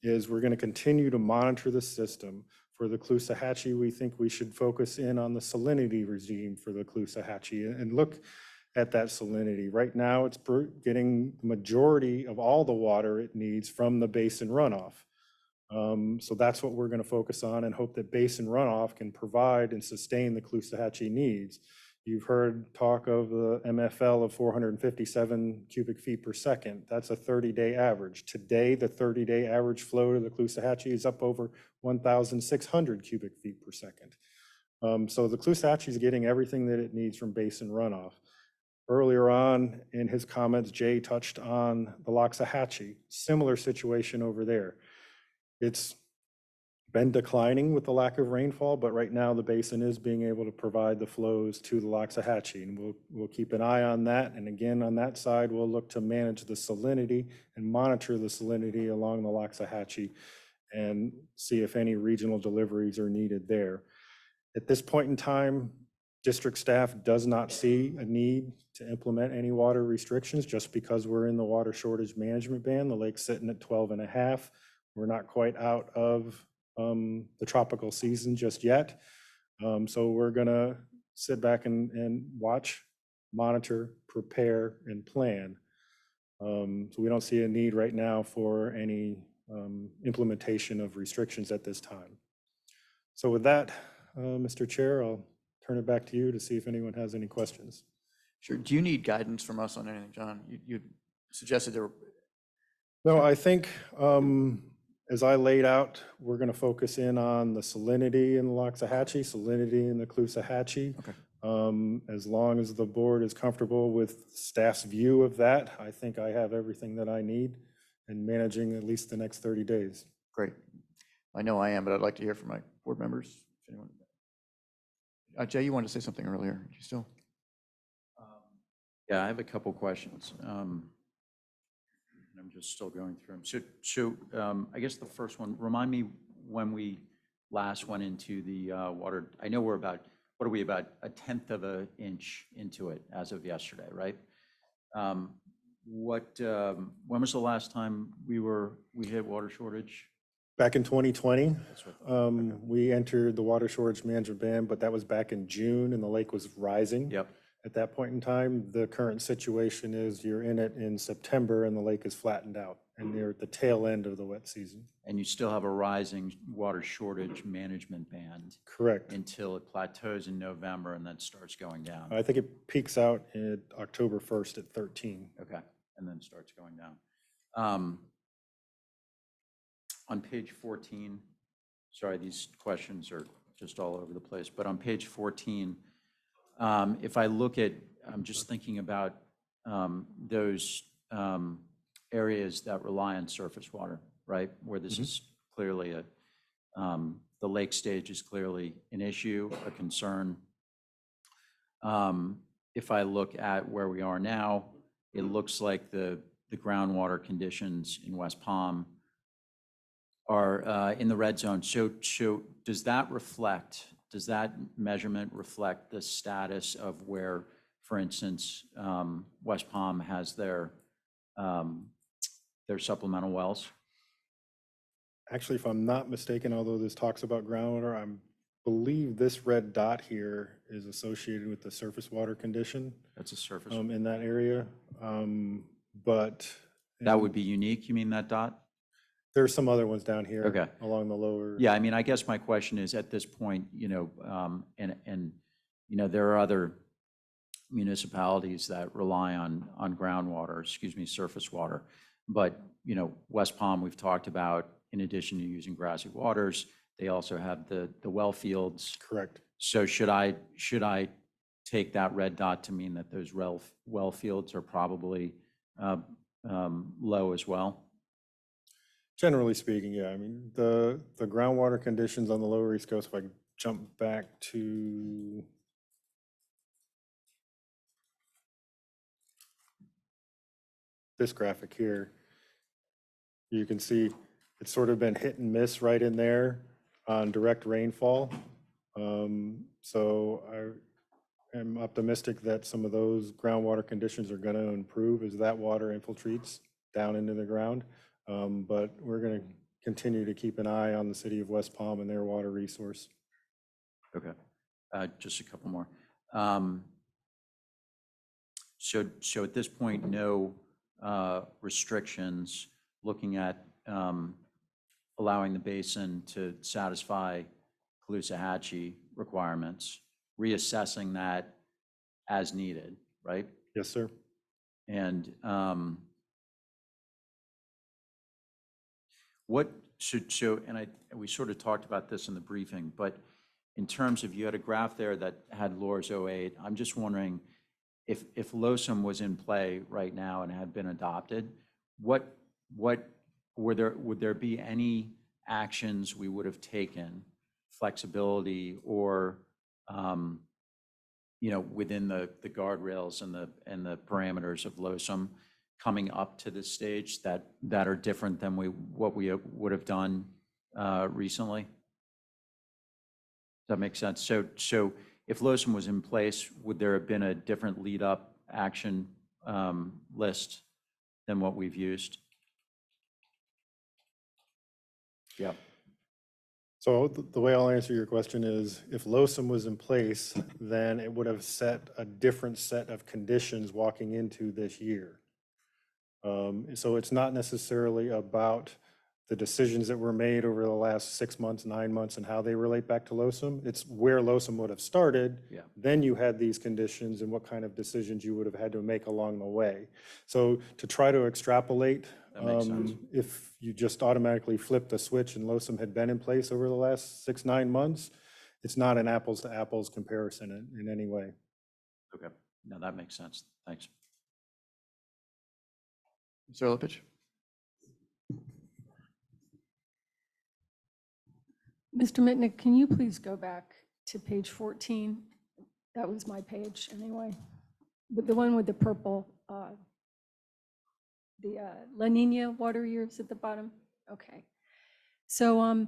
Speaker 2: is we're going to continue to monitor the system. For the Loxahatchee, we think we should focus in on the salinity regime for the Loxahatchee and look at that salinity. Right now, it's getting the majority of all the water it needs from the basin runoff. So that's what we're going to focus on and hope that basin runoff can provide and sustain the Loxahatchee needs. You've heard talk of the MFL of 457 cubic feet per second. That's a 30-day average. Today, the 30-day average flow to the Loxahatchee is up over 1,600 cubic feet per second. So the Loxahatchee is getting everything that it needs from basin runoff. Earlier on in his comments, Jay touched on the Loxahatchee, similar situation over there. It's been declining with the lack of rainfall, but right now the basin is being able to provide the flows to the Loxahatchee, and we'll keep an eye on that. And again, on that side, we'll look to manage the salinity and monitor the salinity along the Loxahatchee and see if any regional deliveries are needed there. At this point in time, district staff does not see a need to implement any water restrictions just because we're in the water shortage management band. The lake's sitting at 12.5. We're not quite out of the tropical season just yet. So we're gonna sit back and watch, monitor, prepare, and plan. So we don't see a need right now for any implementation of restrictions at this time. So with that, Mr. Chair, I'll turn it back to you to see if anyone has any questions.
Speaker 1: Sure. Do you need guidance from us on anything, John? You suggested there were...
Speaker 2: No, I think as I laid out, we're going to focus in on the salinity in the Loxahatchee, salinity in the Loxahatchee.
Speaker 1: Okay.
Speaker 2: As long as the board is comfortable with staff's view of that, I think I have everything that I need in managing at least the next 30 days.
Speaker 1: Great. I know I am, but I'd like to hear from my board members. If anyone- Jay, you wanted to say something earlier. Do you still?
Speaker 6: Yeah, I have a couple questions. And I'm just still going through them. So I guess the first one, remind me when we last went into the water. I know we're about, what are we, about 1/10 of an inch into it as of yesterday, right? When was the last time we hit water shortage?
Speaker 2: Back in 2020, we entered the water shortage management ban, but that was back in June and the lake was rising.
Speaker 6: Yep.
Speaker 2: At that point in time, the current situation is you're in it in September and the lake is flattened out and you're at the tail end of the wet season.
Speaker 6: And you still have a rising water shortage management band.
Speaker 2: Correct.
Speaker 6: Until it plateaus in November and then starts going down.
Speaker 2: I think it peaks out in October 1st at 13.
Speaker 6: Okay, and then starts going down. On page 14, sorry, these questions are just all over the place, but on page 14, if I look at, I'm just thinking about those areas that rely on surface water, right? Where this is clearly the lake stage is clearly an issue, a concern. If I look at where we are now, it looks like the groundwater conditions in West Palm are in the red zone. So does that measurement reflect the status of where, for instance, West Palm has their supplemental wells?
Speaker 2: Actually, if I'm not mistaken, although this talks about groundwater, I believe this red dot here is associated with the surface water condition.
Speaker 6: That's a surface.
Speaker 2: In that area, but.
Speaker 6: That would be unique, you mean that dot?
Speaker 2: There's some other ones down here.
Speaker 6: Okay.
Speaker 2: Along the lower.
Speaker 6: Yeah, I mean, I guess my question is at this point, there are other municipalities that rely on groundwater, surface water. But, West Palm, we've talked about, in addition to using grassy waters, they also have the well fields.
Speaker 2: Correct.
Speaker 6: So should I take that red dot to mean that those well fields are probably low as well?
Speaker 2: Generally speaking, yeah. I mean, the groundwater conditions on the lower East Coast, if I jump back to this graphic here, you can see it's sort of been hit and miss right in there on direct rainfall. So I am optimistic that some of those groundwater conditions are going to improve as that water infiltrates down into the ground. But we're going to continue to keep an eye on the city of West Palm and their water resource.
Speaker 6: Okay, just a couple more. So at this point, no restrictions looking at allowing the basin to satisfy Loxahatchee requirements, reassessing that as needed, right?
Speaker 2: Yes, sir.
Speaker 6: And we sort of talked about this in the briefing, but in terms of, you had a graph there that had LORS 08. I'm just wondering if LOSUM was in play right now and had been adopted, would there be any actions we would have taken, flexibility or within the guardrails and the parameters of LOSUM coming up to this stage that are different than what we would have done recently? Does that make sense? So if LOSUM was in place, would there have been a different lead-up action list than what we've used? Yeah.
Speaker 2: So the way I'll answer your question is, if LOSUM was in place, then it would have set a different set of conditions walking into this year. So it's not necessarily about the decisions that were made over the last 6 months, 9 months, and how they relate back to LOSUM. It's where LOSUM would have started.
Speaker 6: Yeah.
Speaker 2: Then you had these conditions and what kind of decisions you would have had to make along the way. So to try to extrapolate,
Speaker 6: That makes sense.
Speaker 2: if you just automatically flipped the switch and LOSUM had been in place over the last 6, 9 months, it's not an apples to apples comparison in any way.
Speaker 6: Okay, no, that makes sense. Thanks.
Speaker 1: Mr. Lopich?
Speaker 5: Mr. Mitnick, can you please go back to page 14? That was my page anyway. But the one with the purple, the La Nina water years at the bottom. Okay. So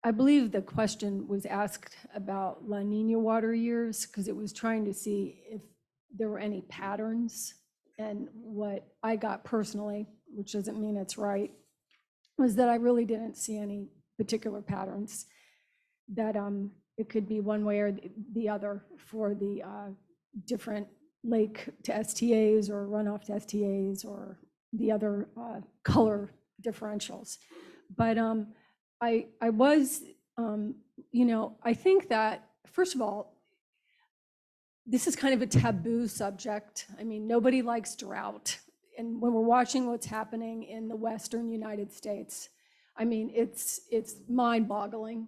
Speaker 5: I believe the question was asked about La Nina water years because it was trying to see if there were any patterns. And what I got personally, which doesn't mean it's right, was that I really didn't see any particular patterns, that it could be one way or the other for the different lake to STAs or runoff to STAs or the other color differentials. But I was, I think that, first of all, this is kind of a taboo subject. I mean, nobody likes drought. And when we're watching what's happening in the Western United States, I mean, it's mind-boggling.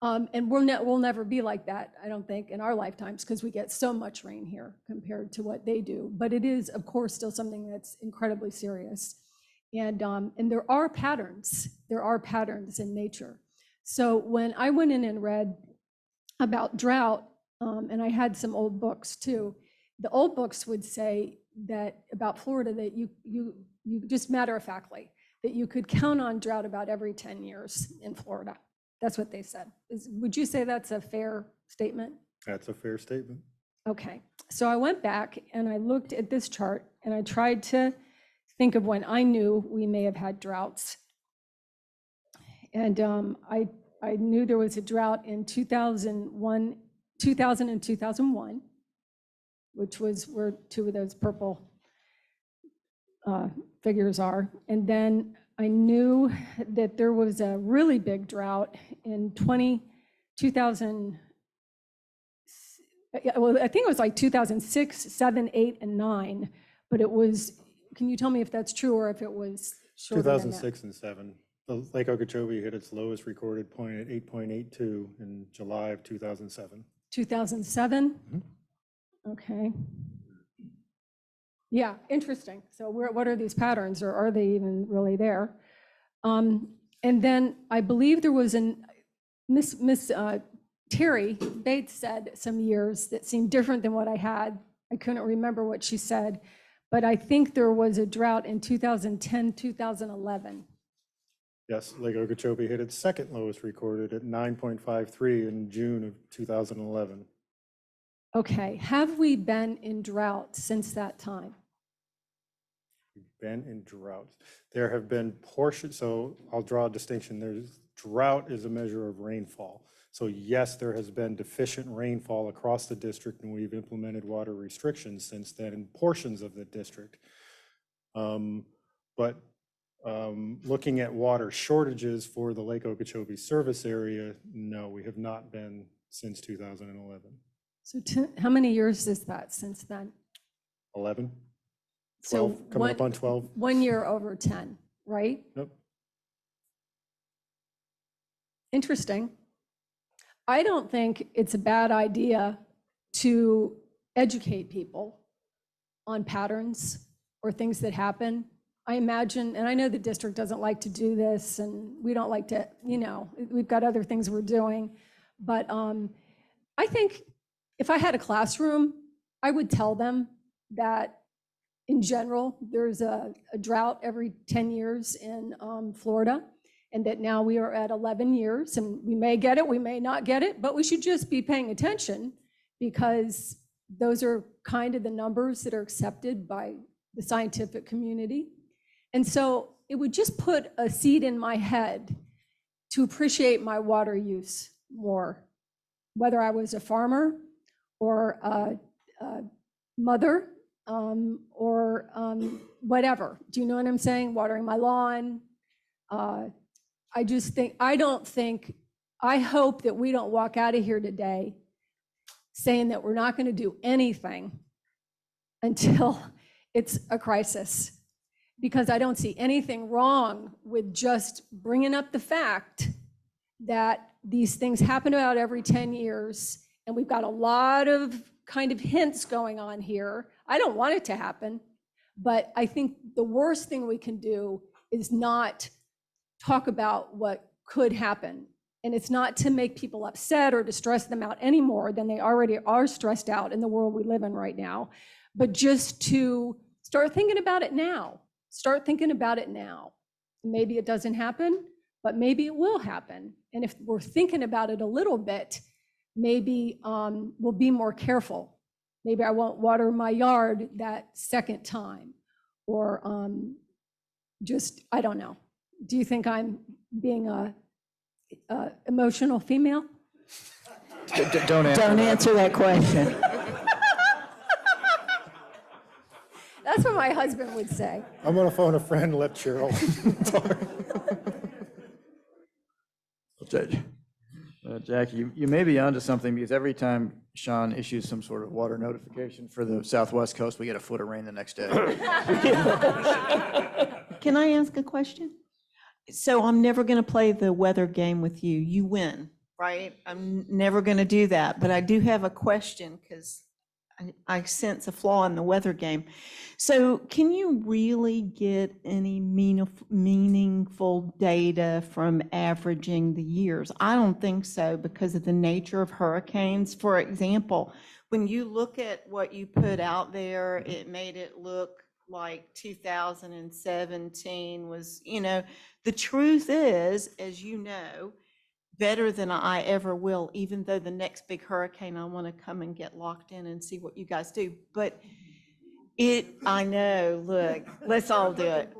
Speaker 5: And we'll never be like that, I don't think, in our lifetimes, because we get so much rain here compared to what they do. But it is, of course, still something that's incredibly serious. And there are patterns. There are patterns in nature. So when I went in and read about drought, and I had some old books too, the old books would say that about Florida, that you just matter-of-factly, that you could count on drought about every 10 years in Florida. That's what they said. Would you say that's a fair statement?
Speaker 2: That's a fair statement.
Speaker 5: Okay, so I went back and I looked at this chart and I tried to think of when I knew we may have had droughts. And I knew there was a drought in 2000 and 2001, which was where two of those purple figures are. And then I knew that there was a really big drought in 2000. Well, I think it was like 2006, 7, 8, and 9. But it was, can you tell me if that's true or if it was shorter than that?
Speaker 2: 2006 and 7. The Lake Okeechobee hit its lowest recorded point at 8.82 in July of 2007.
Speaker 5: 2007? Okay. Yeah, interesting. So what are these patterns, or are they even really there? And then I believe there was Miss Terry Bates said some years that seemed different than what I had. I couldn't remember what she said, but I think there was a drought in 2010, 2011.
Speaker 2: Yes, Lake Okeechobee hit its second lowest recorded at 9.53 in June of 2011.
Speaker 5: Okay, have we been in drought since that time?
Speaker 2: We've been in drought. There have been portions, so I'll draw a distinction. Drought is a measure of rainfall. So yes, there has been deficient rainfall across the district, and we've implemented water restrictions since then in portions of the district. But looking at water shortages for the Lake Okeechobee service area, no, we have not been since 2011.
Speaker 5: So how many years is that since then?
Speaker 2: 11, 12,
Speaker 5: So
Speaker 2: coming up on 12.
Speaker 5: 1 year over 10, right?
Speaker 2: Yep.
Speaker 5: Interesting. I don't think it's a bad idea to educate people on patterns or things that happen. I imagine, and I know the district doesn't like to do this, and we don't like to, we've got other things we're doing. But I think if I had a classroom, I would tell them that in general, there's a drought every 10 years in Florida, and that now we are at 11 years, and we may get it, we may not get it, but we should just be paying attention, because those are kind of the numbers that are accepted by the scientific community. And so it would just put a seed in my head to appreciate my water use more, whether I was a farmer or a mother or whatever. Do you know what I'm saying? Watering my lawn. I just think, I hope that we don't walk out of here today saying that we're not going to do anything until it's a crisis, because I don't see anything wrong with just bringing up the fact that these things happen about every 10 years, and we've got a lot of kind of hints going on here. I don't want it to happen, but I think the worst thing we can do is not talk about what could happen. And it's not to make people upset or to stress them out any more than they already are stressed out in the world we live in right now, but just to start thinking about it now. Start thinking about it now. Maybe it doesn't happen, but maybe it will happen. And if we're thinking about it a little bit, maybe we'll be more careful. Maybe I won't water my yard that second time, or just, I don't know. Do you think I'm being a emotional female?
Speaker 1: Don't
Speaker 20: answer that question.
Speaker 5: That's what my husband would say.
Speaker 2: I'm gonna phone a friend and let Cheryl talk.
Speaker 1: Jackie, you may be onto something, because every time Sean issues some sort of water notification for the Southwest coast, we get a foot of rain the next day.
Speaker 20: Can I ask a question? So I'm never going to play the weather game with you. You win, right? I'm never going to do that. But I do have a question, because I sense a flaw in the weather game. So can you really get any meaningful data from averaging the years? I don't think so, because of the nature of hurricanes. For example, when you look at what you put out there, it made it look like 2017 was, the truth is, as you know, better than I ever will, even though the next big hurricane, I want to come and get locked in and see what you guys do. But I know, look, let's all do it.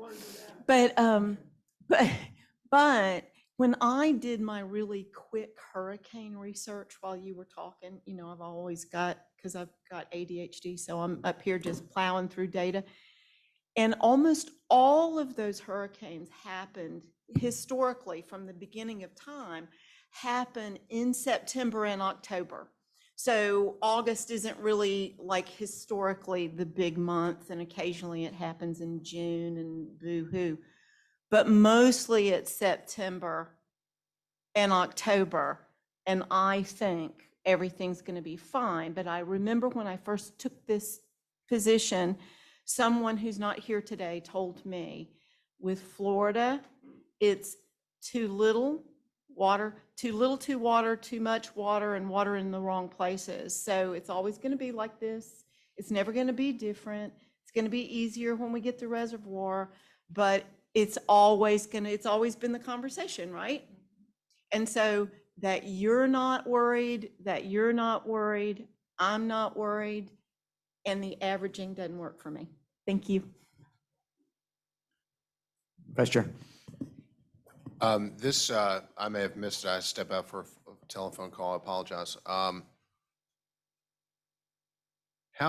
Speaker 20: But when I did my really quick hurricane research while you were talking, I've always because I've got ADHD, so I'm up here just plowing through data. And almost all of those hurricanes happened historically from the beginning of time, happen in September and October. So August isn't really like historically the big month, and occasionally it happens in June and boo-hoo. But mostly it's September and October, and I think everything's going to be fine. But I remember when I first took this position, someone who's not here today told me, with Florida, it's too little water, too much water, and water in the wrong places. So it's always going to be like this. It's never going to be different. It's going to be easier when we get the reservoir, but it's always been the conversation, right? And so that you're not worried, I'm not worried, and the averaging doesn't work for me. Thank you.
Speaker 1: Vice Chair.
Speaker 9: I may have missed it. I stepped out for a telephone call. I apologize. How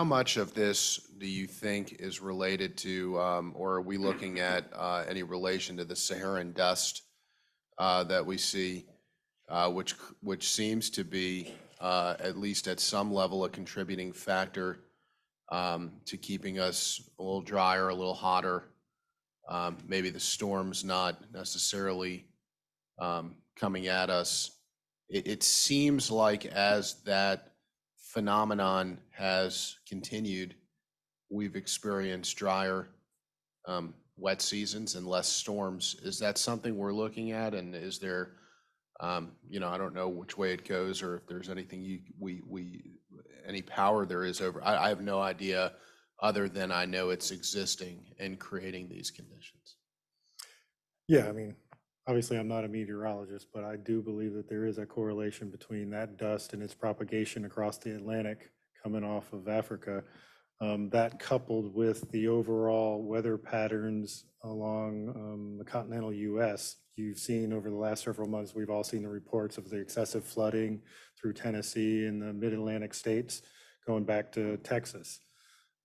Speaker 9: much of this do you think is related to, or are we looking at any relation to the Saharan dust that we see, which seems to be, at least at some level, a contributing factor to keeping us a little drier, a little hotter? Maybe the storm's not necessarily coming at us. It seems like as that phenomenon has continued, we've experienced drier, wet seasons and less storms. Is that something we're looking at? And is there, I don't know which way it goes, or if there's anything any power there is over. I have no idea, other than I know it's existing and creating these conditions.
Speaker 2: Yeah, obviously I'm not a meteorologist, but I do believe that there is a correlation between that dust and its propagation across the Atlantic coming off of Africa. That coupled with the overall weather patterns along the continental US. You've seen over the last several months, we've all seen the reports of the excessive flooding through Tennessee and the mid-Atlantic states going back to Texas.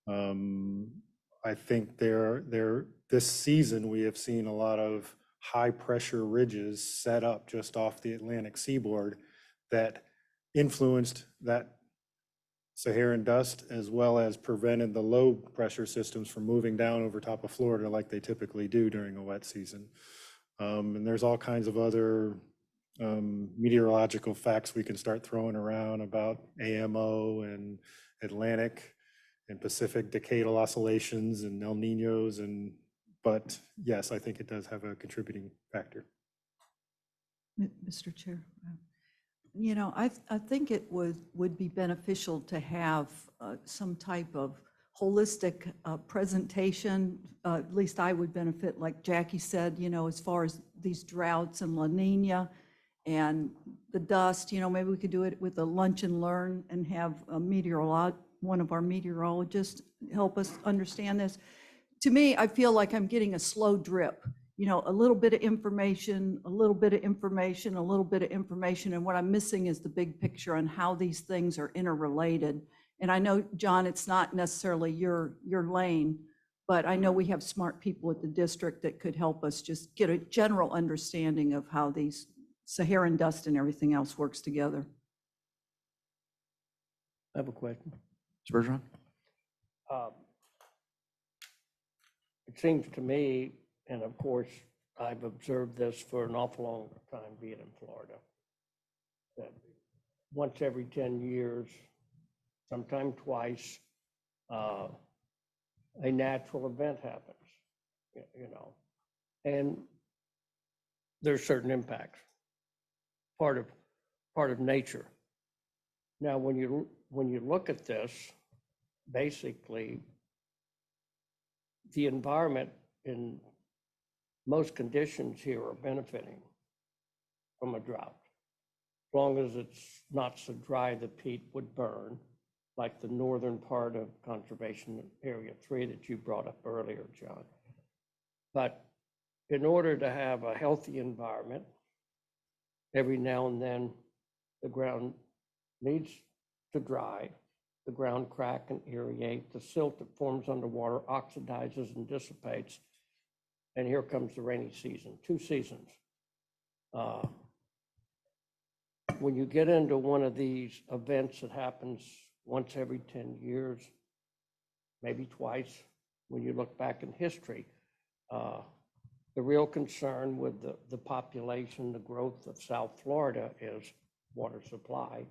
Speaker 2: I think this season we have seen a lot of high pressure ridges set up just off the Atlantic seaboard that influenced that Saharan dust, as well as prevented the low pressure systems from moving down over top of Florida like they typically do during a wet season. And there's all kinds of other meteorological facts we can start throwing around about AMO and Atlantic and Pacific decadal oscillations and El Ninos, but yes, I think it does have a contributing factor.
Speaker 8: Mr. Chair, you know, I think it would be beneficial to have some type of holistic presentation. At least I would benefit, like Jackie said, you know, as far as these droughts and La Nina and the dust, you know, maybe we could do it with a lunch and learn and have a one of our meteorologists help us understand this. To me, I feel like I'm getting a slow drip, you know, a little bit of information, a little bit of information, a little bit of information. And what I'm missing is the big picture on how these things are interrelated. And I know, John, it's not necessarily your lane, but I know we have smart people at the district that could help us just get a general understanding of how these Saharan dust and everything else works together.
Speaker 17: I have a question.
Speaker 1: Mr. Bergeron?
Speaker 17: It seems to me, and of course, I've observed this for an awful long time being in Florida, that once every 10 years, sometime twice, a natural event happens, you know, and there's certain impacts, part of nature. Now, when you look at this, basically, the environment in most conditions here are benefiting from a drought. As long as it's not so dry the peat would burn, like the northern part of Conservation Area 3 that you brought up earlier, John. But in order to have a healthy environment, every now and then the ground needs to dry, the ground crack and aerate, the silt that forms underwater oxidizes and dissipates, and here comes the rainy season, 2 seasons. When you get into one of these events that happens once every 10 years, maybe twice, when you look back in history, the real concern with the population, the growth of South Florida is water supply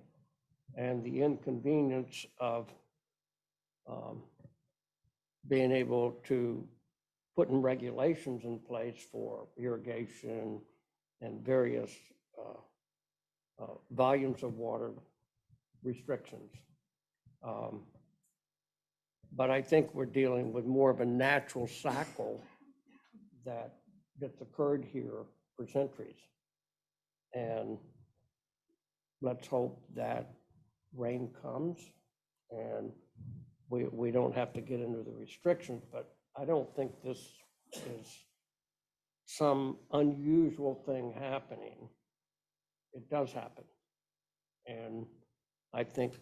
Speaker 17: and the inconvenience of being able to put in regulations in place for irrigation and various volumes of water restrictions. But I think we're dealing with more of a natural cycle that's occurred here for centuries. And let's hope that rain comes and we don't have to get into the restrictions, but I don't think this is some unusual thing happening. It does happen. And I think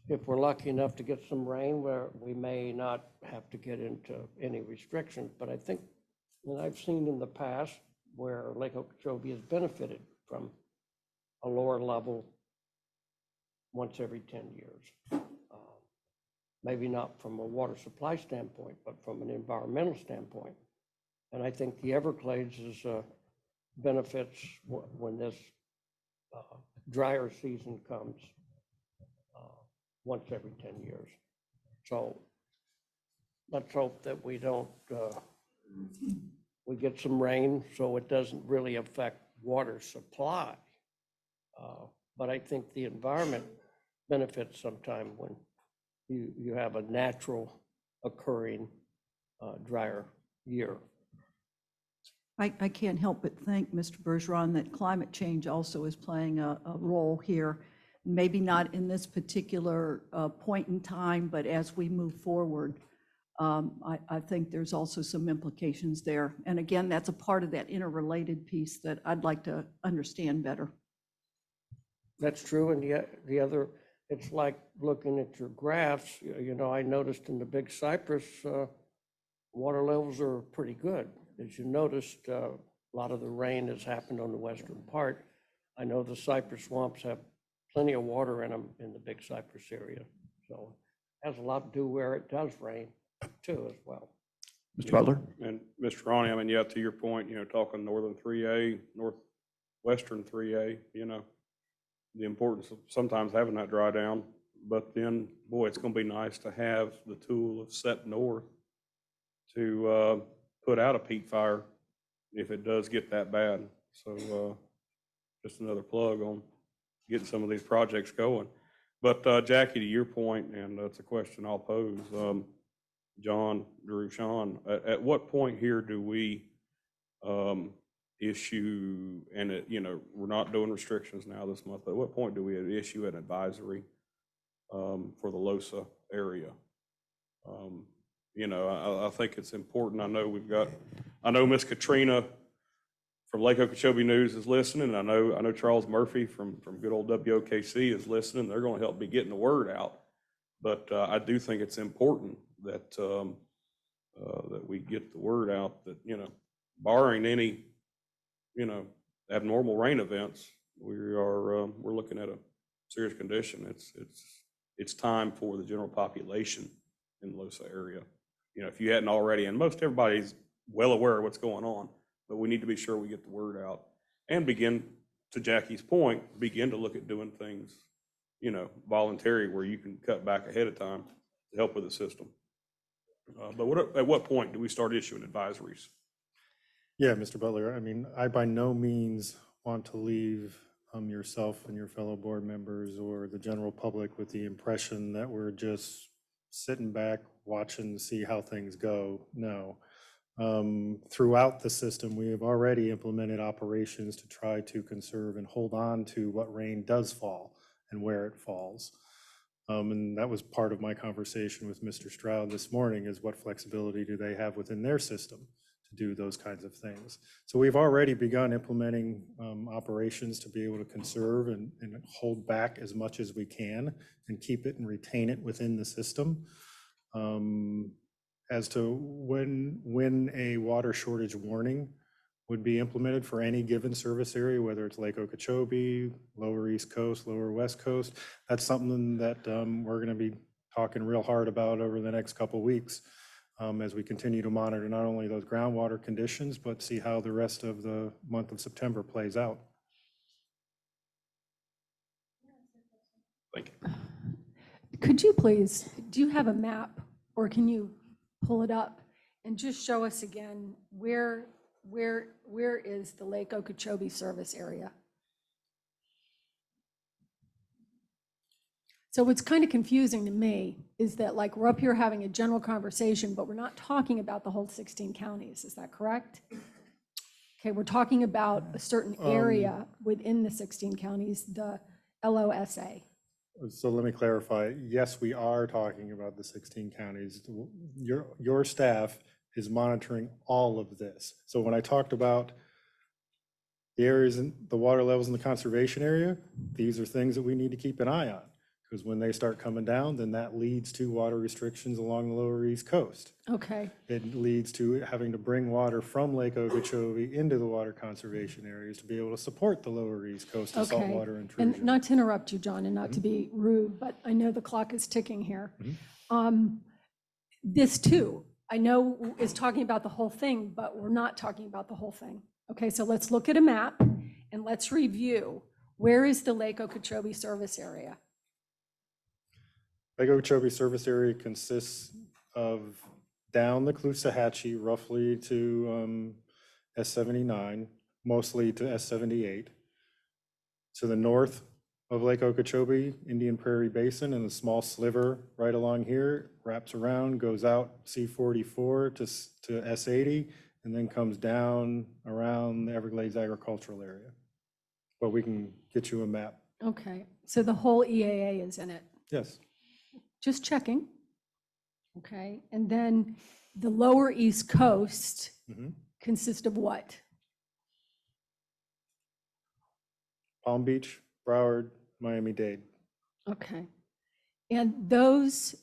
Speaker 17: if we're lucky enough to get some rain, where we may not have to get into any restrictions, but I think, and I've seen in the past where Lake Okeechobee has benefited from a lower level once every 10 years. Maybe not from a water supply standpoint, but from an environmental standpoint. And I think the Everglades is benefits when this drier season comes once every 10 years. So let's hope that we don't, we get some rain so it doesn't really affect water supply. But I think the environment benefits sometime when you have a natural occurring drier year.
Speaker 8: I can't help but think, Mr. Bergeron, that climate change also is playing a role here. Maybe not in this particular point in time, but as we move forward, I think there's also some implications there. And again, that's a part of that interrelated piece that I'd like to understand better.
Speaker 17: That's true, and the other, it's like looking at your graphs. You know, I noticed in the Big Cypress, water levels are pretty good. As you noticed, a lot of the rain has happened on the western part. I know the cypress swamps have plenty of water in them in the Big Cypress area. So it has a lot to do where it does rain too as well.
Speaker 1: Mr. Butler?
Speaker 19: And Mr. Ronnie, I mean, yeah, to your point, talking northern 3A, northwestern 3A, the importance of sometimes having that dry down. But then, boy, it's going to be nice to have the tool of Sept North to put out a peat fire if it does get that bad. So just another plug on getting some of these projects going. But Jackie, to your point, and that's a question I'll pose, John, Drew, Sean, at what point here do we issue, and we're not doing restrictions now this month, but at what point do we issue an advisory for the LoSA area? I think it's important. I know Miss Katrina from Lake Okeechobee News is listening. I know Charles Murphy from good old WOKC is listening. They're going to help me getting the word out. But I do think it's important that that we get the word out that, barring any, abnormal rain events, we're looking at a serious condition. It's time for the general population in the LoSA area. If you hadn't already, and most everybody's well aware of what's going on, but we need to be sure we get the word out and begin, to Jackie's point, begin to look at doing things, voluntary, where you can cut back ahead of time to help with the system. But at what point do we start issuing advisories?
Speaker 2: Yeah, Mr. Butler, I mean, I by no means want to leave yourself and your fellow board members or the general public with the impression that we're just sitting back watching to see how things go. No. Throughout the system, we have already implemented operations to try to conserve and hold on to what rain does fall and where it falls. And that was part of my conversation with Mr. Stroud this morning, is what flexibility do they have within their system to do those kinds of things. So we've already begun implementing operations to be able to conserve and hold back as much as we can and keep it and retain it within the system. As to when a water shortage warning would be implemented for any given service area, whether it's Lake Okeechobee, Lower East Coast, Lower West Coast, that's something that we're going to be talking real hard about over the next couple of weeks as we continue to monitor not only those groundwater conditions, but see how the rest of the month of September plays out.
Speaker 19: Thank you.
Speaker 5: Could you please, do you have a map, or can you pull it up and just show us again where is the Lake Okeechobee service area? So what's kind of confusing to me is that, like, we're up here having a general conversation, but we're not talking about the whole 16 counties. Is that correct? Okay, we're talking about a certain area within the 16 counties, the LOSA.
Speaker 2: So let me clarify. Yes, we are talking about the 16 counties. Your staff is monitoring all of this. So when I talked about the areas and the water levels in the conservation area, these are things that we need to keep an eye on, because when they start coming down, then that leads to water restrictions along the Lower East Coast.
Speaker 5: Okay.
Speaker 2: It leads to having to bring water from Lake Okeechobee into the water conservation areas to be able to support the Lower East Coast and saltwater intrusion.
Speaker 5: And not to interrupt you, John, and not to be rude, but I know the clock is ticking here. This too, I know is talking about the whole thing, but we're not talking about the whole thing. Okay, so let's look at a map and let's review. Where is the Lake Okeechobee service area?
Speaker 2: Lake Okeechobee service area consists of down the Loxahatchee roughly to S79, mostly to S78. To the north of Lake Okeechobee, Indian Prairie Basin, and a small sliver right along here wraps around, goes out C44 to S80, and then comes down around the Everglades agricultural area. But we can get you a map.
Speaker 5: Okay, so the whole EAA is in it.
Speaker 2: Yes.
Speaker 5: Just checking. Okay, and then the Lower East Coast consists of what?
Speaker 2: Palm Beach, Broward, Miami-Dade.
Speaker 5: Okay, and those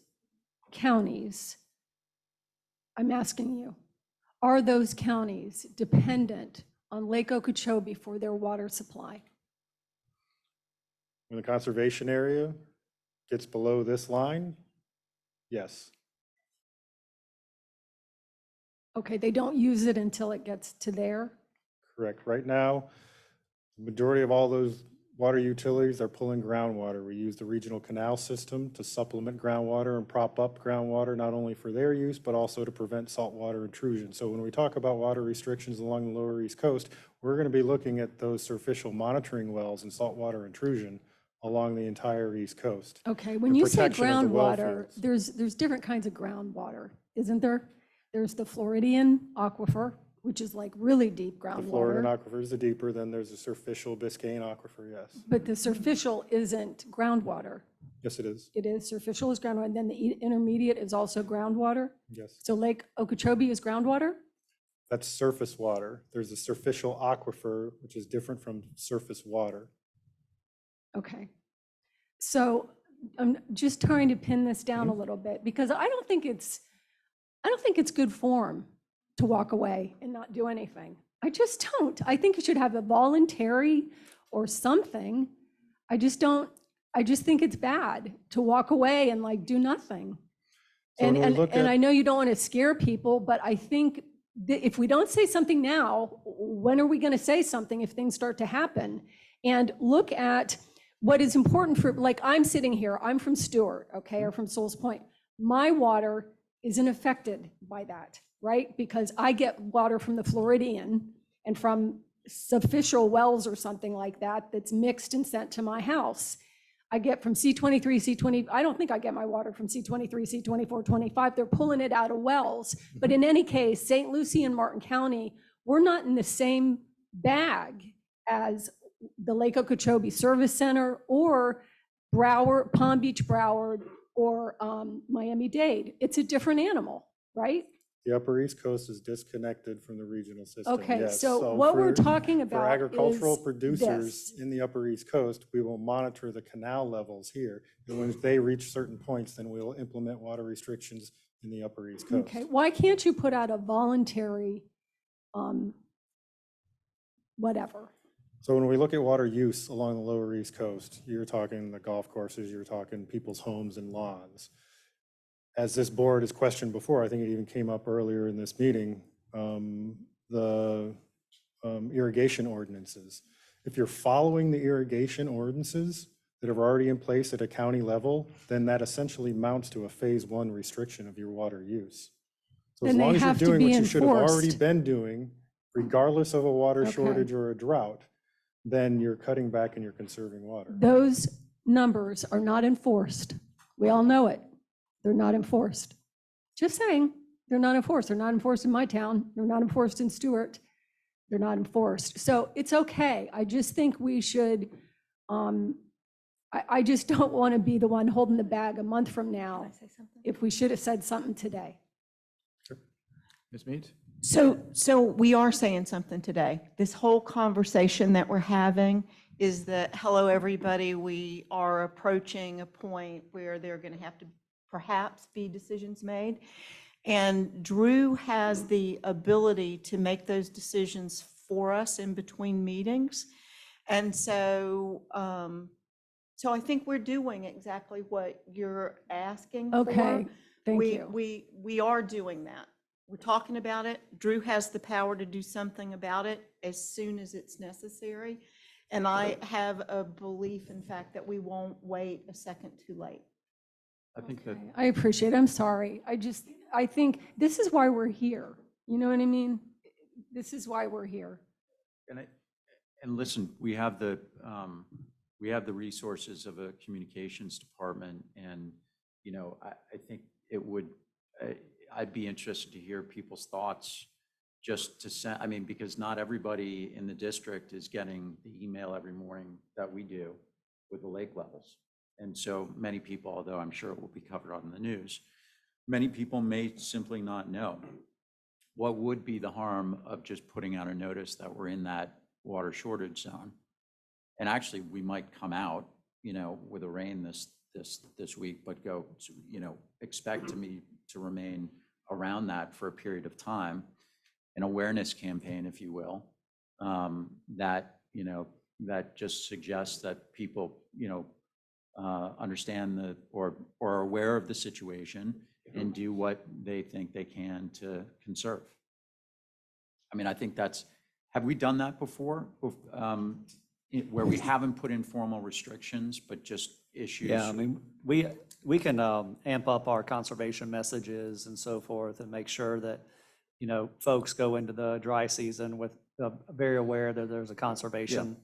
Speaker 5: counties, I'm asking you, are those counties dependent on Lake Okeechobee for their water supply?
Speaker 2: When the conservation area gets below this line, yes.
Speaker 5: Okay, they don't use it until it gets to there?
Speaker 2: Correct. Right now, the majority of all those water utilities are pulling groundwater. We use the regional canal system to supplement groundwater and prop up groundwater, not only for their use, but also to prevent saltwater intrusion. So when we talk about water restrictions along the lower East Coast, we're going to be looking at those surficial monitoring wells and saltwater intrusion along the entire East Coast.
Speaker 5: Okay, when
Speaker 2: The
Speaker 5: you say
Speaker 2: protection of the well
Speaker 5: groundwater,
Speaker 2: fields.
Speaker 5: there's different kinds of groundwater, isn't there? There's the Floridian aquifer, which is like really deep
Speaker 2: The Florida
Speaker 5: groundwater.
Speaker 2: aquifer is the deeper, then there's a superficial Biscayne aquifer, yes.
Speaker 5: But the superficial isn't groundwater.
Speaker 2: Yes, it is.
Speaker 5: It is, superficial is groundwater, and then the intermediate is also groundwater.
Speaker 2: Yes.
Speaker 5: So Lake Okeechobee is groundwater?
Speaker 2: That's surface water. There's a superficial aquifer, which is different from surface water.
Speaker 5: Okay. So I'm just trying to pin this down a little bit because I don't think it's good form to walk away and not do anything. I just don't. I think you should have a voluntary or something. I just think it's bad to walk away and like do nothing.
Speaker 2: So when we look
Speaker 5: And
Speaker 2: at-
Speaker 5: I know you don't want to scare people, but I think that if we don't say something now, when are we going to say something if things start to happen? And look at what is important for, like I'm sitting here, I'm from Stewart, okay, or from Souls Point. My water isn't affected by that, right? Because I get water from the Floridian and from superficial wells or something like that that's mixed and sent to my house. I get from C23, C20, I don't think I get my water from C23, C24, 25. They're pulling it out of wells. But in any case, St. Lucie and Martin County, we're not in the same bag as the Lake Okeechobee Service Center or Broward, Palm Beach Broward, or Miami-Dade. It's a different animal, right?
Speaker 2: The Upper East Coast is disconnected from the regional system.
Speaker 5: Okay,
Speaker 2: yes.
Speaker 5: so what we're talking
Speaker 2: For
Speaker 5: about
Speaker 2: agricultural
Speaker 5: is
Speaker 2: producers
Speaker 5: this.
Speaker 2: in the Upper East Coast, we will monitor the canal levels here. And when they reach certain points, then we'll implement water restrictions in the Upper East Coast.
Speaker 5: Okay, why can't you put out a voluntary, whatever?
Speaker 2: So when we look at water use along the Lower East Coast, you're talking the golf courses, you're talking people's homes and lawns. As this board has questioned before, I think it even came up earlier in this meeting, the irrigation ordinances. If you're following the irrigation ordinances that are already in place at a county level, then that essentially mounts to a phase 1 restriction of your water use. So as
Speaker 5: Then they
Speaker 2: long as you're
Speaker 5: have to
Speaker 2: doing
Speaker 5: be
Speaker 2: what you should have already
Speaker 5: enforced.
Speaker 2: been doing, regardless of a water
Speaker 5: Okay.
Speaker 2: shortage or a drought, then you're cutting back and you're conserving water.
Speaker 5: Those numbers are not enforced. We all know it. They're not enforced. Just saying, they're not enforced. They're not enforced in my town. They're not enforced in Stewart. They're not enforced. So it's okay. I just think we should, I just don't want to be the one holding the bag a month from now if we should have said something today.
Speaker 1: Ms. Mead?
Speaker 20: So we are saying something today. This whole conversation that we're having is that, hello, everybody, we are approaching a point where there are going to have to perhaps be decisions made. And Drew has the ability to make those decisions for us in between meetings. And so, so I think we're doing exactly what you're asking for.
Speaker 5: Okay, thank you.
Speaker 20: We are doing that. We're talking about it. Drew has the power to do something about it as soon as it's necessary. And I have a belief, in fact, that we won't wait a second too late.
Speaker 6: I think that,
Speaker 5: I appreciate it. I'm sorry. I think this is why we're here. You know what I mean? This is why we're here.
Speaker 6: and listen, we have the resources of a communications department, and, you know, I think it would, I'd be interested to hear people's thoughts just to send, I mean, because not everybody in the district is getting the email every morning that we do with the lake levels. And so many people, although I'm sure it will be covered on the news, many people may simply not know. What would be the harm of just putting out a notice that we're in that water shortage zone? And actually, we might come out, you know, with a rain this week, but go, you know, expect me to remain around that for a period of time, an awareness campaign, if you will, that, you know, that just suggests that people, you know, understand or are aware of the situation and do what they think they can to conserve. I mean, I think that's, have we done that before? Where we haven't put in formal restrictions, but just issues?
Speaker 4: Yeah, I mean, we can amp up our conservation messages and so forth and make sure that, folks go into the dry season with very aware that there's a conservation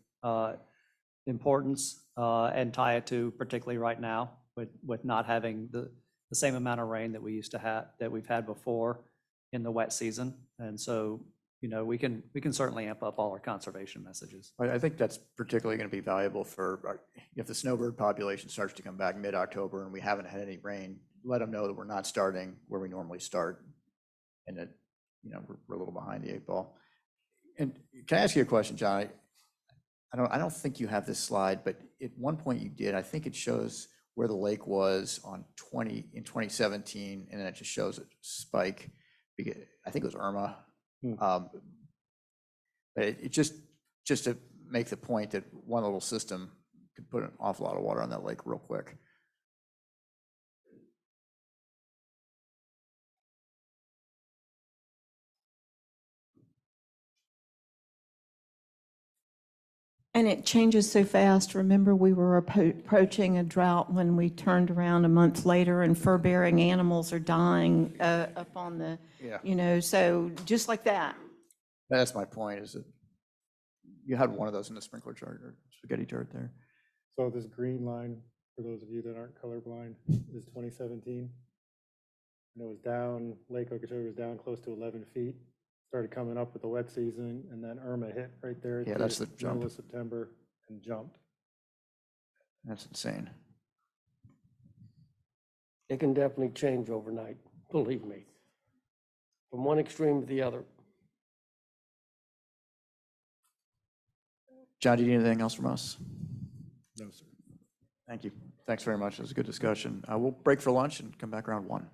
Speaker 4: importance and tie it to particularly right now with not having the same amount of rain that we used to have, that we've had before in the wet season. And so, we can certainly amp up all our conservation messages.
Speaker 1: I think that's particularly going to be valuable for if the snowbird population starts to come back mid-October and we haven't had any rain, let them know that we're not starting where we normally start and that, we're a little behind the 8 ball. And can I ask you a question, John? I don't think you have this slide, but at one point you did. I think it shows where the lake was in 2017, and then it just shows a spike. I think it was Irma. But it just to make the point that one little system could put an awful lot of water on that lake real quick.
Speaker 20: And it changes so fast. Remember, we were approaching a drought when we turned around a month later and fur-bearing animals are dying up on the, so just like that.
Speaker 1: That's my point, is that you had one of those in the sprinkler chart or spaghetti chart there.
Speaker 2: So this green line, for those of you that aren't colorblind, is 2017. And it was down, Lake Okeechobee was down close to 11 feet. Started coming up with the wet season, and then Irma hit right there at
Speaker 1: that's the
Speaker 2: middle
Speaker 1: jump.
Speaker 2: of September and jumped.
Speaker 1: That's insane.
Speaker 17: It can definitely change overnight, believe me, from one extreme to the other.
Speaker 1: John, do you need anything else from us?
Speaker 2: No, sir.
Speaker 1: Thank you. Thanks very much. It was a good discussion. We'll break for lunch and come back around 1.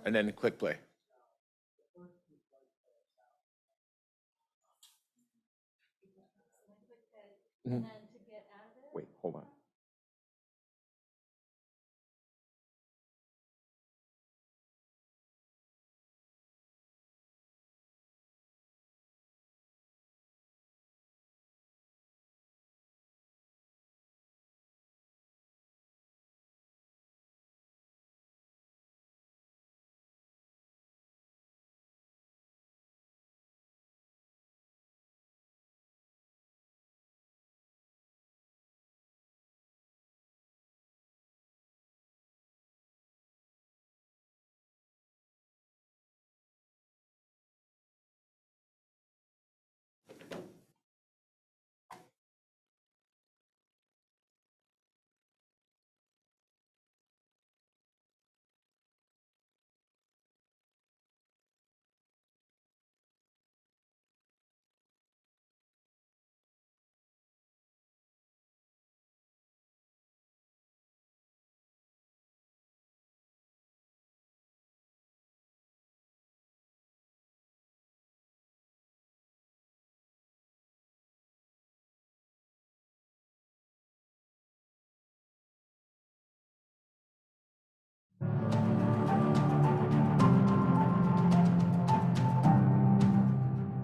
Speaker 9: And then click play. Mhm. Wait, hold on.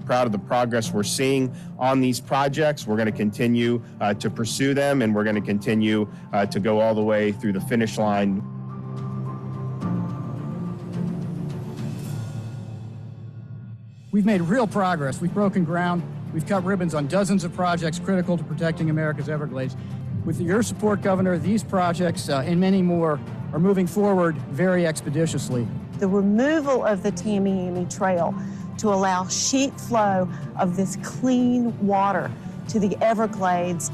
Speaker 9: Proud of the progress we're seeing on these projects. We're going to continue to pursue them, and we're going to continue to go all the way through the finish line.
Speaker 10: We've made real progress. We've broken ground. We've cut ribbons on dozens of projects critical to protecting America's Everglades. With your support, Governor, these projects and many more are moving forward very expeditiously.
Speaker 20: The removal of the Tamiami Trail to allow sheet flow of this clean water to the Everglades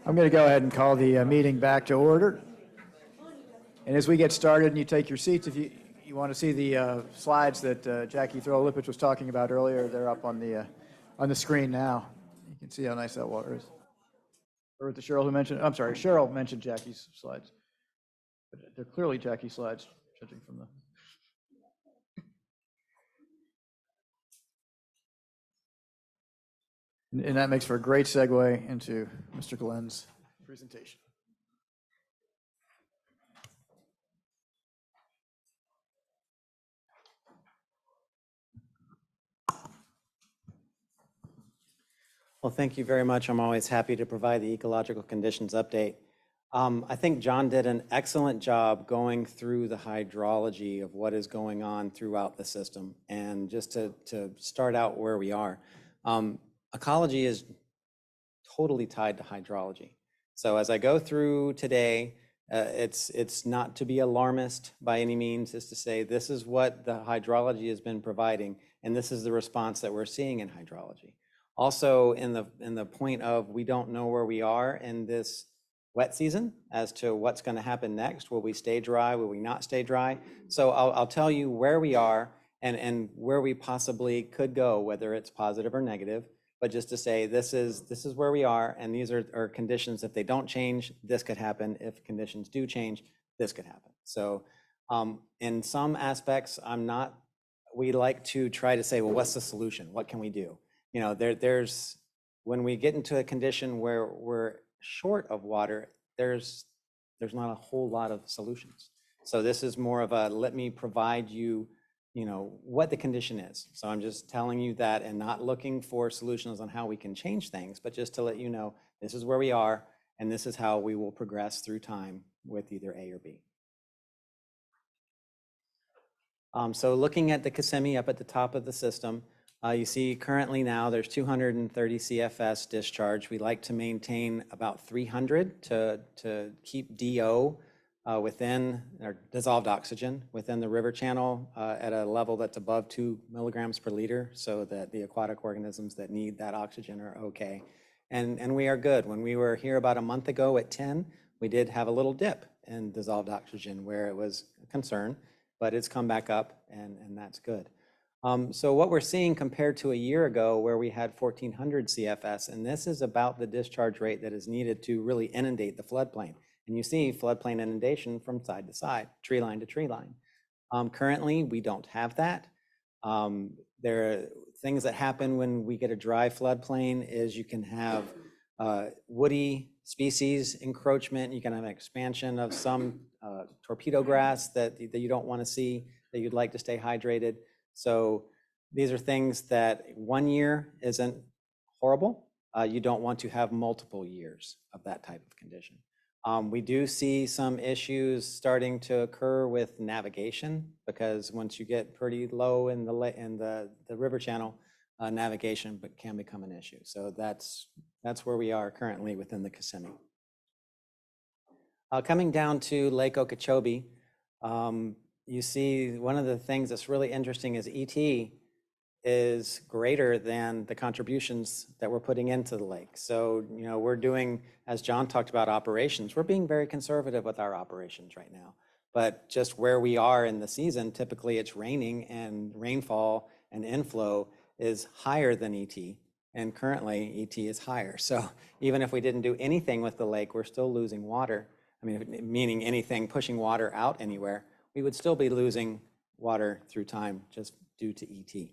Speaker 1: I'm going to go ahead and call the meeting back to order. And as we get started and you take your seats, if you want to see the slides that Jackie Throlipich was talking about earlier, they're up on the screen now. You can see how nice that water is. Or was it Cheryl who mentioned? I'm sorry, Cheryl mentioned Jackie's slides. But they're clearly Jackie's slides, judging from the. And that makes for a great segue into Mr. Glenn's presentation.
Speaker 11: Well, thank you very much. I'm always happy to provide the ecological conditions update. I think John did an excellent job going through the hydrology of what is going on throughout the system. And just to start out where we are, ecology is totally tied to hydrology. So as I go through today, it's not to be alarmist by any means, it's to say this is what the hydrology has been providing, and this is the response that we're seeing in hydrology. Also, in the point of we don't know where we are in this wet season as to what's going to happen next. Will we stay dry? Will we not stay dry? So I'll tell you where we are and where we possibly could go, whether it's positive or negative. But just to say this is where we are, and these are conditions. If they don't change, this could happen. If conditions do change, this could happen. So in some aspects, we like to try to say, well, what's the solution? What can we do? You know, there's when we get into a condition where we're short of water, there's not a whole lot of solutions. So this is more of a let me provide you, what the condition is. So I'm just telling you that and not looking for solutions on how we can change things, but just to let you know this is where we are and this is how we will progress through time with either A or B. So looking at the Kissimmee up at the top of the system, you see currently now there's 230 CFS discharge. We like to maintain about 300 to keep DO within, or dissolved oxygen, within the river channel at a level that's above 2 milligrams per liter, so that the aquatic organisms that need that oxygen are okay. And we are good. When we were here about a month ago at 10, we did have a little dip in dissolved oxygen where it was a concern, but it's come back up and that's good. So what we're seeing compared to a year ago where we had 1,400 CFS, and this is about the discharge rate that is needed to really inundate the floodplain. And you see floodplain inundation from side to side, tree line to tree line. Currently, we don't have that. There are things that happen when we get a dry floodplain is you can have woody species encroachment. You can have an expansion of some torpedo grass that you don't want to see, that you'd like to stay hydrated. So these are things that 1 year isn't horrible. You don't want to have multiple years of that type of condition. We do see some issues starting to occur with navigation, because once you get pretty low in the river channel, navigation can become an issue. So that's where we are currently within the Kissimmee. Coming down to Lake Okeechobee, you see one of the things that's really interesting is ET is greater than the contributions that we're putting into the lake. So, we're doing, as John talked about operations, we're being very conservative with our operations right now. But just where we are in the season, typically it's raining and rainfall and inflow is higher than ET. And currently ET is higher. So even if we didn't do anything with the lake, we're still losing water. I mean, meaning anything, pushing water out anywhere, we would still be losing water through time just due to ET.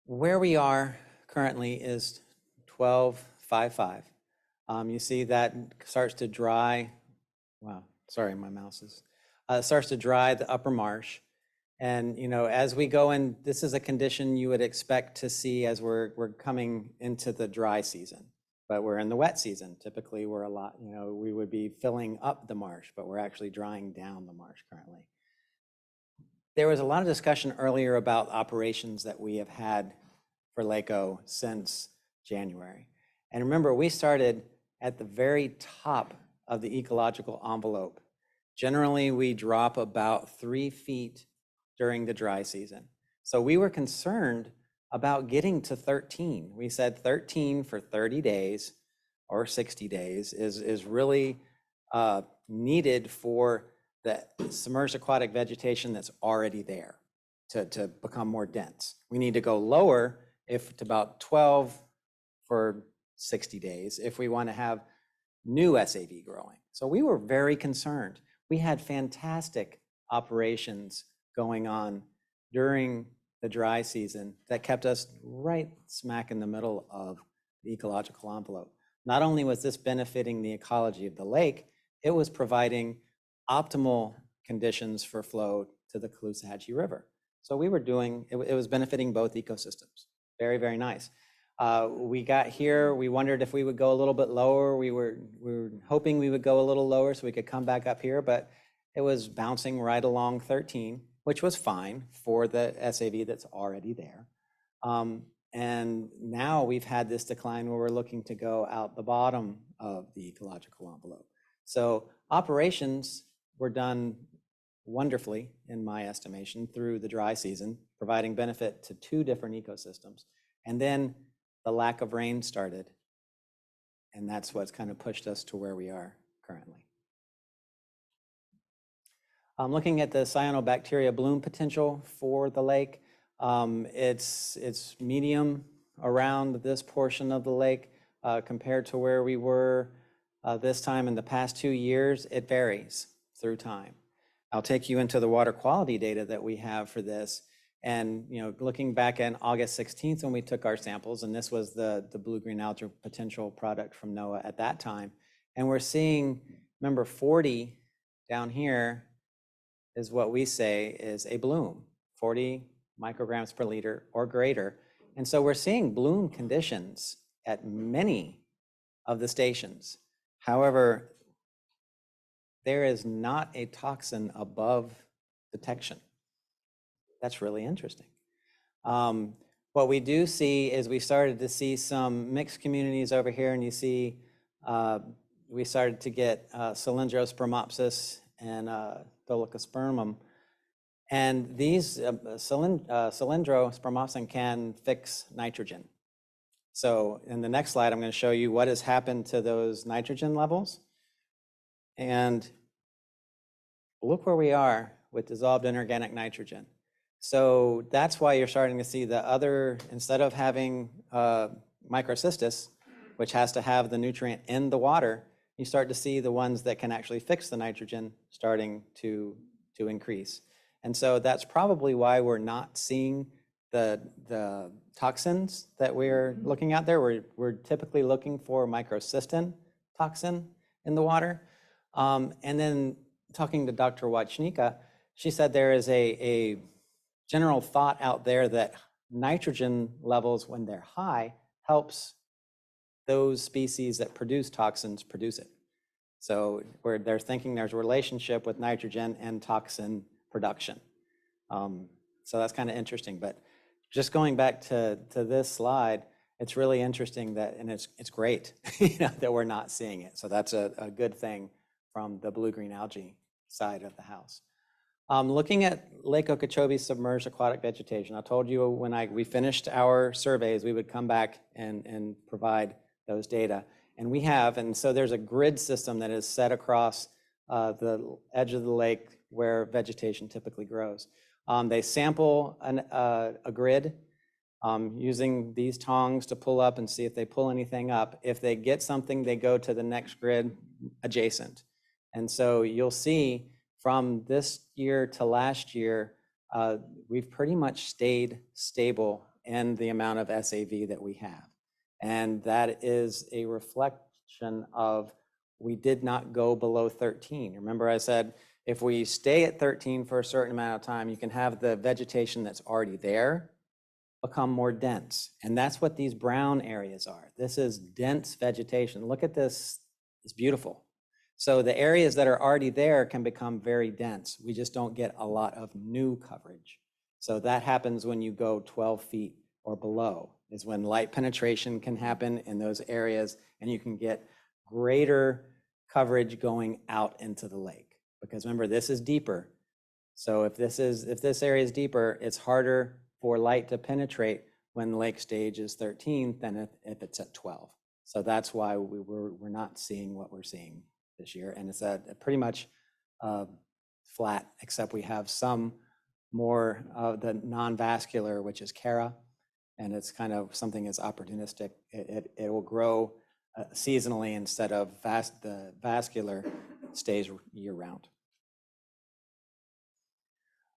Speaker 11: Where we are currently is 12.55. You see that starts to dry. Wow, sorry, my mouse is. Starts to dry the upper marsh. And, as we go in, this is a condition you would expect to see as we're coming into the dry season. But we're in the wet season. Typically, we're we would be filling up the marsh, but we're actually drying down the marsh currently. There was a lot of discussion earlier about operations that we have had for Lake O since January. And remember, we started at the very top of the ecological envelope. Generally, we drop about 3 feet during the dry season. So we were concerned about getting to 13. We said 13 for 30 days or 60 days is really needed for the submerged aquatic vegetation that's already there to become more dense. We need to go lower if to about 12 for 60 days if we want to have new SAV growing. So we were very concerned. We had fantastic operations going on during the dry season that kept us right smack in the middle of the ecological envelope. Not only was this benefiting the ecology of the lake, it was providing optimal conditions for flow to the Loxahatchee River. So we were doing, it was benefiting both ecosystems. Very, very nice. We got here, we wondered if we would go a little bit lower. We were hoping we would go a little lower so we could come back up here, but it was bouncing right along 13, which was fine for the SAV that's already there. And now we've had this decline where we're looking to go out the bottom of the ecological envelope. So operations were done wonderfully, in my estimation, through the dry season, providing benefit to 2 different ecosystems. And then the lack of rain started. And that's what's kind of pushed us to where we are currently. Looking at the cyanobacteria bloom potential for the lake, it's medium around this portion of the lake compared to where we were this time in the past 2 years. It varies through time. I'll take you into the water quality data that we have for this. And looking back at August 16th when we took our samples, and this was the blue-green algae potential product from NOAA at that time, and we're seeing, remember 40 down here is what we say is a bloom, 40 micrograms per liter or greater. And so we're seeing bloom conditions at many of the stations. However, there is not a toxin above detection. That's really interesting. What we do see is we started to see some mixed communities over here, and you see we started to get Cylindrospermopsis and Dolichospermum. And these Cylindrospermopsis can fix nitrogen. So in the next slide, I'm going to show you what has happened to those nitrogen levels. And look where we are with dissolved inorganic nitrogen. So that's why you're starting to see the other, instead of having microcystis, which has to have the nutrient in the water, you start to see the ones that can actually fix the nitrogen starting to increase. And so that's probably why we're not seeing the toxins that we're looking at there. We're typically looking for microcystin toxin in the water. And then talking to Dr. Wachnika, she said there is a general thought out there that nitrogen levels, when they're high, helps those species that produce toxins produce it. So where they're thinking there's a relationship with nitrogen and toxin production. So that's kind of interesting. But just going back to this slide, it's really interesting that, and it's great that we're not seeing it. So that's a good thing from the blue-green algae side of the house. Looking at Lake Okeechobee's submerged aquatic vegetation, I told you when we finished our surveys, we would come back and provide those data. And we have, and so there's a grid system that is set across the edge of the lake where vegetation typically grows. They sample a grid using these tongs to pull up and see if they pull anything up. If they get something, they go to the next grid adjacent. And so you'll see from this year to last year, we've pretty much stayed stable in the amount of SAV that we have. And that is a reflection of we did not go below 13. Remember I said, if we stay at 13 for a certain amount of time, you can have the vegetation that's already there become more dense. And that's what these brown areas are. This is dense vegetation. Look at this, it's beautiful. So the areas that are already there can become very dense. We just don't get a lot of new coverage. So that happens when you go 12 feet or below, is when light penetration can happen in those areas and you can get greater coverage going out into the lake. Because remember, this is deeper. So if this area is deeper, it's harder for light to penetrate when the lake stage is 13 than if it's at 12. So that's why we're not seeing what we're seeing this year. And it's at pretty much flat, except we have some more of the non-vascular, which is Cara, and it's kind of something that's opportunistic. It will grow seasonally instead of the vascular stays year round.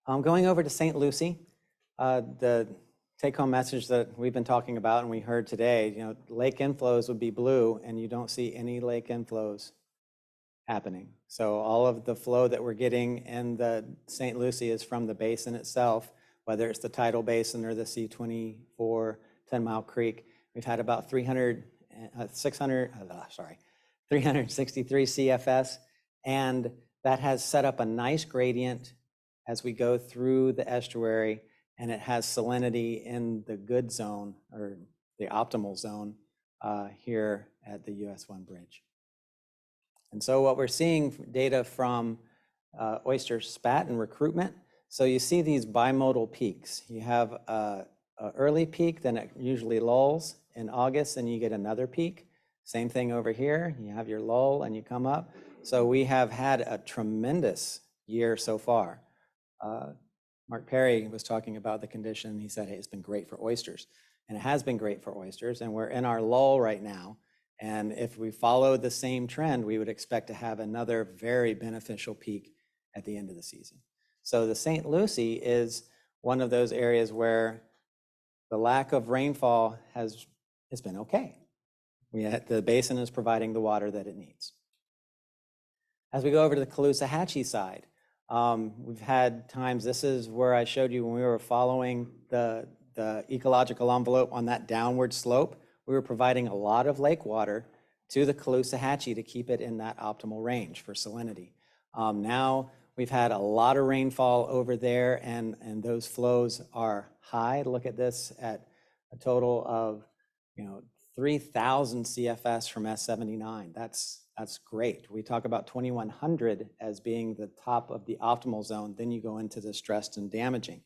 Speaker 11: Going over to St. Lucie, the take-home message that we've been talking about and we heard today, you know, lake inflows would be blue, and you don't see any lake inflows happening. So all of the flow that we're getting in the St. Lucie is from the basin itself, whether it's the tidal basin or the C24 10 Mile Creek. We've had about 363 CFS, and that has set up a nice gradient as we go through the estuary, and it has salinity in the good zone or the optimal zone here at the US 1 bridge. And so what we're seeing data from oyster spat and recruitment. So you see these bimodal peaks. You have an early peak, then it usually lulls in August, and you get another peak. Same thing over here. You have your lull and you come up. So we have had a tremendous year so far. Mark Perry was talking about the condition. He said, hey, it's been great for oysters. And it has been great for oysters. And we're in our lull right now. And if we follow the same trend, we would expect to have another very beneficial peak at the end of the season. So the St. Lucie is one of those areas where the lack of rainfall has been okay. The basin is providing the water that it needs. As we go over to the Loxahatchee side, we've had times, this is where I showed you when we were following the ecological envelope on that downward slope, we were providing a lot of lake water to the Loxahatchee to keep it in that optimal range for salinity. Now we've had a lot of rainfall over there, and those flows are high. Look at this at a total of 3,000 CFS from S79. That's great. We talk about 2,100 as being the top of the optimal zone. Then you go into the stressed and damaging.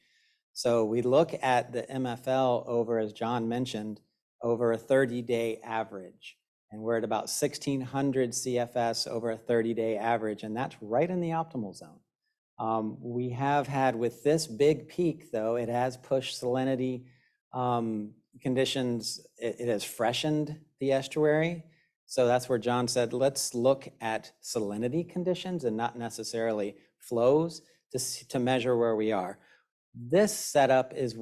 Speaker 11: So we look at the MFL over, as John mentioned, over a 30-day average. And we're at about 1,600 CFS over a 30-day average, and that's right in the optimal zone. We have had, with this big peak, though, it has pushed salinity conditions. It has freshened the estuary. So that's where John said, let's look at salinity conditions and not necessarily flows to measure where we are. This setup is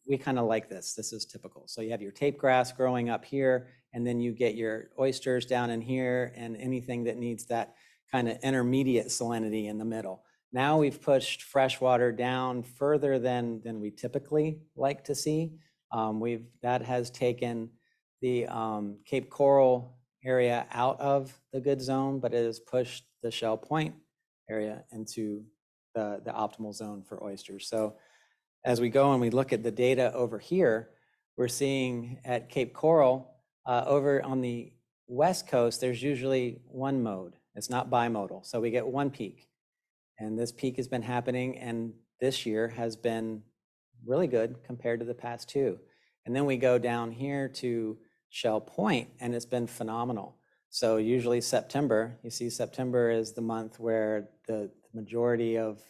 Speaker 11: we kind of like this. This is typical. So you have your tape grass growing up here, and then you get your oysters down in here and anything that needs that kind of intermediate salinity in the middle. Now we've pushed freshwater down further than we typically like to see. That has taken the Cape Coral area out of the good zone, but it has pushed the Shell Point area into the optimal zone for oysters. So as we go and we look at the data over here, we're seeing at Cape Coral, over on the west coast, there's usually one mode. It's not bimodal. So we get one peak. And this peak has been happening, and this year has been really good compared to the past two. And then we go down here to Shell Point, and it's been phenomenal. So usually September, you see September is the month where the majority of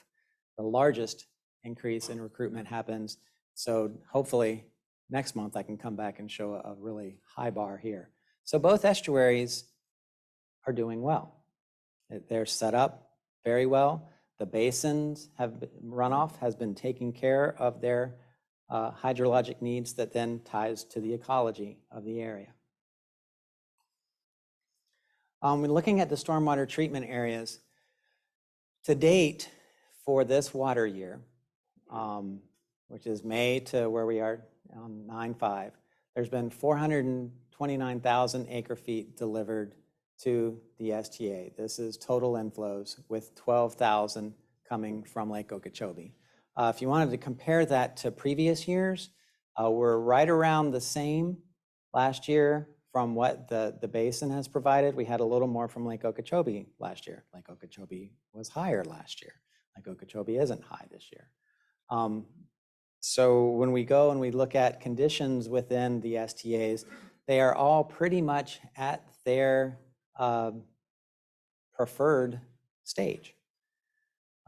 Speaker 11: the largest increase in recruitment happens. So hopefully next month I can come back and show a really high bar here. So both estuaries are doing well. They're set up very well. The basins runoff has been taking care of their hydrologic needs that then ties to the ecology of the area. We're looking at the stormwater treatment areas. To date, for this water year, which is May to where we are on 9/5, there's been 429,000 acre feet delivered to the STA. This is total inflows, with 12,000 coming from Lake Okeechobee. If you wanted to compare that to previous years, we're right around the same last year from what the basin has provided. We had a little more from Lake Okeechobee last year. Lake Okeechobee was higher last year. Lake Okeechobee isn't high this year. So when we go and we look at conditions within the STAs, they are all pretty much at their preferred stage.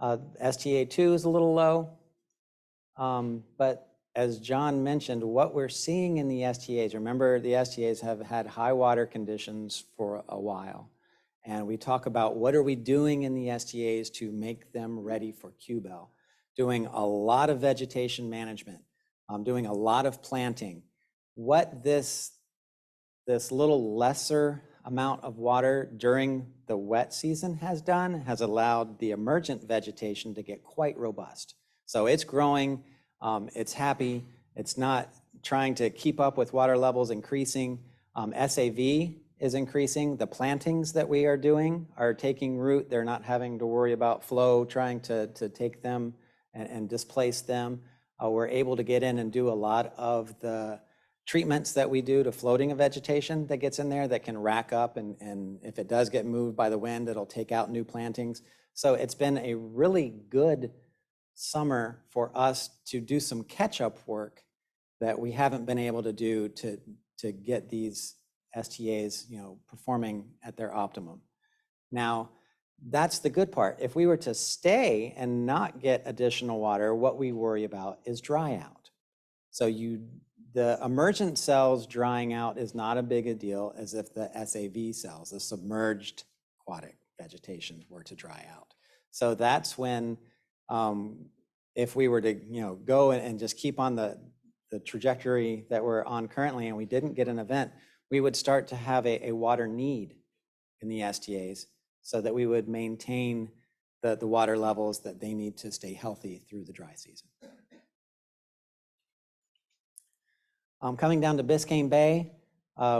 Speaker 11: STA 2 is a little low, but as John mentioned, what we're seeing in the STAs, remember the STAs have had high water conditions for a while. And we talk about what are we doing in the STAs to make them ready for QBEL. Doing a lot of vegetation management, doing a lot of planting. What this little lesser amount of water during the wet season has done has allowed the emergent vegetation to get quite robust. So it's growing, it's happy, it's not trying to keep up with water levels increasing. SAV is increasing. The plantings that we are doing are taking root. They're not having to worry about flow trying to take them and displace them. We're able to get in and do a lot of the treatments that we do to floating of vegetation that gets in there that can rack up, and if it does get moved by the wind, it'll take out new plantings. So it's been a really good summer for us to do some catch-up work that we haven't been able to do to get these STAs, performing at their optimum. Now, that's the good part. If we were to stay and not get additional water, what we worry about is dry out. So the emergent cells drying out is not a big a deal as if the SAV cells, the submerged aquatic vegetation, were to dry out. So that's when, if we were to go and just keep on the trajectory that we're on currently and we didn't get an event, we would start to have a water need in the STAs so that we would maintain the water levels that they need to stay healthy through the dry season. Coming down to Biscayne Bay,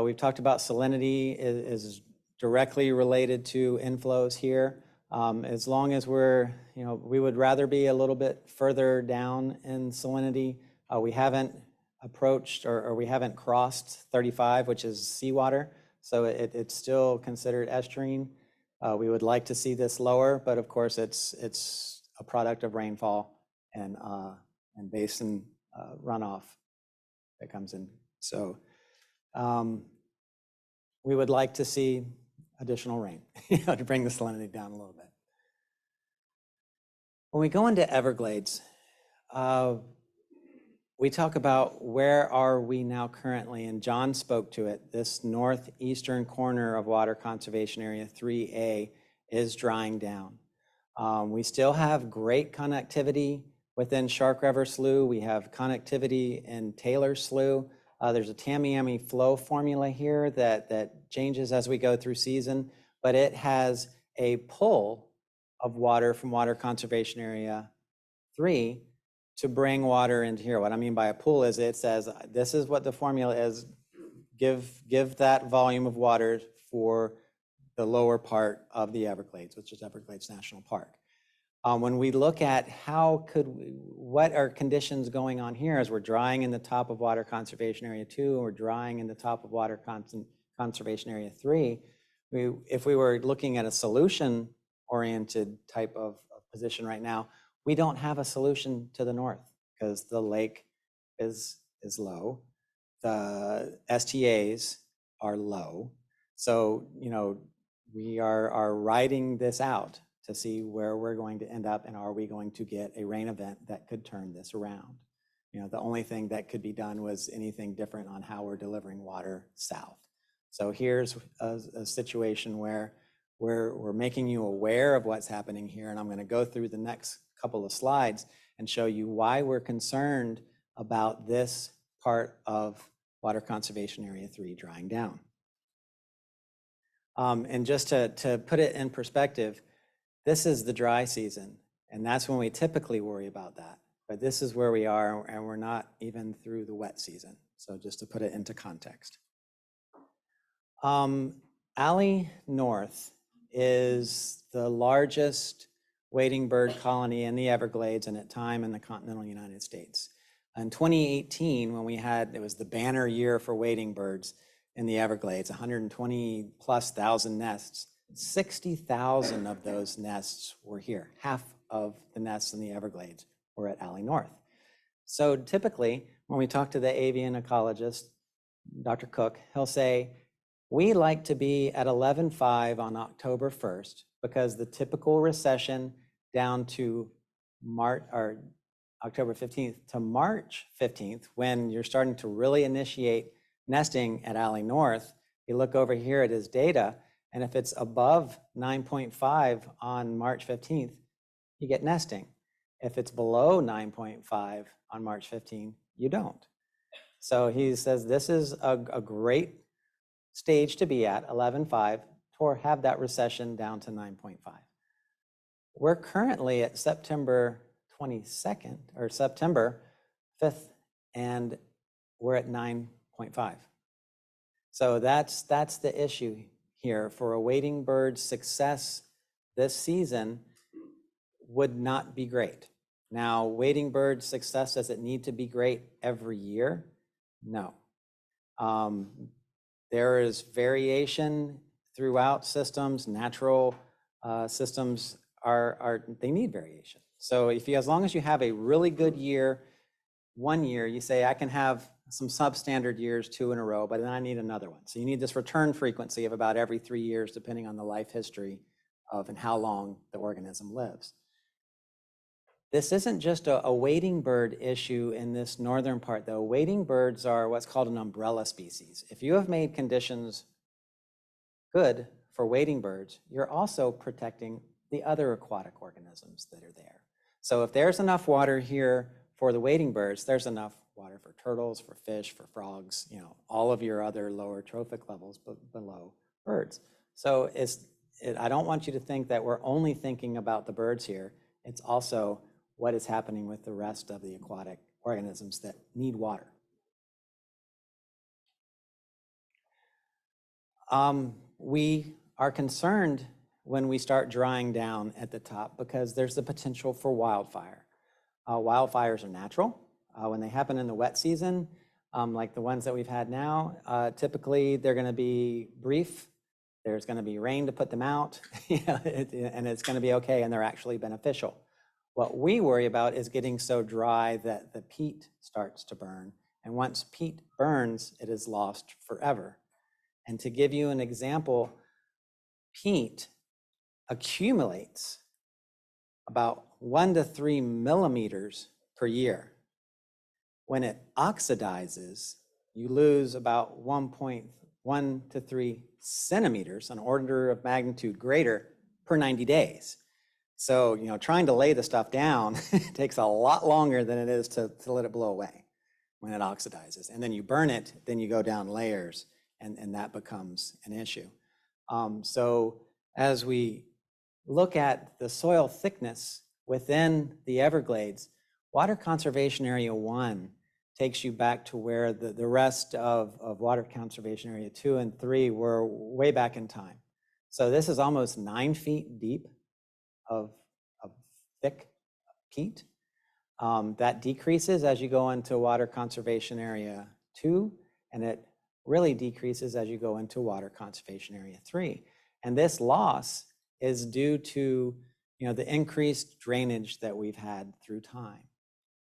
Speaker 11: we've talked about salinity is directly related to inflows here. As long as we would rather be a little bit further down in salinity. We haven't approached or we haven't crossed 35, which is seawater. So it's still considered estuarine. We would like to see this lower, but of course it's a product of rainfall and basin runoff that comes in. So we would like to see additional rain to bring the salinity down a little bit. When we go into Everglades, we talk about where are we now currently, and John spoke to it. This northeastern corner of Water Conservation Area 3A is drying down. We still have great connectivity within Shark River Slough. We have connectivity in Taylor Slough. There's a Tamiami flow formula here that changes as we go through season, but it has a pull of water from Water Conservation Area 3 to bring water into here. What I mean by a pool is it says, this is what the formula is, give that volume of water for the lower part of the Everglades, which is Everglades National Park. When we look at what are conditions going on here as we're drying in the top of Water Conservation Area 2 and we're drying in the top of Water Conservation Area 3, if we were looking at a solution-oriented type of position right now, we don't have a solution to the north because the lake is low. The STAs are low. So, we are riding this out to see where we're going to end up and are we going to get a rain event that could turn this around. The only thing that could be done was anything different on how we're delivering water south. So here's a situation where we're making you aware of what's happening here, and I'm going to go through the next couple of slides and show you why we're concerned about this part of Water Conservation Area 3 drying down. And just to put it in perspective, this is the dry season, and that's when we typically worry about that. But this is where we are, and we're not even through the wet season. So just to put it into context. Alley North is the largest wading bird colony in the Everglades and at time in the continental United States. In 2018, when it was the banner year for wading birds in the Everglades, 120,000+ nests, 60,000 of those nests were here. Half of the nests in the Everglades were at Alley North. So typically, when we talk to the avian ecologist, Dr. Cook, he'll say, we like to be at 11.5 on October 1st because the typical recession down to October 15th to March 15th, when you're starting to really initiate nesting at Alley North, you look over here at his data, and if it's above 9.5 on March 15th, you get nesting. If it's below 9.5 on March 15th, you don't. So he says this is a great stage to be at, 11.5, to have that recession down to 9.5. We're currently at September 22nd, or September 5th, and we're at 9.5. So that's the issue here. For a wading bird's success this season would not be great. Now, wading bird success, does it need to be great every year? No. There is variation throughout systems. Natural systems they need variation. So as long as you have a really good year, 1 year, you say, I can have some substandard years 2 in a row, but then I need another one. So you need this return frequency of about every 3 years, depending on the life history of and how long the organism lives. This isn't just a wading bird issue in this northern part, though. Wading birds are what's called an umbrella species. If you have made conditions good for wading birds, you're also protecting the other aquatic organisms that are there. So if there's enough water here for the wading birds, there's enough water for turtles, for fish, for frogs, all of your other lower trophic levels below birds. So I don't want you to think that we're only thinking about the birds here. It's also what is happening with the rest of the aquatic organisms that need water. We are concerned when we start drying down at the top because there's the potential for wildfire. Wildfires are natural. When they happen in the wet season, like the ones that we've had now, typically they're going to be brief. There's going to be rain to put them out, and it's going to be okay, and they're actually beneficial. What we worry about is getting so dry that the peat starts to burn. And once peat burns, it is lost forever. And to give you an example, peat accumulates about 1 to 3 millimeters per year. When it oxidizes, you lose about 1.1 to 3 centimeters, an order of magnitude greater, per 90 days. So, trying to lay the stuff down takes a lot longer than it is to let it blow away when it oxidizes. And then you burn it, then you go down layers, and that becomes an issue. So as we look at the soil thickness within the Everglades, Water Conservation Area 1 takes you back to where the rest of Water Conservation Area 2 and 3 were way back in time. So this is almost 9 feet deep of thick peat. That decreases as you go into Water Conservation Area 2, and it really decreases as you go into Water Conservation Area 3. And this loss is due to the increased drainage that we've had through time.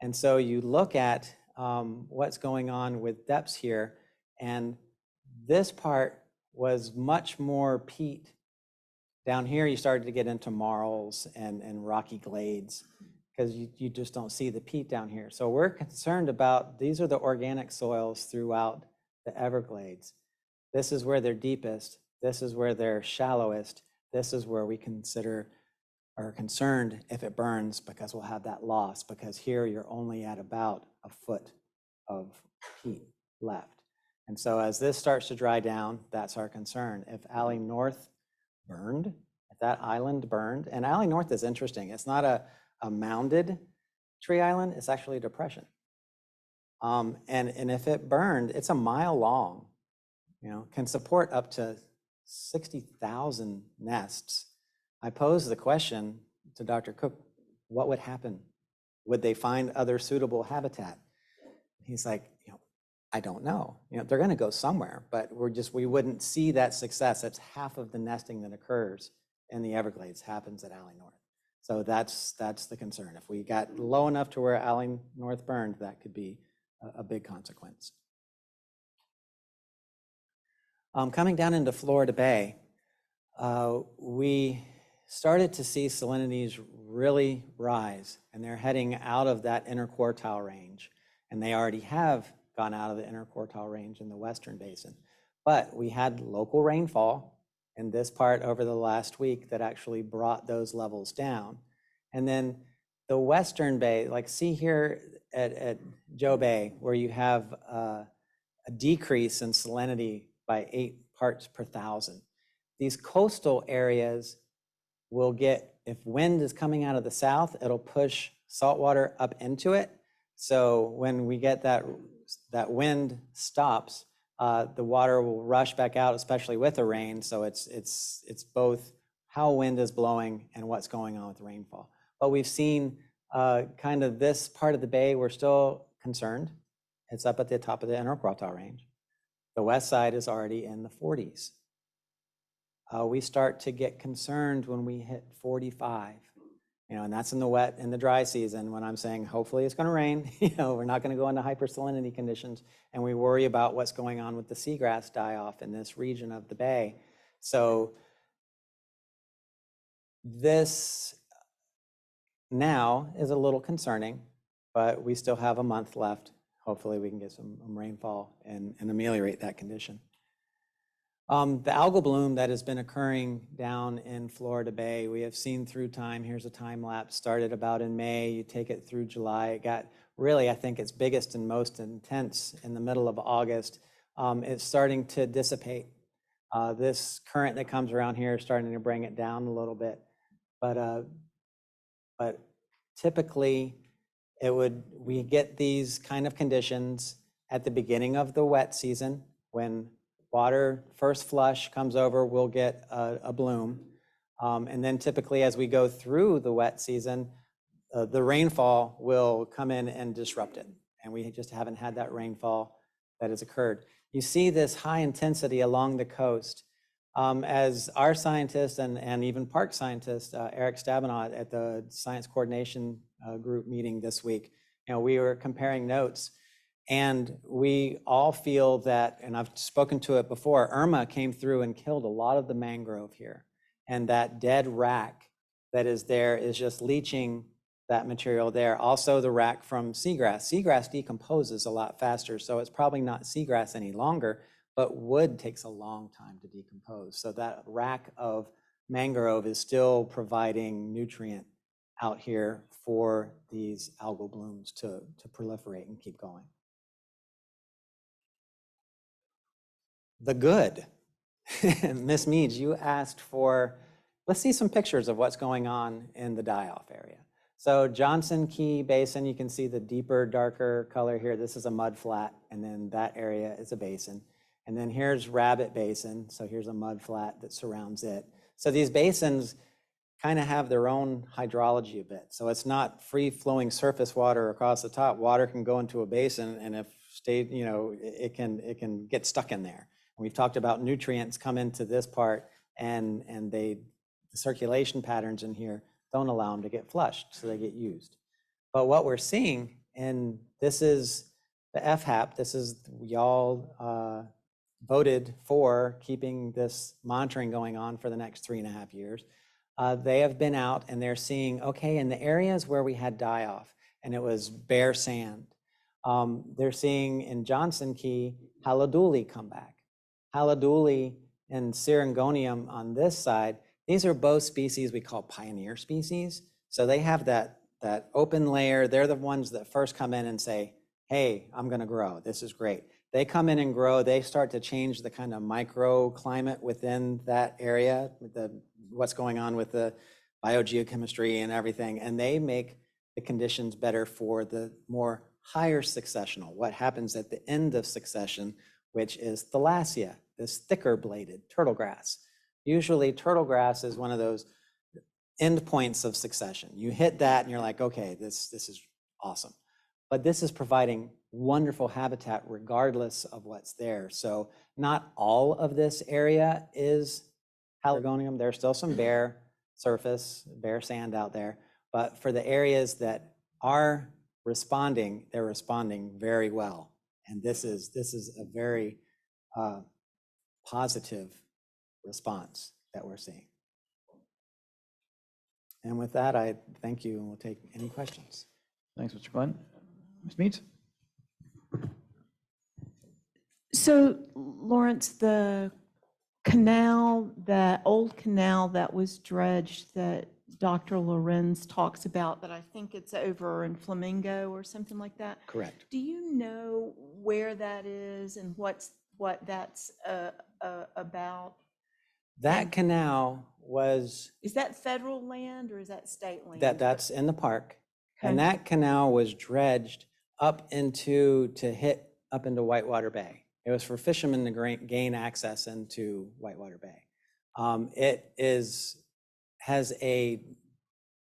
Speaker 11: And so you look at what's going on with depths here, and this part was much more peat. Down here, you started to get into marls and rocky glades because you just don't see the peat down here. So we're concerned about, these are the organic soils throughout the Everglades. This is where they're deepest. This is where they're shallowest. This is where we are concerned if it burns because we'll have that loss, because here you're only at about a foot of peat left. And so as this starts to dry down, that's our concern. If Alley North burned, if that island burned, and Alley North is interesting. It's not a mounded tree island, it's actually a depression. And if it burned, it's a mile long, can support up to 60,000 nests. I posed the question to Dr. Cook, what would happen? Would they find other suitable habitat? He's like, I don't know. They're going to go somewhere, but we wouldn't see that success. That's half of the nesting that occurs in the Everglades happens at Alley North. So that's the concern. If we got low enough to where Alling North burned, that could be a big consequence. Coming down into Florida Bay, we started to see salinities really rise, and they're heading out of that interquartile range. And they already have gone out of the interquartile range in the Western Basin. But we had local rainfall in this part over the last week that actually brought those levels down. And then the Western Bay, like see here at Joe Bay, where you have a decrease in salinity by 8 parts per thousand. These coastal areas will get, if wind is coming out of the south, it'll push salt water up into it. So when we get that wind stops, the water will rush back out, especially with the rain. So it's both how wind is blowing and what's going on with rainfall. But we've seen kind of this part of the bay, we're still concerned. It's up at the top of the interquartile range. The west side is already in the 40s. We start to get concerned when we hit 45, and that's in the dry season when I'm saying, hopefully it's going to rain. We're not going to go into hypersalinity conditions, and we worry about what's going on with the seagrass die-off in this region of the bay. So this now is a little concerning, but we still have a month left. Hopefully we can get some rainfall and ameliorate that condition. The algal bloom that has been occurring down in Florida Bay, we have seen through time. Here's a time lapse, started about in May, you take it through July. It got really, I think, its biggest and most intense in the middle of August. It's starting to dissipate. This current that comes around here is starting to bring it down a little bit. But typically, we get these kind of conditions at the beginning of the wet season. When water first flush comes over, we'll get a bloom. And then typically as we go through the wet season, the rainfall will come in and disrupt it. And we just haven't had that rainfall that has occurred. You see this high intensity along the coast. As our scientist and even park scientist, Eric Stabenow at the Science Coordination Group meeting this week, we were comparing notes. And we all feel that, and I've spoken to it before, Irma came through and killed a lot of the mangrove here. And that dead rack that is there is just leaching that material there. Also the rack from seagrass. Seagrass decomposes a lot faster, so it's probably not seagrass any longer, but wood takes a long time to decompose. So that rack of mangrove is still providing nutrient out here for these algal blooms to proliferate and keep going. The good. Ms. Meads, you asked for, let's see some pictures of what's going on in the die-off area. So Johnson Key Basin, you can see the deeper, darker color here. This is a mud flat, and then that area is a basin. And then here's Rabbit Basin. So here's a mud flat that surrounds it. So these basins kind of have their own hydrology a bit. So it's not free-flowing surface water across the top. Water can go into a basin, and if stayed, it can get stuck in there. We've talked about nutrients come into this part, and the circulation patterns in here don't allow them to get flushed, so they get used. But what we're seeing, and this is the FHAP, this is, y'all voted for keeping this monitoring going on for the next 3.5 years. They have been out and they're seeing, okay, in the areas where we had die-off and it was bare sand, they're seeing in Johnson Key, haliduli come back. Haliduli and Syringonium on this side, these are both species we call pioneer species. So they have that open layer. They're the ones that first come in and say, hey, I'm going to grow. This is great. They come in and grow. They start to change the kind of microclimate within that area, what's going on with the biogeochemistry and everything. And they make the conditions better for the more higher successional, what happens at the end of succession, which is thalassia, this thicker bladed turtle grass. Usually turtle grass is one of those end points of succession. You hit that and you're like, okay, this is awesome. But this is providing wonderful habitat regardless of what's there. So not all of this area is Pelargonium. There's still some bare, surface, bare sand out there. But for the areas that are responding, they're responding very well. And this is a very positive response that we're seeing. And with that, I thank you, and we'll take any questions.
Speaker 1: Thanks, Mr. Glenn. Ms. Meads?
Speaker 20: So, Lawrence, the canal, that old canal that was dredged that Dr. Lorenz talks about, that I think it's over in Flamingo or something like that.
Speaker 11: Correct.
Speaker 20: Do you know where that is and what that's about?
Speaker 11: That canal was,
Speaker 20: Is that federal land or is that state land?
Speaker 11: that's in the park. And
Speaker 20: Okay.
Speaker 11: that canal was dredged up to hit up into Whitewater Bay. It was for fishermen to gain access into Whitewater Bay. It has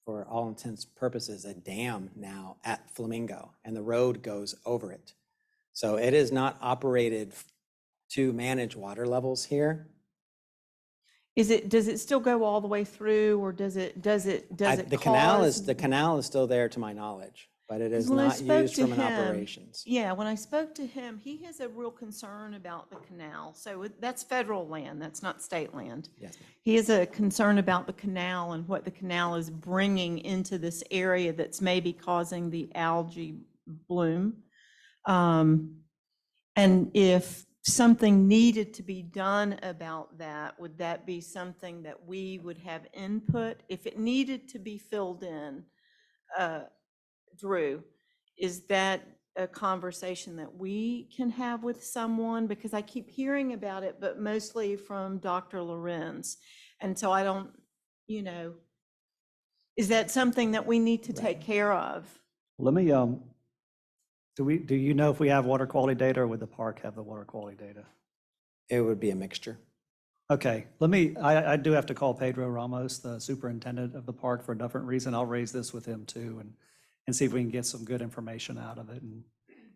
Speaker 11: for all intents and purposes, a dam now at Flamingo, and the road goes over it. So it is not operated to manage water levels here.
Speaker 20: Does it still go all the way through, or does it
Speaker 11: The canal is still there to my knowledge, but it is
Speaker 20: When I
Speaker 11: not
Speaker 20: spoke
Speaker 11: used
Speaker 20: to
Speaker 11: from an
Speaker 20: him-
Speaker 11: operations.
Speaker 20: Yeah, when I spoke to him, he has a real concern about the canal. So that's federal land, that's not state land.
Speaker 11: Yes, ma'am.
Speaker 20: He has a concern about the canal and what the canal is bringing into this area that's maybe causing the algae bloom. And if something needed to be done about that, would that be something that we would have input? If it needed to be filled in, Drew, is that a conversation that we can have with someone? Because I keep hearing about it, but mostly from Dr. Lorenz. And so I don't, is that something that we need to take care of?
Speaker 4: Let me, do you know if we have water quality data, or would the park have the water quality data?
Speaker 11: It would be a mixture.
Speaker 4: Okay, I do have to call Pedro Ramos, the superintendent of the park, for a different reason. I'll raise this with him too, and see if we can get some good information out of it,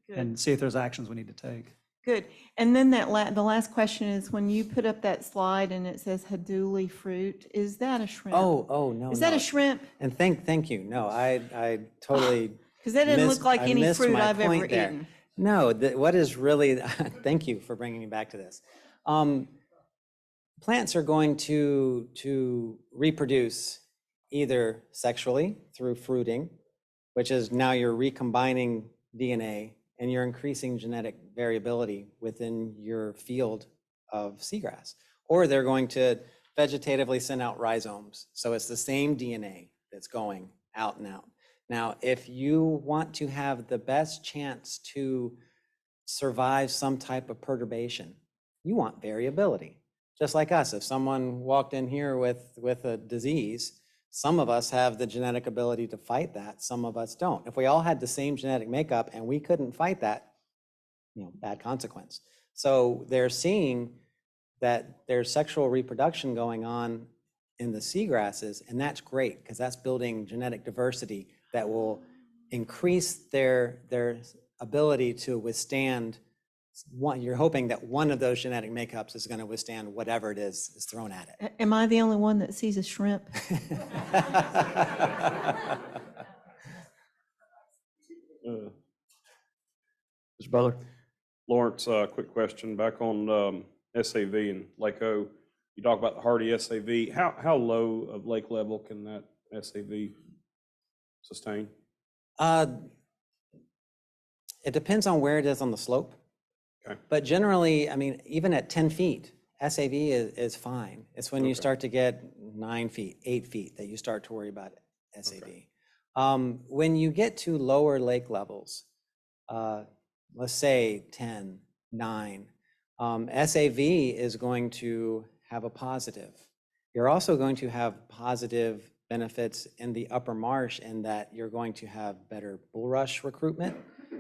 Speaker 4: and see if there's actions we need to take.
Speaker 20: Good. And then the last question is, when you put up that slide and it says Haduli fruit, is that a shrimp?
Speaker 11: Oh, no.
Speaker 20: Is that a shrimp?
Speaker 11: And thank you. No, I totally.
Speaker 20: Because that didn't look like any
Speaker 11: missed
Speaker 20: fruit
Speaker 11: my
Speaker 20: I've ever
Speaker 11: point there.
Speaker 20: eaten.
Speaker 11: No, what is really, thank you for bringing me back to this. Plants are going to reproduce either sexually through fruiting, which is now you're recombining DNA and you're increasing genetic variability within your field of seagrass, or they're going to vegetatively send out rhizomes. So it's the same DNA that's going out and out. Now, if you want to have the best chance to survive some type of perturbation, you want variability. Just like us, if someone walked in here with a disease, some of us have the genetic ability to fight that, some of us don't. If we all had the same genetic makeup and we couldn't fight that, bad consequence. So they're seeing that there's sexual reproduction going on in the seagrasses, and that's great because that's building genetic diversity that will increase their ability to withstand one. You're hoping that one of those genetic makeups is going to withstand whatever it is thrown at it.
Speaker 20: Am I the only one that sees a shrimp?
Speaker 1: Mr. Butler?
Speaker 19: Lawrence, quick question. Back on SAV and Lake O, you talk about the hardy SAV. How low of lake level can that SAV sustain?
Speaker 11: It depends on where it is on the slope.
Speaker 19: Okay.
Speaker 11: But generally, I mean, even at 10 feet, SAV is fine. It's when you start to get 9 feet, 8 feet that you start to worry about SAV. Okay. When you get to lower lake levels, let's say 10, 9, SAV is going to have a positive. You're also going to have positive benefits in the upper marsh in that you're going to have better bulrush recruitment.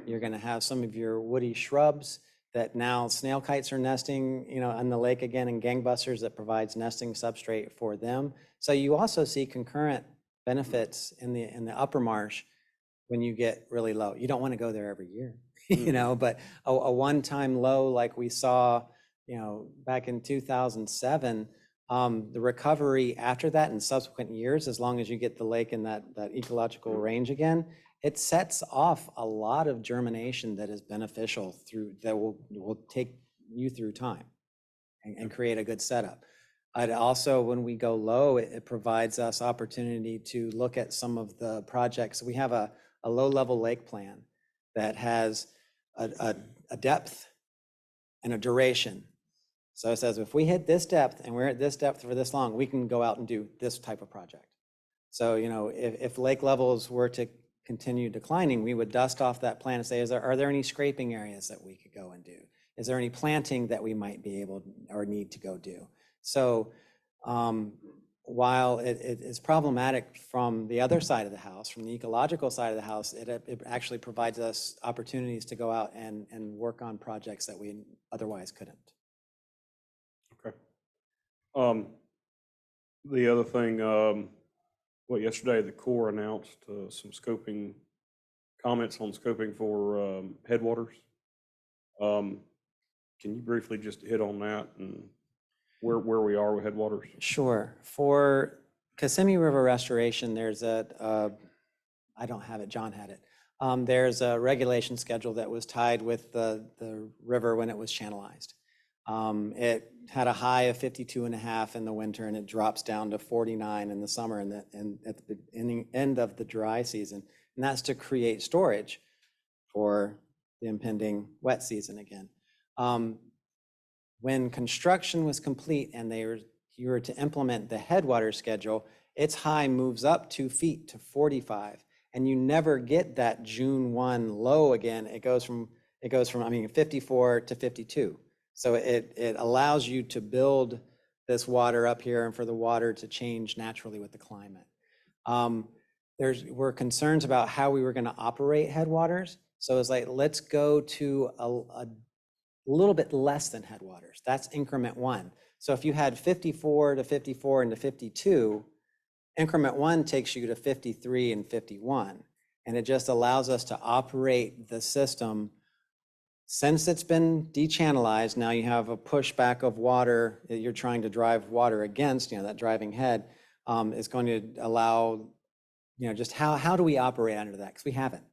Speaker 11: You're going to have some of your woody shrubs that now snail kites are nesting, on the lake again, and gangbusters that provides nesting substrate for them. So you also see concurrent benefits in the upper marsh when you get really low. You don't want to go there every year, but a one-time low like we saw, back in 2007 The recovery after that in subsequent years, as long as you get the lake in that ecological range again, it sets off a lot of germination that is beneficial that will take you through time and create a good setup. I'd also, when we go low, it provides us opportunity to look at some of the projects. We have a low-level lake plan that has a depth and a duration. So it says, if we hit this depth and we're at this depth for this long, we can go out and do this type of project. So, if lake levels were to continue declining, we would dust off that plan and say, are there any scraping areas that we could go and do? Is there any planting that we might be able or need to go do? So while it is problematic from the other side of the house, from the ecological side of the house, it actually provides us opportunities to go out and work on projects that we otherwise couldn't.
Speaker 19: Okay. The other thing, yesterday the Corps announced some scoping, comments on scoping for headwaters. Can you briefly just hit on that and where we are with headwaters?
Speaker 11: Sure. For Kissimmee River restoration, there's I don't have it, John had it. There's a regulation schedule that was tied with the river when it was channelized. It had a high of 52.5 in the winter, and it drops down to 49 in the summer and at the end of the dry season. And that's to create storage for the impending wet season again. When construction was complete and you were to implement the headwater schedule, its high moves up 2 feet to 45, and you never get that June 1 low again. It goes from 54 to 52. So it allows you to build this water up here and for the water to change naturally with the climate. Were concerns about how we were going to operate headwaters. So it's like, let's go to a little bit less than headwaters. That's increment 1. So if you had 54 to 54 and to 52, increment 1 takes you to 53 and 51. And it just allows us to operate the system. Since it's been dechannelized, now you have a pushback of water that you're trying to drive water against, that driving head is going to allow, just how do we operate under that? Because we haven't.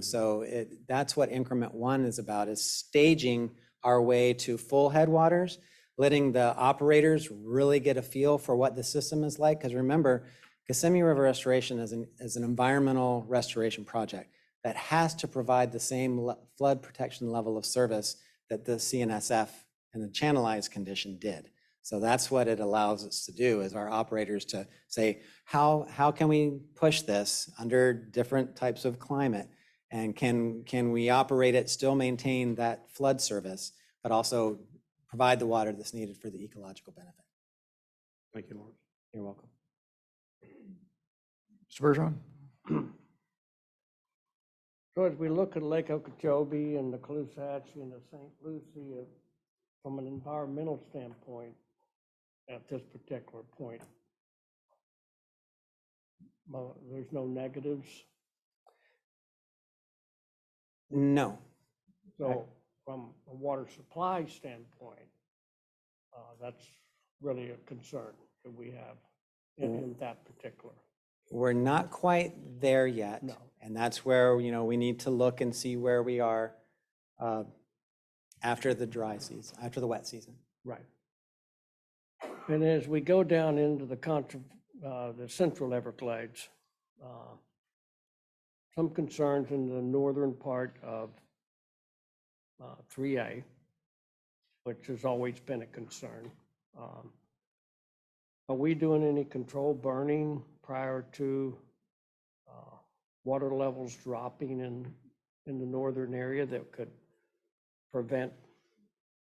Speaker 11: So that's what increment 1 is about, is staging our way to full headwaters, letting the operators really get a feel for what the system is like. Because remember, Kissimmee River restoration is an environmental restoration project that has to provide the same flood protection level of service that the CNSF and the channelized condition did. So that's what it allows us to do, is our operators to say, how can we push this under different types of climate? And can we operate it, still maintain that flood service, but also provide the water that's needed for the ecological benefit?
Speaker 19: Thank you, Lawrence.
Speaker 11: You're welcome.
Speaker 1: Mr. Bergeron?
Speaker 17: So as we look at Lake Okeechobee and the Loxahatchee and the St. Lucie, from an environmental standpoint, at this particular point, there's no negatives?
Speaker 11: No.
Speaker 17: So from a water supply standpoint, that's really a concern that we have in that particular.
Speaker 11: We're not quite there yet.
Speaker 17: No.
Speaker 11: And that's where, we need to look and see where we are after the dry season, after the wet season.
Speaker 17: Right. And as we go down into the central Everglades, some concerns in the northern part of 3A, which has always been a concern. Are we doing any controlled burning prior to water levels dropping in the northern area that could prevent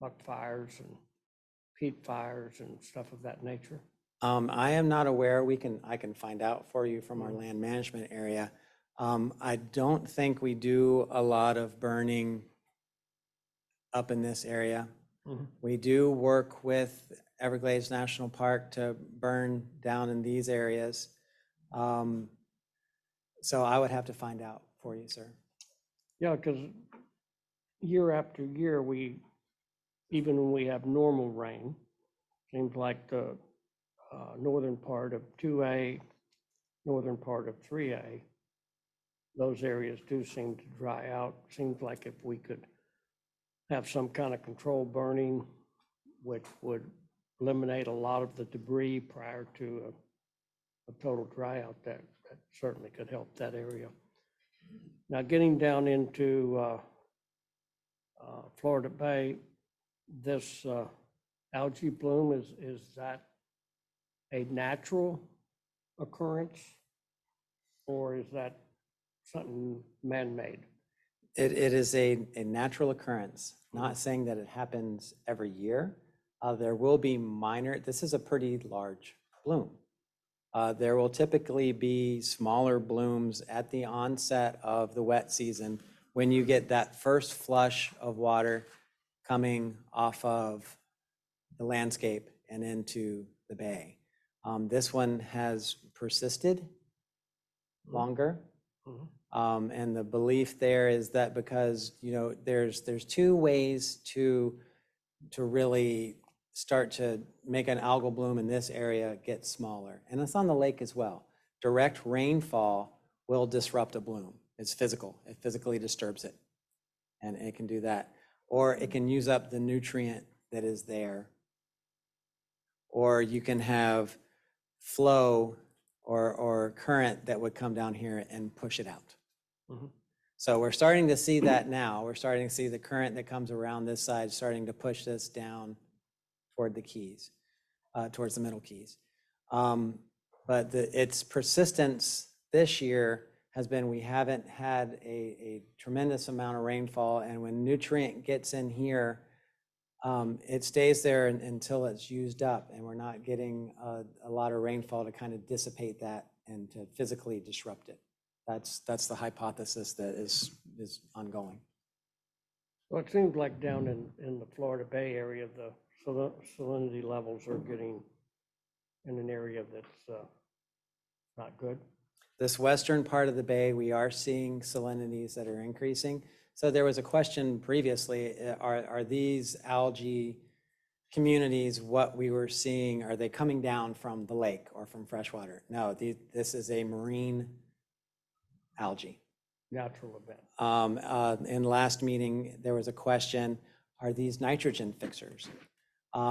Speaker 17: buck fires and peat fires and stuff of that nature?
Speaker 11: I am not aware. I can find out for you from our land management area. I don't think we do a lot of burning up in this area.
Speaker 17: Mm-hmm.
Speaker 11: We do work with Everglades National Park to burn down in these areas. So I would have to find out for you, sir.
Speaker 17: Yeah, because year after year, even when we have normal rain, seems like the northern part of 2A, northern part of 3A, those areas do seem to dry out. Seems like if we could have some kind of controlled burning, which would eliminate a lot of the debris prior to a total dry out, that certainly could help that area. Now, getting down into Florida Bay, this algae bloom, is that a natural occurrence, or is that something man-made?
Speaker 11: It is a natural occurrence, not saying that it happens every year. There will be minor, this is a pretty large bloom. There will typically be smaller blooms at the onset of the wet season when you get that first flush of water coming off of the landscape and into the bay. This one has persisted longer. And the belief there is that because, you know, there's two ways to really start to make an algal bloom in this area get smaller. And it's on the lake as well. Direct rainfall will disrupt a bloom. It's physical. It physically disturbs it. And it can do that. Or it can use up the nutrient that is there. Or you can have flow or current that would come down here and push it out. So we're starting to see that now. We're starting to see the current that comes around this side starting to push this down toward the keys, towards the middle keys. But its persistence this year has been, we haven't had a tremendous amount of rainfall, and when nutrient gets in here, it stays there until it's used up, and we're not getting a lot of rainfall to kind of dissipate that and to physically disrupt it. That's the hypothesis that is ongoing.
Speaker 17: Well, it seems like down in the Florida Bay area, the salinity levels are getting in an area that's not good.
Speaker 11: This western part of the bay, we are seeing salinities that are increasing. So there was a question previously, are these algae communities, what we were seeing, are they coming down from the lake or from freshwater? No, this is a marine algae.
Speaker 17: Natural event.
Speaker 11: In last meeting, there was a question, are these nitrogen fixers?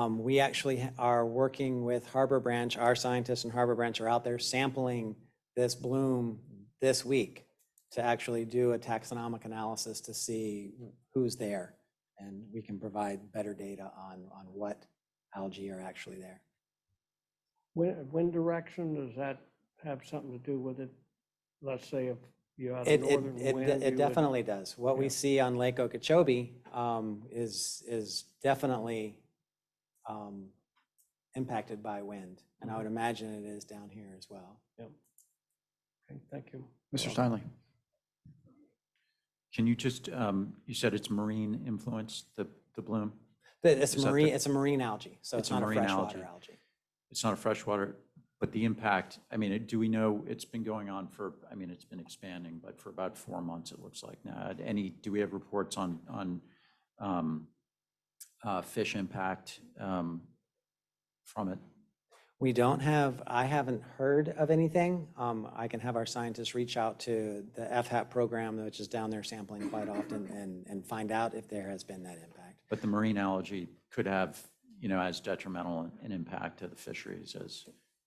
Speaker 11: We actually are working with Harbor Branch. Our scientists in Harbor Branch are out there sampling this bloom this week to actually do a taxonomic analysis to see who's there. And we can provide better data on what algae are actually there.
Speaker 17: Wind direction, does that have something to do with it? Let's say if you have a northern wind.
Speaker 11: It definitely does. What we see on Lake Okeechobee is definitely impacted by wind. And I would imagine it is down here as well.
Speaker 17: Yep. Okay, thank you.
Speaker 1: Mr. Steinle.
Speaker 6: Can you just, you said it's marine influence, the bloom?
Speaker 11: It's a marine algae, so it's not a freshwater algae.
Speaker 6: It's not a freshwater, but the impact, I mean, do we know, it's been going on for, I mean, it's been expanding, but for about 4 months, it looks like now. Do we have reports on fish impact from it?
Speaker 11: We don't have, I haven't heard of anything. I can have our scientists reach out to the FHAP program, which is down there sampling quite often, and find out if there has been that impact.
Speaker 6: But the marine algae could have, you know, as detrimental an impact to the fisheries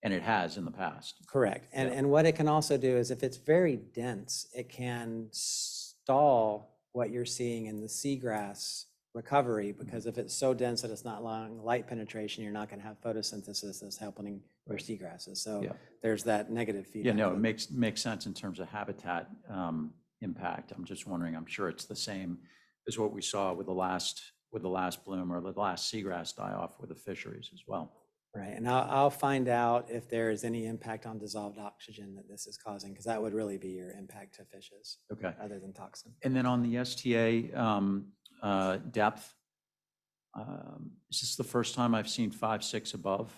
Speaker 6: and it has in the past.
Speaker 11: Correct. And what it can also do is if it's very dense, it can stall what you're seeing in the seagrass recovery, because if it's so dense that it's not allowing light penetration, you're not going to have photosynthesis that's helping your seagrasses. So there's that negative feedback.
Speaker 6: Yeah, no, it makes sense in terms of habitat impact. I'm just wondering, I'm sure it's the same as what we saw with the last bloom or the last seagrass die-off with the fisheries as well.
Speaker 11: Right, and I'll find out if there is any impact on dissolved oxygen that this is causing, because that would really be your impact to fishes,
Speaker 6: okay,
Speaker 11: other than toxin.
Speaker 6: And then on the STA depth, is this the first time I've seen 5.6 above?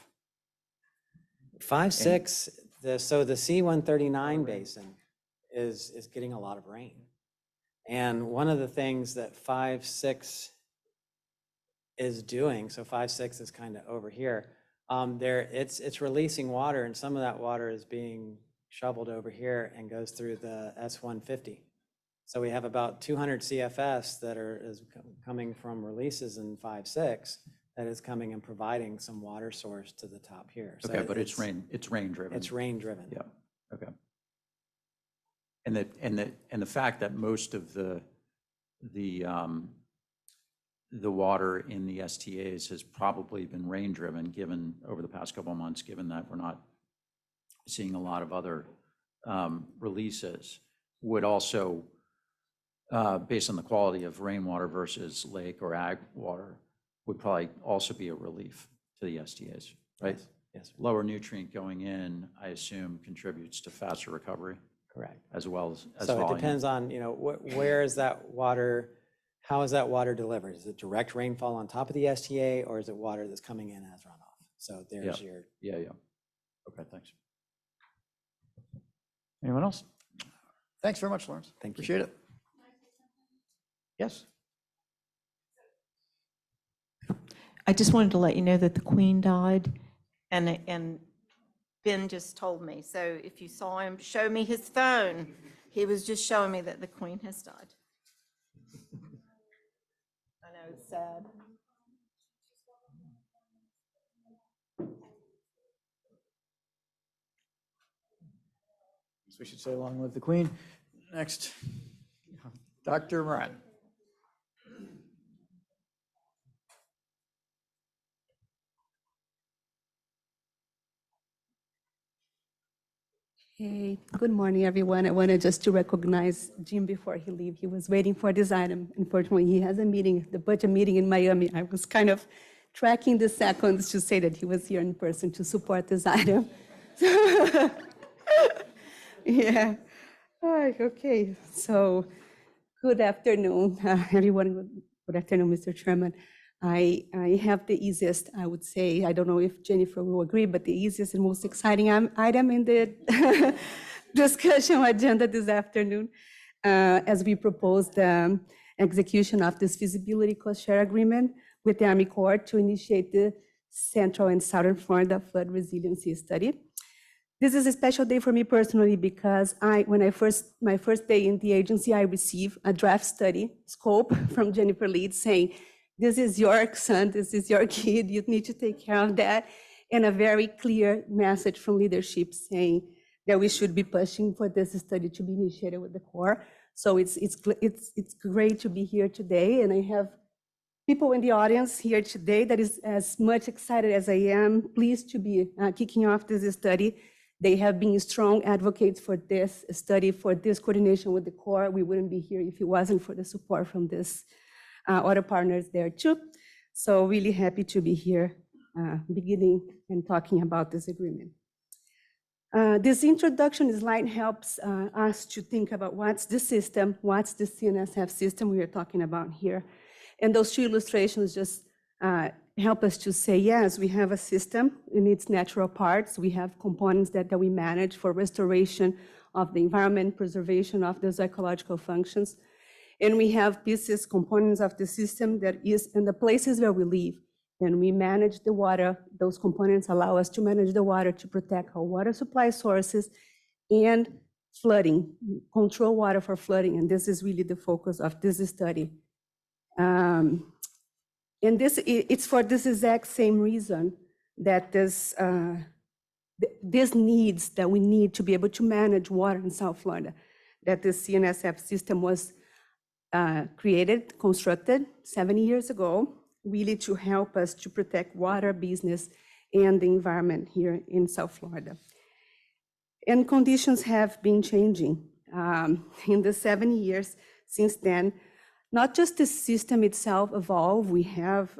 Speaker 11: 5.6, so the C-139 basin is getting a lot of rain. And one of the things that 5.6 is doing, so 5.6 is kind of over here, It's releasing water, and some of that water is being shoveled over here and goes through the S-150. So we have about 200 CFS that is coming from releases in 5.6 that is coming and providing some water source to the top here. So
Speaker 6: Okay, but it's rain driven.
Speaker 11: It's rain driven.
Speaker 6: Yeah, okay. And the fact that most of the water in the STAs has probably been rain driven, given over the past couple of months, given that we're not seeing a lot of other releases, would also, based on the quality of rainwater versus lake or ag water, would probably also be a relief to the STAs, right?
Speaker 11: Yes.
Speaker 6: Lower nutrient going in, I assume, contributes to faster recovery.
Speaker 11: Correct.
Speaker 6: As well as
Speaker 11: so
Speaker 6: volume.
Speaker 11: It depends on, where is that water, how is that water delivered? Is it direct rainfall on top of the STA, or is it water that's coming in as runoff? So there's your...
Speaker 6: Yeah. Okay, thanks.
Speaker 1: Anyone else? Thanks very much, Lawrence.
Speaker 11: Thank you.
Speaker 1: Appreciate it. Yes.
Speaker 20: I just wanted to let you know that the Queen died, and Ben just told me. So if you saw him show me his phone, he was just showing me that the Queen has died. I know, it's sad.
Speaker 1: So we should say along with the Queen. Next, Dr. Moran.
Speaker 12: Hey, good morning, everyone. I wanted just to recognize Jim before he leave. He was waiting for this item. Unfortunately, he has a meeting, the budget meeting in Miami. I was kind of tracking the seconds to say that he was here in person to support this item. Yeah. Okay, so good afternoon, everyone. Good afternoon, Mr. Chairman. I have the easiest, I would say, I don't know if Jennifer will agree, but the easiest and most exciting item in the discussion agenda this afternoon, as we propose the execution of this feasibility cost share agreement with the Army Corps to initiate the Central and Southern Florida flood resiliency study. This is a special day for me personally because my first day in the agency, I received a draft study scope from Jennifer Leeds saying, this is your son, this is your kid, you need to take care of that. And a very clear message from leadership saying that we should be pushing for this study to be initiated with the Corps. So it's great to be here today. And I have people in the audience here today that is as much excited as I am, pleased to be kicking off this study. They have been strong advocates for this study, for this coordination with the Corps. We wouldn't be here if it wasn't for the support from this other partners there too. So really happy to be here beginning and talking about this agreement. This introduction slide helps us to think about what's the system, what's the CNSF system we are talking about here. And those two illustrations just help us to say, yes, we have a system in its natural parts. We have components that we manage for restoration of the environment, preservation of those ecological functions. And we have pieces, components of the system that is in the places where we live. And we manage the water. Those components allow us to manage the water to protect our water supply sources and flooding, control water for flooding. And this is really the focus of this study. And it's for this exact same reason that this needs that we need to be able to manage water in South Florida, that the CNSF system was created, constructed 70 years ago, really to help us to protect water, business, and the environment here in South Florida. And conditions have been changing in the 7 years since then. Not just the system itself evolved, we have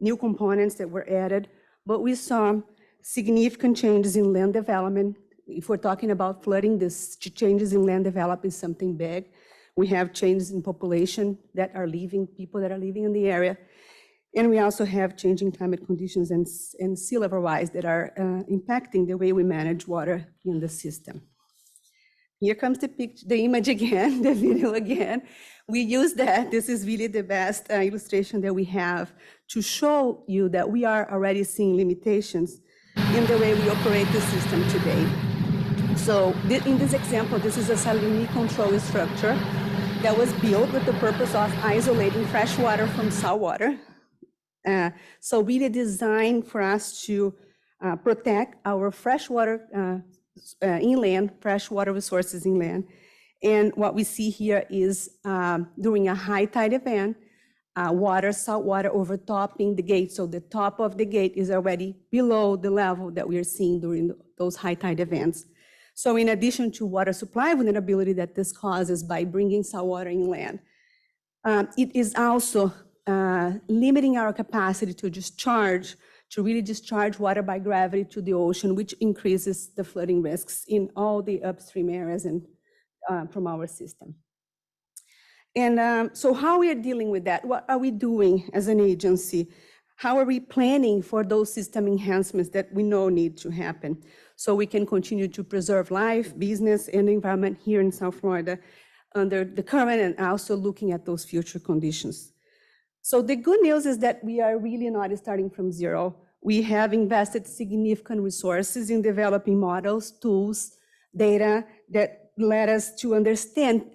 Speaker 12: new components that were added, but we saw significant changes in land development. If we're talking about flooding, this changes in land development is something big. We have changes in population that are leaving, people that are living in the area. And we also have changing climate conditions and sea level rise that are impacting the way we manage water in the system. here comes the image again, the video again. We use that. This is really the best illustration that we have to show you that we are already seeing limitations in the way we operate the system today. So in this example, this is a salinity control structure that was built with the purpose of isolating fresh water from salt water. So really designed for us to protect our freshwater inland, freshwater resources inland. And what we see here is during a high tide event, salt water overtopping the gate. So the top of the gate is already below the level that we are seeing during those high tide events. So in addition to water supply vulnerability that this causes by bringing salt water inland, it is also limiting our capacity to really discharge water by gravity to the ocean, which increases the flooding risks in all the upstream areas and from our system. And so how we are dealing with that? What are we doing as an agency? How are we planning for those system enhancements that we know need to happen so we can continue to preserve life, business, and environment here in South Florida under the current and also looking at those future conditions? So the good news is that we are really not starting from zero. We have invested significant resources in developing models, tools, data that let us to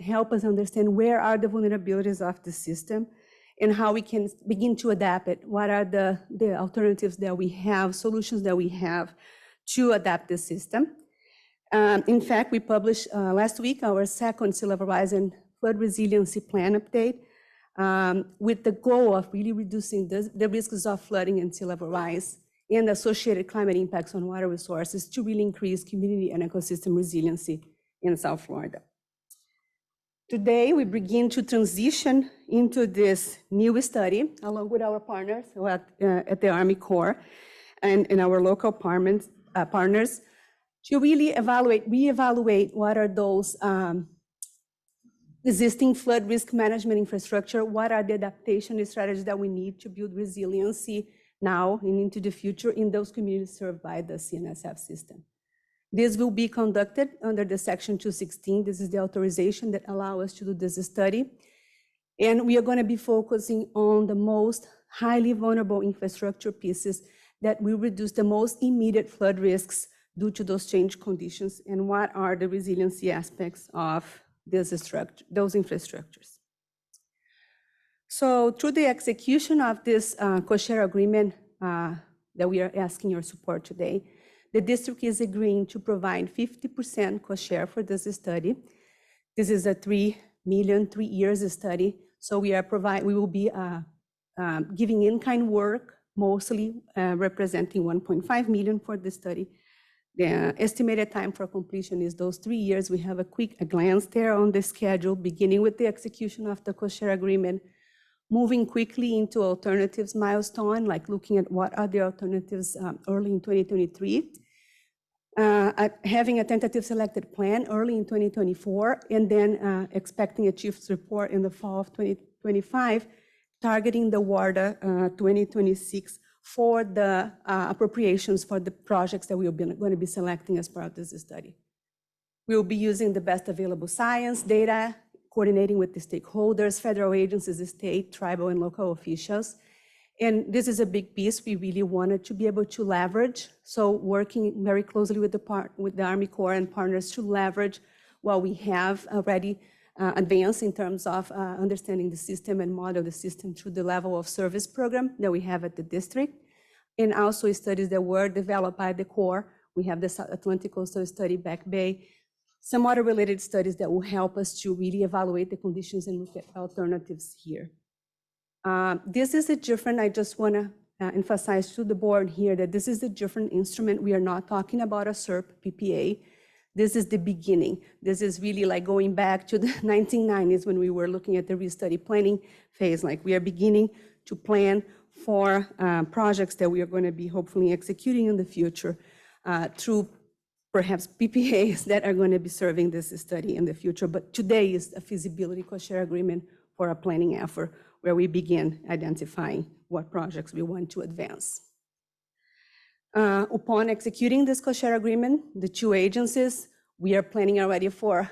Speaker 12: help us understand where are the vulnerabilities of the system and how we can begin to adapt it. What are the alternatives that we have, solutions that we have to adapt the system? In fact, we published last week our second sea level rise and flood resiliency plan update with the goal of really reducing the risks of flooding and sea level rise and associated climate impacts on water resources to really increase community and ecosystem resiliency in South Florida. Today, we begin to transition into this new study along with our partners at the Army Corps and our local partners to really reevaluate what are those existing flood risk management infrastructure, what are the adaptation strategies that we need to build resiliency now and into the future in those communities served by the CNSF system. This will be conducted under the Section 216. This is the authorization that allows us to do this study. And we are going to be focusing on the most highly vulnerable infrastructure pieces that will reduce the most immediate flood risks due to those changed conditions and what are the resiliency aspects of those infrastructures. So through the execution of this co-share agreement that we are asking your support today, the district is agreeing to provide 50% co-share for this study. This is a 3 years study. So we will be giving in-kind work, mostly representing 1.5 million for the study. The estimated time for completion is those 3 years. We have a glance there on the schedule, beginning with the execution of the co-share agreement, moving quickly into alternatives milestone, like looking at what are the alternatives early in 2023, having a tentative selected plan early in 2024, and then expecting a chief's report in the fall of 2025, targeting the WARDA 2026 for the appropriations for the projects that we are going to be selecting as part of this study. We will be using the best available science, data, coordinating with the stakeholders, federal agencies, state, tribal, and local officials. And this is a big piece we really wanted to be able to leverage. So working very closely with the Army Corps and partners to leverage what we have already advanced in terms of understanding the system and model the system through the level of service program that we have at the district. And also studies that were developed by the Corps. We have the South Atlantic Coastal Study, Back Bay, some other related studies that will help us to really evaluate the conditions and look at alternatives here. This is a different, I just want to emphasize to the board here that this is a different instrument. We are not talking about a SERP PPA. This is the beginning. This is really like going back to the 1990s when we were looking at the restudy planning phase. Like we are beginning to plan for projects that we are going to be hopefully executing in the future through perhaps PPAs that are going to be serving this study in the future. But today is a feasibility co-share agreement for a planning effort where we begin identifying what projects we want to advance. Upon executing this co-share agreement, the two agencies We are planning already for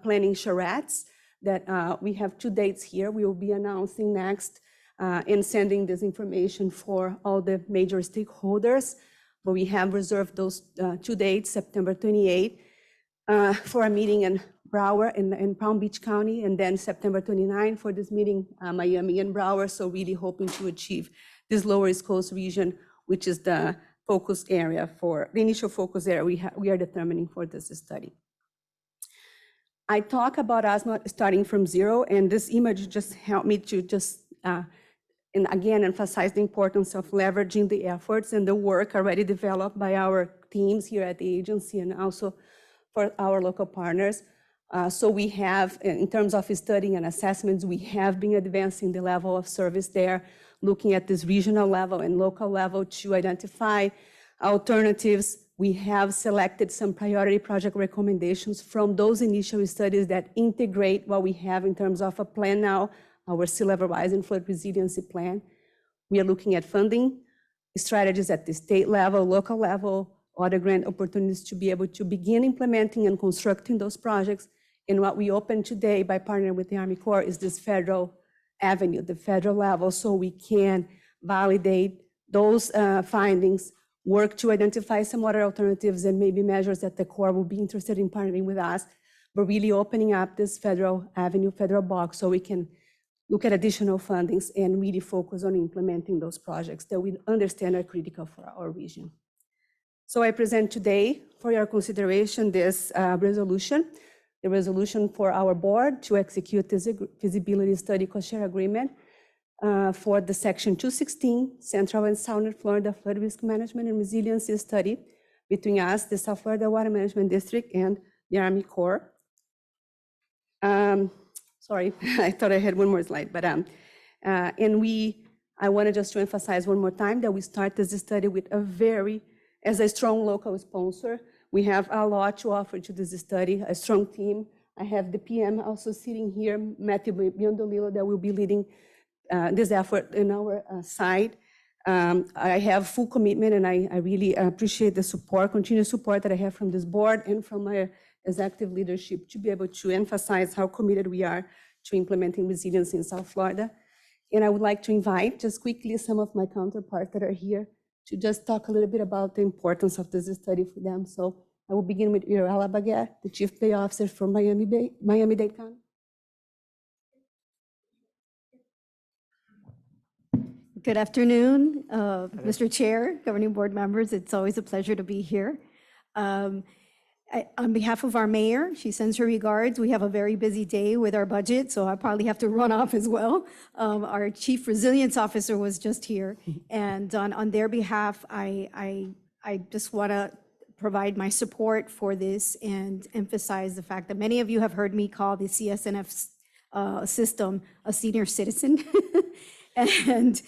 Speaker 12: planning charrettes that we have 2 dates here. We will be announcing next and sending this information for all the major stakeholders. But we have reserved those 2 dates, September 28th, for a meeting in Broward in Palm Beach County, and then September 29th for this meeting, Miami and Broward. So really hoping to achieve this Lower East Coast region, which is the focus area for the initial focus area we are determining for this study. I talk about us not starting from zero, and this image just helped me to just, and again, emphasize the importance of leveraging the efforts and the work already developed by our teams here at the agency and also for our local partners. So we have, in terms of studying and assessments, we have been advancing the level of service there, looking at this regional level and local level to identify alternatives. We have selected some priority project recommendations from those initial studies that integrate what we have in terms of a plan now, our sea level rise and flood resiliency plan. We are looking at funding strategies at the state level, local level, other grant opportunities to be able to begin implementing and constructing those projects. And what we opened today by partnering with the Army Corps is this federal avenue, the federal level, so we can validate those findings, work to identify some other alternatives and maybe measures that the Corps will be interested in partnering with us, but really opening up this federal avenue, federal box, so we can look at additional fundings and really focus on implementing those projects that we understand are critical for our region. So I present today for your consideration this resolution, the resolution for our board to execute this feasibility study cost-share agreement for the Section 216 Central and Southern Florida Flood Risk Management and Resiliency Study between us, the South Florida Water Management District, and the Army Corps. Sorry, I thought I had one more slide, but I wanted just to emphasize one more time that we start this study with as a strong local sponsor. We have a lot to offer to this study, a strong team. I have the PM also sitting here, Matthew Biondolillo, that will be leading this effort in our side. I have full commitment, and I really appreciate the support, continued support that I have from this board and from my executive leadership to be able to emphasize how committed we are to implementing resilience in South Florida. And I would like to invite just quickly some of my counterparts that are here to just talk a little bit about the importance of this study for them. So I will begin with Irela Baguette, the Chief Pay Officer from Miami-Dade County.
Speaker 13: Good afternoon, Mr. Chair, governing board members. It's always a pleasure to be here. On behalf of our mayor, she sends her regards. We have a very busy day with our budget, so I probably have to run off as well. Our Chief Resilience Officer was just here, and on their behalf, I just want to provide my support for this and emphasize the fact that many of you have heard me call the CSNF system a senior citizen. And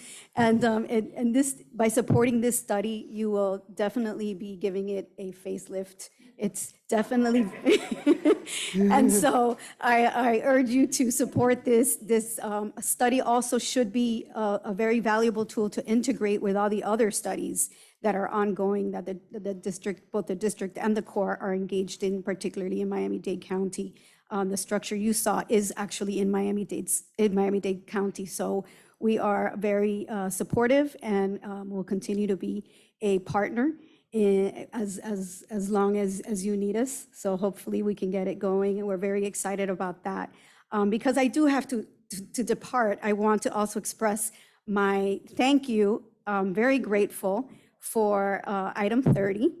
Speaker 13: this, by supporting this study, you will definitely be giving it a facelift. It's definitely, and so I urge you to support this. This study also should be a very valuable tool to integrate with all the other studies that are ongoing, that the district, both the district and the Corps are engaged in, particularly in Miami-Dade County. The structure you saw is actually in Miami-Dade County. So we are very supportive and will continue to be a partner as long as you need us. So hopefully we can get it going, and we're very excited about that. Because I do have to depart, I want to also express my thank you. I'm very grateful for item 30.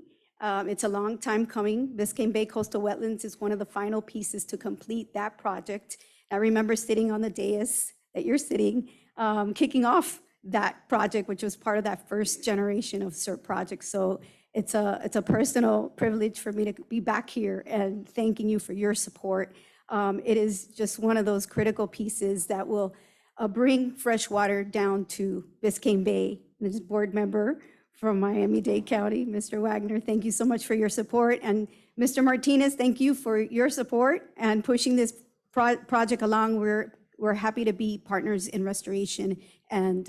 Speaker 13: It's a long time coming. Biscayne Bay Coastal Wetlands is one of the final pieces to complete that project. I remember sitting on the dais that you're sitting, kicking off that project, which was part of that first generation of CERT projects. So it's a personal privilege for me to be back here and thanking you for your support. It is just one of those critical pieces that will bring fresh water down to Biscayne Bay. This board member from Miami-Dade County, Mr. Wagner, thank you so much for your support. And Mr. Martinez, thank you for your support and pushing this project along. We're happy to be partners in restoration and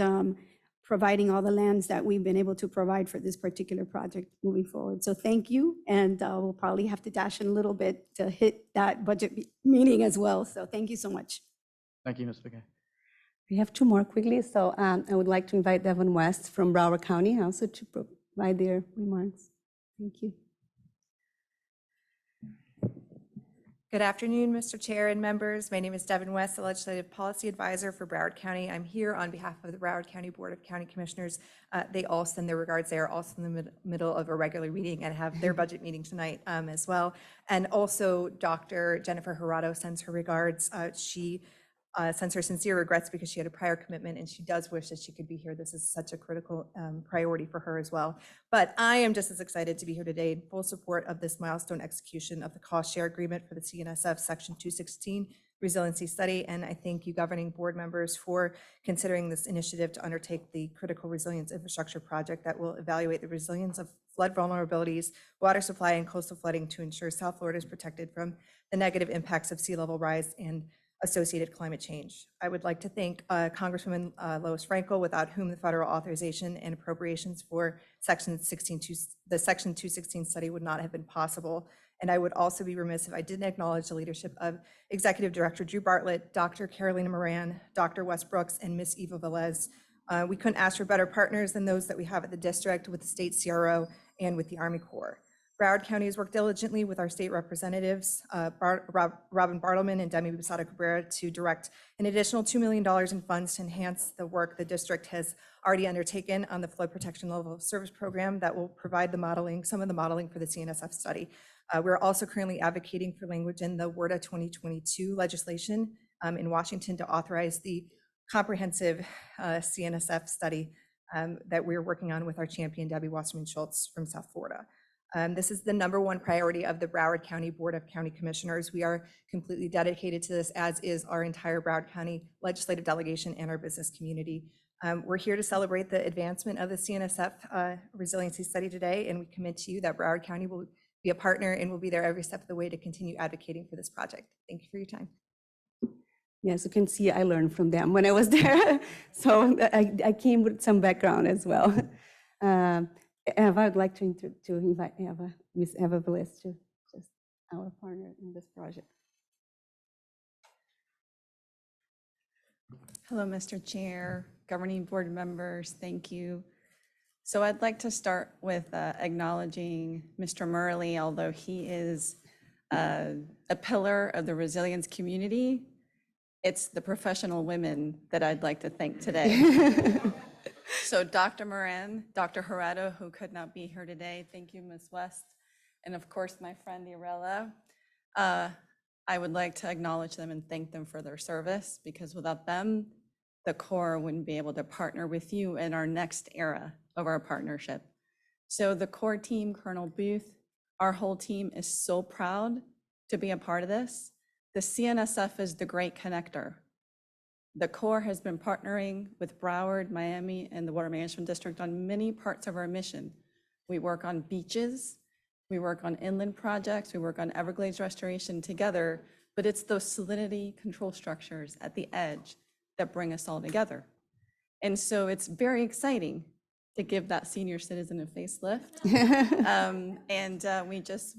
Speaker 13: providing all the lands that we've been able to provide for this particular project moving forward. So thank you, and we'll probably have to dash in a little bit to hit that budget meeting as well. So thank you so much.
Speaker 1: Thank you, Ms. Biscayne.
Speaker 12: We have two more quickly. So I would like to invite Devin West from Broward County also to provide their remarks. Thank you.
Speaker 15: Good afternoon, Mr. Chair and members. My name is Devin West, the Legislative Policy Advisor for Broward County. I'm here on behalf of the Broward County Board of County Commissioners. They all send their regards. They are also in the middle of a regular meeting and have their budget meeting tonight as well. And also Dr. Jennifer Jurado sends her regards. She sends her sincere regrets because she had a prior commitment and she does wish that she could be here. This is such a critical priority for her as well. But I am just as excited to be here today in full support of this milestone execution of the cost share agreement for the CNSF Section 216 resiliency study. And I thank you governing board members for considering this initiative to undertake the critical resilience infrastructure project that will evaluate the resilience of flood vulnerabilities, water supply, and coastal flooding to ensure South Florida is protected from the negative impacts of sea level rise and associated climate change. I would like to thank Congresswoman Lois Frankel, without whom the federal authorization and appropriations for the Section 216 study would not have been possible. And I would also be remiss if I didn't acknowledge the leadership of Executive Director Drew Bartlett, Dr. Carolina Moran, Dr. Wes Brooks, and Ms. Eva Velez. We couldn't ask for better partners than those that we have at the district, with the state CRO, and with the Army Corps. Broward County has worked diligently with our state representatives, Robin Bartleman and Demi Busada Cabrera, to direct an additional $2 million in funds to enhance the work the district has already undertaken on the flood protection level of service program that will provide the modeling, some of the modeling for the CNSF study. We're also currently advocating for language in the WRDA 2022 legislation in Washington to authorize the comprehensive CNSF study that we're working on with our champion, Debbie Wasserman Schultz from South Florida. This is the #1 priority of the Broward County Board of County Commissioners. We are completely dedicated to this, as is our entire Broward County legislative delegation and our business community. We're here to celebrate the advancement of the CNSF resiliency study today, and we commit to you that Broward County will be a partner and will be there every step of the way to continue advocating for this project. Thank you for your time.
Speaker 12: Yes, you can see I learned from them when I was there. So I came with some background as well. Eva, I'd like to invite Eva, Ms. Eva Velez, to just our partner in this project.
Speaker 22: Hello, Mr. Chair, governing board members, thank you. So I'd like to start with acknowledging Mr. Murley, although he is a pillar of the resilience community. It's the professional women that I'd like to thank today. So Dr. Moran, Dr. Jurado, who could not be here today, thank you, Ms. West, and of course, my friend Irela. I would like to acknowledge them and thank them for their service, because without them, the Corps wouldn't be able to partner with you in our next era of our partnership. So the Corps team, Colonel Booth, our whole team is so proud to be a part of this. The CNSF is the great connector. The Corps has been partnering with Broward, Miami, and the Water Management District on many parts of our mission. We work on beaches, we work on inland projects, we work on Everglades restoration together, but it's those salinity control structures at the edge that bring us all together. And so it's very exciting to give that senior citizen a facelift.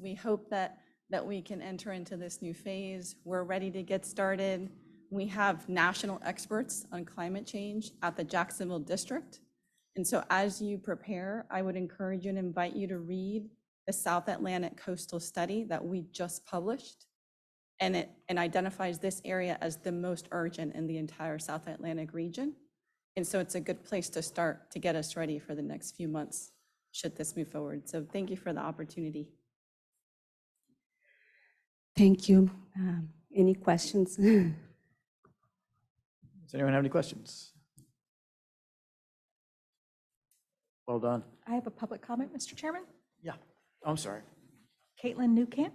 Speaker 22: We hope that we can enter into this new phase. We're ready to get started. We have national experts on climate change at the Jacksonville District. And so as you prepare, I would encourage you and invite you to read the South Atlantic Coastal Study that we just published. And it identifies this area as the most urgent in the entire South Atlantic region. And so it's a good place to start to get us ready for the next few months, should this move forward. So thank you for the opportunity.
Speaker 12: Thank you. Any questions?
Speaker 1: Does anyone have any questions? Well done.
Speaker 7: I have a public comment, Mr. Chairman.
Speaker 1: Yeah. I'm sorry.
Speaker 7: Caitlin Newcamp.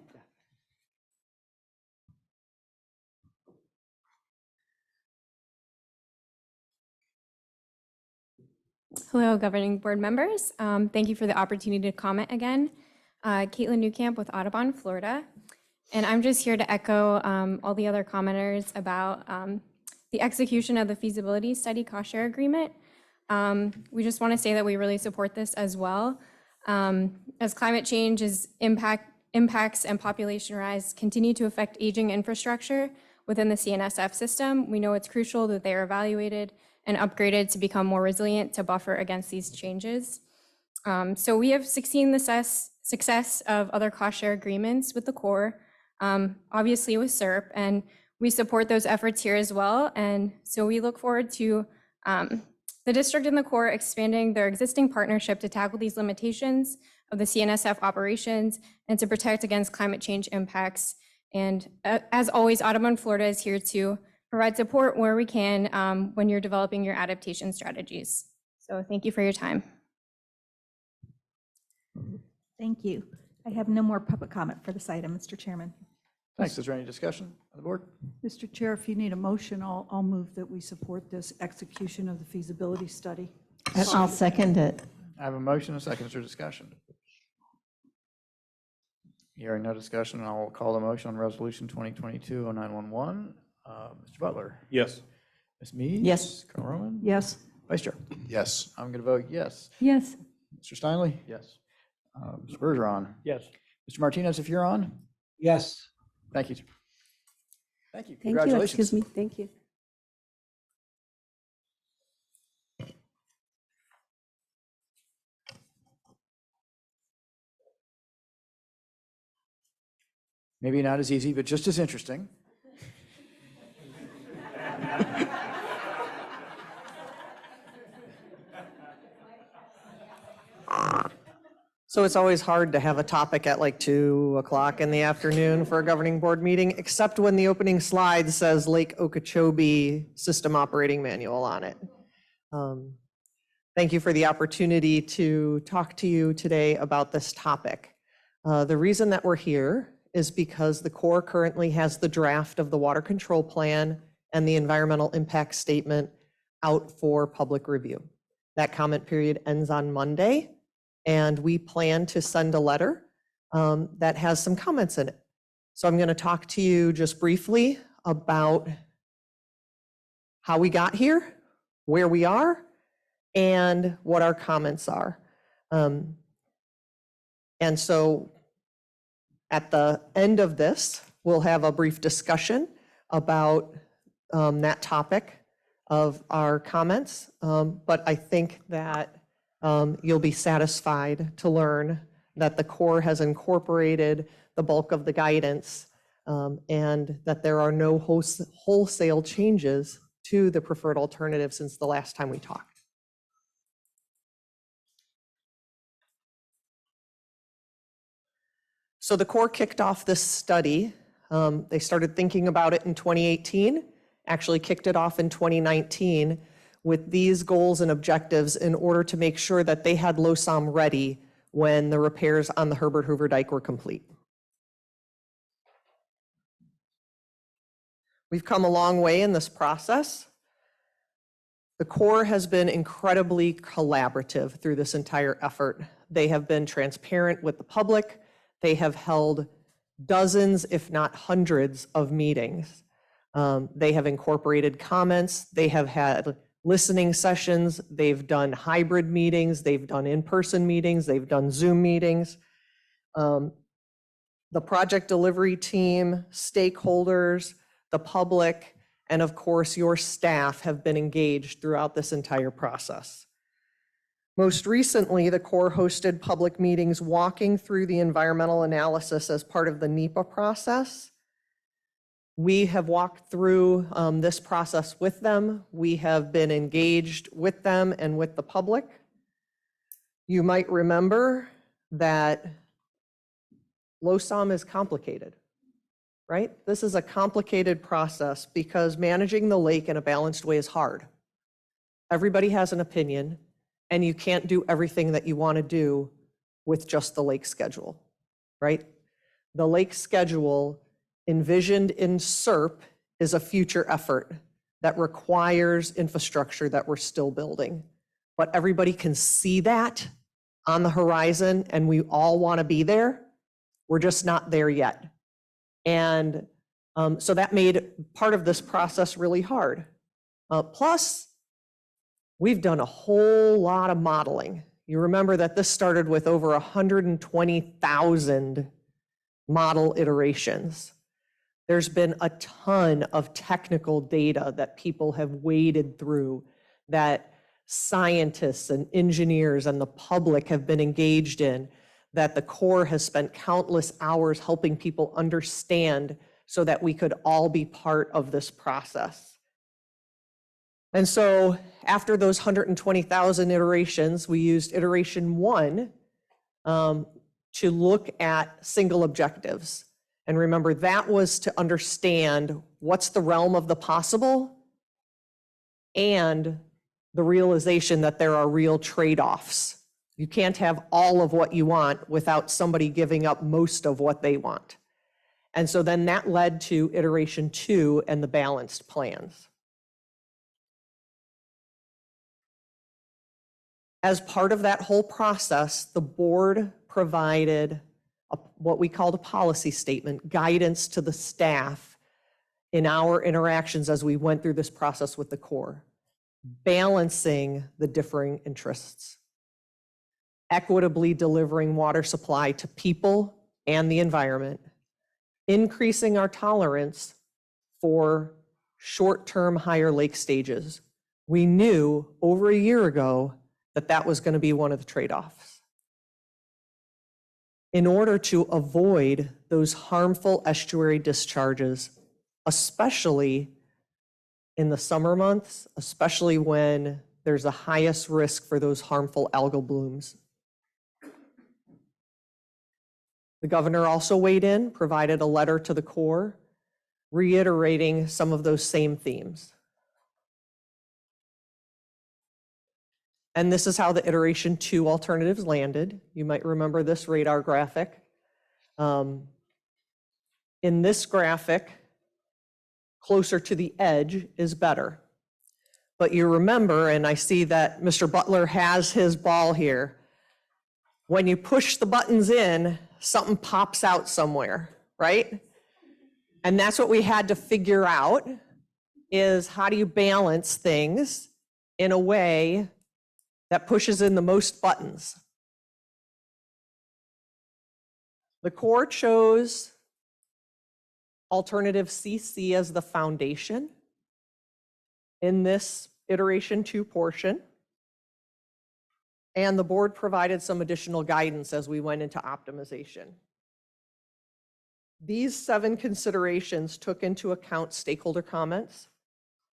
Speaker 14: Hello, governing board members. Thank you for the opportunity to comment again. Caitlin Newcamp with Audubon, Florida. And I'm just here to echo all the other commenters about the execution of the feasibility study cost share agreement. We just want to say that we really support this as well. As climate change impacts and population rise continue to affect aging infrastructure within the CNSF system, we know it's crucial that they are evaluated and upgraded to become more resilient to buffer against these changes. So we have seen the success of other cost share agreements with the Corps, obviously with SERP, and we support those efforts here as well. And so we look forward to the district and the Corps expanding their existing partnership to tackle these limitations of the CNSF operations and to protect against climate change impacts. And as always, Audubon Florida is here to provide support where we can when you're developing your adaptation strategies. So thank you for your time.
Speaker 7: Thank you. I have no more public comment for this item, Mr. Chairman.
Speaker 1: Thanks. Is there any discussion on the board?
Speaker 8: Mr. Chair, if you need a motion, I'll move that we support this execution of the feasibility study.
Speaker 20: And I'll second it.
Speaker 1: I have a motion, a second. Is there discussion? Hearing no discussion, I'll call the motion on Resolution 2022-0911. Mr. Butler?
Speaker 19: Yes.
Speaker 1: Ms. Mead?
Speaker 20: Yes.
Speaker 1: Colonel Roman?
Speaker 8: Yes.
Speaker 1: Vice Chair?
Speaker 9: Yes.
Speaker 1: I'm going to vote yes.
Speaker 5: Yes.
Speaker 1: Mr. Steinley?
Speaker 6: Yes.
Speaker 1: Mr. Bergeron?
Speaker 17: Yes.
Speaker 1: Mr. Martinez, if you're on?
Speaker 21: Yes.
Speaker 1: Thank you. Thank you.
Speaker 13: Thank you.
Speaker 1: Congratulations.
Speaker 13: Excuse me. Thank you.
Speaker 1: Maybe not as easy, but just as interesting.
Speaker 3: So it's always hard to have a topic at like 2 o'clock in the afternoon for a governing board meeting, except when the opening slide says Lake Okeechobee System Operating Manual on it. Thank you for the opportunity to talk to you today about this topic. The reason that we're here is because the Corps currently has the draft of the Water Control Plan and the Environmental Impact Statement out for public review. That comment period ends on Monday. And we plan to send a letter that has some comments in it. So I'm going to talk to you just briefly about how we got here, where we are, and what our comments are. And so at the end of this, we'll have a brief discussion about that topic of our comments. But I think that you'll be satisfied to learn that the Corps has incorporated the bulk of the guidance and that there are no wholesale changes to the preferred alternative since the last time we talked. So the Corps kicked off this study. They started thinking about it in 2018, actually kicked it off in 2019 with these goals and objectives in order to make sure that they had LOSOM ready when the repairs on the Herbert Hoover Dike were complete. We've come a long way in this process. The Corps has been incredibly collaborative through this entire effort. They have been transparent with the public. They have held dozens, if not hundreds, of meetings. They have incorporated comments. They have had listening sessions, they've done hybrid meetings, they've done in-person meetings, they've done Zoom meetings. The project delivery team, stakeholders, the public, and of course your staff have been engaged throughout this entire process. Most recently, the Corps hosted public meetings walking through the environmental analysis as part of the NEPA process. We have walked through this process with them. We have been engaged with them and with the public. You might remember that LOSOM is complicated, right? This is a complicated process because managing the lake in a balanced way is hard. Everybody has an opinion, and you can't do everything that you want to do with just the lake schedule, right? The lake schedule envisioned in SERP is a future effort that requires infrastructure that we're still building. But everybody can see that on the horizon and we all want to be there. We're just not there yet. And so that made part of this process really hard. Plus, We've done a whole lot of modeling. You remember that this started with over 120,000 model iterations. There's been a ton of technical data that people have waded through, that scientists and engineers and the public have been engaged in, that the Corps has spent countless hours helping people understand so that we could all be part of this process. And so after those 120,000 iterations, we used iteration 1 to look at single objectives. And remember, that was to understand what's the realm of the possible and the realization that there are real trade-offs. You can't have all of what you want without somebody giving up most of what they want. And so then that led to iteration 2 and the balanced plans. As part of that whole process, the board provided what we called a policy statement, guidance to the staff in our interactions as we went through this process with the Corps, balancing the differing interests, equitably delivering water supply to people and the environment, increasing our tolerance for short-term higher lake stages. We knew over a year ago that that was going to be one of the trade-offs. In order to avoid those harmful estuary discharges, especially in the summer months, especially when there's the highest risk for those harmful algal blooms. The governor also weighed in, provided a letter to the Corps, reiterating some of those same themes. And this is how the iteration 2 alternatives landed. You might remember this radar graphic. In this graphic, closer to the edge is better. But you remember, and I see that Mr. Butler has his ball here, when you push the buttons in, something pops out somewhere, right? And that's what we had to figure out, is how do you balance things in a way that pushes in the most buttons. The Corps chose alternative CC as the foundation in this iteration 2 portion. And the board provided some additional guidance as we went into optimization. These 7 considerations took into account stakeholder comments,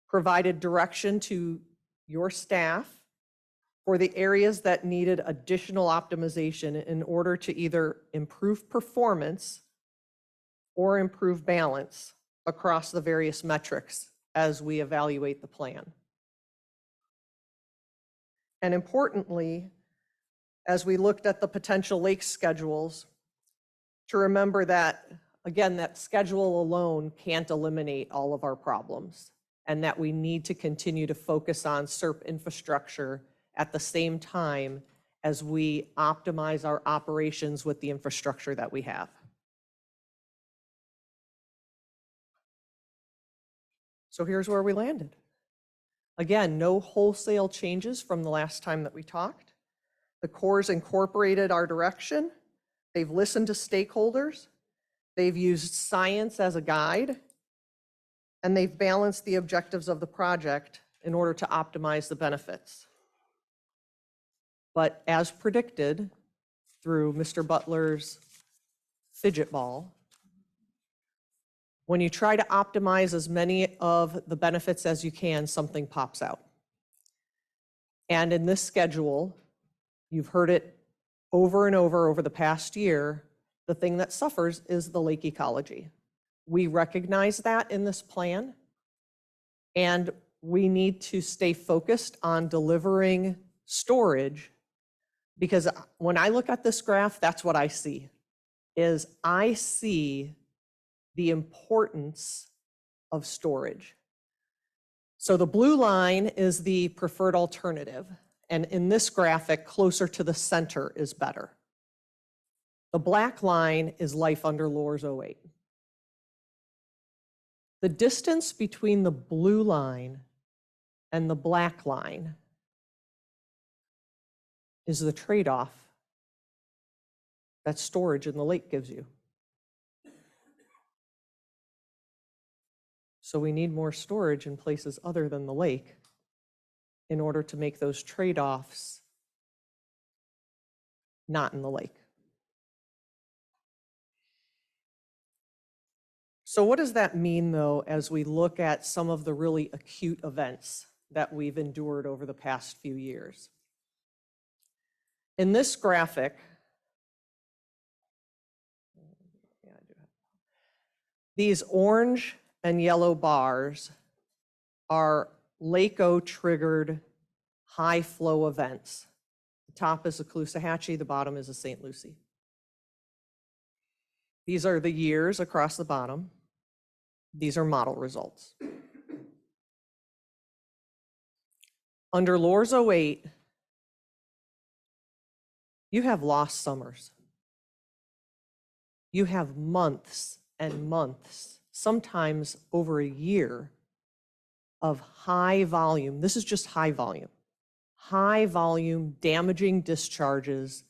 Speaker 3: provided direction to your staff for the areas that needed additional optimization in order to either improve performance or improve balance across the various metrics as we evaluate the plan. And importantly, as we looked at the potential lake schedules, to remember that, again, that schedule alone can't eliminate all of our problems, and that we need to continue to focus on SERP infrastructure at the same time as we optimize our operations with the infrastructure that we have. So here's where we landed. Again, no wholesale changes from the last time that we talked. The Corps incorporated our direction. They've listened to stakeholders. They've used science as a guide. And they've balanced the objectives of the project in order to optimize the benefits. But as predicted through Mr. Butler's fidget ball, when you try to optimize as many of the benefits as you can, something pops out. And in this schedule, you've heard it over and over the past year, the thing that suffers is the lake ecology. We recognize that in this plan, and we need to stay focused on delivering storage, because when I look at this graph, that's what I see, is I see the importance of storage. So the blue line is the preferred alternative, and in this graphic, closer to the center is better. The black line is life under LORS 08. The distance between the blue line and the black line is the trade-off that storage in the lake gives you. So we need more storage in places other than the lake in order to make those trade-offs not in the lake. So what does that mean, though, as we look at some of the really acute events that we've endured over the past few years? In this graphic, these orange and yellow bars are LACO-triggered high flow events. The top is the Loxahatchee, the bottom is the St. Lucie. These are the years across the bottom. These are model results. Under LORS 08, you have lost summers. You have months and months, sometimes over a year, of high volume. This is just high volume damaging discharges,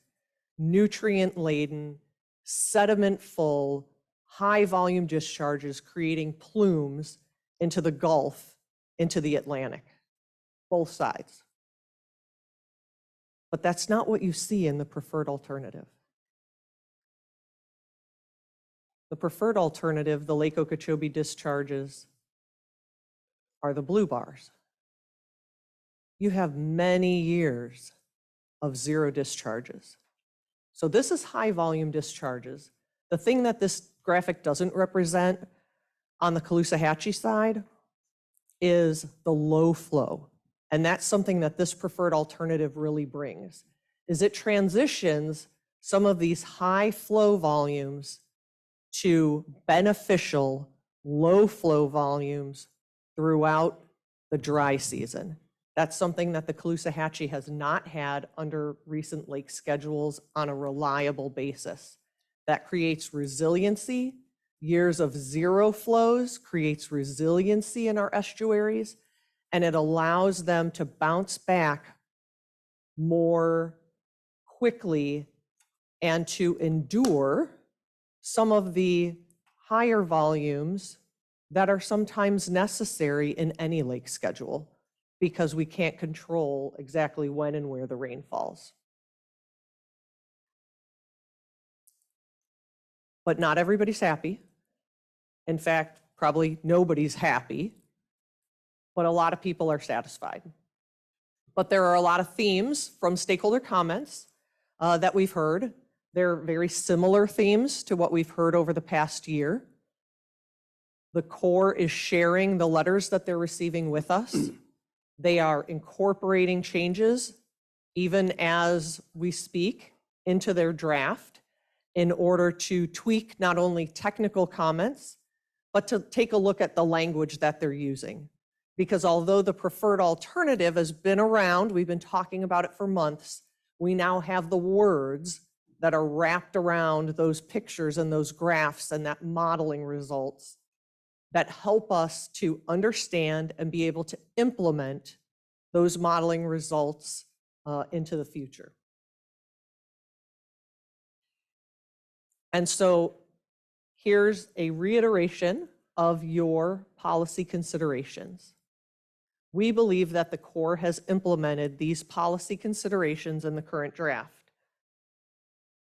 Speaker 3: nutrient laden, sediment full, high volume discharges creating plumes into the Gulf, into the Atlantic, both sides. But that's not what you see in the preferred alternative. The preferred alternative, the Lake Okeechobee discharges, are the blue bars. You have many years of zero discharges. So this is high volume discharges. The thing that this graphic doesn't represent on the Loxahatchee side is the low flow. And that's something that this preferred alternative really brings, is it transitions some of these high flow volumes to beneficial low flow volumes throughout the dry season. That's something that the Loxahatchee has not had under recent lake schedules on a reliable basis. That creates resiliency. Years of zero flows creates resiliency in our estuaries, and it allows them to bounce back more quickly and to endure some of the higher volumes that are sometimes necessary in any lake schedule because we can't control exactly when and where the rain falls. But not everybody's happy. In fact, probably nobody's happy, but a lot of people are satisfied. But there are a lot of themes from stakeholder comments that we've heard. They're very similar themes to what we've heard over the past year. The Corps is sharing the letters that they're receiving with us. They are incorporating changes, even as we speak, into their draft in order to tweak not only technical comments, but to take a look at the language that they're using. Because although the preferred alternative has been around, we've been talking about it for months, we now have the words that are wrapped around those pictures and those graphs and that modeling results that help us to understand and be able to implement those modeling results into the future. And so here's a reiteration of your policy considerations. We believe that the Corps has implemented these policy considerations in the current draft.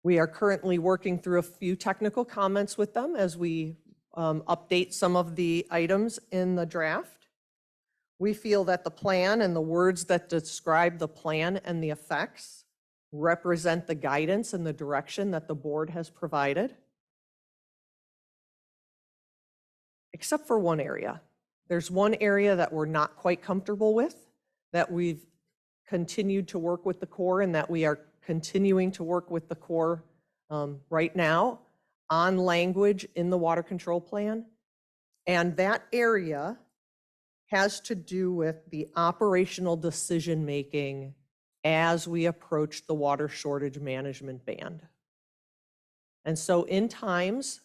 Speaker 3: We are currently working through a few technical comments with them as we update some of the items in the draft. We feel that the plan and the words that describe the plan and the effects represent the guidance and the direction that the board has provided. Except for one area. There's one area that we're not quite comfortable with, that we've continued to work with the Corps and that we are continuing to work with the Corps right now on language in the water control plan. And that area has to do with the operational decision-making as we approach the water shortage management band. And so in times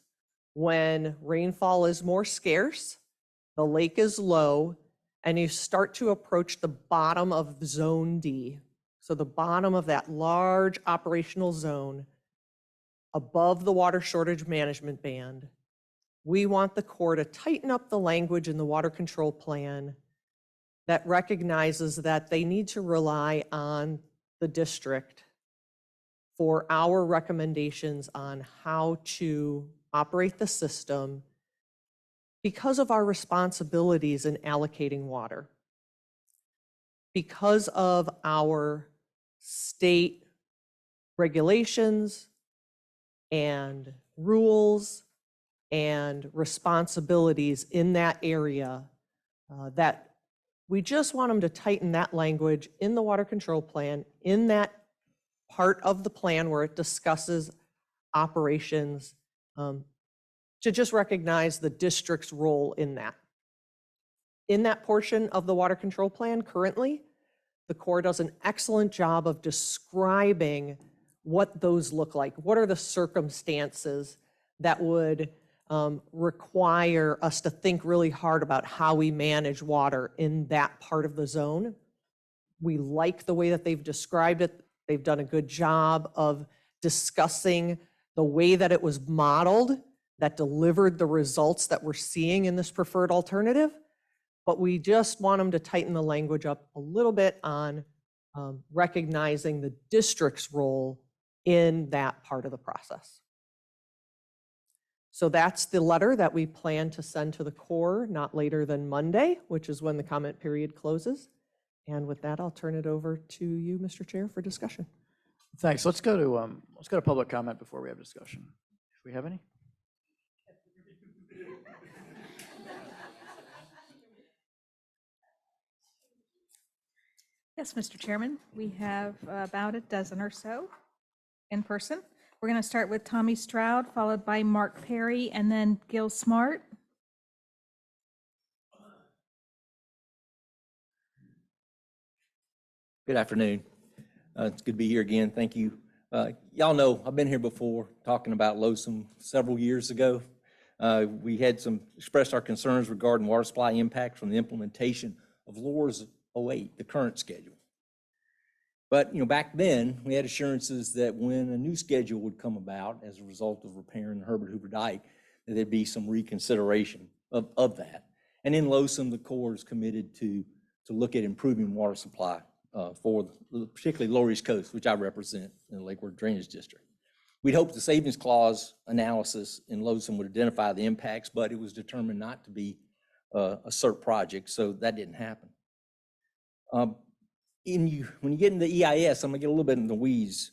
Speaker 3: when rainfall is more scarce, the lake is low, and you start to approach the bottom of Zone D, So the bottom of that large operational zone above the water shortage management band, we want the Corps to tighten up the language in the water control plan that recognizes that they need to rely on the district for our recommendations on how to operate the system because of our responsibilities in allocating water, because of our state regulations and rules and responsibilities in that area, that we just want them to tighten that language in the water control plan, in that part of the plan where it discusses operations, to just recognize the district's role in that. In that portion of the water control plan currently, the Corps does an excellent job of describing what those look like. What are the circumstances that would require us to think really hard about how we manage water in that part of the zone? We like the way that they've described it. They've done a good job of discussing the way that it was modeled that delivered the results that we're seeing in this preferred alternative. But we just want them to tighten the language up a little bit on recognizing the district's role in that part of the process. So that's the letter that we plan to send to the Corps not later than Monday, which is when the comment period closes. And with that, I'll turn it over to you, Mr. Chair, for discussion.
Speaker 1: Thanks. Let's go to public comment before we have discussion. If we have any.
Speaker 7: Yes, Mr. Chairman, we have about a dozen or so in person. We're going to start with Tommy Stroud, followed by Mark Perry, and then Gil Smart.
Speaker 16: Good afternoon. It's good to be here again. Thank you. Y'all know I've been here before talking about Loxahatchee several years ago. We had expressed our concerns regarding water supply impact from the implementation of LORS 08, the current schedule. But back then we had assurances that when a new schedule would come about as a result of repairing the Herbert Hoover Dike, that there'd be some reconsideration of that. And in Loxahatchee, the Corps is committed to look at improving water supply for particularly Lower East Coast, which I represent in the Lake Worth Drainage District. We'd hoped the savings clause analysis in Loxahatchee would identify the impacts, but it was determined not to be a CERT project, so that didn't happen. When you get into the EIS, I'm gonna get a little bit in the weeds.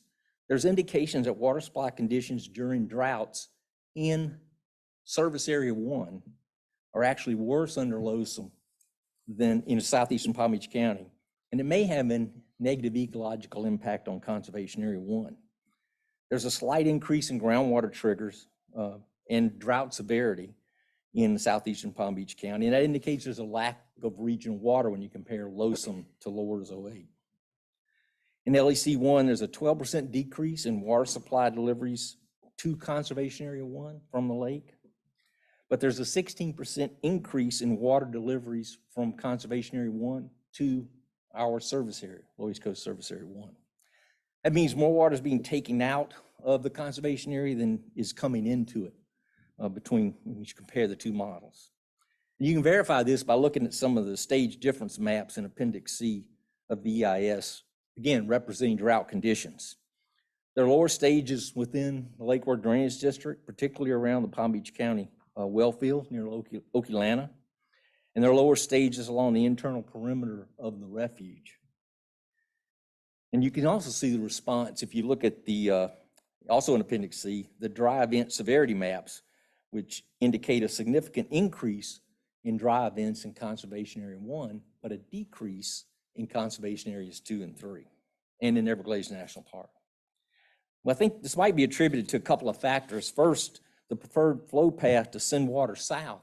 Speaker 16: There's indications that water supply conditions during droughts in Service Area 1 are actually worse under Loxahatchee than in southeastern Palm Beach County. And it may have a negative ecological impact on Conservation Area 1. There's a slight increase in groundwater triggers and drought severity in southeastern Palm Beach County, and that indicates there's a lack of regional water when you compare Loxahatchee to LORS 08. In LEC 1, there's a 12% decrease in water supply deliveries to Conservation Area 1 from the lake, but there's a 16% increase in water deliveries from Conservation Area 1 to our service area, Lower East Coast Service Area 1. That means more water is being taken out of the conservation area than is coming into it when you compare the two models. You can verify this by looking at some of the stage difference maps in Appendix C of the EIS, again, representing drought conditions. There are lower stages within the Lake Worth Drainage District, particularly around the Palm Beach County well field near Okeelana, and there are lower stages along the internal perimeter of the refuge. And you can also see the response if you look at the, also in Appendix C, the dry event severity maps, which indicate a significant increase in dry events in Conservation Area 1, but a decrease in Conservation Areas 2 and 3, and in Everglades National Park. Well, I think this might be attributed to a couple of factors. First, the preferred flow path to send water south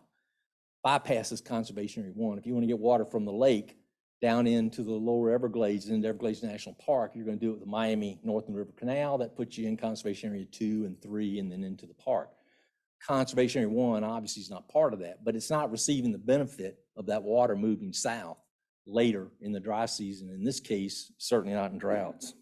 Speaker 16: bypasses Conservation Area 1. If you want to get water from the lake down into the lower Everglades, into Everglades National Park, you're going to do it with the Miami Northern River Canal. That puts you in Conservation Area 2 and 3 and then into the park. Conservation Area 1 obviously is not part of that, but it's not receiving the benefit of that water moving south later in the dry season. In this case, certainly not in droughts.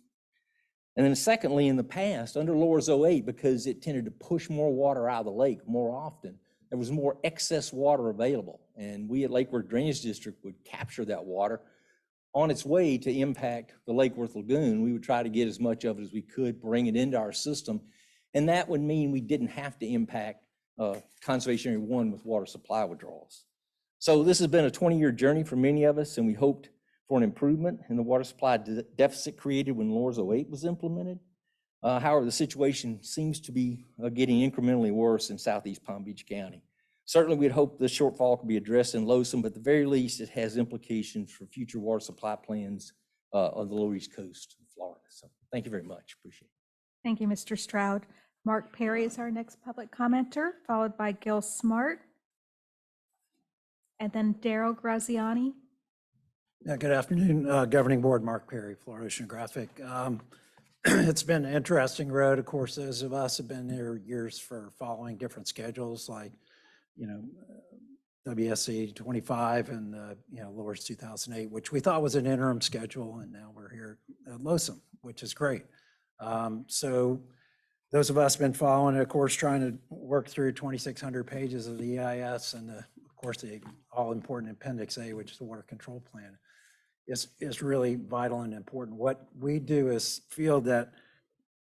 Speaker 16: And then secondly, in the past, under Lower 08, because it tended to push more water out of the lake more often, there was more excess water available. And we at Lake Worth Drainage District would capture that water on its way to impact the Lake Worth Lagoon. We would try to get as much of it as we could, bring it into our system. And that would mean we didn't have to impact Conservation Area 1 with water supply withdrawals. So this has been a 20-year journey for many of us, and we hoped for an improvement in the water supply deficit created when Lower 08 was implemented. However, the situation seems to be getting incrementally worse in southeast Palm Beach County. Certainly, we'd hope the shortfall could be addressed in Losun, but at the very least, it has implications for future water supply plans on the Lower East Coast of Florida. So thank you very much. Appreciate it.
Speaker 7: Thank you, Mr. Stroud. Mark Perry is our next public commenter, followed by Gil Smart, and then Daryl Graziani.
Speaker 2: Yeah, good afternoon, Governing Board, Mark Perry, Florida Oceanographic. It's been an interesting road. Of course, those of us have been there years for following different schedules like, WSC 25 and, Lower's 2008, which we thought was an interim schedule. And now we're here at Losun, which is great. So those of us have been following it, of course, trying to work through 2,600 pages of the EIS and, of course, the all-important Appendix A, which is the water control plan, is really vital and important. What we do is feel that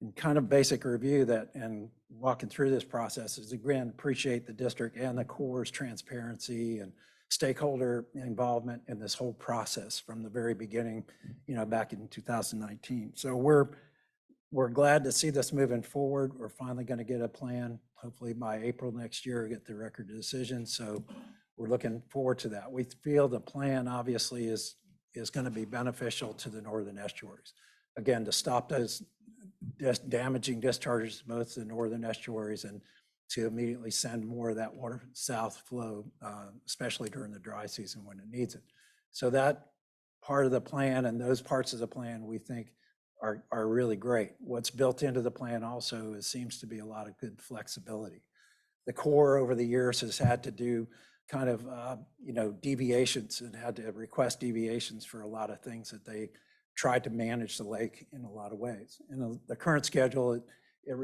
Speaker 2: in kind of basic review that and walking through this process is, again, appreciate the district and the Corps' transparency and stakeholder involvement in this whole process from the very beginning, back in 2019. So we're glad to see this moving forward. We're finally going to get a plan, hopefully by April next year, get the record of decision. So we're looking forward to that. We feel the plan obviously is going to be beneficial to the northern estuaries. Again, to stop those damaging discharges to both the northern estuaries and to immediately send more of that water south flow, especially during the dry season when it needs it. So that part of the plan and those parts of the plan we think are really great. What's built into the plan also seems to be a lot of good flexibility. The Corps over the years has had to do kind of, deviations and had to request deviations for a lot of things that they tried to manage the lake in a lot of ways. In the current schedule, it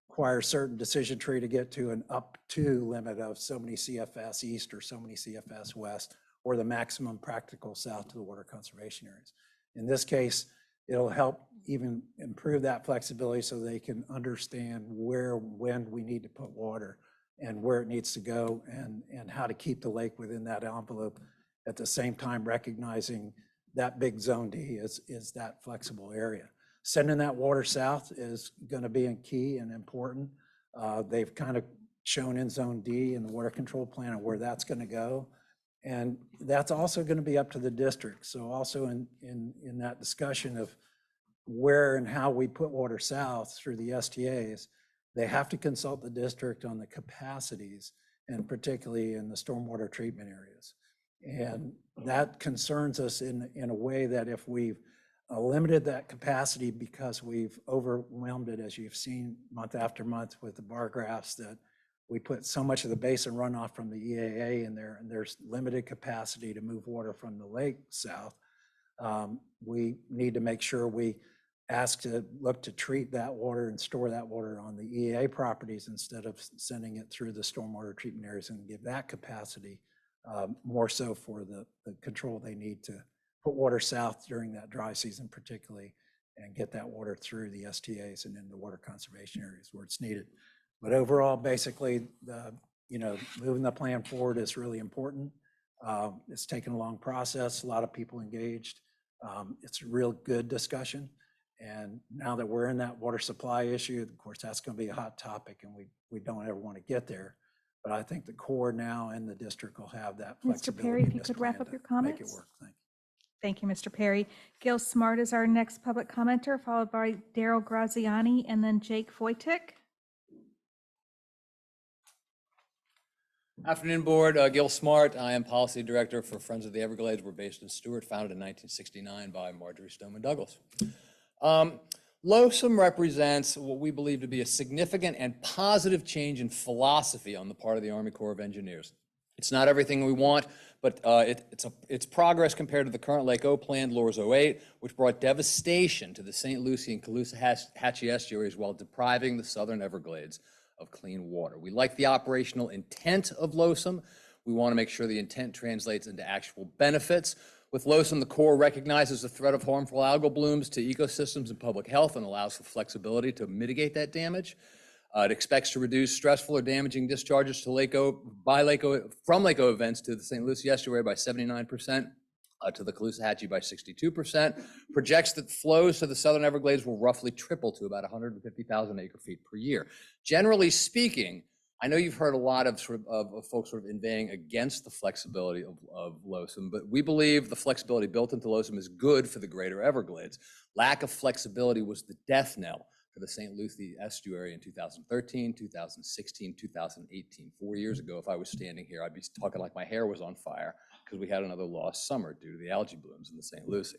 Speaker 2: requires certain decision tree to get to an up to limit of so many CFS east or so many CFS west, or the maximum practical south to the water conservation areas. In this case, it'll help even improve that flexibility so they can understand when we need to put water and where it needs to go and how to keep the lake within that envelope, at the same time recognizing that big zone D is that flexible area. Sending that water south is going to be key and important. They've kind of shown in zone D in the water control plan where that's going to go. And that's also going to be up to the district. So also in that discussion of where and how we put water south through the STAs, they have to consult the district on the capacities, and particularly in the stormwater treatment areas. And that concerns us in a way that if we've limited that capacity because we've overwhelmed it, as you've seen month after month with the bar graphs, that we put so much of the basin runoff from the EAA in there, and there's limited capacity to move water from the lake south. We need to make sure we look to treat that water and store that water on the EAA properties instead of sending it through the stormwater treatment areas, and give that capacity more so for the control they need to put water south during that dry season particularly, and get that water through the STAs and into water conservation areas where it's needed. But overall, basically, moving the plan forward is really important. It's taken a long process, a lot of people engaged. It's a real good discussion. And now that we're in that water supply issue, of course, that's going to be a hot topic, and we don't ever want to get there. But I think the Corps now and the district will have that flexibility.
Speaker 7: Mr. Perry, if you could wrap up your comments.
Speaker 2: Make it work. Thank you.
Speaker 7: Thank you, Mr. Perry. Gil Smart is our next public commenter, followed by Daryl Graziani and then Jake Foytik.
Speaker 18: Afternoon, Board. Gil Smart. I am Policy Director for Friends of the Everglades. We're based in Stewart, founded in 1969 by Marjorie Stoneman Douglas. LOSUM represents what we believe to be a significant and positive change in philosophy on the part of the Army Corps of Engineers. It's not everything we want, but it's progress compared to the current Lake O plan, Lourdes 08, which brought devastation to the St. Lucie and Caloosahatchee estuaries while depriving the southern Everglades of clean water. We like the operational intent of LOSM. We want to make sure the intent translates into actual benefits. With LOSM, the Corps recognizes the threat of harmful algal blooms to ecosystems and public health and allows for flexibility to mitigate that damage. It expects to reduce stressful or damaging discharges to from Lake O events to the St. Lucie estuary by 79%, to the Caloosahatchee by 62%. Projects that flows to the southern Everglades will roughly triple to about 150,000 acre feet per year. Generally speaking, I know you've heard a lot of folks inveighing against the flexibility of LOSM, but we believe the flexibility built into LOSM is good for the greater Everglades. Lack of flexibility was the death knell for the St. Lucie estuary in 2013, 2016, 2018. 4 years ago, if I was standing here, I'd be talking like my hair was on fire because we had another lost summer due to the algae blooms in the St. Lucie.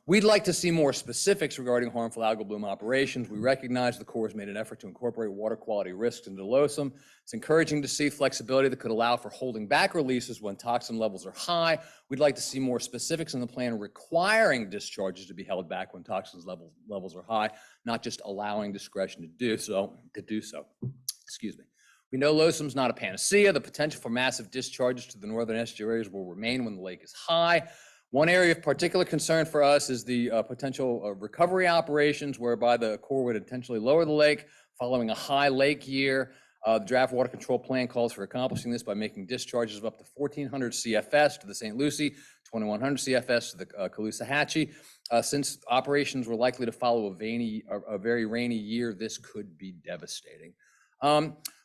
Speaker 18: We'd like to see more specifics regarding harmful algal bloom operations. We recognize the Corps has made an effort to incorporate water quality risks into LOSM. It's encouraging to see flexibility that could allow for holding back releases when toxin levels are high. We'd like to see more specifics in the plan requiring discharges to be held back when toxins levels are high, not just allowing discretion to do so. Excuse me. We know LOSM's not a panacea. The potential for massive discharges to the northern estuaries will remain when the lake is high. One area of particular concern for us is the potential recovery operations whereby the Corps would intentionally lower the lake following a high lake year. The draft water control plan calls for accomplishing this by making discharges of up to 1,400 CFS to the St. Lucie, 2,100 CFS to the Caloosahatchee. Since operations were likely to follow a very rainy year, this could be devastating.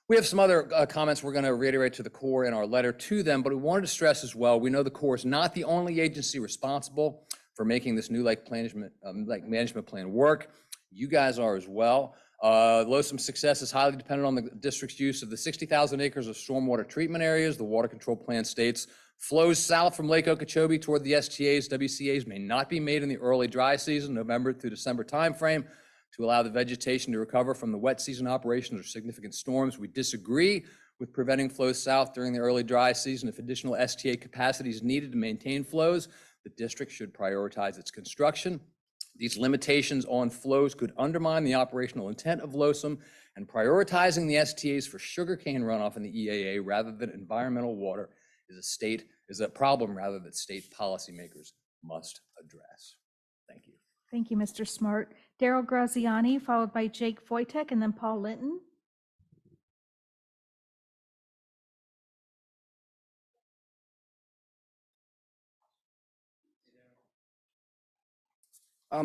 Speaker 18: We have some other comments we're going to reiterate to the Corps in our letter to them, but we wanted to stress as well, we know the Corps is not the only agency responsible for making this new lake management plan work. You guys are as well. LOSM's success is highly dependent on the district's use of the 60,000 acres of stormwater treatment areas. The water control plan states flows south from Lake Okeechobee toward the STAs, WCAs may not be made in the early dry season, November through December timeframe, to allow the vegetation to recover from the wet season operations or significant storms. We disagree with preventing flows south during the early dry season. If additional STA capacity is needed to maintain flows, the district should prioritize its construction. These limitations on flows could undermine the operational intent of LOSM, and prioritizing the STAs for sugarcane runoff in the EAA rather than environmental water is a problem rather that state policymakers must address. Thank you.
Speaker 7: Thank you, Mr. Smart. Daryl Graziani, followed by Jake Foytek, and then Paul Linton.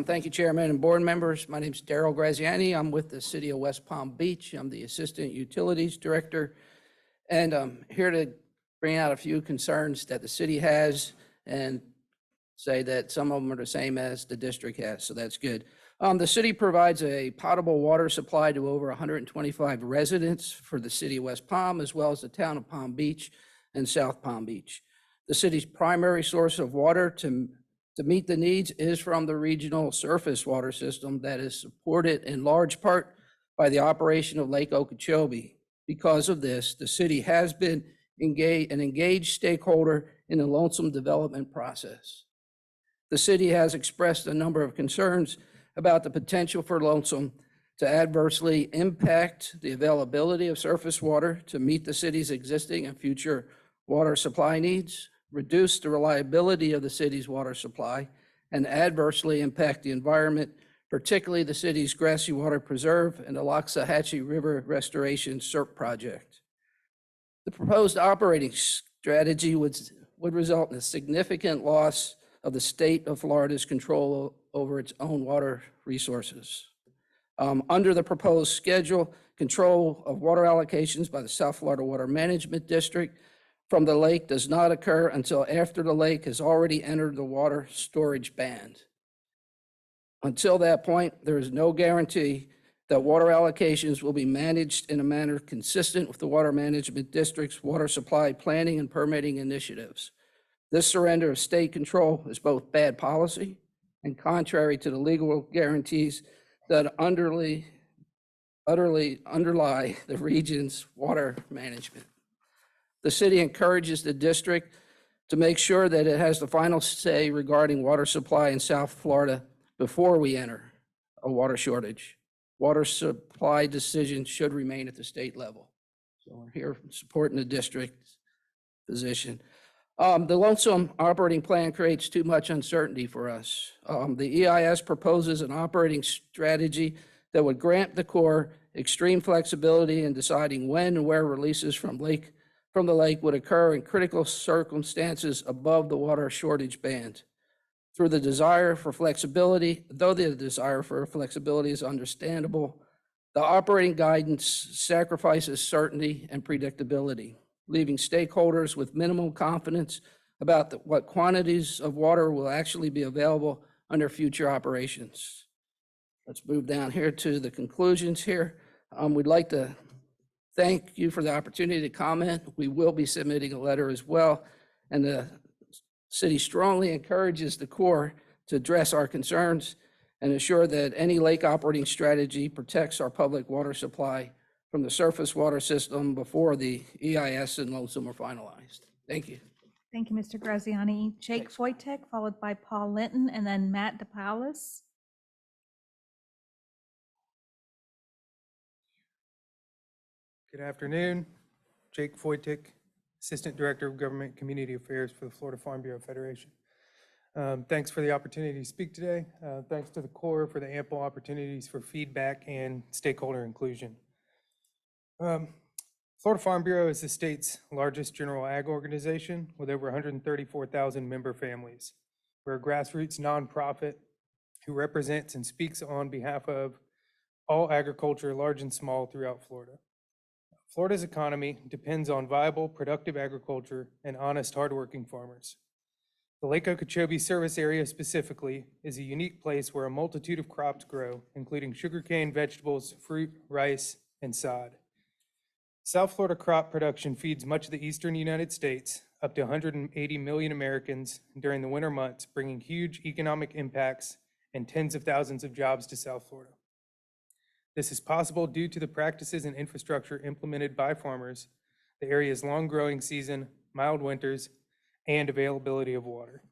Speaker 4: Thank you, Chairman and board members. My name is Daryl Graziani. I'm with the City of West Palm Beach. I'm the Assistant Utilities Director, and I'm here to bring out a few concerns that the city has and say that some of them are the same as the district has, so that's good. The city provides a potable water supply to over 125 residents for the city of West Palm, as well as the town of Palm Beach and South Palm Beach. The city's primary source of water to meet the needs is from the regional surface water system that is supported in large part by the operation of Lake Okeechobee. Because of this, the city has been an engaged stakeholder in the Lonesome development process. The city has expressed a number of concerns about the potential for Lonesome to adversely impact the availability of surface water to meet the city's existing and future water supply needs, reduce the reliability of the city's water supply, and adversely impact the environment, particularly the city's grassy water preserve and the Loxahatchee River Restoration SERP project. The proposed operating strategy would result in a significant loss of the state of Florida's control over its own water resources. Under the proposed schedule, control of water allocations by the South Florida Water Management District from the lake does not occur until after the lake has already entered the water storage band. Until that point, there is no guarantee that water allocations will be managed in a manner consistent with the Water Management District's water supply planning and permitting initiatives. This surrender of state control is both bad policy and contrary to the legal guarantees that underlie the region's water management. The city encourages the district to make sure that it has the final say regarding water supply in South Florida before we enter a water shortage. Water supply decisions should remain at the state level. So we're here supporting the district's position. The lonesome operating plan creates too much uncertainty for us. The EIS proposes an operating strategy that would grant the Corps extreme flexibility in deciding when and where releases from the lake would occur in critical circumstances above the water shortage band. Though the desire for flexibility is understandable, the operating guidance sacrifices certainty and predictability, leaving stakeholders with minimal confidence about what quantities of water will actually be available under future operations. Let's move down here to the conclusions here. We'd like to thank you for the opportunity to comment. We will be submitting a letter as well, and the city strongly encourages the Corps to address our concerns and ensure that any lake operating strategy protects our public water supply from the surface water system before the EIS and Lonesome are finalized. Thank you.
Speaker 7: Thank you, Mr. Graziani. Jake Foytek, followed by Paul Linton, and then Matt DePaulis.
Speaker 10: Good afternoon. Jake Foytek, Assistant Director of Government Community Affairs for the Florida Farm Bureau Federation. Thanks for the opportunity to speak today. Thanks to the Corps for the ample opportunities for feedback and stakeholder inclusion. Florida Farm Bureau is the state's largest general ag organization with over 134,000 member families. We're a grassroots nonprofit who represents and speaks on behalf of all agriculture, large and small, throughout Florida. Florida's economy depends on viable, productive agriculture and honest, hardworking farmers. The Lake Okeechobee service area specifically is a unique place where a multitude of crops grow, including sugarcane, vegetables, fruit, rice, and sod. South Florida crop production feeds much of the eastern United States, up to 180 million Americans during the winter months, bringing huge economic impacts and tens of thousands of jobs to South Florida. This is possible due to the practices and infrastructure implemented by farmers, the area's long growing season, mild winters, and availability of water.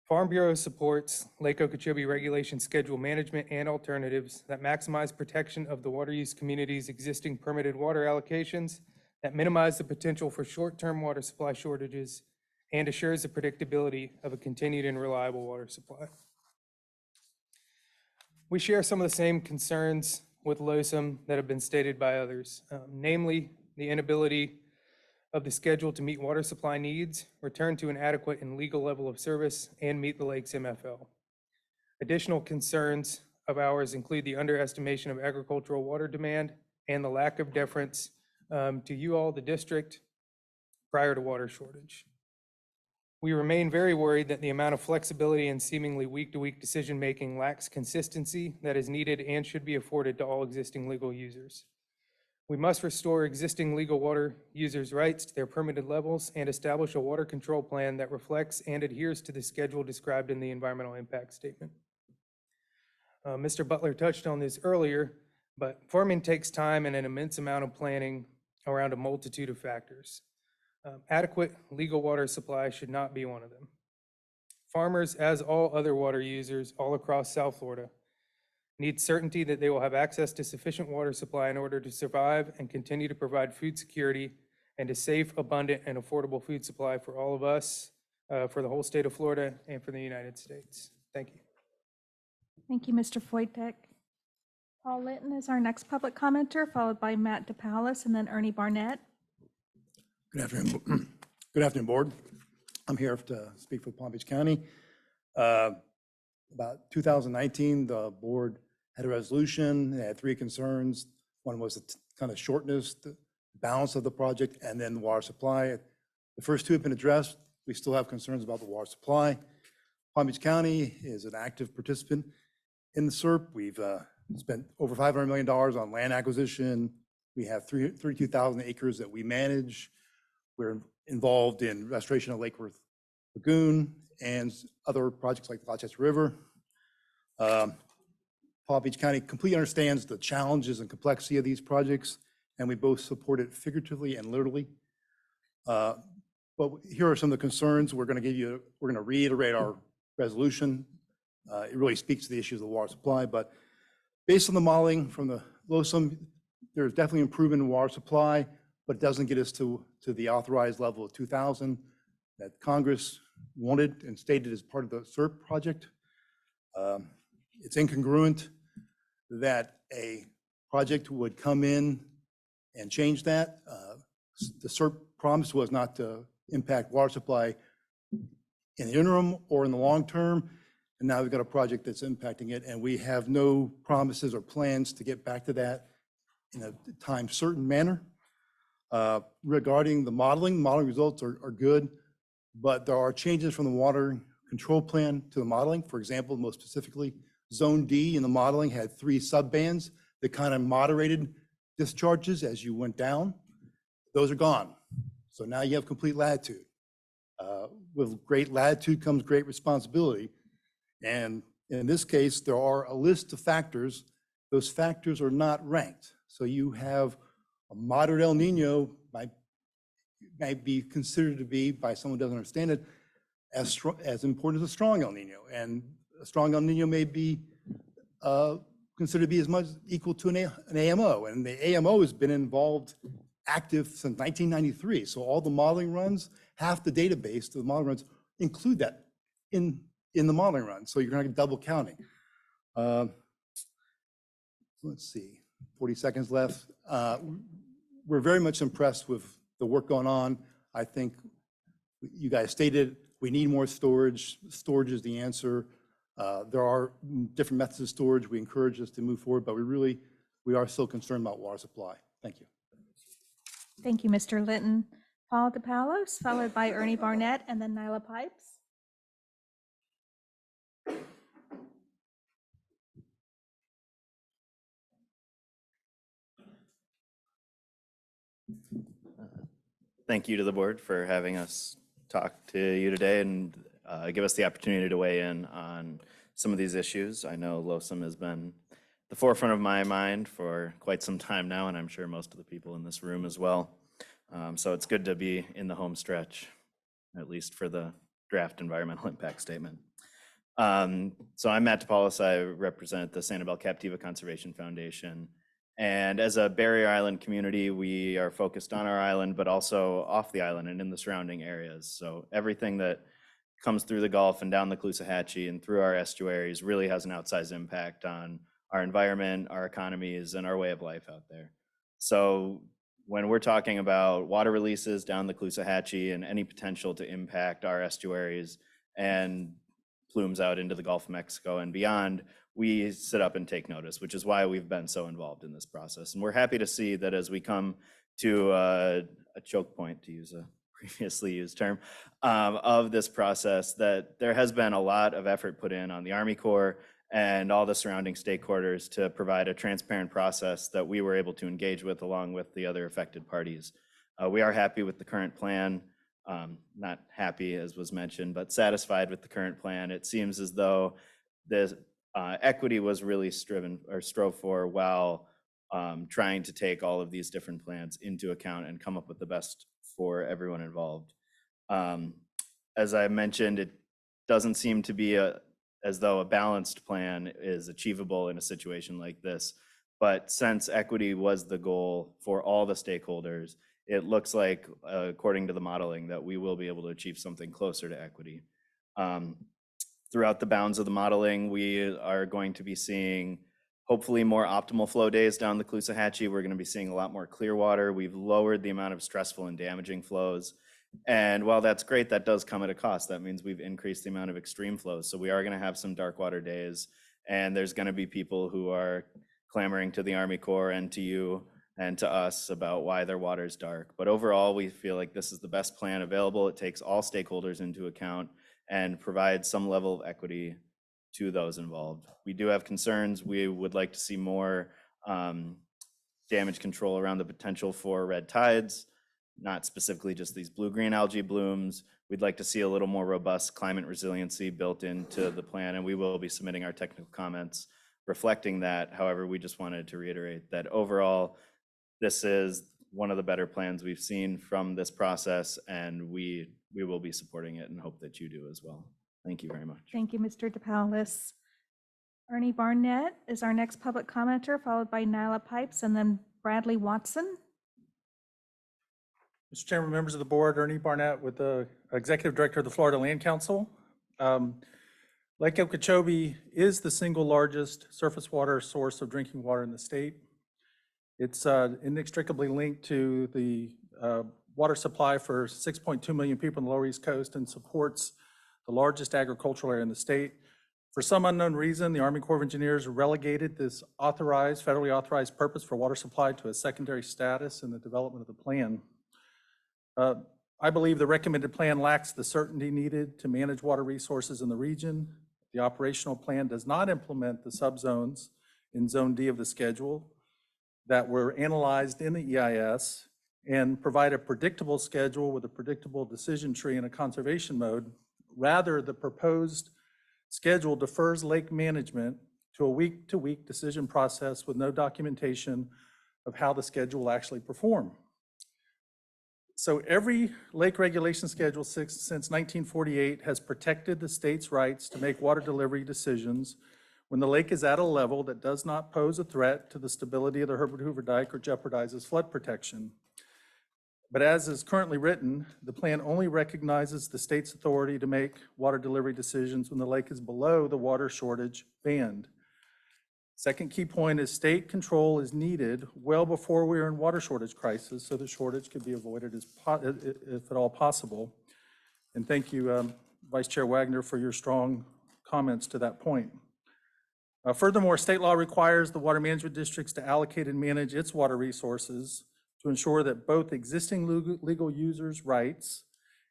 Speaker 10: Farm Bureau supports Lake Okeechobee regulation schedule management and alternatives that maximize protection of the water use community's existing permitted water allocations, that minimize the potential for short-term water supply shortages, and assures the predictability of a continued and reliable water supply. We share some of the same concerns with LOSUM that have been stated by others, namely the inability of the schedule to meet water supply needs, return to an adequate and legal level of service, and meet the lake's MFL. Additional concerns of ours include the underestimation of agricultural water demand and the lack of deference to you all, the district, prior to water shortage. We remain very worried that the amount of flexibility and seemingly week-to-week decision-making lacks consistency that is needed and should be afforded to all existing legal users. We must restore existing legal water users' rights to their permitted levels and establish a water control plan that reflects and adheres to the schedule described in the environmental impact statement. Mr. Butler touched on this earlier, but farming takes time and an immense amount of planning around a multitude of factors. Adequate legal water supply should not be one of them. Farmers, as all other water users all across South Florida, need certainty that they will have access to sufficient water supply in order to survive and continue to provide food security and a safe, abundant, and affordable food supply for all of us, for the whole state of Florida, and for the United States. Thank you.
Speaker 7: Thank you, Mr. Foytek. Paul Linton is our next public commenter, followed by Matt DePaulis and then Ernie Barnett.
Speaker 11: Good afternoon. Good afternoon, board. I'm here to speak for Palm Beach County. About 2019, the board had a resolution. They had three concerns. One was the kind of shortness, the balance of the project, and then the water supply. The first two have been addressed. We still have concerns about the water supply. Palm Beach County is an active participant in the SERP. We've spent over $500 million on land acquisition. We have 32,000 acres that we manage. We're involved in restoration of Lake Worth Lagoon and other projects like the Loxahatchee River. Palm Beach County completely understands the challenges and complexity of these projects, and we both support it figuratively and literally. But here are some of the concerns. We're going to reiterate our resolution. It really speaks to the issues of the water supply, but based on the modeling from the LOSUM, there's definitely improvement in water supply, but it doesn't get us to the authorized level of 2,000 that Congress wanted and stated as part of the SERP project. It's incongruent that a project would come in and change that. The SERP promise was not to impact water supply in the interim or in the long term. And now we've got a project that's impacting it, and we have no promises or plans to get back to that in a time certain manner. Regarding the modeling results are good, but there are changes from the water control plan to the modeling. For example, most specifically, Zone D in the modeling had 3 sub-bands that kind of moderated discharges as you went down. Those are gone. So now you have complete latitude. With great latitude comes great responsibility. And in this case, there are a list of factors. Those factors are not ranked. So you have a moderate El Nino might be considered to be, by someone who doesn't understand it, as important as a strong El Nino. And a strong El Nino may be considered to be as much equal to an AMO. And the AMO has been involved active since 1993. So all the modeling runs, half the database of the modeling runs include that in the modeling run. So you're going to get double counting. Let's see, 40 seconds left. We're very much impressed with the work going on. I think you guys stated we need more storage. Storage is the answer. There are different methods of storage. We encourage us to move forward, but we are still concerned about water supply. Thank you.
Speaker 7: Thank you, Mr. Linton. Paul DePalos, followed by Ernie Barnett, and then Nyla Pipes.
Speaker 15: Thank you to the board for having us talk to you today and give us the opportunity to weigh in on some of these issues. I know LOSUM has been the forefront of my mind for quite some time now, and I'm sure most of the people in this room as well. So it's good to be in the home stretch, at least for the draft environmental impact statement. So I'm Matt DePaulis. I represent the Sanibel Captiva Conservation Foundation. And as a barrier island community, we are focused on our island, but also off the island and in the surrounding areas. So everything that comes through the Gulf and down the Loxahatchee and through our estuaries really has an outsized impact on our environment, our economies, and our way of life out there. So when we're talking about water releases down the Loxahatchee and any potential to impact our estuaries and plumes out into the Gulf of Mexico and beyond, we sit up and take notice, which is why we've been so involved in this process. And we're happy to see that as we come to a choke point, to use a previously used term, of this process, that there has been a lot of effort put in on the Army Corps and all the surrounding stakeholders to provide a transparent process that we were able to engage with along with the other affected parties. We are happy with the current plan. Not happy, as was mentioned, but satisfied with the current plan. It seems as though the equity was really strove for while trying to take all of these different plans into account and come up with the best for everyone involved. As I mentioned, it doesn't seem to be as though a balanced plan is achievable in a situation like this. But since equity was the goal for all the stakeholders, it looks like, according to the modeling, that we will be able to achieve something closer to equity. Throughout the bounds of the modeling, we are going to be seeing hopefully more optimal flow days down the Loxahatchee. We're going to be seeing a lot more clear water. We've lowered the amount of stressful and damaging flows. And while that's great, that does come at a cost. That means we've increased the amount of extreme flows. So we are going to have some dark water days, and there's going to be people who are clamoring to the Army Corps and to you and to us about why their water is dark. But overall, we feel like this is the best plan available. It takes all stakeholders into account and provides some level of equity to those involved. We do have concerns. We would like to see more damage control around the potential for red tides, not specifically just these blue-green algae blooms. We'd like to see a little more robust climate resiliency built into the plan, and we will be submitting our technical comments reflecting that. However, we just wanted to reiterate that overall, this is one of the better plans we've seen from this process, and we will be supporting it and hope that you do as well. Thank you very much.
Speaker 7: Thank you, Mr. DePaulis. Ernie Barnett is our next public commenter, followed by Nyla Pipes and then Bradley Watson.
Speaker 12: Mr. Chairman, members of the board, Ernie Barnett with the Executive Director of the Florida Land Council. Lake Okeechobee is the single largest surface water source of drinking water in the state. It's inextricably linked to the water supply for 6.2 million people on the Lower East Coast and supports the largest agricultural area in the state. For some unknown reason, the Army Corps of Engineers relegated this federally authorized purpose for water supply to a secondary status in the development of the plan. I believe the recommended plan lacks the certainty needed to manage water resources in the region. The operational plan does not implement the subzones in Zone D of the schedule that were analyzed in the EIS and provide a predictable schedule with a predictable decision tree and a conservation mode. Rather, the proposed schedule defers lake management to a week-to-week decision process with no documentation of how the schedule will actually perform. So every lake regulation schedule since 1948 has protected the state's rights to make water delivery decisions when the lake is at a level that does not pose a threat to the stability of the Herbert Hoover Dike or jeopardizes flood protection. But as is currently written, the plan only recognizes the state's authority to make water delivery decisions when the lake is below the water shortage band. Second key point is state control is needed well before we are in water shortage crisis, so the shortage can be avoided if at all possible. And thank you, Vice Chair Wagner, for your strong comments to that point. Furthermore, state law requires the water management districts to allocate and manage its water resources to ensure that both existing legal users' rights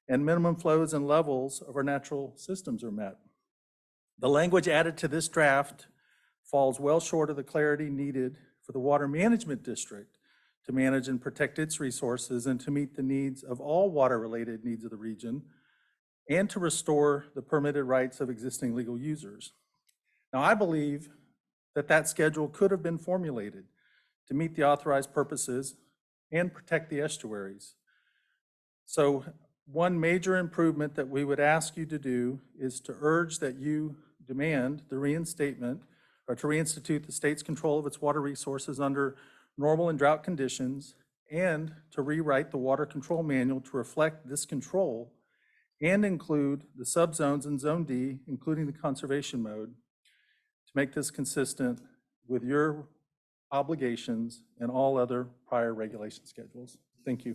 Speaker 12: and minimum flows and levels of our natural systems are met. The language added to this draft falls well short of the clarity needed for the water management district to manage and protect its resources and to meet the needs of all water-related needs of the region and to restore the permitted rights of existing legal users. Now, I believe that that schedule could have been formulated to meet the authorized purposes and protect the estuaries. So one major improvement that we would ask you to do is to urge that you demand the reinstatement or to reinstitute the state's control of its water resources under normal and drought conditions and to rewrite the water control manual to reflect this control and include the subzones in Zone D, including the conservation mode, to make this consistent with your obligations and all other prior regulation schedules. Thank you.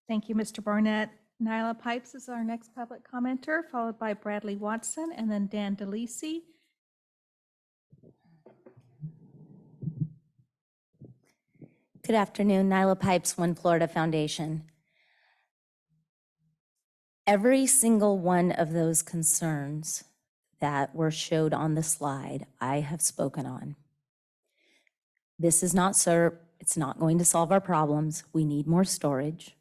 Speaker 7: Thank you, Mr. Barnett. Nyla Pipes is our next public commenter, followed by Bradley Watson and then Dan DeLisi.
Speaker 22: Good afternoon, Nyla Pipes, One Florida Foundation. Every single one of those concerns that were showed on the slide, I have spoken on. This is not SERP. It's not going to solve our problems. We need more storage.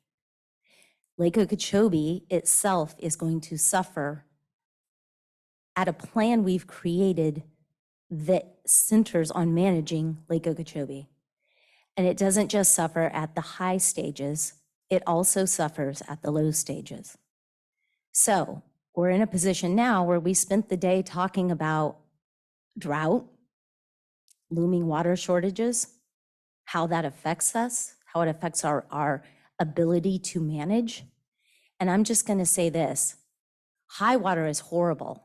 Speaker 22: Lake Okeechobee itself is going to suffer at a plan we've created that centers on managing Lake Okeechobee. And it doesn't just suffer at the high stages, it also suffers at the low stages. So we're in a position now where we spent the day talking about drought, looming water shortages, how that affects us, how it affects our ability to manage. And I'm just going to say this, high water is horrible,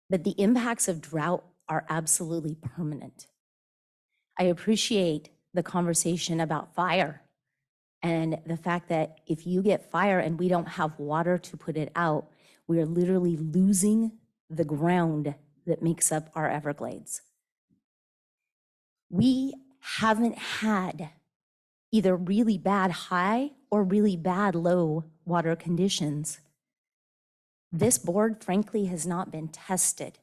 Speaker 22: but the impacts of drought are absolutely permanent. I appreciate the conversation about fire and the fact that if you get fire and we don't have water to put it out, we are literally losing the ground that makes up our Everglades. We haven't had either really bad high or really bad low water conditions. This board, frankly, has not been tested.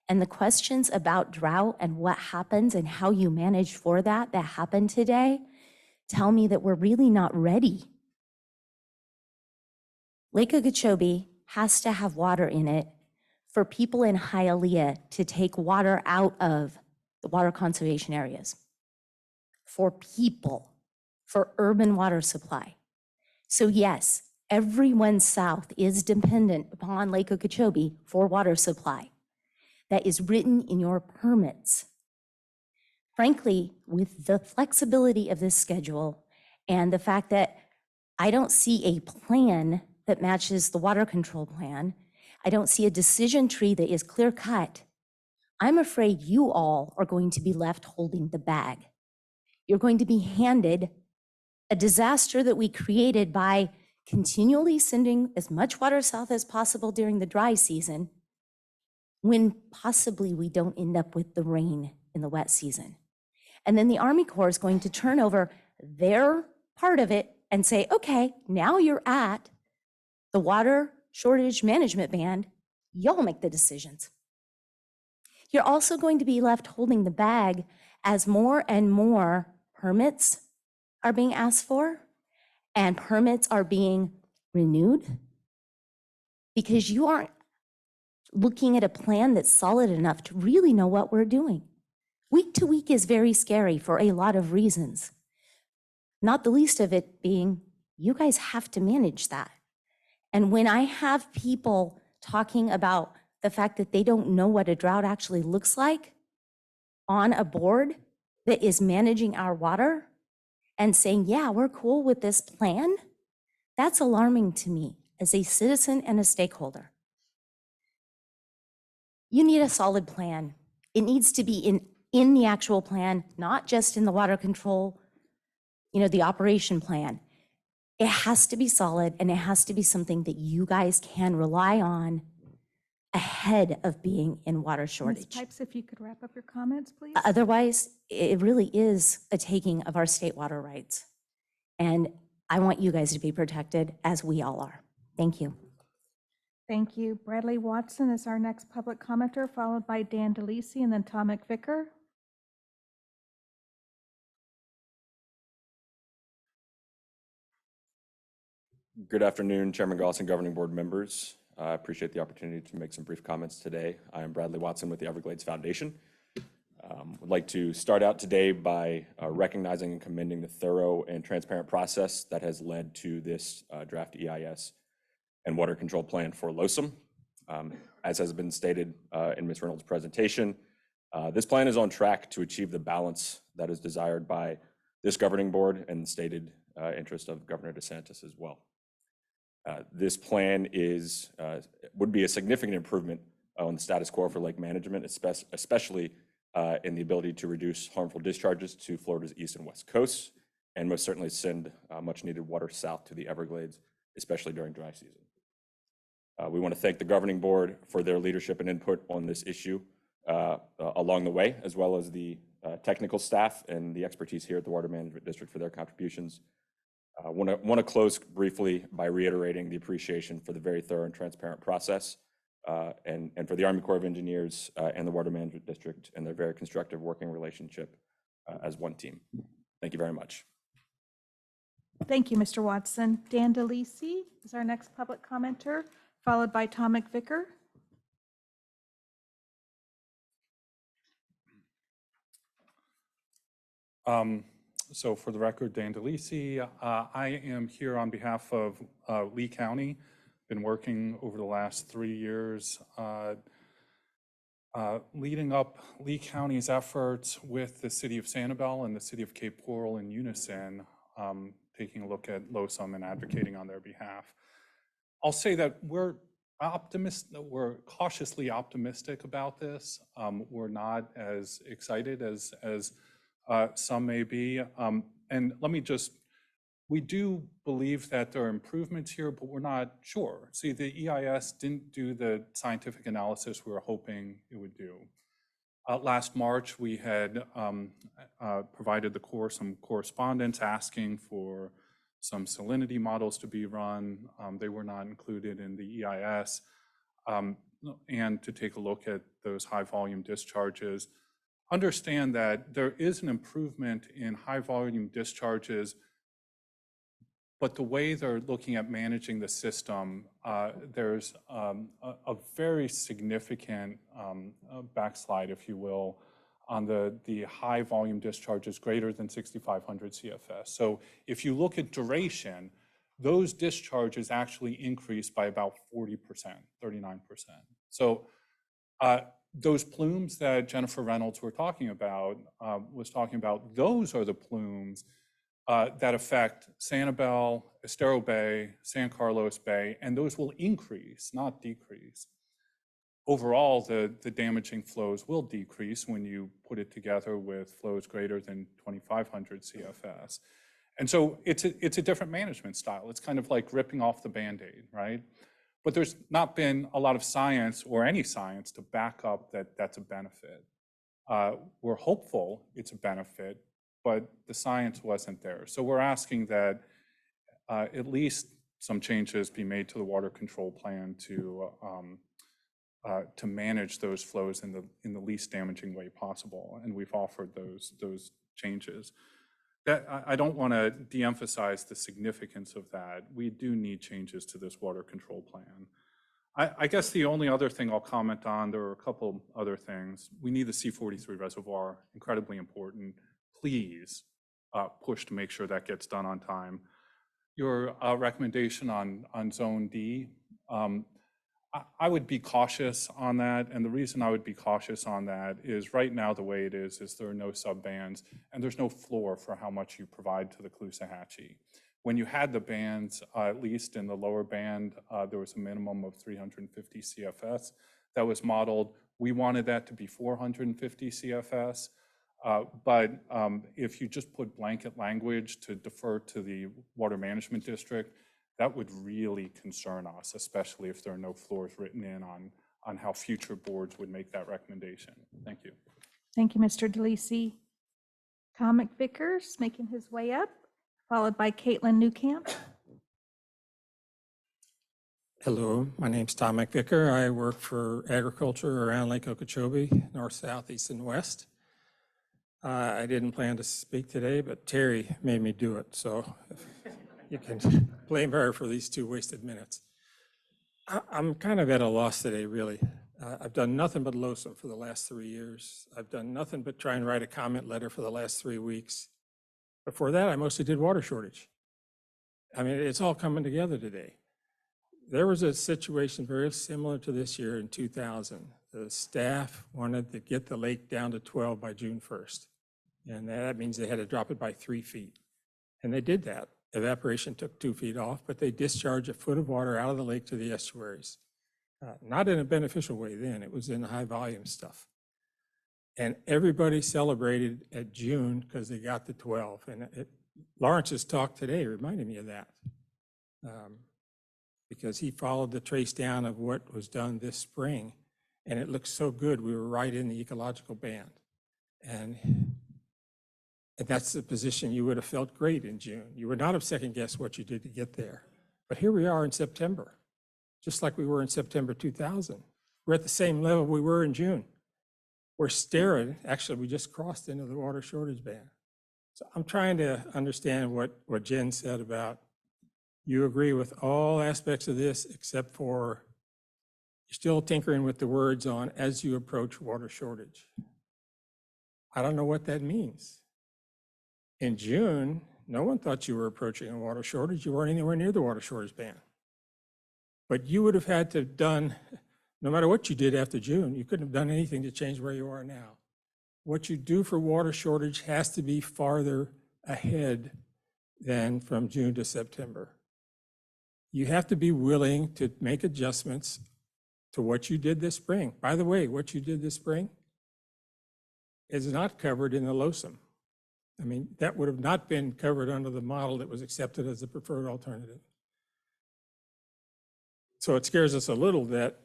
Speaker 22: And the questions about drought and what happens and how you manage for that happened today tell me that we're really not ready. Lake Okeechobee has to have water in it for people in Hialeah to take water out of the water conservation areas. For people, for urban water supply. So yes, everyone south is dependent upon Lake Okeechobee for water supply. That is written in your permits. Frankly, with the flexibility of this schedule and the fact that I don't see a plan that matches the water control plan, I don't see a decision tree that is clear cut, I'm afraid you all are going to be left holding the bag. You're going to be handed a disaster that we created by continually sending as much water south as possible during the dry season, when possibly we don't end up with the rain in the wet season. And then the Army Corps is going to turn over their part of it and say, okay, now you're at the water shortage management band, y'all make the decisions. You're also going to be left holding the bag as more and more permits are being asked for and permits are being renewed, because you aren't looking at a plan that's solid enough to really know what we're doing. Week to week is very scary for a lot of reasons, not the least of it being you guys have to manage that. And when I have people talking about the fact that they don't know what a drought actually looks like on a board that is managing our water and saying, yeah, we're cool with this plan, that's alarming to me as a citizen and a stakeholder. You need a solid plan. It needs to be in the actual plan, not just in the water control, the operation plan. It has to be solid, and it has to be something that you guys can rely on ahead of being in water
Speaker 7: Ms.
Speaker 22: shortage.
Speaker 7: Pipes, if you could wrap up your comments, please.
Speaker 22: Otherwise, it really is a taking of our state water rights. And I want you guys to be protected, as we all are. Thank you.
Speaker 7: Thank you. Bradley Watson is our next public commenter, followed by Dan DeLisi and then Tom McVicker.
Speaker 14: Good afternoon, Chairman Goss and governing board members. I appreciate the opportunity to make some brief comments today. I am Bradley Watson with the Everglades Foundation. Would like to start out today by recognizing and commending the thorough and transparent process that has led to this draft EIS and water control plan for Loxahatchee. As has been stated in Ms. Reynolds' presentation, this plan is on track to achieve the balance that is desired by this governing board and the stated interest of Governor DeSantis as well. This plan would be a significant improvement on the status quo for lake management, especially in the ability to reduce harmful discharges to Florida's east and west coasts, and most certainly send much needed water south to the Everglades, especially during dry season. We want to thank the governing board for their leadership and input on this issue along the way, as well as the technical staff and the expertise here at the Water Management District for their contributions. I want to close briefly by reiterating the appreciation for the very thorough and transparent process and for the Army Corps of Engineers and the Water Management District and their very constructive working relationship as one team. Thank you very much.
Speaker 7: Thank you, Mr. Watson. Dan DeLisi is our next public commenter, followed by Tom McVicker.
Speaker 19: So for the record, Dan DeLisi, I am here on behalf of Lee County. Been working over the last 3 years leading up Lee County's efforts with the city of Sanibel and the city of Cape Coral in unison, taking a look at Loxahatchee and advocating on their behalf. I'll say that we're cautiously optimistic about this. We're not as excited as some may be. And we do believe that there are improvements here, but we're not sure. See, the EIS didn't do the scientific analysis we were hoping it would do. Last March, we had provided the Corps some correspondence asking for some salinity models to be run. They were not included in the EIS, and to take a look at those high volume discharges. Understand that there is an improvement in high volume discharges, but the way they're looking at managing the system, there's a very significant backslide, if you will, on the high volume discharges greater than 6,500 CFS. So if you look at duration, those discharges actually increased by about 40%, 39%. So those plumes that Jennifer Reynolds was talking about, those are the plumes that affect Sanibel, Estero Bay, San Carlos Bay, and those will increase, not decrease. Overall, the damaging flows will decrease when you put it together with flows greater than 2,500 CFS. And so it's a different management style. It's kind of like ripping off the Band-Aid, right? But there's not been a lot of science or any science to back up that that's a benefit. We're hopeful it's a benefit, but the science wasn't there. So we're asking that at least some changes be made to the water control plan to manage those flows in the least damaging way possible, and we've offered those changes. That I don't want to de-emphasize the significance of that. We do need changes to this water control plan. I guess the only other thing I'll comment on, there are a couple other things. We need the C-43 reservoir, incredibly important. Please push to make sure that gets done on time. Your recommendation on Zone D, I would be cautious on that, and the reason I would be cautious on that is right now the way it is there are no sub-bands, and there's no floor for how much you provide to the Loxahatchee. When you had the bands, at least in the lower band, there was a minimum of 350 CFS that was modeled. We wanted that to be 450 CFS, but if you just put blanket language to defer to the Water Management District, that would really concern us, especially if there are no floors written in on how future boards would make that recommendation. Thank you.
Speaker 7: Thank you, Mr. DeLisi. Tom McVickers making his way up, followed by Caitlin Newcamp.
Speaker 8: Hello, my name's Tom McVicker. I work for agriculture around Lake Okeechobee, north, south, east, and west. I didn't plan to speak today, but Terry made me do it, so you can blame her for these 2 wasted minutes. I'm kind of at a loss today, really. I've done nothing but LOSUM for the last 3 years. I've done nothing but try and write a comment letter for the last 3 weeks. Before that, I mostly did water shortage. I mean, it's all coming together today. There was a situation very similar to this year in 2000. The staff wanted to get the lake down to 12 by June 1st. And that means they had to drop it by 3 feet. And they did that. Evaporation took 2 feet off, but they discharged a foot of water out of the lake to the estuaries. Not in a beneficial way then, it was in high volume stuff. And everybody celebrated at June because they got the 12. And Lawrence's talk today reminded me of that. Because he followed the trace down of what was done this spring, and it looked so good. We were right in the ecological band. And that's the position you would have felt great in June. You would not have second guessed what you did to get there. But here we are in September, just like we were in September 2000. We're at the same level we were in June. We're staring, actually, we just crossed into the water shortage band. So I'm trying to understand what Jen said about you agree with all aspects of this except for you're still tinkering with the words on as you approach water shortage. I don't know what that means. In June, no one thought you were approaching a water shortage. You weren't anywhere near the water shortage ban. But you would have had to have done, no matter what you did after June, you couldn't have done anything to change where you are now. What you do for water shortage has to be farther ahead than from June to September. You have to be willing to make adjustments to what you did this spring. By the way, what you did this spring is not covered in the LOSUM. I mean, that would have not been covered under the model that was accepted as the preferred alternative. So it scares us a little that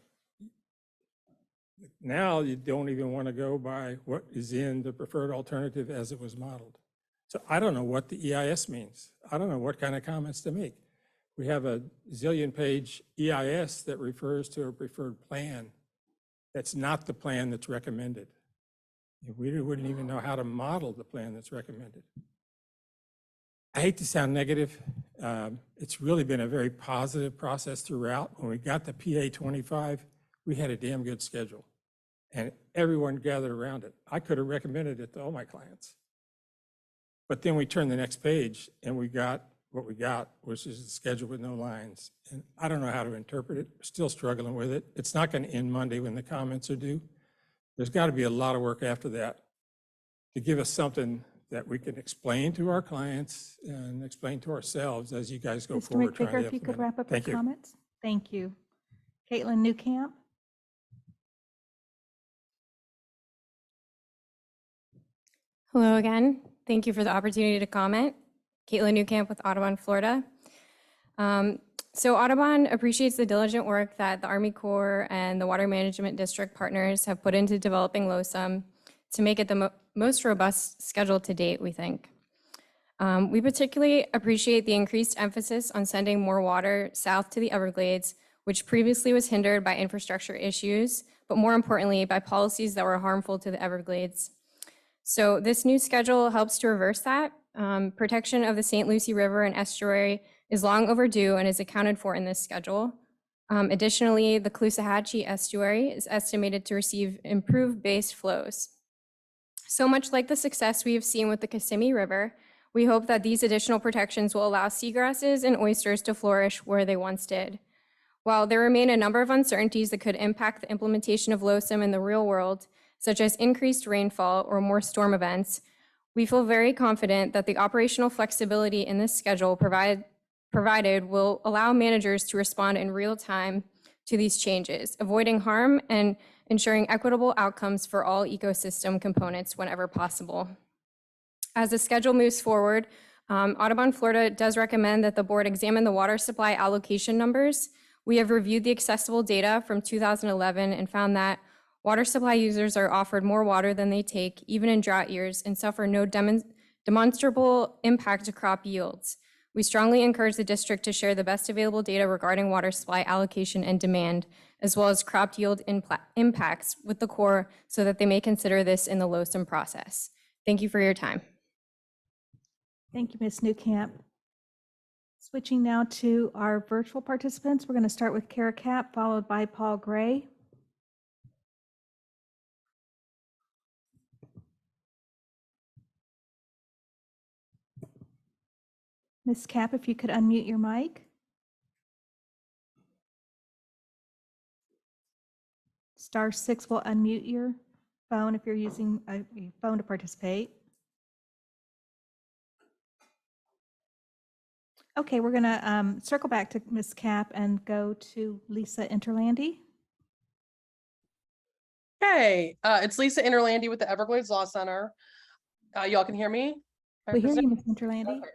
Speaker 8: now you don't even want to go by what is in the preferred alternative as it was modeled. So I don't know what the EIS means. I don't know what kind of comments to make. We have a zillion-page EIS that refers to a preferred plan. That's not the plan that's recommended. We wouldn't even know how to model the plan that's recommended. I hate to sound negative. It's really been a very positive process throughout. When we got the PA 25, we had a damn good schedule. and everyone gathered around it. I could have recommended it to all my clients. But then we turned the next page and we got what we got, which is a schedule with no lines. And I don't know how to interpret it. We're still struggling with it. It's not going to end Monday when the comments are due. There's got to be a lot of work after that to give us something that we can explain to our clients and explain to ourselves as you guys go
Speaker 7: Mr.
Speaker 8: forward. trying to
Speaker 7: McVicker, if you could
Speaker 8: implement it.
Speaker 7: wrap up your
Speaker 8: Thank you.
Speaker 7: comments. Thank you. Caitlin Newcamp.
Speaker 9: Hello again. Thank you for the opportunity to comment. Caitlin Newcamp with Audubon, Florida. So Audubon appreciates the diligent work that the Army Corps and the Water Management District partners have put into developing LOSUM to make it the most robust schedule to date, we think. We particularly appreciate the increased emphasis on sending more water south to the Everglades, which previously was hindered by infrastructure issues, but more importantly, by policies that were harmful to the Everglades. So this new schedule helps to reverse that. Protection of the St. Lucie River and estuary is long overdue and is accounted for in this schedule. Additionally, the Loxahatchee estuary is estimated to receive improved base flows. So much like the success we have seen with the Kissimmee River, we hope that these additional protections will allow seagrasses and oysters to flourish where they once did. While there remain a number of uncertainties that could impact the implementation of LOSUM in the real world, such as increased rainfall or more storm events, we feel very confident that the operational flexibility in this schedule provided will allow managers to respond in real time to these changes, avoiding harm and ensuring equitable outcomes for all ecosystem components whenever possible. As the schedule moves forward, Audubon, Florida does recommend that the board examine the water supply allocation numbers. We have reviewed the accessible data from 2011 and found that water supply users are offered more water than they take, even in drought years, and suffer no demonstrable impact to crop yields. We strongly encourage the district to share the best available data regarding water supply allocation and demand, as well as crop yield impacts with the Corps so that they may consider this in the LOSUM process. Thank you for your time.
Speaker 7: Thank you, Ms. Newcamp. Switching now to our virtual participants, we're going to start with Kara Kapp, followed by Paul Gray. Ms. Kapp, if you could unmute your mic. *6 will unmute your phone if you're using a phone to participate. Okay, we're going to circle back to Ms. Kapp and go to Lisa Interlandi.
Speaker 20: Hey, it's Lisa Interlandi with the Everglades Law Center. Y'all can hear me?
Speaker 7: We hear you, Ms. Interlandi.
Speaker 20: Okay.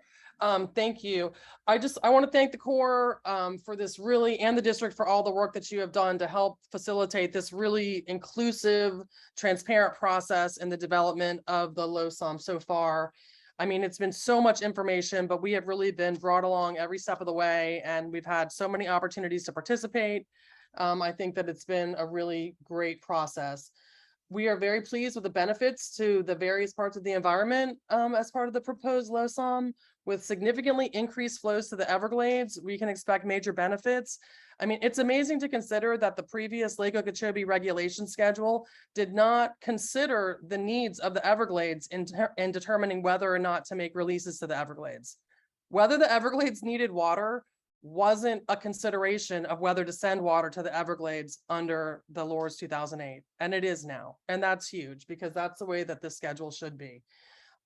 Speaker 20: Thank you. I want to thank the Corps for this really, and the district for all the work that you have done to help facilitate this really inclusive, transparent process in the development of the LOSUM so far. I mean, it's been so much information, but we have really been brought along every step of the way, and we've had so many opportunities to participate. I think that it's been a really great process. We are very pleased with the benefits to the various parts of the environment as part of the proposed LOSUM. With significantly increased flows to the Everglades, we can expect major benefits. I mean, it's amazing to consider that the previous Lake Okeechobee regulation schedule did not consider the needs of the Everglades in determining whether or not to make releases to the Everglades. Whether the Everglades needed water wasn't a consideration of whether to send water to the Everglades under the LORS 2008, and it is now. And that's huge because that's the way that this schedule should be.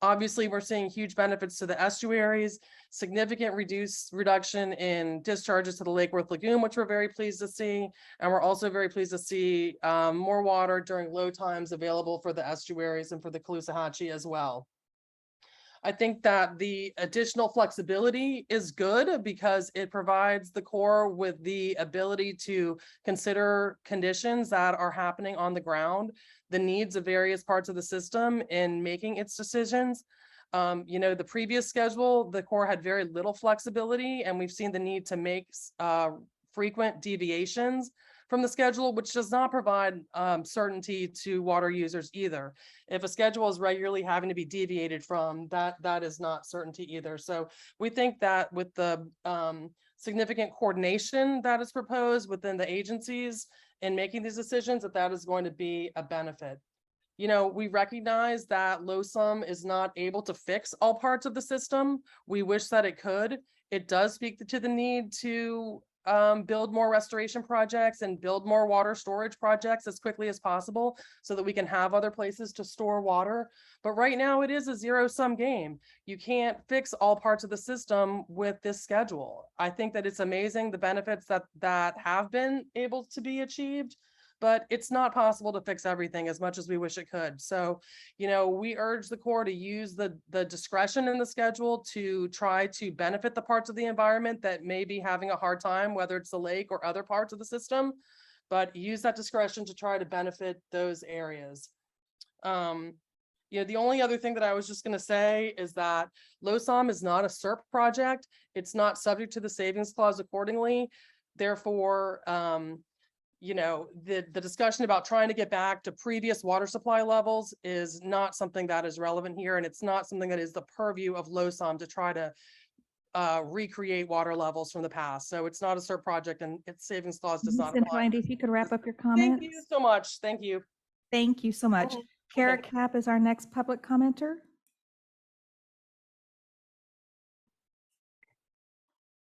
Speaker 20: Obviously, we're seeing huge benefits to the estuaries, significant reduction in discharges to the Lake Worth Lagoon, which we're very pleased to see. And we're also very pleased to see more water during low times available for the estuaries and for the Loxahatchee as well. I think that the additional flexibility is good because it provides the Corps with the ability to consider conditions that are happening on the ground, the needs of various parts of the system in making its decisions. The previous schedule, the Corps had very little flexibility, and we've seen the need to make frequent deviations from the schedule, which does not provide certainty to water users either. If a schedule is regularly having to be deviated from, that is not certainty either. So we think that with the significant coordination that is proposed within the agencies in making these decisions, that is going to be a benefit. You know, we recognize that LOSUM is not able to fix all parts of the system. We wish that it could. It does speak to the need to build more restoration projects and build more water storage projects as quickly as possible so that we can have other places to store water. But right now it is a zero-sum game. You can't fix all parts of the system with this schedule. I think that it's amazing the benefits that have been able to be achieved, but it's not possible to fix everything as much as we wish it could. So, you know, we urge the Corps to use the discretion in the schedule to try to benefit the parts of the environment that may be having a hard time, whether it's the lake or other parts of the system, but use that discretion to try to benefit those areas. You know, the only other thing that I was just going to say is that LOSUM is not a SERP project. It's not subject to the savings clause accordingly. Therefore, you know, the discussion about trying to get back to previous water supply levels is not something that is relevant here. And it's not something that is the purview of LOSUM to try to recreate water levels from the past. So it's not a SERP project and its savings clause does not
Speaker 7: Ms.
Speaker 20: apply.
Speaker 7: Intendi, if you could wrap up your comments.
Speaker 20: Thank you so much. Thank you.
Speaker 7: Thank you so much. Kara
Speaker 20: Okay.
Speaker 7: Kapp is our next public commenter.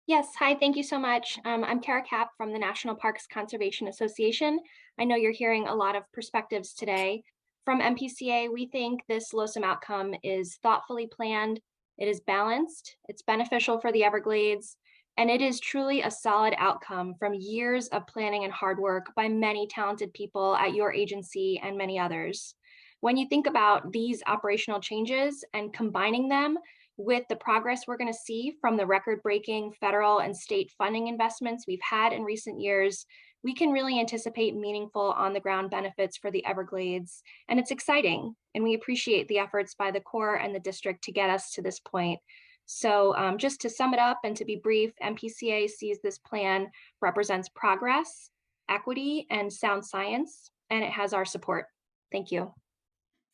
Speaker 5: Yes, hi, thank you so much. I'm Kara Kapp from the National Parks Conservation Association. I know you're hearing a lot of perspectives today. From MPCA, we think this LOSUM outcome is thoughtfully planned, it is balanced, it's beneficial for the Everglades, and it is truly a solid outcome from years of planning and hard work by many talented people at your agency and many others. When you think about these operational changes and combining them with the progress we're going to see from the record-breaking federal and state funding investments we've had in recent years, we can really anticipate meaningful on-the-ground benefits for the Everglades. And it's exciting, and we appreciate the efforts by the Corps and the district to get us to this point. So just to sum it up and to be brief, MPCA sees this plan represents progress, equity, and sound science, and it has our support. Thank you.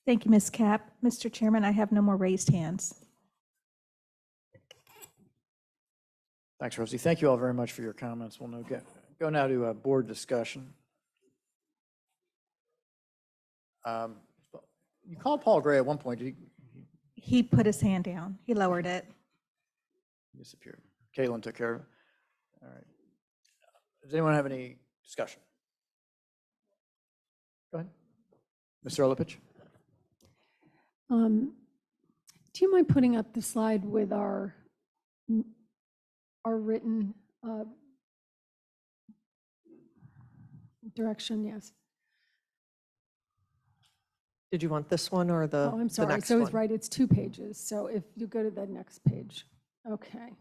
Speaker 7: Thank you, Ms. Kapp. Mr. Chairman, I have no more raised hands.
Speaker 1: Thanks, Rosie. Thank you all very much for your comments. We'll now go now to a board discussion. You called Paul Gray at one point. Did
Speaker 7: He put his hand down. He lowered it.
Speaker 1: he disappeared? Caitlin took care of it. All right. Does anyone have any discussion? Go ahead. Mr. Olepich?
Speaker 6: Do you mind putting up the slide with our written direction? Yes.
Speaker 3: Did you want this one or the
Speaker 6: Oh, I'm
Speaker 3: the
Speaker 6: sorry.
Speaker 3: next
Speaker 6: So
Speaker 3: one?
Speaker 6: it's right, it's 2 pages. So if you go to the next page. Okay.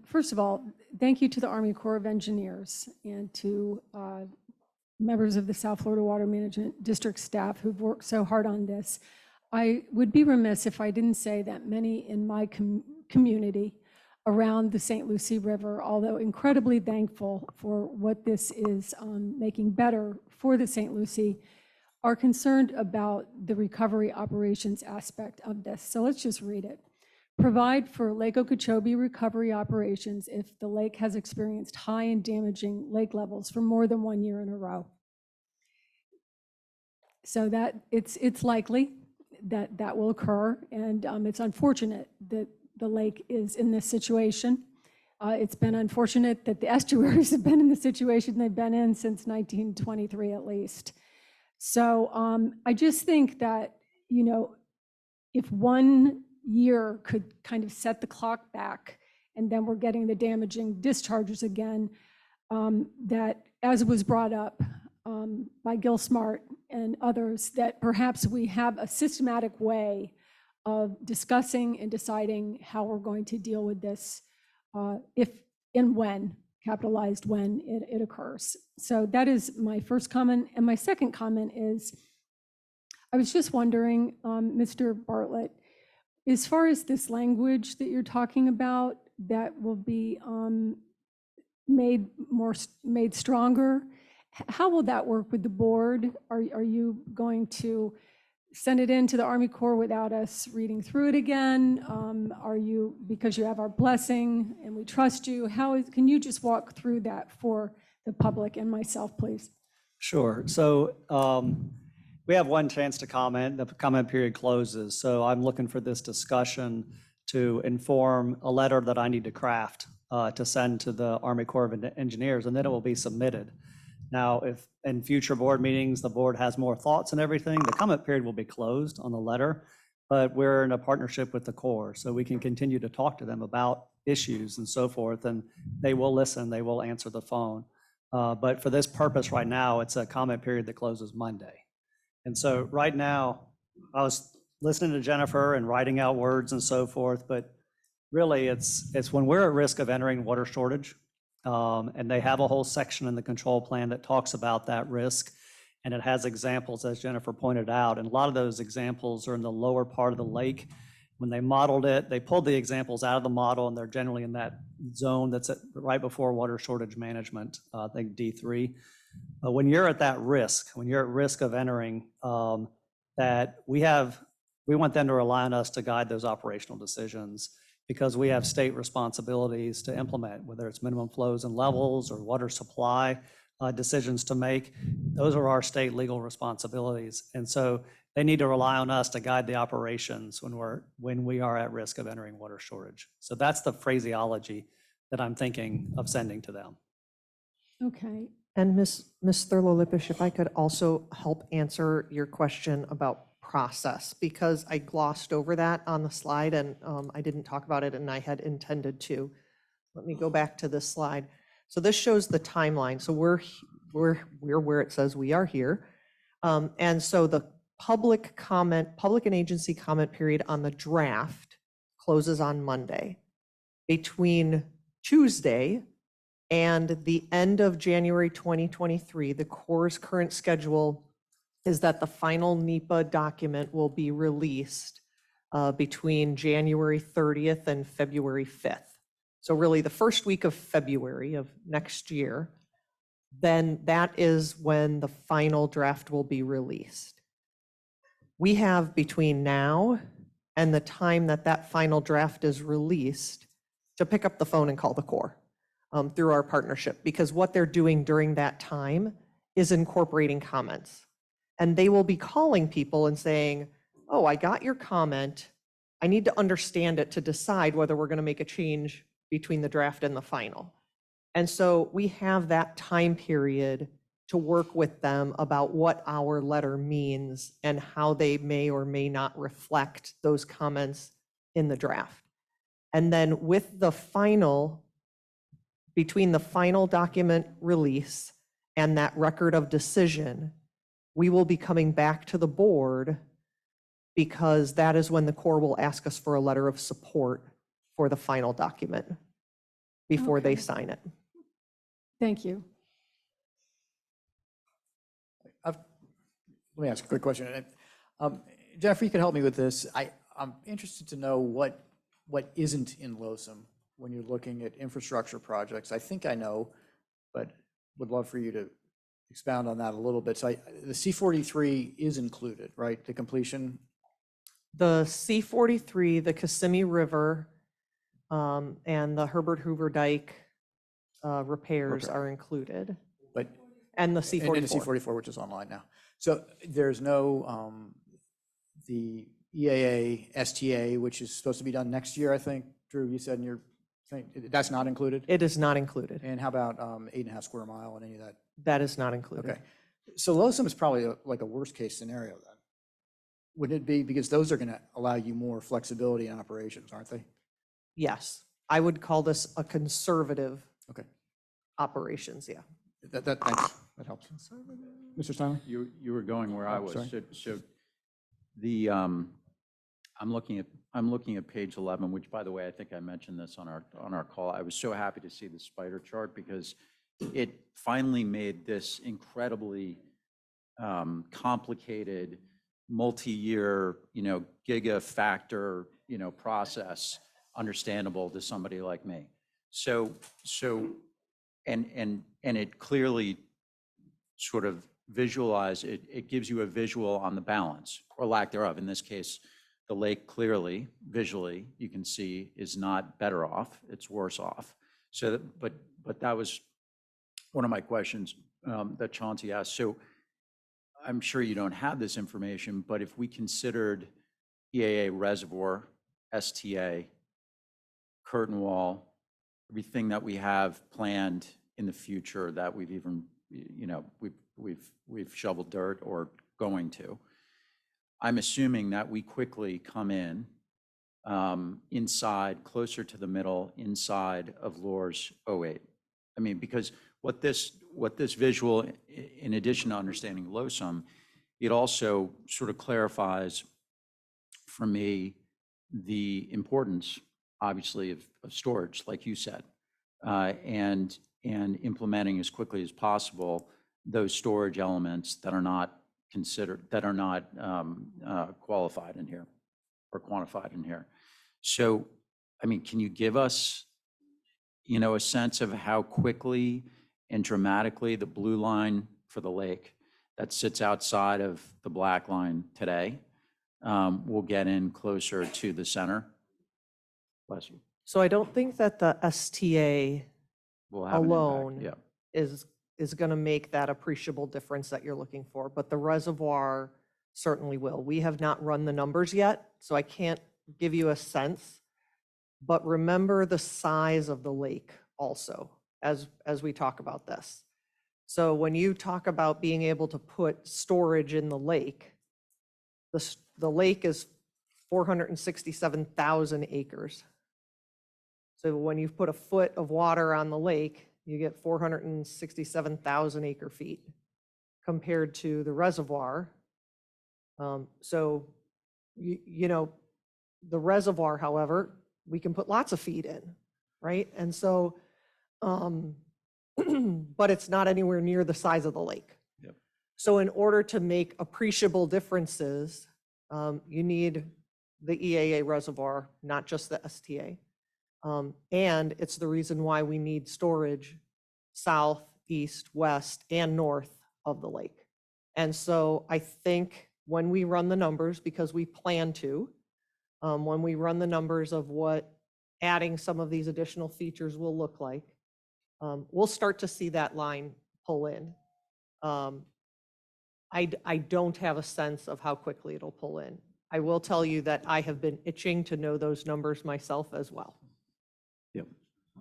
Speaker 6: First of all, thank you to the Army Corps of Engineers and to members of the South Florida Water Management District staff who've worked so hard on this. I would be remiss if I didn't say that many in my community around the St. Lucie River, although incredibly thankful for what this is making better for the St. Lucie, are concerned about the recovery operations aspect of this. So let's just read it. Provide for Lake Okeechobee recovery operations if the lake has experienced high and damaging lake levels for more than 1 year in a row. So that it's likely that that will occur, and it's unfortunate that the lake is in this situation. It's been unfortunate that the estuaries have been in the situation they've been in since 1923 at least. So I just think that, you know, if 1 year could kind of set the clock back and then we're getting the damaging discharges again, that as was brought up by Gil Smart and others, that perhaps we have a systematic way of discussing and deciding how we're going to deal with this if and when, capitalized when it occurs. So that is my first comment. And my second comment is, I was just wondering, Mr. Bartlett, as far as this language that you're talking about that will be made stronger, how will that work with the board? Are you going to send it in to the Army Corps without us reading through it again? Are you, because you have our blessing and we trust you, can you just walk through that for the public and myself, please?
Speaker 17: Sure. So we have one chance to comment. The comment period closes. So I'm looking for this discussion to inform a letter that I need to craft to send to the Army Corps of Engineers, and then it will be submitted. Now, if in future board meetings, the board has more thoughts and everything, the comment period will be closed on the letter, but we're in a partnership with the Corps, so we can continue to talk to them about issues and so forth, and they will listen, they will answer the phone. But for this purpose right now, it's a comment period that closes Monday. And so right now, I was listening to Jennifer and writing out words and so forth, but really it's when we're at risk of entering water shortage, and they have a whole section in the control plan that talks about that risk, and it has examples, as Jennifer pointed out, and a lot of those examples are in the lower part of the lake. When they modeled it, they pulled the examples out of the model, and they're generally in that zone that's right before water shortage management, I think D3. But when you're at that risk, when you're at risk of entering, that we want them to rely on us to guide those operational decisions, because we have state responsibilities to implement, whether it's minimum flows and levels or water supply decisions to make. Those are our state legal responsibilities. And so they need to rely on us to guide the operations when we are at risk of entering water shortage. So that's the phraseology that I'm thinking of sending to them.
Speaker 6: Okay.
Speaker 3: And Ms. Thurlow-Lippisch, if I could also help answer your question about process, because I glossed over that on the slide and I didn't talk about it and I had intended to. Let me go back to this slide. So this shows the timeline. So we're where it says we are here. And so the public and agency comment period on the draft closes on Monday. Between Tuesday and the end of January 2023, the Corps' current schedule is that the final NEPA document will be released between January 30th and February 5th. So really the first week of February of next year, then that is when the final draft will be released. We have between now and the time that that final draft is released to pick up the phone and call the Corps through our partnership, because what they're doing during that time is incorporating comments. And they will be calling people and saying, oh, I got your comment. I need to understand it to decide whether we're going to make a change between the draft and the final. And so we have that time period to work with them about what our letter means and how they may or may not reflect those comments in the draft. And then with the final, between the final document release and that record of decision, we will be coming back to the board, because that is when the Corps will ask us for a letter of support for the final document before they sign it.
Speaker 6: Thank you.
Speaker 1: Let me ask a quick question. Jennifer, you can help me with this. I'm interested to know what isn't in LOSM when you're looking at infrastructure projects. I think I know, but would love for you to expound on that a little bit. So the C-43 is included, right? The completion?
Speaker 3: The C-43, the Kissimmee River, and the Herbert Hoover Dike repairs are included.
Speaker 1: But
Speaker 3: and the C-44.
Speaker 1: And the C-44, which is online now. So there's no, the EAA, STA, which is supposed to be done next year, I think. Drew, you said in your thing, that's not included?
Speaker 3: It is not included.
Speaker 1: And how about 8.5 square mile and any of that?
Speaker 3: That is not included.
Speaker 1: Okay. So LOSM is probably like a worst case scenario then. Wouldn't it be? Because those are going to allow you more flexibility in operations, aren't they?
Speaker 3: Yes. I would call this a conservative operations, yeah.
Speaker 1: Thanks. That helps. Mr. Stanley?
Speaker 21: You were going where I was.
Speaker 1: Sorry.
Speaker 21: So the I'm looking at page 11, which, by the way, I think I mentioned this on our call. I was so happy to see the spider chart, because it finally made this incredibly complicated, multi-year, gigafactor, process understandable to somebody like me. So and it clearly sort of visualize, it gives you a visual on the balance or lack thereof. In this case, the lake clearly, visually, you can see is not better off, it's worse off. So, but that was one of my questions that Chauncey asked. So I'm sure you don't have this information, but if we considered EAA reservoir, STA, curtain wall, everything that we have planned in the future that we've even, you know, we've shoveled dirt or going to, I'm assuming that we quickly come in inside, closer to the middle, inside of LORS 08. I mean, because what this visual, in addition to understanding LOSUM, it also sort of clarifies for me the importance, obviously, of storage, like you said, and implementing as quickly as possible those storage elements that are not considered, that are not qualified in here or quantified in here. So, I mean, can you give us, you know, a sense of how quickly and dramatically the blue line for the lake that sits outside of the black line today will get in closer to the center? Bless you.
Speaker 3: So I don't think that the STA
Speaker 21: Will have an impact,
Speaker 3: alone
Speaker 21: yeah.
Speaker 3: is going to make that appreciable difference that you're looking for, but the reservoir certainly will. We have not run the numbers yet, so I can't give you a sense, but remember the size of the lake also as we talk about this. So when you talk about being able to put storage in the lake, the lake is 467,000 acres. So when you put a foot of water on the lake, you get 467,000 acre feet compared to the reservoir. So, you know, the reservoir, however, we can put lots of feet in, right? And so, but it's not anywhere near the size of the lake.
Speaker 21: Yep.
Speaker 3: So in order to make appreciable differences, you need the EAA reservoir, not just the STA. And it's the reason why we need storage south, east, west, and north of the lake. And so I think when we run the numbers, because we plan to, when we run the numbers of what adding some of these additional features will look like, we'll start to see that line pull in. I don't have a sense of how quickly it'll pull in. I will tell you that I have been itching to know those numbers myself as well.
Speaker 21: Yep.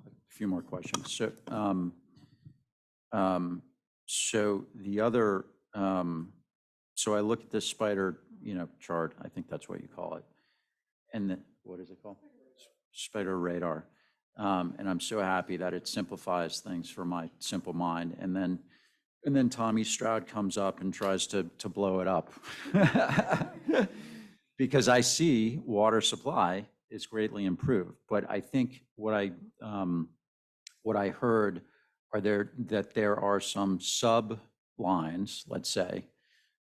Speaker 21: A few more questions. So, so the other, so I look at this spider, you know, chart. I think that's what you call it. And then, what is it called? Spider radar. And I'm so happy that it simplifies things for my simple mind. And then Tommy Stroud comes up and tries to blow it up. Because I see water supply is greatly improved, but I think what I heard are that there are some sub lines, let's say,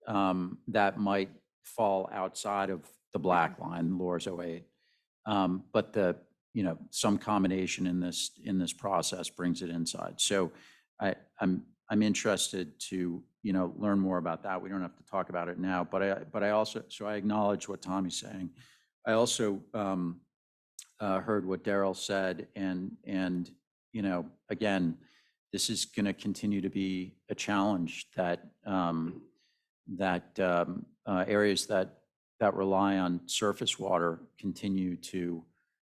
Speaker 21: that might fall outside of the black line, LORS 08, but you know, some combination in this process brings it inside. So I'm interested to, you know, learn more about that. We don't have to talk about it now, but I also, so I acknowledge what Tommy's saying. I also heard what Daryl said, and you know, again, this is going to continue to be a challenge that areas that rely on surface water continue to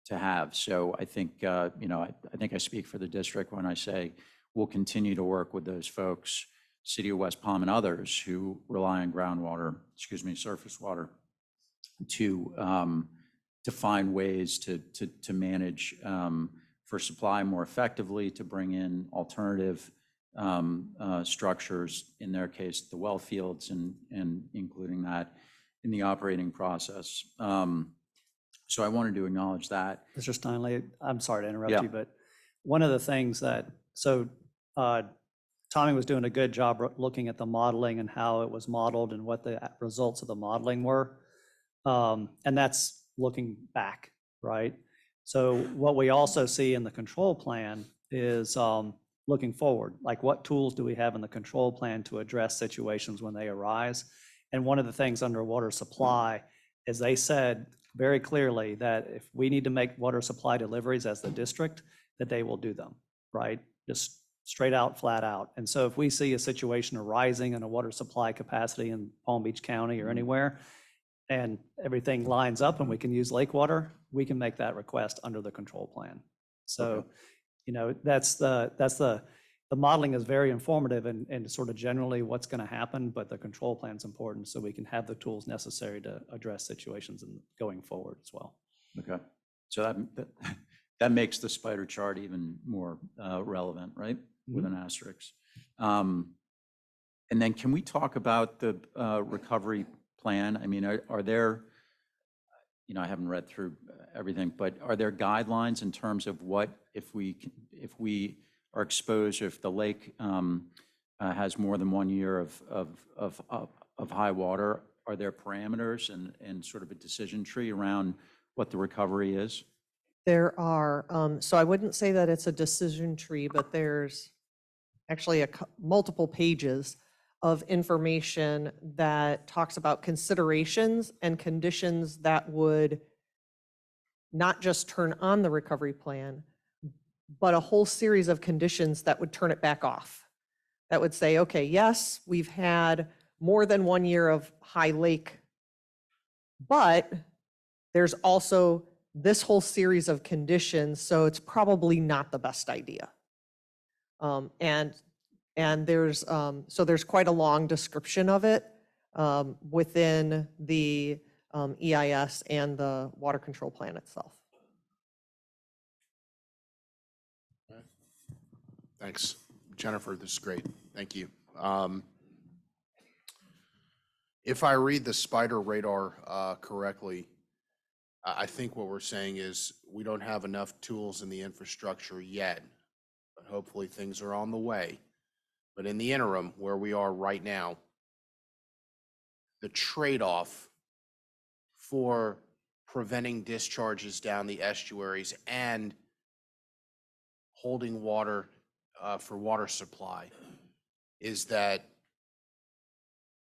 Speaker 21: have. So I think you know, I think I speak for the district when I say we'll continue to work with those folks, City of West Palm and others who rely on groundwater, surface water, to find ways to manage for supply more effectively, to bring in alternative structures, in their case, the well fields, and including that in the operating process. So I wanted to acknowledge that.
Speaker 17: Mr. Steinley, I'm sorry to interrupt
Speaker 21: Yeah.
Speaker 17: you, but one of the things that, so Tommy was doing a good job looking at the modeling and how it was modeled and what the results of the modeling were. And that's looking back, right? So what we also see in the control plan is looking forward, like what tools do we have in the control plan to address situations when they arise? And one of the things under water supply is they said very clearly that if we need to make water supply deliveries as the district, that they will do them, right? Just straight out, flat out. And so if we see a situation arising in a water supply capacity in Palm Beach County or anywhere, and everything lines up and we can use lake water, we can make that request under the control plan. So, the modeling is very informative and sort of generally what's going to happen, but the control plan is important so we can have the tools necessary to address situations and going forward as well.
Speaker 21: Okay. So that makes the spider chart even more relevant, right? With an asterisk. And then can we talk about the recovery plan? I mean, are there, I haven't read through everything, but are there guidelines in terms of what if we are exposed, if the lake has more than 1 year of high water, are there parameters and sort of a decision tree around what the recovery is?
Speaker 3: There are, so I wouldn't say that it's a decision tree, but there's actually multiple pages of information that talks about considerations and conditions that would not just turn on the recovery plan, but a whole series of conditions that would turn it back off. That would say, okay, yes, we've had more than 1 year of high lake, but there's also this whole series of conditions, so it's probably not the best idea. And there's there's quite a long description of it within the EIS and the water control plan itself.
Speaker 13: Thanks, Jennifer. This is great. Thank you. If I read the spider radar correctly, I think what we're saying is we don't have enough tools in the infrastructure yet, but hopefully things are on the way. But in the interim, where we are right now, the trade-off for preventing discharges down the estuaries and holding water for water supply is that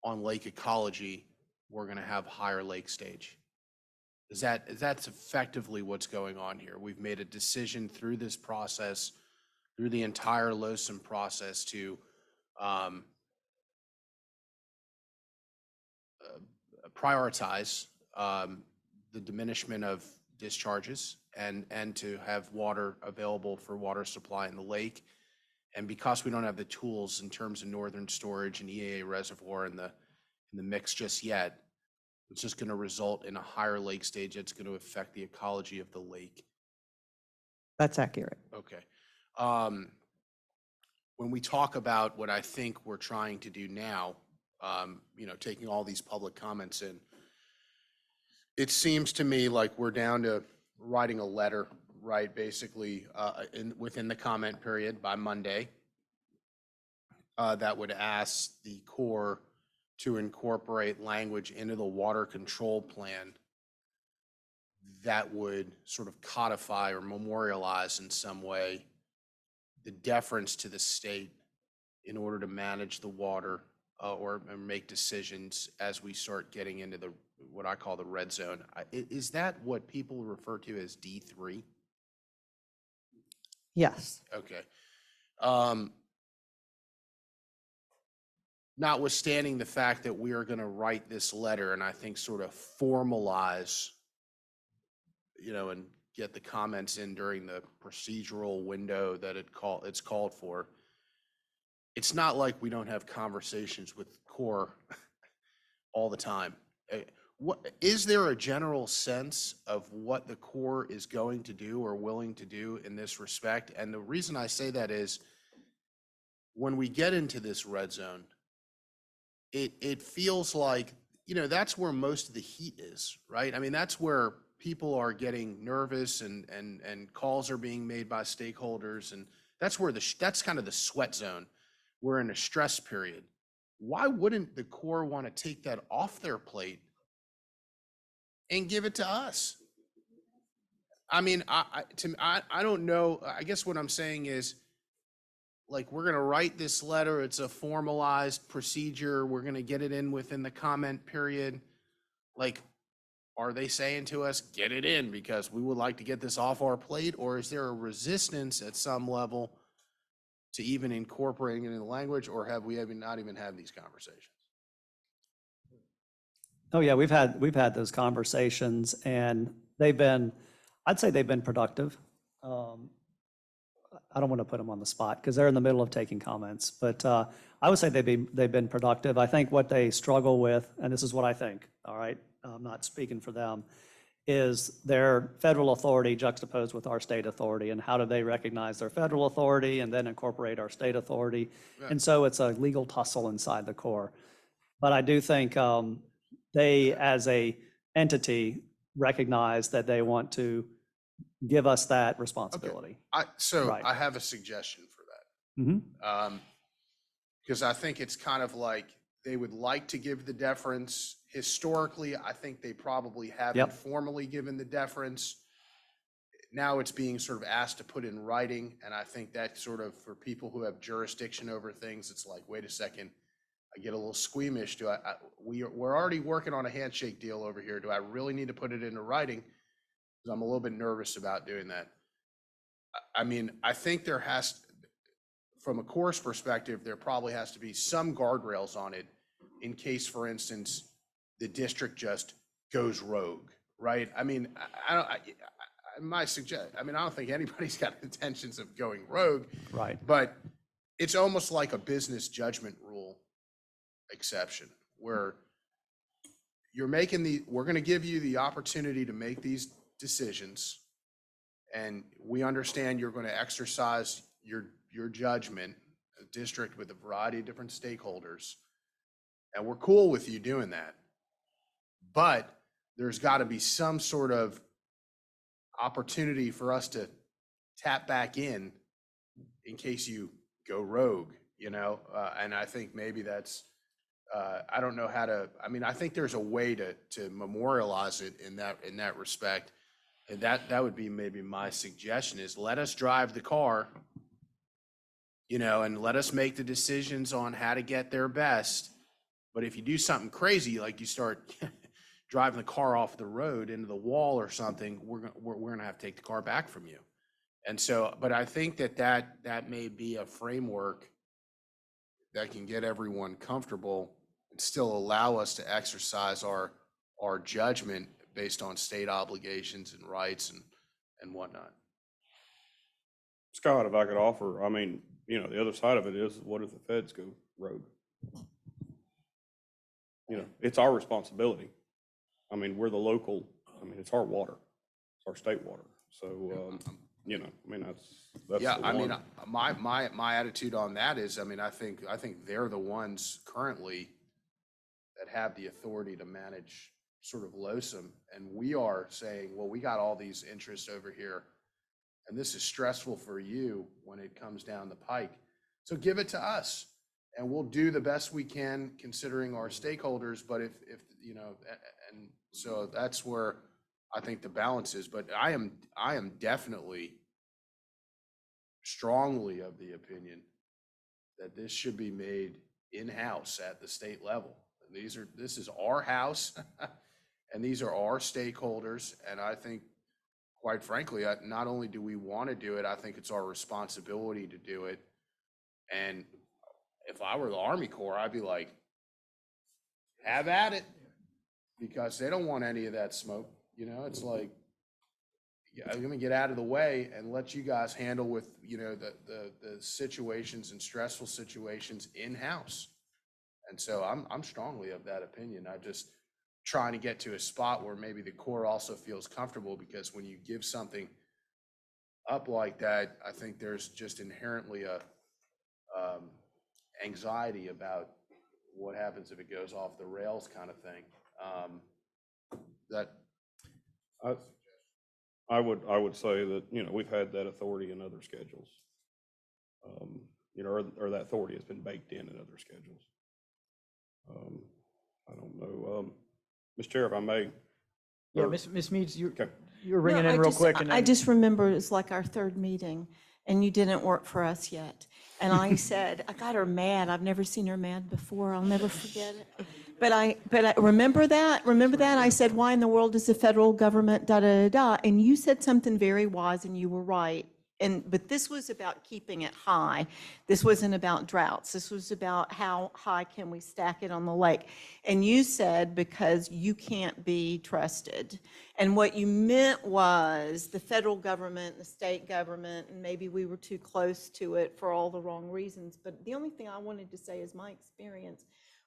Speaker 13: on lake ecology, we're going to have higher lake stage. That's effectively what's going on here. We've made a decision through this process, through the entire LOSM process, to prioritize the diminishment of discharges and to have water available for water supply in the lake. And because we don't have the tools in terms of northern storage and EAA reservoir in the mix just yet, it's just going to result in a higher lake stage that's going to affect the ecology of the lake.
Speaker 3: That's accurate.
Speaker 13: Okay. When we talk about what I think we're trying to do now, taking all these public comments in, it seems to me like we're down to writing a letter, right? Basically, within the comment period by Monday, that would ask the Corps to incorporate language into the water control plan that would sort of codify or memorialize in some way the deference to the state in order to manage the water or make decisions as we start getting into what I call the red zone. Is that what people refer to as D3?
Speaker 3: Yes.
Speaker 13: Okay. Notwithstanding the fact that we are going to write this letter and I think sort of formalize, and get the comments in during the procedural window that it's called for, it's not like we don't have conversations with Corps all the time. Is there a general sense of what the Corps is going to do or willing to do in this respect? And the reason I say that is when we get into this red zone, it feels like, that's where most of the heat is, right? I mean, that's where people are getting nervous and calls are being made by stakeholders. And that's where that's kind of the sweat zone. We're in a stress period. Why wouldn't the Corps want to take that off their plate and give it to us? I mean, I don't know. I guess what I'm saying is like, we're gonna write this letter, it's a formalized procedure, we're gonna get it in within the comment period. Like, are they saying to us, get it in because we would like to get this off our plate? Or is there a resistance at some level to even incorporating it in the language, or have we not even had these conversations?
Speaker 17: Oh, yeah, we've had those conversations, and I'd say they've been productive. I don't want to put them on the spot because they're in the middle of taking comments, but I would say they've been productive. I think what they struggle with, and this is what I think, all right, I'm not speaking for them, is their federal authority juxtaposed with our state authority, and how do they recognize their federal authority and then incorporate our state authority?
Speaker 13: Yeah.
Speaker 17: And so it's a legal tussle inside the Corps. But I do think they, as a entity, recognize that they want to give us that responsibility.
Speaker 13: So
Speaker 17: Right.
Speaker 13: I have a suggestion for that.
Speaker 17: Mhm.
Speaker 13: Because I think it's kind of like they would like to give the deference. Historically, I think they probably haven't
Speaker 17: Yep.
Speaker 13: formally given the deference. Now it's being sort of asked to put in writing, and I think that sort of, for people who have jurisdiction over things, it's like, wait a second, I get a little squeamish. We're already working on a handshake deal over here. Do I really need to put it into writing? Because I'm a little bit nervous about doing that. I mean, I think there has, from a course perspective, there probably has to be some guardrails on it in case, for instance, the district just goes rogue, right? I mean, I don't think anybody's got intentions of going rogue.
Speaker 17: Right.
Speaker 13: But it's almost like a business judgment rule exception where we're going to give you the opportunity to make these decisions. And we understand you're going to exercise your judgment, a district with a variety of different stakeholders. And we're cool with you doing that. But there's got to be some sort of opportunity for us to tap back in case you go rogue, and I think maybe that's, I don't know how to, I think there's a way to memorialize it in that respect. And that would be maybe my suggestion, is let us drive the car, and let us make the decisions on how to get there best. But if you do something crazy, like you start driving the car off the road into the wall or something, we're gonna have to take the car back from you. And so, but I think that may be a framework that can get everyone comfortable and still allow us to exercise our judgment based on state obligations and rights and whatnot.
Speaker 2: Scott, if I could offer, the other side of it is, what if the feds go rogue? It's our responsibility. We're the local, it's our water, it's our state water. So, that's
Speaker 13: Yeah,
Speaker 2: the one.
Speaker 13: my attitude on that is, I think they're the ones currently that have the authority to manage sort of LOSM, and we are saying, well, we got all these interests over here, and this is stressful for you when it comes down the pike. So give it to us, and we'll do the best we can considering our stakeholders. But if and so that's where I think the balance is. But I am definitely strongly of the opinion that this should be made in-house at the state level. This is our house, and these are our stakeholders. And I think, quite frankly, not only do we want to do it, I think it's our responsibility to do it. And if I were the Army Corps, I'd be like, have at it, because they don't want any of that smoke. It's like, I'm going to get out of the way and let you guys handle with, the situations and stressful situations in-house. And so I'm strongly of that opinion. I'm just trying to get to a spot where maybe the Corps also feels comfortable, because when you give something up like that, I think there's just inherently a anxiety about what happens if it goes off the rails kind of thing.
Speaker 2: I would say that, we've had that authority in other schedules. Or that authority has been baked in other schedules. I don't know. Mr. Chair, if I may.
Speaker 16: Yeah, Ms. Meads, you
Speaker 2: Okay.
Speaker 16: were ringing in real quick. And
Speaker 23: I just remember it's like our third meeting,
Speaker 16: and you didn't work for us yet. And I said, I got her mad. I've never seen her mad before. I'll never forget it. But I remember that. Remember that? I said, why in the world is the federal government da da da da? And you said something very wise, and you were right. But this was about keeping it high. This wasn't about droughts. This was about how high can we stack it on the lake. And you said, because you can't be trusted. And what you meant was the federal government, the state government, and maybe we were too close to it for all the wrong reasons. But the only thing I wanted to say is my experience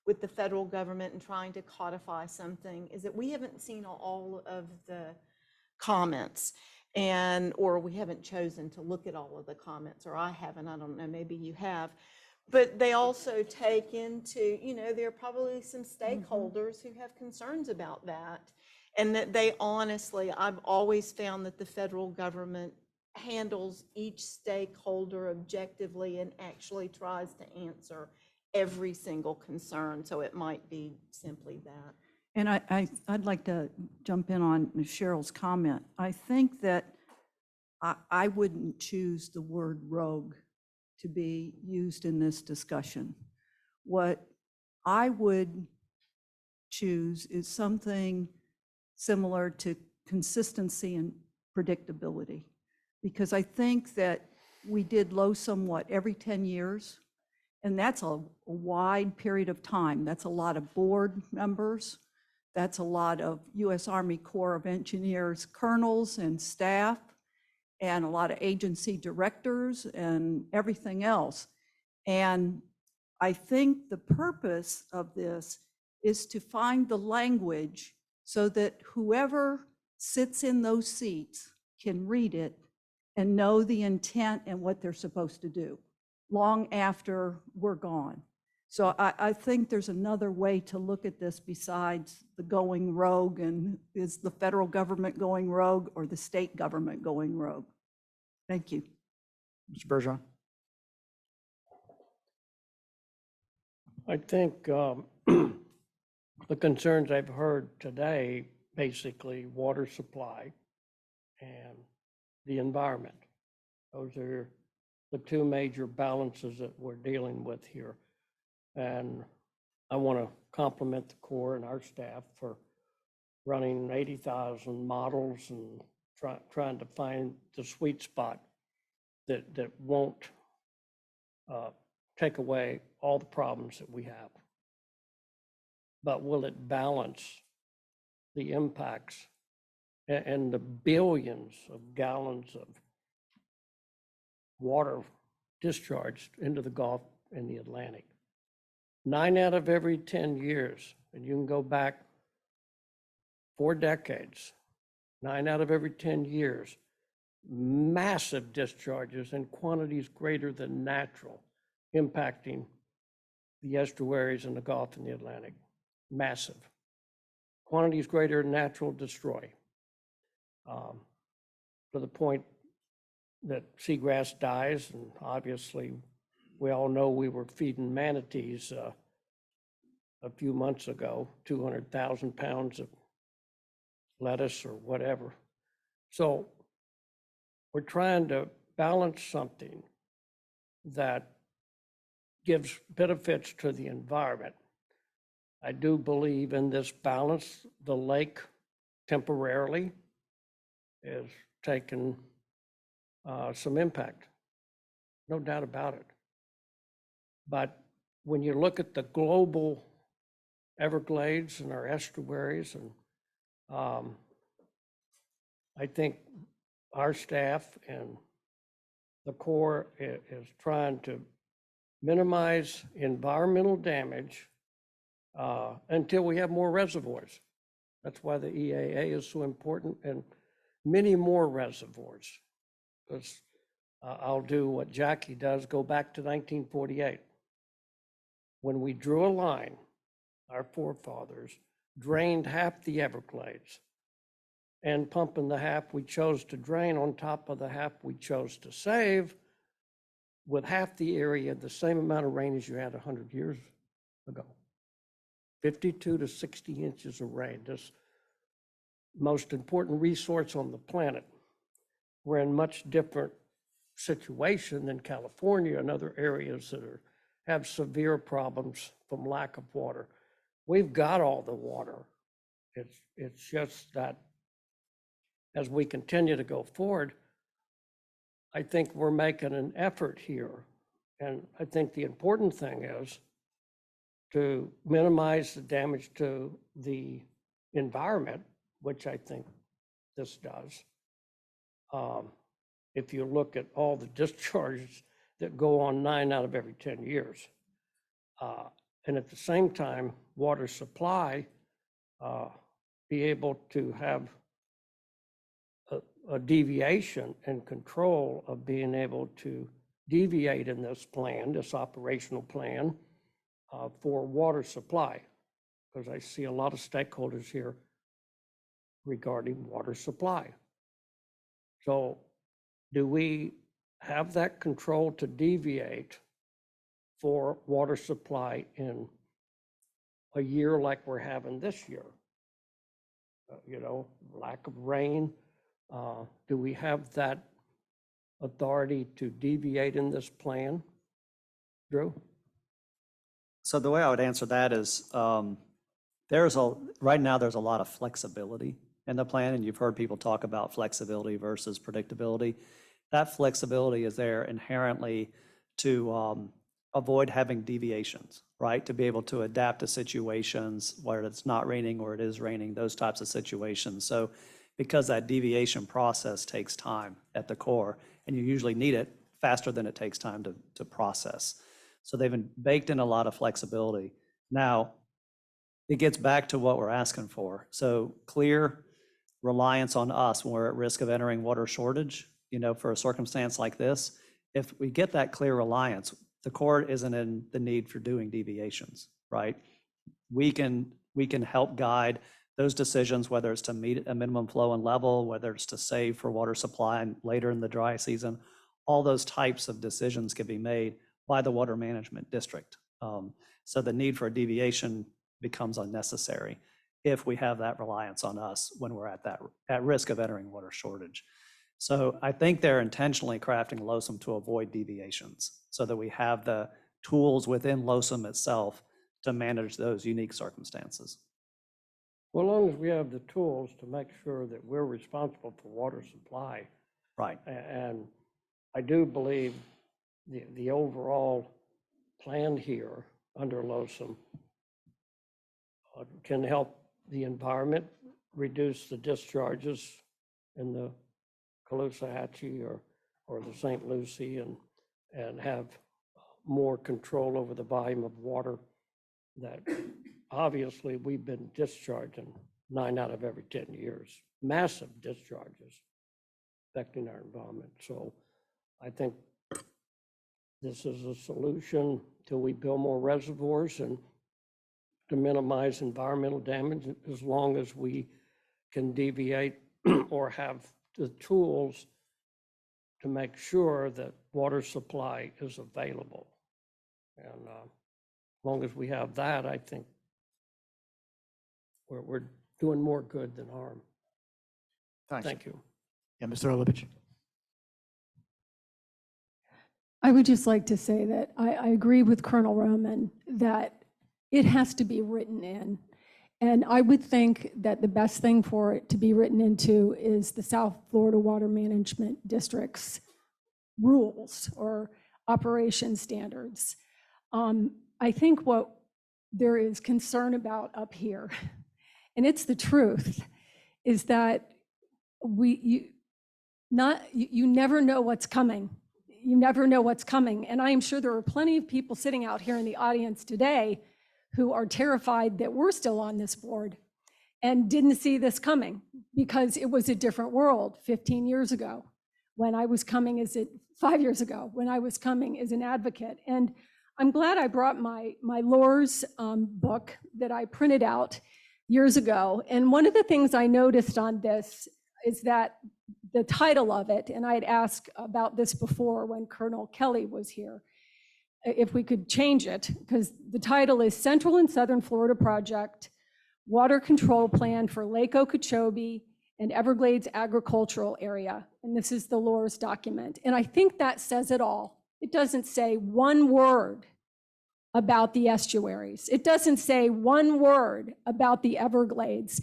Speaker 16: with the federal government and trying to codify something is that we haven't seen all of the comments, or we haven't chosen to look at all of the comments, or I haven't, I don't know, maybe you have. But they also take into, there are probably some stakeholders who have concerns about that. And that they honestly, I've always found that the federal government handles each stakeholder objectively and actually tries to answer every single concern. So it might be simply that.
Speaker 18: And I'd like to jump in on Cheryl's comment. I think that I wouldn't choose the word rogue to be used in this discussion. What I would choose is something similar to consistency and predictability, because I think that we did Losom, every 10 years? And that's a wide period of time. That's a lot of board members. That's a lot of U.S. Army Corps of Engineers, colonels and staff, and a lot of agency directors and everything else. And I think the purpose of this is to find the language so that whoever sits in those seats can read it and know the intent and what they're supposed to do long after we're gone. So I think there's another way to look at this besides the going rogue, and is the federal government going rogue or the state government going rogue? Thank you.
Speaker 1: Mr. Bergeron?
Speaker 23: I think the concerns I've heard today, basically water supply and the environment. Those are the two major balances that we're dealing with here. And I want to compliment the Corps and our staff for running 80,000 models and trying to find the sweet spot that won't take away all the problems that we have. But will it balance the impacts and the billions of gallons of water discharged into the Gulf and the Atlantic? 9 out of every 10 years, and you can go back 4 decades, 9 out of every 10 years, massive discharges in quantities greater than natural, impacting the estuaries in the Gulf and the Atlantic. Massive. Quantities greater than natural destroy. To the point that seagrass dies, and obviously we all know we were feeding manatees a few months ago, 200,000 pounds of lettuce or whatever. So we're trying to balance something that gives benefits to the environment. I do believe in this balance. The lake temporarily is taking some impact, no doubt about it. But when you look at the global Everglades and our estuaries, and I think our staff and the Corps is trying to minimize environmental damage until we have more reservoirs. That's why the EAA is so important, and many more reservoirs. Because I'll do what Jackie does, go back to 1948. When we drew a line, our forefathers drained half the Everglades, and pumping the half we chose to drain on top of the half we chose to save, with half the area, the same amount of rain as you had 100 years ago. 52 to 60 inches of rain, this most important resource on the planet. We're in much different situation than California and other areas that have severe problems from lack of water. We've got all the water. It's just that as we continue to go forward, I think we're making an effort here. And I think the important thing is to minimize the damage to the environment, which I think this does. If you look at all the discharges that go on 9 out of every 10 years. And at the same time, water supply, be able to have a deviation and control of being able to deviate in this plan, this operational plan for water supply. Because I see a lot of stakeholders here regarding water supply. So do we have that control to deviate for water supply in a year like we're having this year? You know, lack of rain. Do we have that authority to deviate in this plan? Drew?
Speaker 17: So the way I would answer that is right now there's a lot of flexibility in the plan, and you've heard people talk about flexibility versus predictability. That flexibility is there inherently to avoid having deviations, right? To be able to adapt to situations where it's not raining or it is raining, those types of situations. So because that deviation process takes time at the Corps, and you usually need it faster than it takes time to process. So they've been baked in a lot of flexibility. Now, it gets back to what we're asking for. So clear reliance on us when we're at risk of entering water shortage, you know, for a circumstance like this. If we get that clear reliance, the Corps isn't in the need for doing deviations, right? We can help guide those decisions, whether it's to meet a minimum flow and level, whether it's to save for water supply and later in the dry season. All those types of decisions can be made by the water management district. So the need for a deviation becomes unnecessary if we have that reliance on us when we're at risk of entering water shortage. So I think they're intentionally crafting LOSM to avoid deviations so that we have the tools within LOSM itself to manage those unique circumstances.
Speaker 23: Well, as long as we have the tools to make sure that we're responsible for water supply.
Speaker 17: Right.
Speaker 23: And I do believe the overall plan here under LOSM can help the environment, reduce the discharges in the Loxahatchee or the St. Lucie and have more control over the volume of water that obviously we've been discharging 9 out of every 10 years, massive discharges affecting our environment. So I think this is a solution till we build more reservoirs and to minimize environmental damage as long as we can deviate or have the tools to make sure that water supply is available. And as long as we have that, I think we're doing more good than harm. Thank you.
Speaker 1: Yeah, Mr. Olovich.
Speaker 6: I would just like to say that I agree with Colonel Roman that it has to be written in. And I would think that the best thing for it to be written into is the South Florida Water Management District's rules or operation standards. I think what there is concern about up here, and it's the truth, is that you never know what's coming. You never know what's coming. And I am sure there are plenty of people sitting out here in the audience today who are terrified that we're still on this board and didn't see this coming because it was a different world 15 years ago when I was coming 5 years ago, when I was coming as an advocate. And I'm glad I brought my LORS book that I printed out years ago. And one of the things I noticed on this is that the title of it, and I had asked about this before when Colonel Kelly was here, if we could change it, because the title is Central and Southern Florida Project, Water Control Plan for Lake Okeechobee an Everglades agricultural area. And this is the LORS document. And I think that says it all. It doesn't say one word about the estuaries. It doesn't say one word about the Everglades.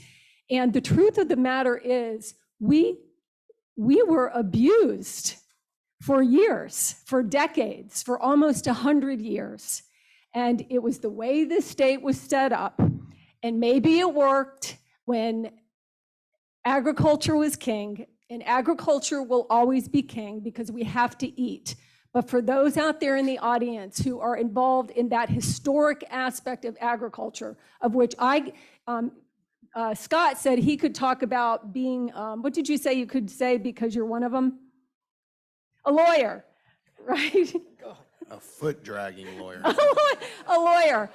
Speaker 6: And the truth of the matter is we were abused for years, for decades, for almost 100 years. And it was the way this state was set up. And maybe it worked when agriculture was king, and agriculture will always be king because we have to eat. But for those out there in the audience who are involved in that historic aspect of agriculture, of which Scott said he could talk about being, what did you say you could say because you're one of them? A lawyer, right?
Speaker 13: A foot dragging lawyer.
Speaker 6: A lawyer.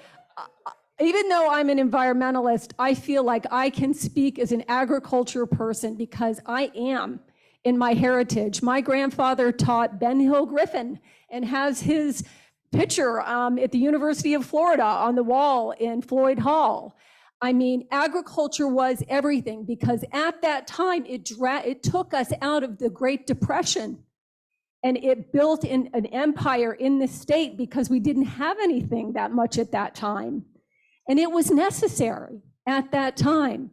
Speaker 6: Even though I'm an environmentalist, I feel like I can speak as an agriculture person because I am in my heritage. My grandfather taught Ben Hill Griffin and has his picture at the University of Florida on the wall in Floyd Hall. I mean, agriculture was everything because at that time, it took us out of the Great Depression and it built an empire in the state because we didn't have anything that much at that time. And it was necessary at that time.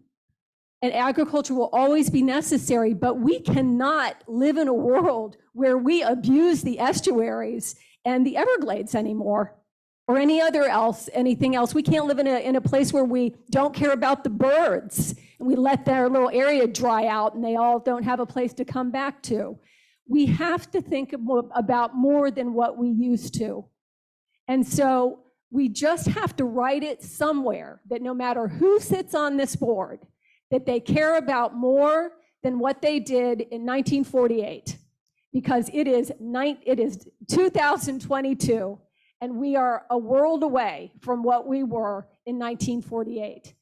Speaker 6: And agriculture will always be necessary, but we cannot live in a world where we abuse the estuaries and the Everglades anymore, or anything else. We can't live in a place where we don't care about the birds and we let their little area dry out and they all don't have a place to come back to. We have to think about more than what we used to. And so we just have to write it somewhere that no matter who sits on this board, that they care about more than what they did in 1948, because it is 2022, and we are a world away from what we were in 1948.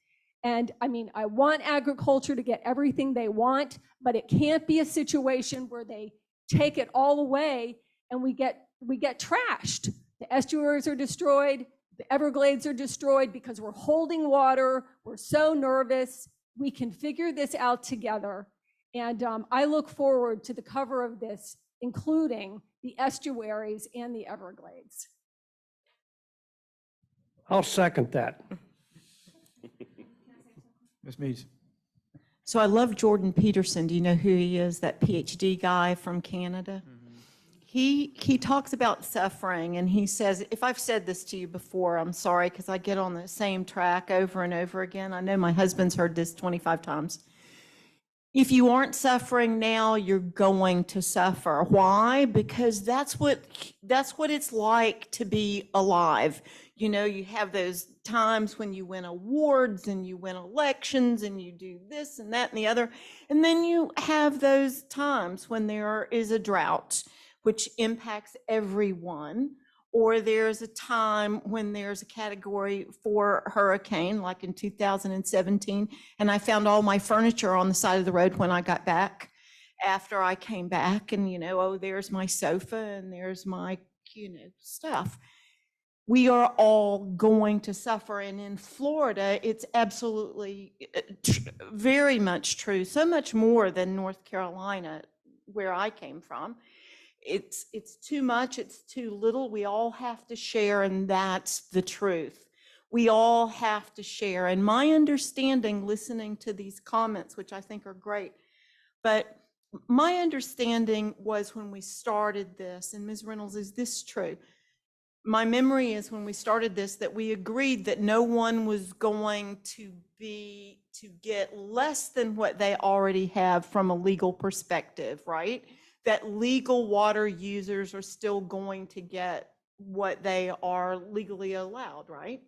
Speaker 6: And I mean, I want agriculture to get everything they want, but it can't be a situation where they take it all away and we get trashed. The estuaries are destroyed, the Everglades are destroyed because we're holding water, we're so nervous. We can figure this out together. And I look forward to the cover of this, including the estuaries and the Everglades.
Speaker 23: I'll second that.
Speaker 1: Ms. Mees.
Speaker 16: So I love Jordan Peterson. Do you know who he is? That PhD guy from Canada? He talks about suffering, and he says, if I've said this to you before, I'm sorry, because I get on the same track over and over again. I know my husband's heard this 25 times. If you aren't suffering now, you're going to suffer. Why? Because that's what it's like to be alive. You know, you have those times when you win awards and you win elections and you do this and that and the other. And then you have those times when there is a drought, which impacts everyone, or there's a time when there's a Category 4 hurricane, like in 2017, and I found all my furniture on the side of the road when I got back, after I came back, and, you know, oh, there's my sofa and there's my, you know, stuff. We are all going to suffer, and in Florida, it's absolutely very much true, so much more than North Carolina, where I came from. It's too much, it's too little. We all have to share, and that's the truth. We all have to share. And my understanding, listening to these comments, which I think are great, but my understanding was when we started this, and Ms. Reynolds, is this true? My memory is when we started this, that we agreed that no one was going to get less than what they already have from a legal perspective, right? That legal water users are still going to get what they are legally allowed, right?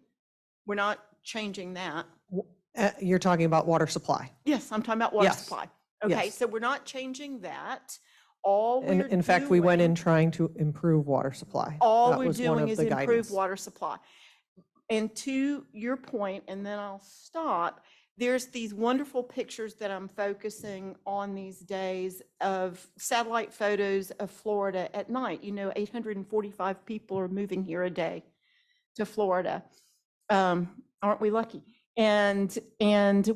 Speaker 16: We're not changing that.
Speaker 3: You're talking about water supply.
Speaker 16: Yes, I'm talking about water
Speaker 3: Yes.
Speaker 16: supply. Okay,
Speaker 3: Yes.
Speaker 16: so we're not changing that. All
Speaker 3: And
Speaker 16: we're
Speaker 3: in fact, we went
Speaker 16: doing-
Speaker 3: in trying to improve water supply.
Speaker 16: All
Speaker 3: That
Speaker 16: we're
Speaker 3: was one
Speaker 16: doing
Speaker 3: of
Speaker 16: is
Speaker 3: the
Speaker 16: improve
Speaker 3: guidance.
Speaker 16: water supply. And to your point, and then I'll stop, there's these wonderful pictures that I'm focusing on these days of satellite photos of Florida at night. You know, 845 people are moving here a day to Florida. Aren't we lucky? And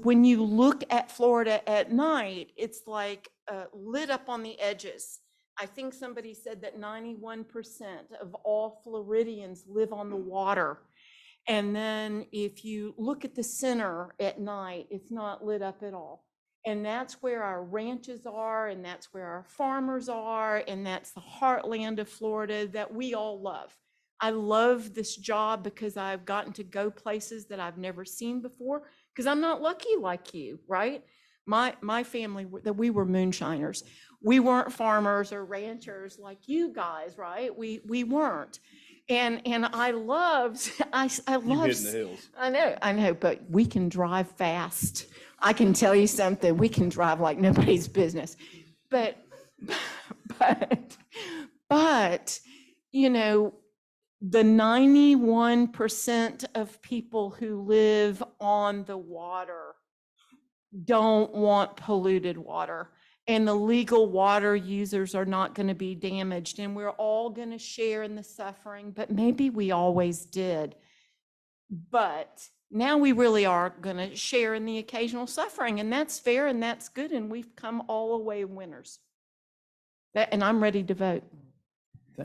Speaker 16: when you look at Florida at night, it's like lit up on the edges. I think somebody said that 91% of all Floridians live on the water. And then if you look at the center at night, it's not lit up at all. And that's where our ranches are, and that's where our farmers are, and that's the heartland of Florida that we all love. I love this job because I've gotten to go places that I've never seen before, because I'm not lucky like you, right? My family, that we were moonshiners. We weren't farmers or ranchers like you guys, right? We weren't. And I loved, I
Speaker 2: You
Speaker 16: love,
Speaker 2: hid in the hills.
Speaker 16: I know, but we can drive fast. I can tell you something, we can drive like nobody's business. But, you know, the 91% of people who live on the water don't want polluted water. And the legal water users are not going to be damaged. And we're all going to share in the suffering, but maybe we always did. But now we really are going to share in the occasional suffering. And that's fair and that's good. And we've come all away winners. And I'm ready to vote.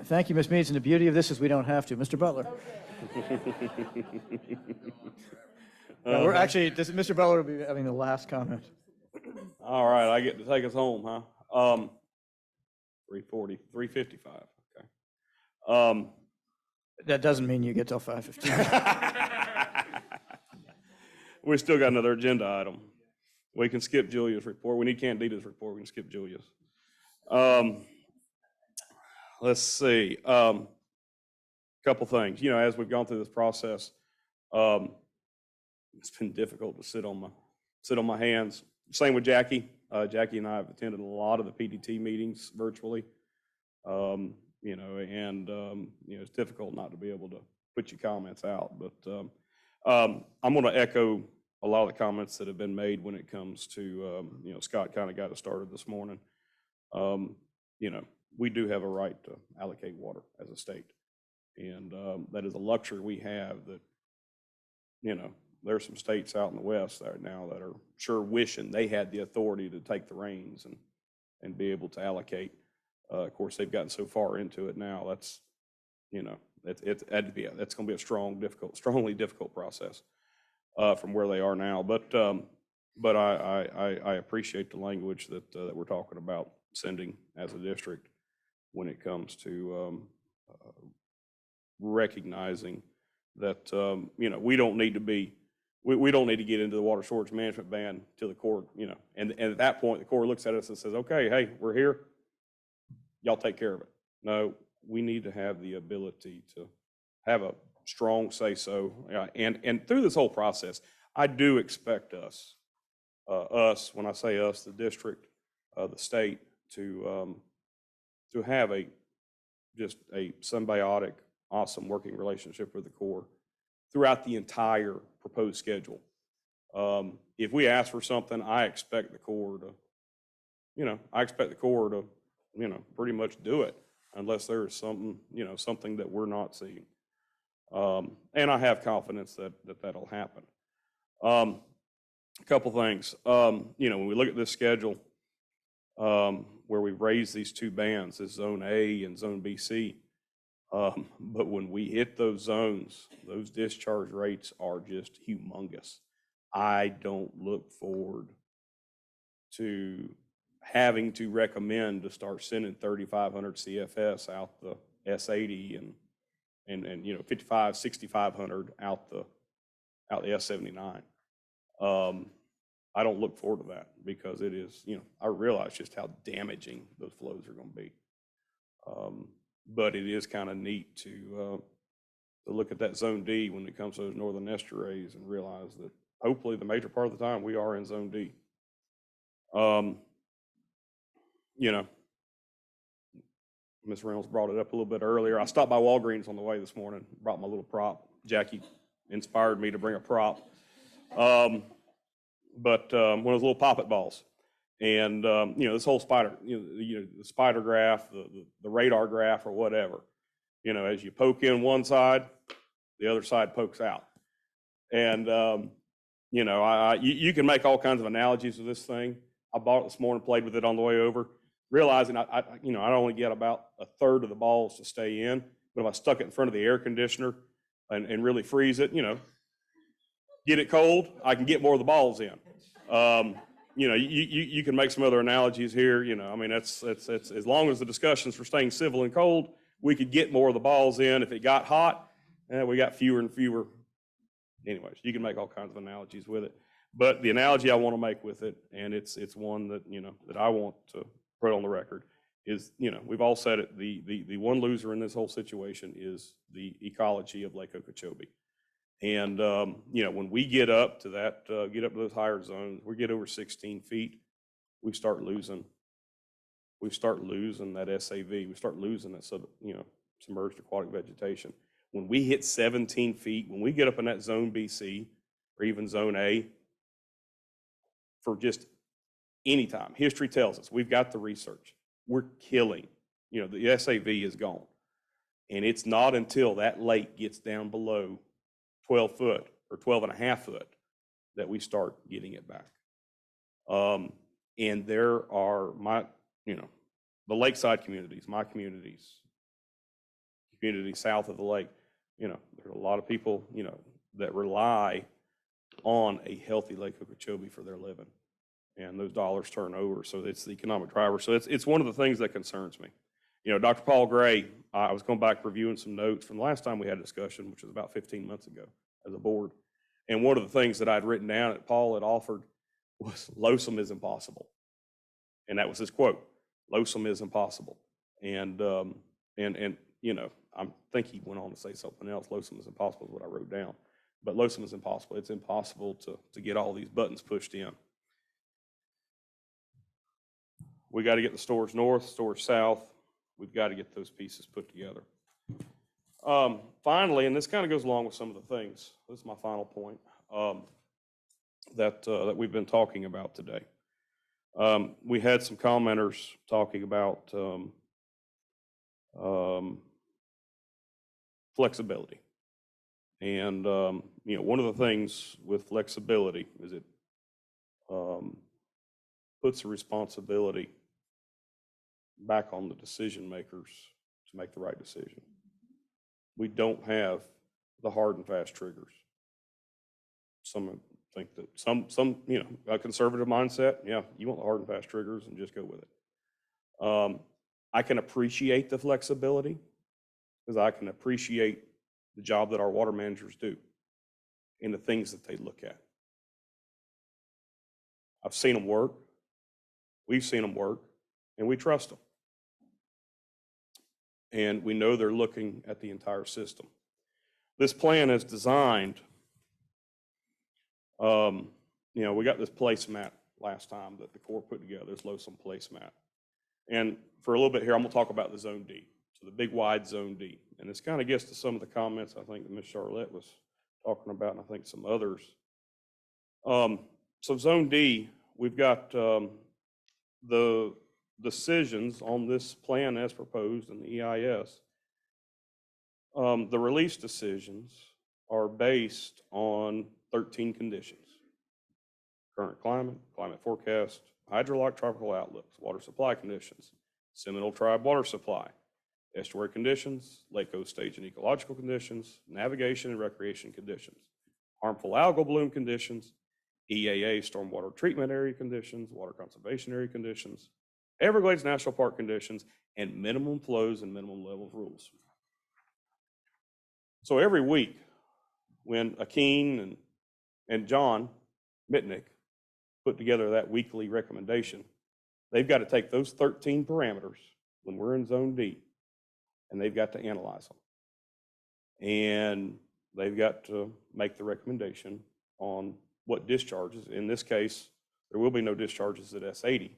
Speaker 1: Thank you, Ms. Meads. And the beauty of this is we don't have to. Mr. Butler. We're actually, Mr. Butler will be having the last comment.
Speaker 2: All right, I get to take us home, huh? 3:40, 3:55, okay.
Speaker 1: That doesn't mean you get till 5:15.
Speaker 2: We still got another agenda item. We can skip Julia's report. We need Candida's report. We can skip Julia's. Let's see. Couple things. You know, as we've gone through this process, it's been difficult to sit on my hands. Same with Jackie. Jackie and I have attended a lot of the PDT meetings virtually. You know, and you know, it's difficult not to be able to put your comments out. But I'm going to echo a lot of the comments that have been made when it comes to, you know, Scott kind of got us started this morning. You know, we do have a right to allocate water as a state. And that is a luxury we have that, you know, there's some states out in the West right now that are sure wishing they had the authority to take the reins and be able to allocate. Of course, they've gotten so far into it now. That's, you know, that's going to be a strongly difficult process from where they are now. But I appreciate the language that we're talking about sending as a district when it comes to recognizing that you know, we don't need to get into the water storage management ban till the Corps, you know, and at that point the Corps looks at us and says, okay, hey, we're here, y'all take care of it. No, we need to have the ability to have a strong say-so. And through this whole process, I do expect us, when I say us, the district, the state, to have just a symbiotic, awesome working relationship with the Corps throughout the entire proposed schedule. If we ask for something, I expect the Corps to, you know, pretty much do it unless there is something, you know, something that we're not seeing. And I have confidence that that'll happen. A couple things. You know, when we look at this schedule, where we've raised these two bands, this Zone A and Zone BC, but when we hit those zones, those discharge rates are just humongous. I don't look forward to having to recommend to start sending 3,500 CFS out the S80 and you know, 55, 6,500 out the S79. I don't look forward to that because it is, you know, I realize just how damaging those flows are going to be. But it is kind of neat to look at that Zone D when it comes to those northern estuaries and realize that hopefully the major part of the time we are in Zone D. You know, Ms. Reynolds brought it up a little bit earlier. I stopped by Walgreens on the way this morning, brought my little prop. Jackie inspired me to bring a prop. But one of those little pop-it balls. And, you know, this whole spider, you know, the spider graph, the radar graph or whatever, you know, as you poke in one side, the other side pokes out. And You know, you can make all kinds of analogies with this thing. I bought it this morning, played with it on the way over, realizing I only get about a third of the balls to stay in. But if I stuck it in front of the air conditioner and really freeze it, get it cold, I can get more of the balls in. You can make some other analogies here. I mean, it's as long as the discussions for staying civil and cold, we could get more of the balls in. If it got hot, we got fewer and fewer. Anyways, you can make all kinds of analogies with it. But the analogy I want to make with it, and it's one that, that I want to put on the record, is, we've all said it, the one loser in this whole situation is the ecology of Lake Okeechobee. And, when we get up to that, get up to those higher zones, we get over 16 feet, we start losing that SAV. We start losing that submerged aquatic vegetation. When we hit 17 feet, when we get up in that zone BC or even zone A, for just any time, history tells us, we've got the research, we're killing, the SAV is gone. And it's not until that lake gets down below 12 foot or 12 and a half foot that we start getting it back. And there are the lakeside communities, my communities south of the lake, there's a lot of people, that rely on a healthy Lake Okeechobee for their living. And those dollars turn over. So it's the economic driver. So it's one of the things that concerns me. Dr. Paul Gray, I was going back reviewing some notes from the last time we had a discussion, which was about 15 months ago as a board. And one of the things that I'd written down that Paul had offered was lonesome is impossible. And that was his quote, lonesome is impossible. And I think he went on to say something else. Lonesome is impossible is what I wrote down. But lonesome is impossible. It's impossible to get all these buttons pushed in. We got to get the storage north, storage south. We've got to get those pieces put together. Finally, and this kind of goes along with some of the things, this is my final point, that we've been talking about today. We had some commenters talking about flexibility. And, one of the things with flexibility is it puts the responsibility back on the decision makers to make the right decision. We don't have the hard and fast triggers. Some think that a conservative mindset, you want the hard and fast triggers and just go with it. I can appreciate the flexibility because I can appreciate the job that our water managers do and the things that they look at. I've seen them work. We've seen them work, and we trust them. And we know they're looking at the entire system. This plan is designed, we got this placemat last time that the Corps put together, this Lonesome placemat. And for a little bit here, I'm going to talk about the Zone D, so the big wide Zone D. And this kind of gets to some of the comments I think that Ms. Charlotte was talking about, and I think some others. So Zone D, we've got the decisions on this plan as proposed in the EIS. The release decisions are based on 13 conditions: current climate, climate forecast, hydrologic tropical outlooks, water supply conditions, Seminole Tribe water supply, estuary conditions, lake coast stage and ecological conditions, navigation and recreation conditions, harmful algal bloom conditions, EAA stormwater treatment area conditions, water conservation area conditions, Everglades National Park conditions, and minimum flows and minimum levels rules. So every week when Akeen and John Mitnick put together that weekly recommendation, they've got to take those 13 parameters when we're in Zone D, and they've got to analyze them. And they've got to make the recommendation on what discharges. In this case, there will be no discharges at S80.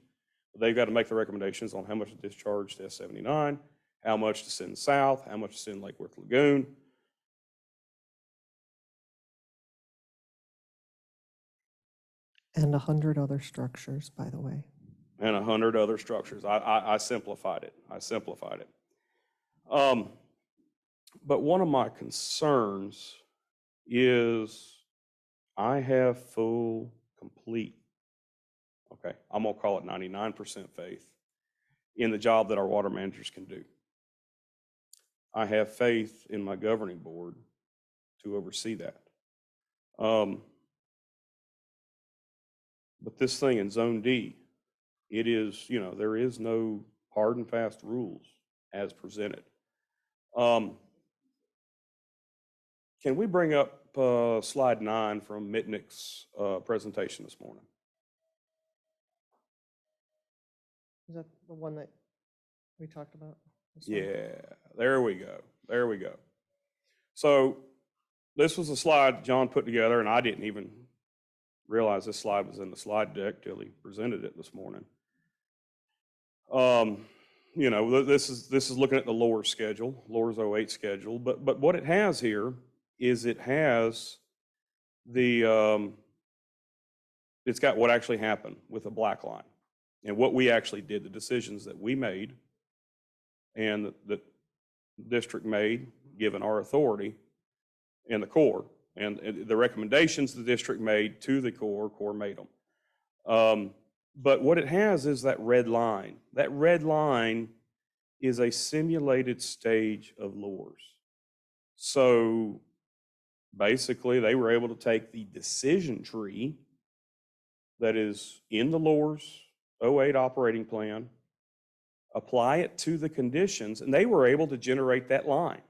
Speaker 2: But they've got to make the recommendations on how much to discharge to S79, how much to send south, how much to send Lake Worth Lagoon.
Speaker 3: And 100 other structures, by the way.
Speaker 2: And 100 other structures. I simplified it. But one of my concerns is I have full, complete, okay, I'm gonna call it 99% faith in the job that our water managers can do. I have faith in my governing board to oversee that. But this thing in Zone D, it is, there is no hard and fast rules as presented. Can we bring up slide 9 from Mitnick's presentation this morning?
Speaker 3: Is that the one that we talked about? This one?
Speaker 2: Yeah, there we go. There we go. So this was a slide John put together, and I didn't even realize this slide was in the slide deck till he presented it this morning. This is looking at the lower schedule, Lower's 08 schedule, but what it has here is it has the, it's got what actually happened with the black line and what we actually did, the decisions that we made and the district made, given our authority, and the Corps, and the recommendations the district made to the Corps made them. But what it has is that red line. That red line is a simulated stage of Lower's. So basically, they were able to take the decision tree that is in the Lower's 08 operating plan, apply it to the conditions, and they were able to generate that line.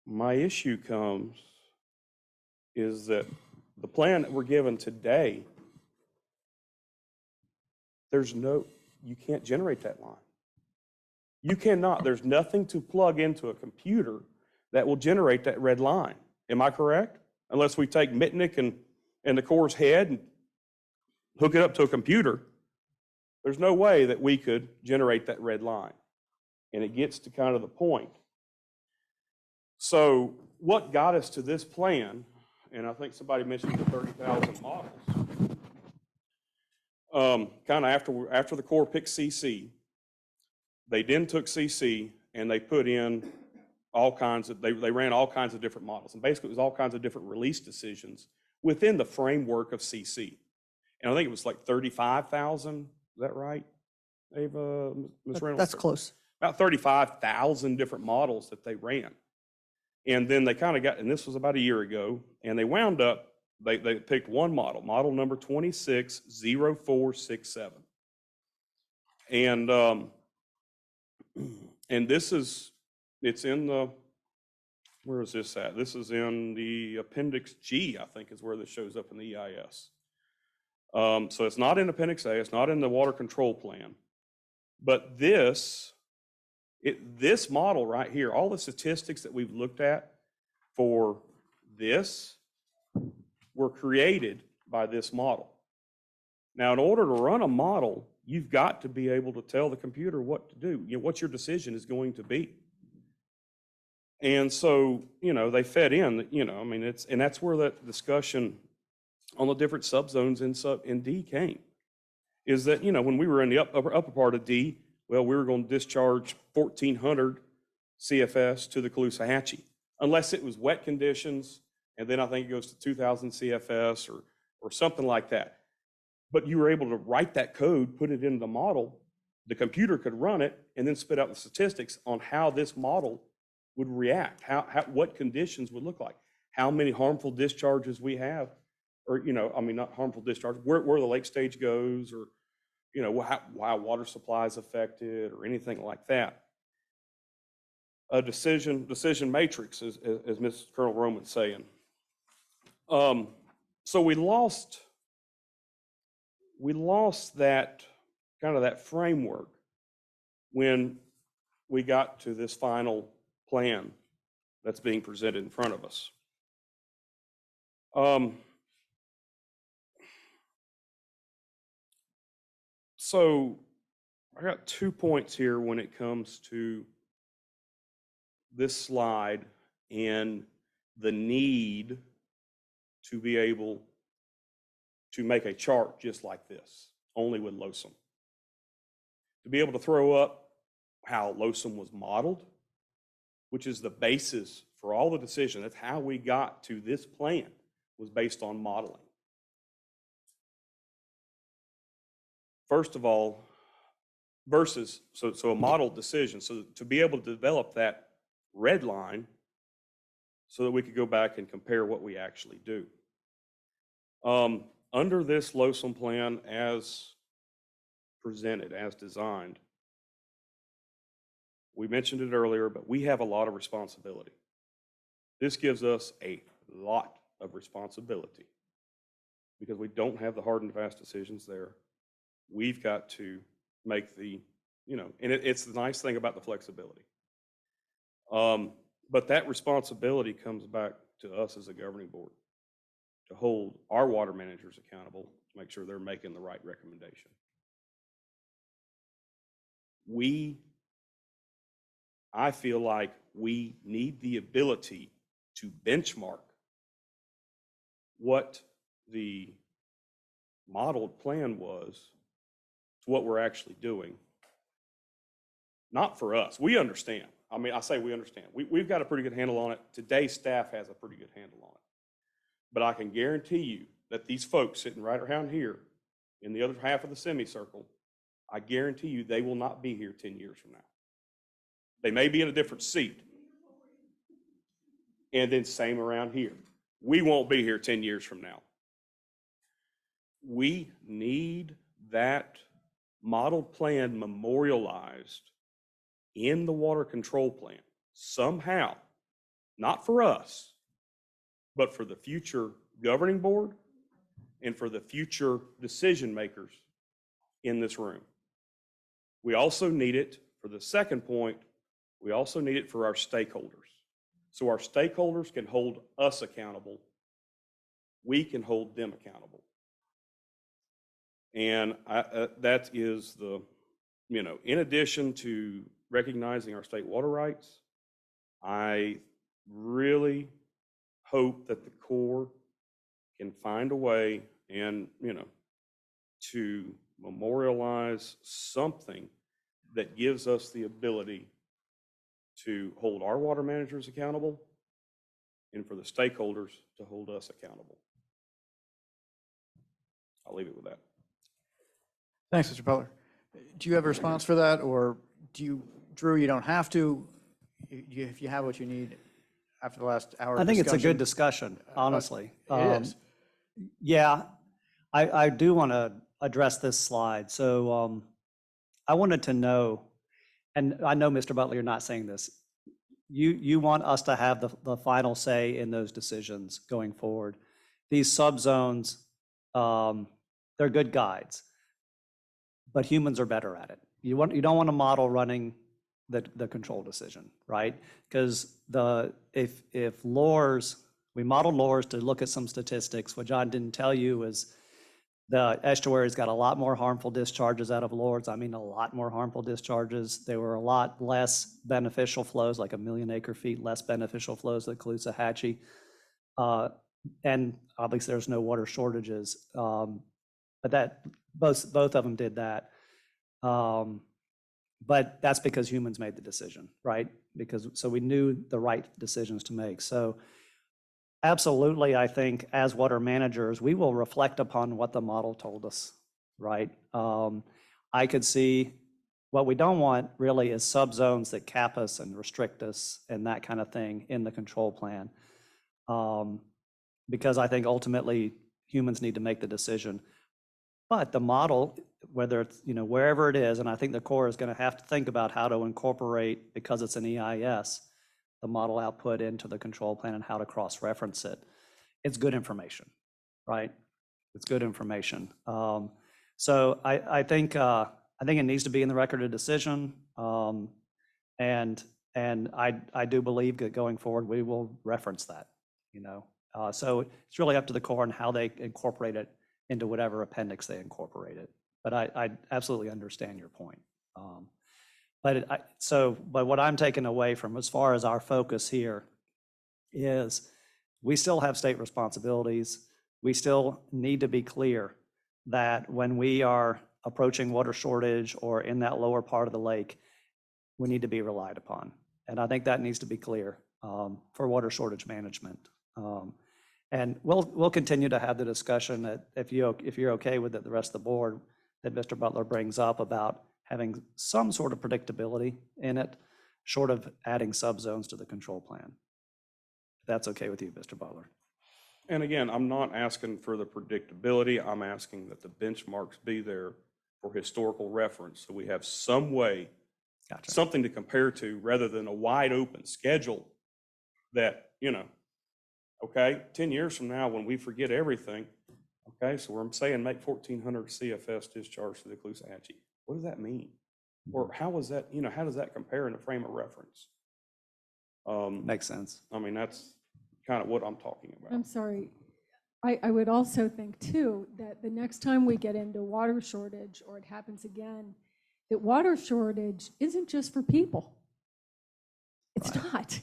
Speaker 2: My issue comes is that the plan that we're given today, you can't generate that line. You cannot, there's nothing to plug into a computer that will generate that red line. Am I correct? Unless we take Mitnick and the Corps' head and hook it up to a computer, there's no way that we could generate that red line. And it gets to kind of the point. So what got us to this plan, and I think somebody mentioned the 30,000 models, kind of after the Corps picked CC, they then took CC and they put in all kinds of, they ran all kinds of different models. And basically it was all kinds of different release decisions within the framework of CC. And I think it was like 35,000, is that right, Ava, Ms. Reynolds?
Speaker 3: That's close.
Speaker 2: About 35,000 different models that they ran. And then they kind of got, and this was about a year ago, and they wound up, they picked one model, model number 260467. And this is, it's in the, where is this at? This is in the Appendix G, I think is where this shows up in the EIS. So it's not in Appendix A, it's not in the water control plan. But this model right here, all the statistics that we've looked at for this were created by this model. Now, in order to run a model, you've got to be able to tell the computer what to do, what your decision is going to be. And so, they fed in, and that's where that discussion on the different subzones in D came, is that, when we were in the upper part of D, well, we were going to discharge 1,400 CFS to the Loxahatchee, unless it was wet conditions, and then I think it goes to 2,000 CFS or something like that. But you were able to write that code, put it into the model, the computer could run it, and then spit out the statistics on how this model would react, what conditions would look like, how many harmful discharges we have, or, not harmful discharge, where the lake stage goes, or, how water supply is affected, or anything like that. A decision matrix, as Ms. Colonel Roman's saying. So we lost that kind of that framework when we got to this final plan that's being presented in front of us. So I got 2 points here when it comes to this slide and the need to be able to make a chart just like this, only with LOSUM. To be able to throw up how LOSUM was modeled which is the basis for all the decision. That's how we got to this plan, was based on modeling. First of all, versus, so a modeled decision. So to be able to develop that red line so that we could go back and compare what we actually do. Under this LOSOM plan as presented, as designed, we mentioned it earlier, but we have a lot of responsibility. This gives us a lot of responsibility because we don't have the hard and fast decisions there. We've got to make the, and it's the nice thing about the flexibility. But that responsibility comes back to us as a governing board to hold our water managers accountable, to make sure they're making the right recommendation. I feel like we need the ability to benchmark what the modeled plan was to what we're actually doing. Not for us. We understand. I mean, I say we understand. We've got a pretty good handle on it. Today's staff has a pretty good handle on it. But I can guarantee you that these folks sitting right around here in the other half of the semicircle, I guarantee you they will not be here 10 years from now. They may be in a different seat. And then same around here. We won't be here 10 years from now. We need that modeled plan memorialized in the water control plan somehow, not for us, but for the future governing board and for the future decision makers in this room. We also need it for the second point. We also need it for our stakeholders. So our stakeholders can hold us accountable. We can hold them accountable. And that is the, in addition to recognizing our state water rights, I really hope that the Corps can find a way and, to memorialize something that gives us the ability to hold our water managers accountable and for the stakeholders to hold us accountable. I'll leave it with that.
Speaker 1: Thanks, Mr. Butler. Do you have a response for that, or Drew, you don't have to, if you have what you need after the last hour of
Speaker 17: I think it's a good
Speaker 1: discussion?
Speaker 17: discussion, honestly.
Speaker 1: It is.
Speaker 17: Yeah, I do want to address this slide. So I wanted to know, and I know, Mr. Butler, you're not saying this. You want us to have the final say in those decisions going forward. These subzones, they're good guides, but humans are better at it. You don't want a model running the control decision, right? Because if LORs, we modeled LORs to look at some statistics. What John didn't tell you is the estuaries got a lot more harmful discharges out of LORs. I mean, a lot more harmful discharges. There were a lot less beneficial flows, like 1 million acre feet less beneficial flows at Loxahatchee. And obviously there's no water shortages, but that both of them did that. But that's because humans made the decision, right? So we knew the right decisions to make. So absolutely, I think as water managers, we will reflect upon what the model told us, right? I could see what we don't want really is subzones that cap us and restrict us and that kind of thing in the control plan. Because I think ultimately humans need to make the decision. But the model, whether it's, wherever it is, and I think the Corps is going to have to think about how to incorporate, because it's an EIS, the model output into the control plan and how to cross-reference it. It's good information, right? It's good information. So I think it needs to be in the record of decision. And I do believe that going forward, we will reference that, So it's really up to the Corps and how they incorporate it into whatever appendix they incorporate it. But I absolutely understand your point. But what I'm taking away from as far as our focus here is we still have state responsibilities. We still need to be clear that when we are approaching water shortage or in that lower part of the lake, we need to be relied upon. And I think that needs to be clear for water shortage management. And we'll continue to have the discussion that if you're okay with it, the rest of the board, that Mr. Butler brings up about having some sort of predictability in it, short of adding subzones to the control plan. If that's okay with you, Mr. Butler.
Speaker 2: And again, I'm not asking for the predictability. I'm asking that the benchmarks be there for historical reference, so we have some way, something to compare to, rather than a wide open schedule that, you know, okay, 10 years from now when we forget everything, okay, so I'm saying make 1,400 CFS discharge to the Loxahatchee. What does that mean? Or how was that, you know, how does that compare in a frame of reference?
Speaker 17: Makes sense.
Speaker 2: I mean, that's kind of what I'm talking about.
Speaker 6: I'm sorry. I would also think too, that the next time we get into water shortage or it happens again, that water shortage isn't just for people. It's not.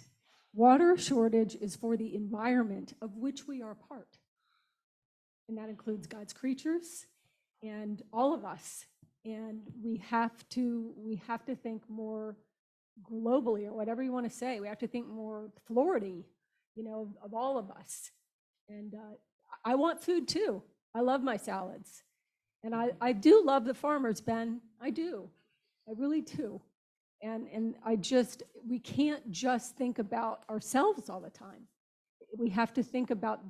Speaker 6: Water shortage is for the environment of which we are part. And that includes God's creatures and all of us. And we have to think more globally, or whatever you want to say. We have to think more Florida, you know, of all of us. And I want food too. I love my salads. And I do love the farmers, Ben. I do. I really do. And we can't just think about ourselves all the time. We have to think about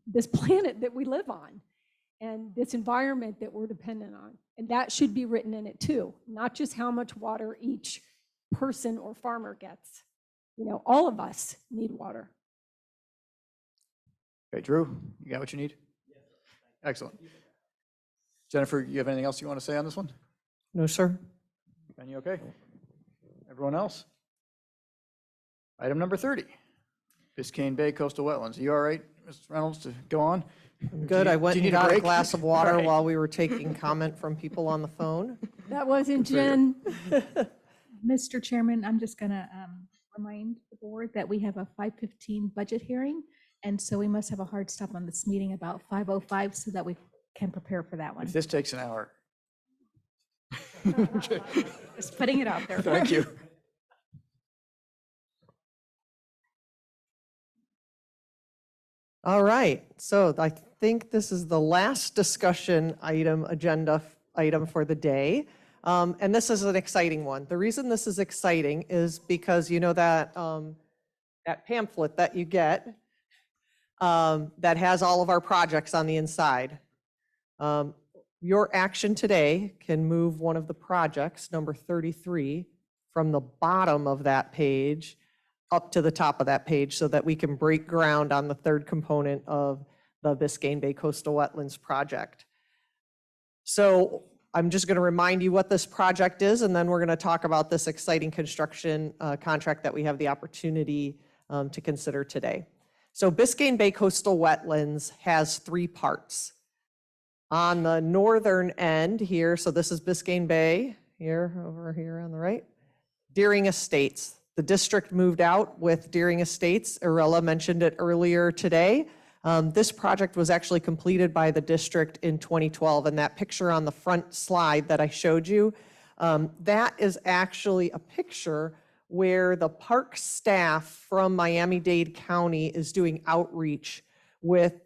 Speaker 6: this planet that we live on and this environment that we're dependent on. And that should be written in it too, not just how much water each person or farmer gets. You know, all of us need water.
Speaker 1: Okay, Drew, you got what you need? Excellent. Jennifer, you have anything else you want to say on this one?
Speaker 3: No, sir.
Speaker 1: Ben, you okay? Everyone else? Item number 30, Biscayne Bay Coastal Wetlands. Are you all right, Mr. Reynolds, to go on?
Speaker 3: I'm good. I went
Speaker 1: do you
Speaker 3: and
Speaker 1: need a
Speaker 3: got a
Speaker 1: break?
Speaker 3: glass of water
Speaker 1: Right.
Speaker 3: while we were taking comment from people on the phone.
Speaker 6: That wasn't Jen.
Speaker 7: Mr. Chairman, I'm just going to remind the board that we have a 5:15 budget hearing, and so we must have a hard stop on this meeting about 5:05 so that we can prepare for that one.
Speaker 1: If this takes an hour.
Speaker 7: Just putting it out there.
Speaker 1: Thank you.
Speaker 3: All right, so I think this is the last discussion agenda item for the day. And this is an exciting one. The reason this is exciting is because you know that, that pamphlet that you get that has all of our projects on the inside. Your action today can move one of the projects, number 33, from the bottom of that page up to the top of that page so that we can break ground on the third component of the Biscayne Bay Coastal Wetlands project. So I'm just going to remind you what this project is, and then we're going to talk about this exciting construction contract that we have the opportunity to consider today. So Biscayne Bay Coastal Wetlands has 3 parts. On the northern end here, so this is Biscayne Bay, here, over here on the right, Deering Estates. The district moved out with Deering Estates. Arella mentioned it earlier today. This project was actually completed by the district in 2012, and that picture on the front slide that I showed you, that is actually a picture where the park staff from Miami-Dade County is doing outreach with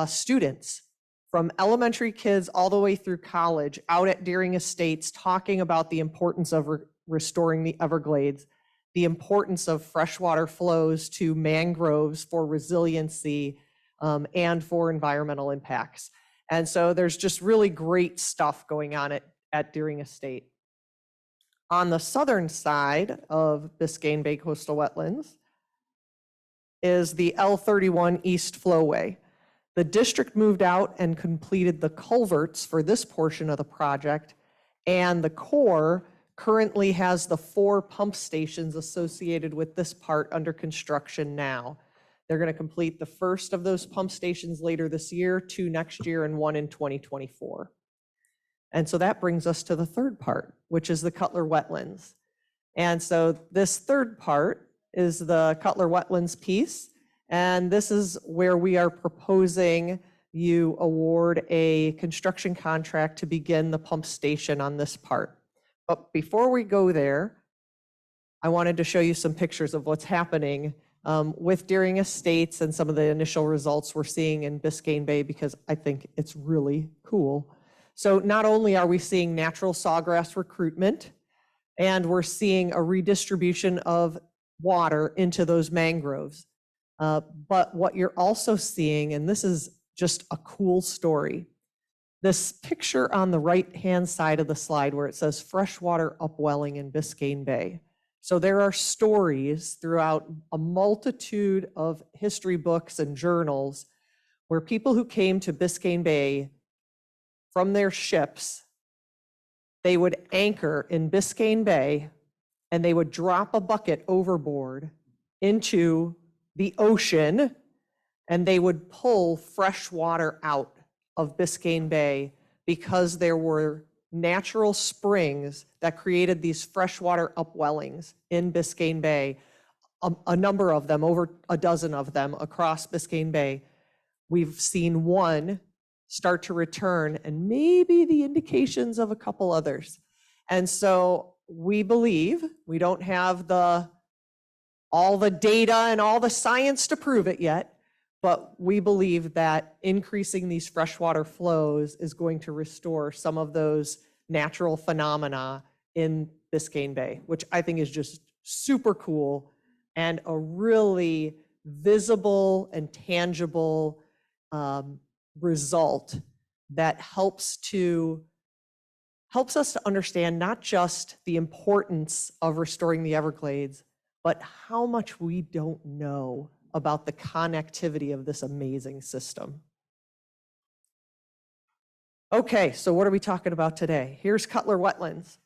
Speaker 3: students from elementary kids all the way through college out at Deering Estates talking about the importance of restoring the Everglades, the importance of freshwater flows to mangroves for resiliency and for environmental impacts. And so there's just really great stuff going on at Deering Estate. On the southern side of Biscayne Bay Coastal Wetlands is the L31 East Flowway. The district moved out and completed the culverts for this portion of the project, and the Corps currently has the 4 pump stations associated with this part under construction now. They're going to complete the first of those pump stations later this year, 2 next year, and 1 in 2024. And so that brings us to the third part, which is the Cutler Wetlands. And so this third part is the Cutler Wetlands piece. And this is where we are proposing you award a construction contract to begin the pump station on this part. But before we go there, I wanted to show you some pictures of what's happening with Deering Estates and some of the initial results we're seeing in Biscayne Bay, because I think it's really cool. So not only are we seeing natural sawgrass recruitment, and we're seeing a redistribution of water into those mangroves, but what you're also seeing, and this is just a cool story, this picture on the right-hand side of the slide where it says freshwater upwelling in Biscayne Bay. So there are stories throughout a multitude of history books and journals where people who came to Biscayne Bay from their ships, they would anchor in Biscayne Bay and they would drop a bucket overboard into the ocean and they would pull fresh water out of Biscayne Bay because there were natural springs that created these freshwater upwellings in Biscayne Bay, a number of them, over a dozen of them across Biscayne Bay. We've seen one start to return and maybe the indications of a couple others. And so we believe, we don't have all the data and all the science to prove it yet, but we believe that increasing these freshwater flows is going to restore some of those natural phenomena in Biscayne Bay, which I think is just super cool and a really visible and tangible result that helps us to understand not just the importance of restoring the Everglades, but how much we don't know about the connectivity of this amazing system. Okay, so what are we talking about today? Here's Cutler Wetlands.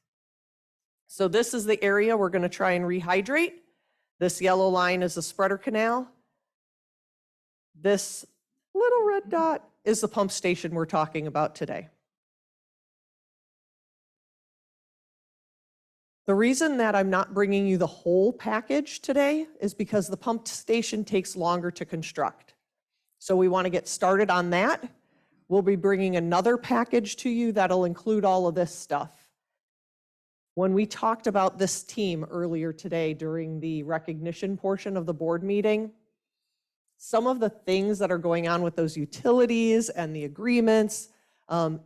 Speaker 3: So this is the area we're going to try and rehydrate. This yellow line is the spreader canal. This little red dot is the pump station we're talking about today. The reason that I'm not bringing you the whole package today is because the pump station takes longer to construct. So we want to get started on that. We'll be bringing another package to you that'll include all of this stuff. When we talked about this team earlier today during the recognition portion of the board meeting, some of the things that are going on with those utilities and the agreements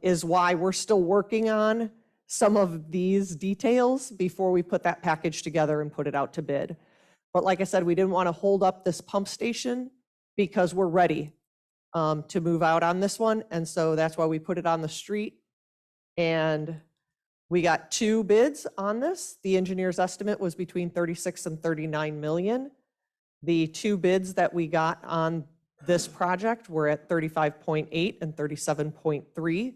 Speaker 3: is why we're still working on some of these details before we put that package together and put it out to bid. But like I said, we didn't want to hold up this pump station because we're ready to move out on this one. And so that's why we put it on the street. And we got 2 bids on this. The engineer's estimate was between 36 and 39 million. The 2 bids that we got on this project were at 35.8 and 37.3.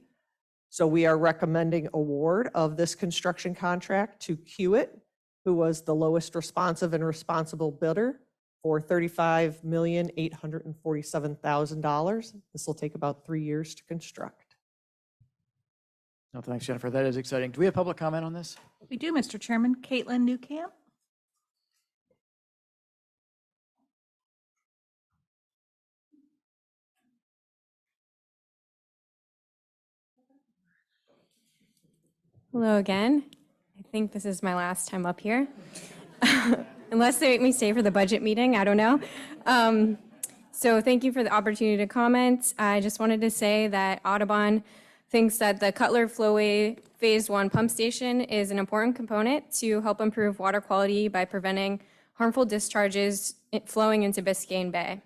Speaker 3: So we are recommending award of this construction contract to Kiewit, who was the lowest responsive and responsible bidder, for $35,847,000. This will take about 3 years to construct.
Speaker 1: No, thanks, Jennifer. That is exciting. Do we have public comment on this?
Speaker 7: We do, Mr. Chairman. Caitlin Newcamp.
Speaker 9: Hello again. I think this is my last time up here. Unless they make me stay for the budget meeting, I don't know. So thank you for the opportunity to comment. I just wanted to say that Audubon thinks that the Cutler Flowway Phase 1 pump station is an important component to help improve water quality by preventing harmful discharges flowing into Biscayne Bay.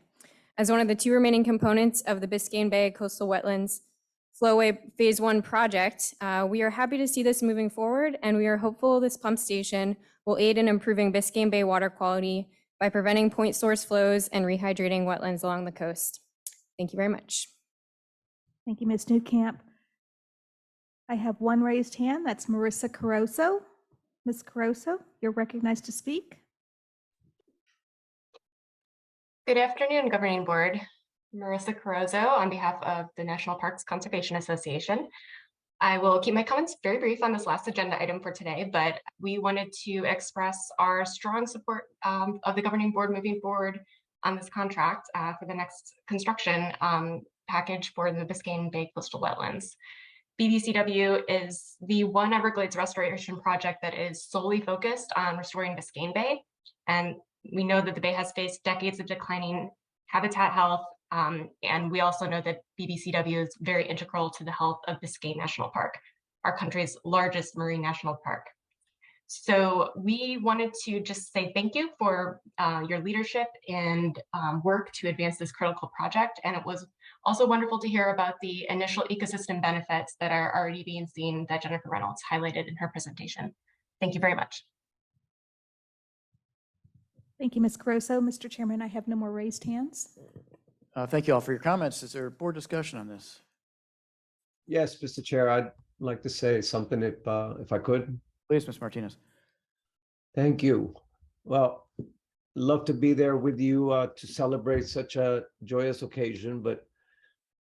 Speaker 9: As one of the 2 remaining components of the Biscayne Bay Coastal Wetlands Flowway Phase 1 project, we are happy to see this moving forward, and we are hopeful this pump station will aid in improving Biscayne Bay water quality by preventing point source flows and rehydrating wetlands along the coast. Thank you very much.
Speaker 7: Thank you, Ms. Newcamp. I have one raised hand. That's Marissa Caruso. Ms. Caruso, you're recognized to speak.
Speaker 4: Good afternoon, Governing Board. Marissa Caruso on behalf of the National Parks Conservation Association. I will keep my comments very brief on this last agenda item for today, but we wanted to express our strong support of the Governing Board moving forward on this contract for the next construction package for the Biscayne Bay Coastal Wetlands. BBCW is the one Everglades restoration project that is solely focused on restoring Biscayne Bay. And we know that the bay has faced decades of declining habitat health. And we also know that BBCW is very integral to the health of Biscayne National Park, our country's largest marine national park. So we wanted to just say thank you for your leadership and work to advance this critical project. And it was also wonderful to hear about the initial ecosystem benefits that are already being seen that Jennifer Reynolds highlighted in her presentation. Thank you very much.
Speaker 7: Thank you, Ms. Caruso. Mr. Chairman, I have no more raised hands.
Speaker 1: Thank you all for your comments. Is there board discussion on this?
Speaker 10: Yes, Mr. Chair, I'd like to say something if I could.
Speaker 1: Please, Ms. Martinez.
Speaker 10: Thank you. Well, love to be there with you to celebrate such a joyous occasion, but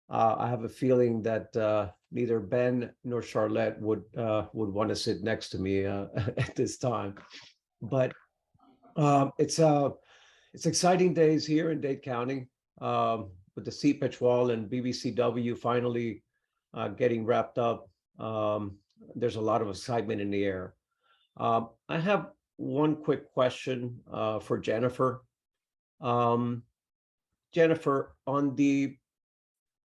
Speaker 10: I have a feeling that neither Ben nor Charlotte would want to sit next to me at this time. But it's exciting days here in Dade County with the Sept wall and BBCW finally getting wrapped up. There's a lot of excitement in the air. I have one quick question for Jennifer. Jennifer, on the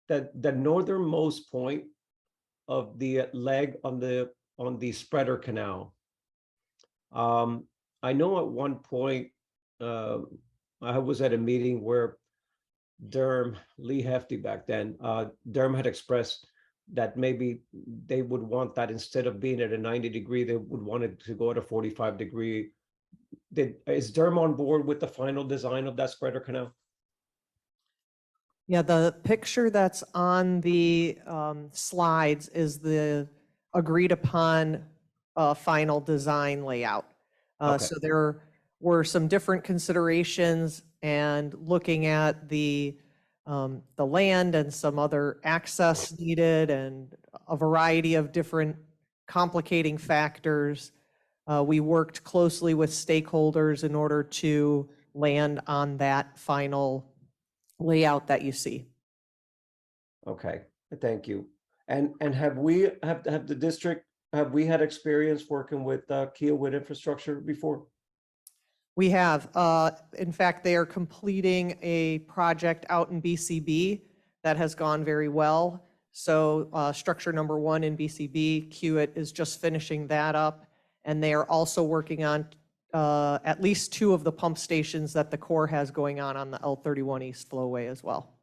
Speaker 10: northernmost point of the leg on the spreader canal, I know at one point I was at a meeting where Lee Hefty back then, Durham had expressed that maybe they would want that instead of being at a 90-degree, they would want it to go at a 45-degree. Is Durham on board with the final design of that spreader canal?
Speaker 3: Yeah, the picture that's on the slides is the agreed upon final design layout.
Speaker 10: Okay.
Speaker 3: So there were some different considerations and looking at the land and some other access needed and a variety of different complicating factors. We worked closely with stakeholders in order to land on that final layout that you see.
Speaker 10: Okay, thank you. And have the district, have we had experience working with Kiewit Infrastructure before?
Speaker 3: We have, in fact, they are completing a project out in BCB that has gone very well. So structure number 1 in BCB, Kiewit is just finishing that up. And they are also working on at least 2 of the pump stations that the Corps has going on the L31 East Flowway as well.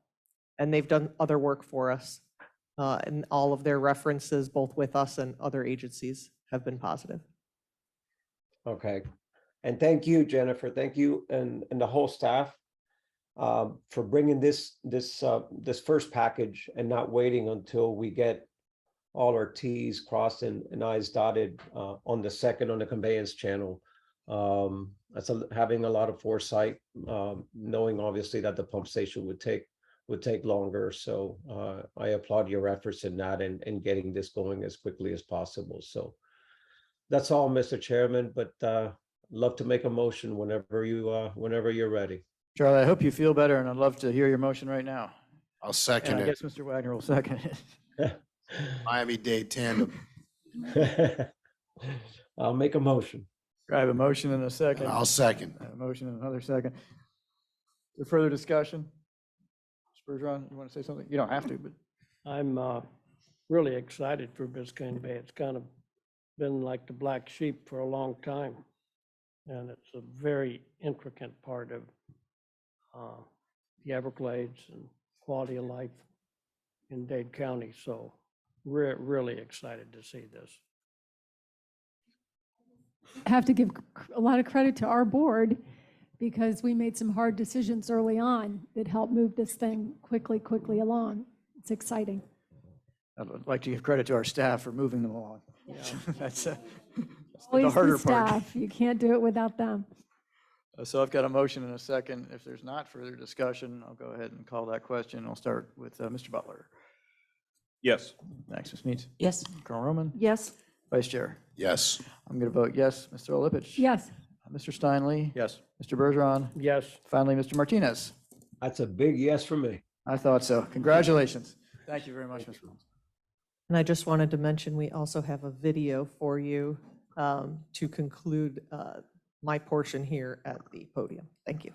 Speaker 3: And they've done other work for us. And all of their references, both with us and other agencies, have been positive.
Speaker 10: Okay. And thank you, Jennifer. Thank you and the whole staff for bringing this first package and not waiting until we get all our T's crossed and I's dotted on the second on the conveyance channel. That's having a lot of foresight, knowing obviously that the pump station would take longer. So I applaud your efforts in that and getting this going as quickly as possible. So that's all, Mr. Chairman, but love to make a motion whenever you're ready.
Speaker 1: Charlie, I hope you feel better, and I'd love to hear your motion right now.
Speaker 13: I'll second
Speaker 1: And I
Speaker 13: it.
Speaker 1: guess Mr. Wagner will second it.
Speaker 13: Miami-Dade tandem.
Speaker 10: I'll make a motion.
Speaker 1: I have a motion and a second.
Speaker 13: I'll second.
Speaker 1: I have a motion and another second. Is there further discussion? Mr. Bergeron, you want to say something? You don't have to, but.
Speaker 23: I'm really excited for Biscayne Bay. It's kind of been like the black sheep for a long time. And it's a very intricate part of the Everglades and quality of life in Dade County. So we're really excited to see this.
Speaker 6: I have to give a lot of credit to our board because we made some hard decisions early on that helped move this thing quickly along. It's exciting.
Speaker 1: I'd like to give credit to our staff for moving them along.
Speaker 23: Yeah.
Speaker 1: That's the
Speaker 6: Always
Speaker 1: harder
Speaker 6: the
Speaker 1: part.
Speaker 6: staff. You can't do it without them.
Speaker 1: So I've got a motion and a second. If there's not further discussion, I'll go ahead and call that question. I'll start with Mr. Butler.
Speaker 2: Yes.
Speaker 1: Next, Ms. Means.
Speaker 16: Yes.
Speaker 1: Colonel Roman.
Speaker 18: Yes.
Speaker 1: Vice Chair.
Speaker 13: Yes.
Speaker 1: I'm going to vote yes. Mr. Olipich.
Speaker 6: Yes.
Speaker 1: Mr. Steinle.
Speaker 21: Yes.
Speaker 1: Mr. Bergeron.
Speaker 23: Yes.
Speaker 1: Finally, Mr. Martinez.
Speaker 10: That's a big yes for me.
Speaker 1: I thought so. Congratulations. Thank you very much, Mr. Williams.
Speaker 3: And I just wanted to mention, we also have a video for you to conclude my portion here at the podium. Thank you.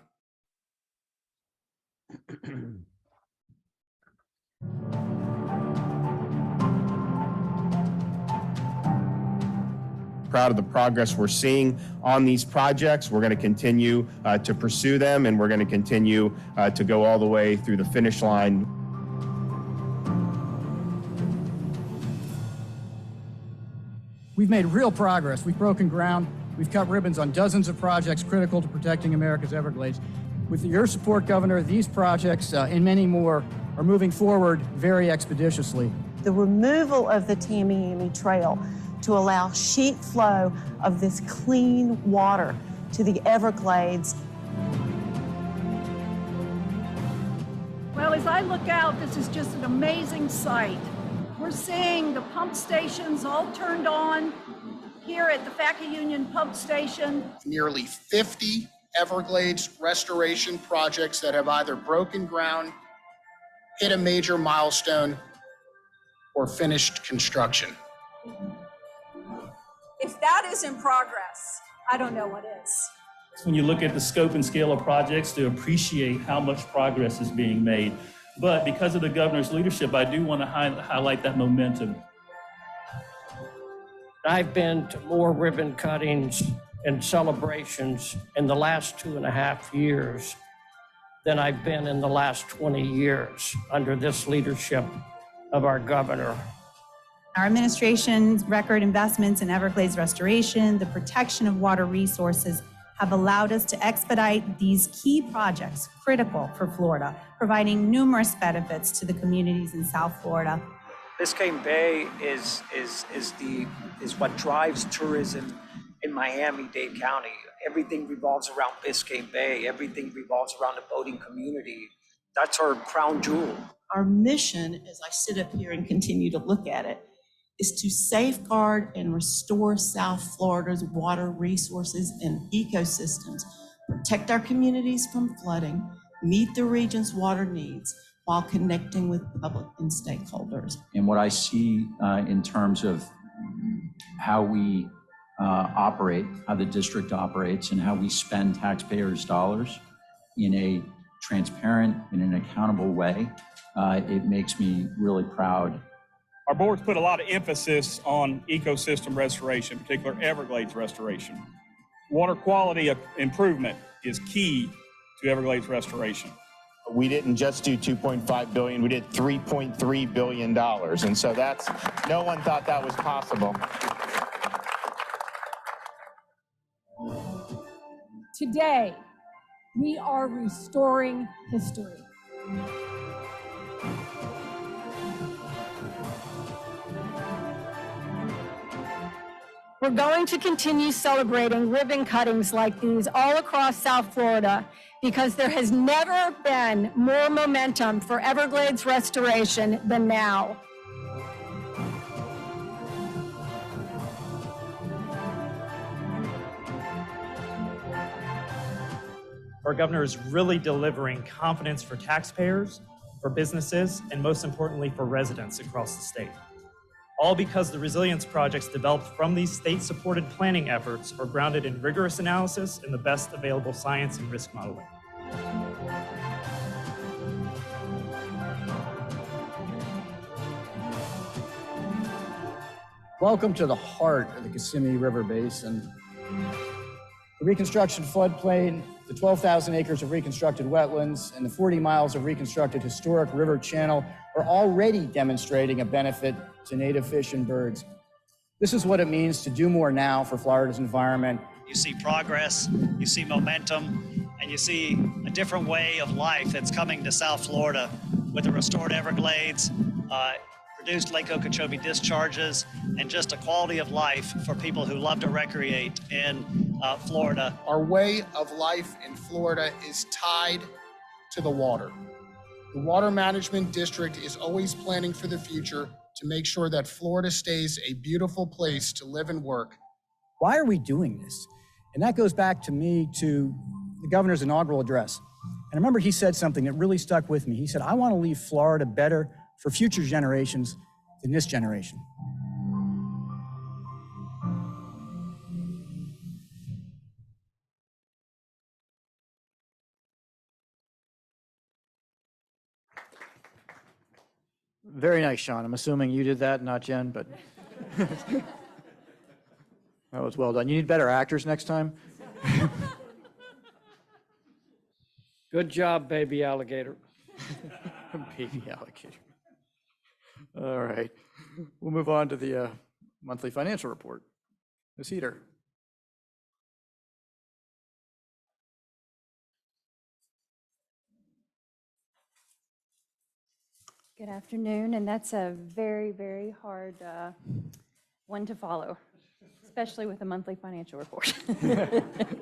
Speaker 11: Proud of the progress we're seeing on these projects. We're going to continue to pursue them, and we're going to continue to go all the way through the finish line.
Speaker 12: We've made real progress. We've broken ground. We've cut ribbons on dozens of projects critical to protecting America's Everglades. With your support, Governor, these projects and many more are moving forward very expeditiously.
Speaker 16: The removal of the Tamiami Trail to allow sheet flow of this clean water to the Everglades.
Speaker 18: Well, as I look out, this is just an amazing sight. We're seeing the pump stations all turned on here at the Picayune pump station.
Speaker 13: Nearly 50 Everglades restoration projects that have either broken ground, hit a major milestone, or finished construction.
Speaker 15: If that isn't progress, I don't know what is.
Speaker 24: When you look at the scope and scale of projects, to appreciate how much progress is being made. But because of the governor's leadership, I do want to highlight that momentum.
Speaker 23: I've been to more ribbon cuttings and celebrations in the last 2.5 years than I've been in the last 20 years under this leadership of our governor.
Speaker 25: Our administration's record investments in Everglades restoration, the protection of water resources have allowed us to expedite these key projects critical for Florida, providing numerous benefits to the communities in South Florida.
Speaker 26: Biscayne Bay is what drives tourism in Miami-Dade County. Everything revolves around Biscayne Bay. Everything revolves around the boating community. That's our crown jewel.
Speaker 16: Our mission, as I sit up here and continue to look at it, is to safeguard and restore South Florida's water resources and ecosystems, protect our communities from flooding, meet the region's water needs, while connecting with public and stakeholders.
Speaker 21: And what I see in terms of how we operate, how the district operates, and how we spend taxpayers' dollars in a transparent and an accountable way, it makes me really proud.
Speaker 2: Our board's put a lot of emphasis on ecosystem restoration, particularly Everglades restoration. Water quality improvement is key to Everglades restoration.
Speaker 11: We didn't just do $2.5 billion, we did $3.3 billion. And so no one thought that was possible.
Speaker 6: Today, we are restoring history. We're going to continue celebrating ribbon cuttings like these all across South Florida because there has never been more momentum for Everglades restoration than now.
Speaker 27: Our governor is really delivering confidence for taxpayers, for businesses, and most importantly, for residents across the state. All because the resilience projects developed from these state-supported planning efforts are grounded in rigorous analysis and the best available science and risk modeling.
Speaker 12: Welcome to the heart of the Kissimmee River Basin. The reconstruction floodplain, the 12,000 acres of reconstructed wetlands, and the 40 miles of reconstructed historic river channel are already demonstrating a benefit to native fish and birds. This is what it means to do more now for Florida's environment.
Speaker 17: You see progress, you see momentum, and you see a different way of life that's coming to South Florida with the restored Everglades, reduced Lake Okeechobee discharges, and just a quality of life for people who love to recreate in Florida.
Speaker 13: Our way of life in Florida is tied to the water. The Water Management District is always planning for the future to make sure that Florida stays a beautiful place to live and work.
Speaker 12: Why are we doing this? And that goes back to the governor's inaugural address. And I remember he said something that really stuck with me. He said, I want to leave Florida better for future generations than this generation. Very nice, Sean. I'm assuming you did that, not Jen, but that was well done. You need better actors next time.
Speaker 23: Good job, baby alligator.
Speaker 12: Baby alligator. All right. We'll move on to the monthly financial report. Ms. Heater.
Speaker 5: Good afternoon, and that's a very, very hard one to follow, especially with a monthly financial report.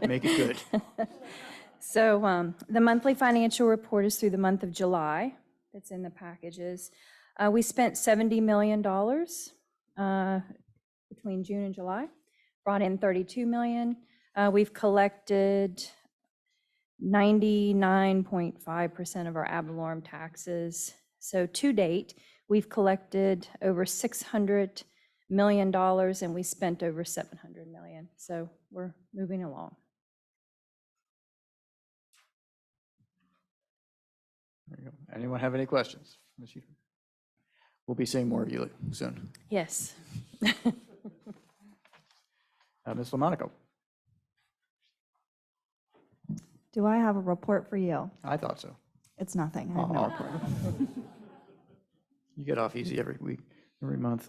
Speaker 12: Make it good.
Speaker 5: So the monthly financial report is through the month of July. It's in the packages. We spent $70 million between June and July, brought in $32 million. We've collected 99.5% of our ad valorem taxes. So to date, we've collected over $600 million and we spent over $700 million. So we're moving along.
Speaker 12: There you go. Anyone have any questions? Ms. Heater? We'll be seeing more of you soon.
Speaker 5: Yes.
Speaker 12: Ms. Lamonaco.
Speaker 8: Do I have a report for you?
Speaker 12: I thought so.
Speaker 8: It's nothing. I have no report.
Speaker 12: You get off easy every week, every month.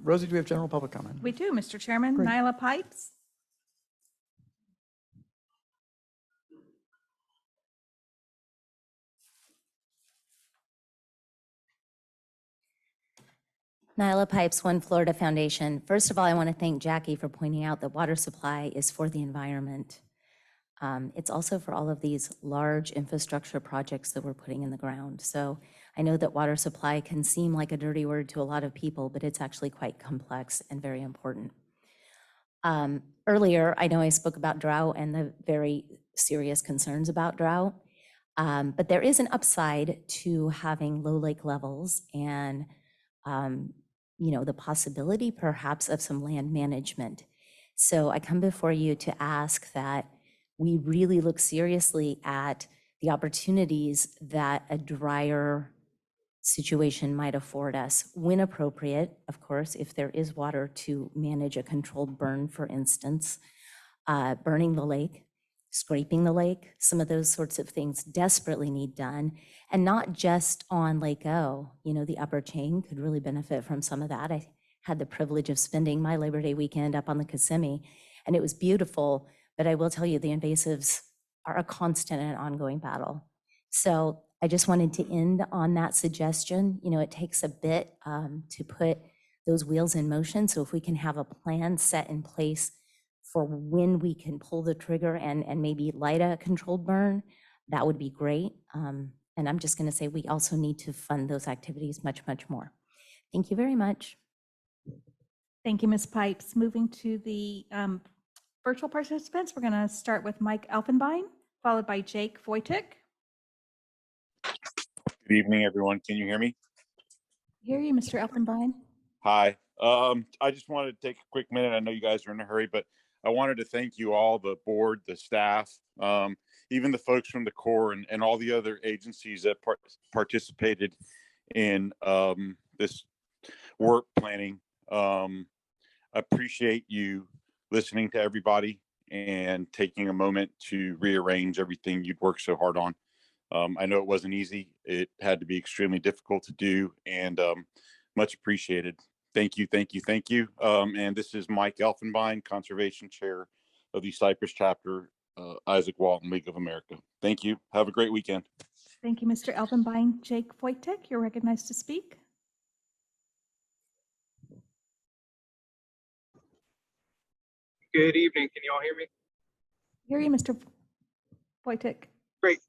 Speaker 12: Rosie, do we have general public comment?
Speaker 7: We do, Mr. Chairman.
Speaker 12: Great.
Speaker 7: Nyla Pipes.
Speaker 9: Nyla Pipes, One Florida Foundation. First of all, I want to thank Jackie for pointing out that water supply is for the environment. It's also for all of these large infrastructure projects that we're putting in the ground. So I know that water supply can seem like a dirty word to a lot of people, but it's actually quite complex and very important. Earlier, I know I spoke about drought and the very serious concerns about drought, but there is an upside to having low lake levels and the possibility perhaps of some land management. So I come before you to ask that we really look seriously at the opportunities that a drier situation might afford us when appropriate, of course, if there is water to manage a controlled burn, for instance, burning the lake, scraping the lake, some of those sorts of things desperately need done. And not just on Lake O, the upper chain could really benefit from some of that. I had the privilege of spending my Labor Day weekend up on the Kissimmee, and it was beautiful, but I will tell you the invasives are a constant and ongoing battle. So I just wanted to end on that suggestion. It takes a bit to put those wheels in motion. So if we can have a plan set in place for when we can pull the trigger and maybe light a controlled burn, that would be great. And I'm just going to say we also need to fund those activities much, much more. Thank you very much.
Speaker 7: Thank you, Ms. Pipes. Moving to the virtual participants, we're going to start with Mike Elfenbein, followed by Jake Voitic.
Speaker 14: Good evening, everyone. Can you hear me?
Speaker 7: Hear you, Mr. Elfenbein.
Speaker 14: Hi. I just wanted to take a quick minute. I know you guys are in a hurry, but I wanted to thank you all, the board, the staff, even the folks from the Corps and all the other agencies that participated in this work planning. I appreciate you listening to everybody and taking a moment to rearrange everything you'd worked so hard on. I know it wasn't easy. It had to be extremely difficult to do, and much appreciated. Thank you, thank you, thank you. And this is Mike Elfenbein, Conservation Chair of the Cypress Chapter, Isaac Walton League of America. Thank you. Have a great weekend.
Speaker 7: Thank you, Mr. Elfenbein. Jake Voitic, you're recognized to speak.
Speaker 19: Good evening. Can you all hear me?
Speaker 7: Hear you, Mr. Voitic.
Speaker 19: Great.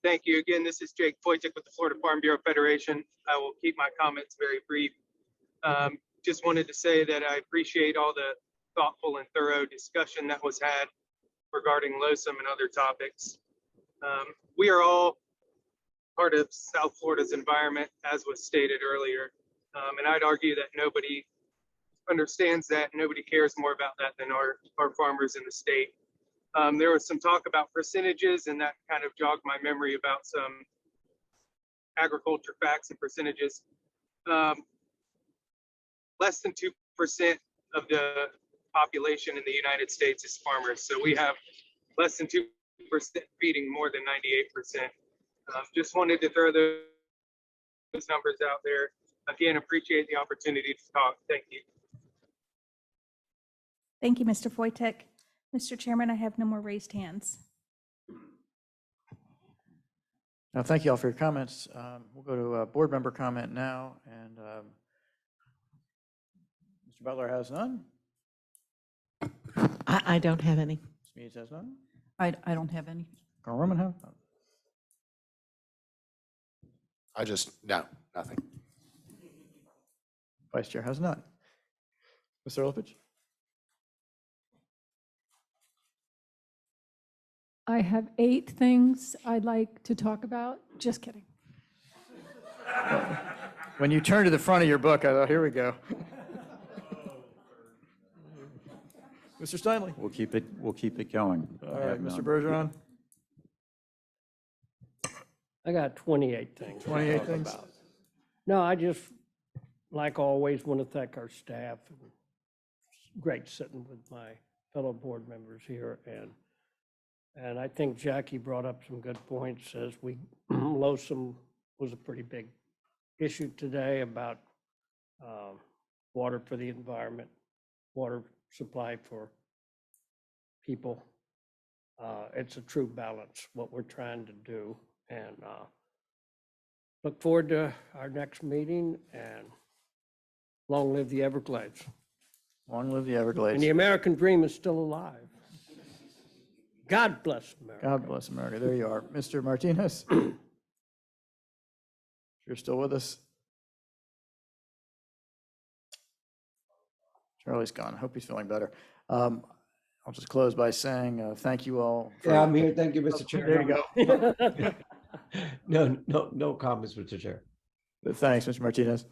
Speaker 19: Thank you. Again, this is Jake Voitic with the Florida Farm Bureau Federation. I will keep my comments very brief. Just wanted to say that I appreciate all the thoughtful and thorough discussion that was had regarding LOSUM and other topics. We are all part of South Florida's environment, as was stated earlier. And I'd argue that nobody understands that, nobody cares more about that than our farmers in the state. There was some talk about percentages, and that kind of jogged my memory about some agriculture facts and percentages. Less than 2% of the population in the United States is farmers. So we have less than 2% feeding more than 98%. Just wanted to throw those numbers out there. Again, appreciate the opportunity to talk. Thank you.
Speaker 7: Thank you, Mr. Foytik. Mr. Chairman, I have no more raised hands.
Speaker 12: Now, thank you all for your comments. We'll go to a board member comment now, and Mr. Butler has none.
Speaker 16: I don't have any.
Speaker 12: Ms. Meads has none.
Speaker 8: I don't have any.
Speaker 12: Colonel Roman have none.
Speaker 13: No, nothing.
Speaker 12: Vice Chair has none. Mr. Erlovich?
Speaker 6: I have 8 things I'd like to talk about. Just kidding.
Speaker 12: When you turn to the front of your book, I thought, here we go. Mr. Steinle?
Speaker 21: We'll keep it going.
Speaker 12: All right, Mr. Bergeron?
Speaker 23: I got 28 things.
Speaker 12: 28 things?
Speaker 23: About. No, I just, like always, want to thank our staff. Great sitting with my fellow board members here. And I think Jackie brought up some good points as LOSUM was a pretty big issue today about water for the environment, water supply for people. It's a true balance, what we're trying to do. And look forward to our next meeting, and long live the Everglades.
Speaker 12: Long live the Everglades.
Speaker 23: And the American dream is still alive. God bless America.
Speaker 12: God bless America. There you are. Mr. Martinez? You're still with us? Charlie's gone. I hope he's feeling better. I'll just close by saying thank you all.
Speaker 1: Yeah, I'm here. Thank you, Mr. Chair.
Speaker 12: There you go.
Speaker 1: No comments, Mr. Chair.
Speaker 12: Thanks, Mr. Martinez.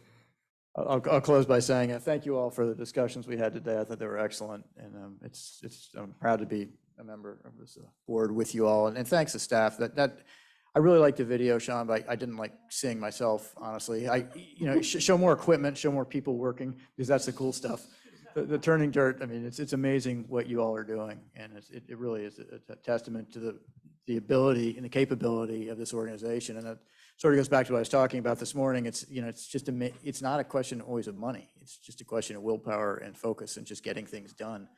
Speaker 12: I'll close by saying thank you all for the discussions we had today. I thought they were excellent, and I'm proud to be a member of this board with you all. And thanks to staff. I really liked the video, Sean, but I didn't like seeing myself, honestly. Show more equipment, show more people working, because that's the cool stuff. The turning dirt, I mean, it's amazing what you all are doing, and it really is a testament to the ability and the capability of this organization. And that sort of goes back to what I was talking about this morning. It's not a question always of money. It's just a question of willpower and focus and just getting things done,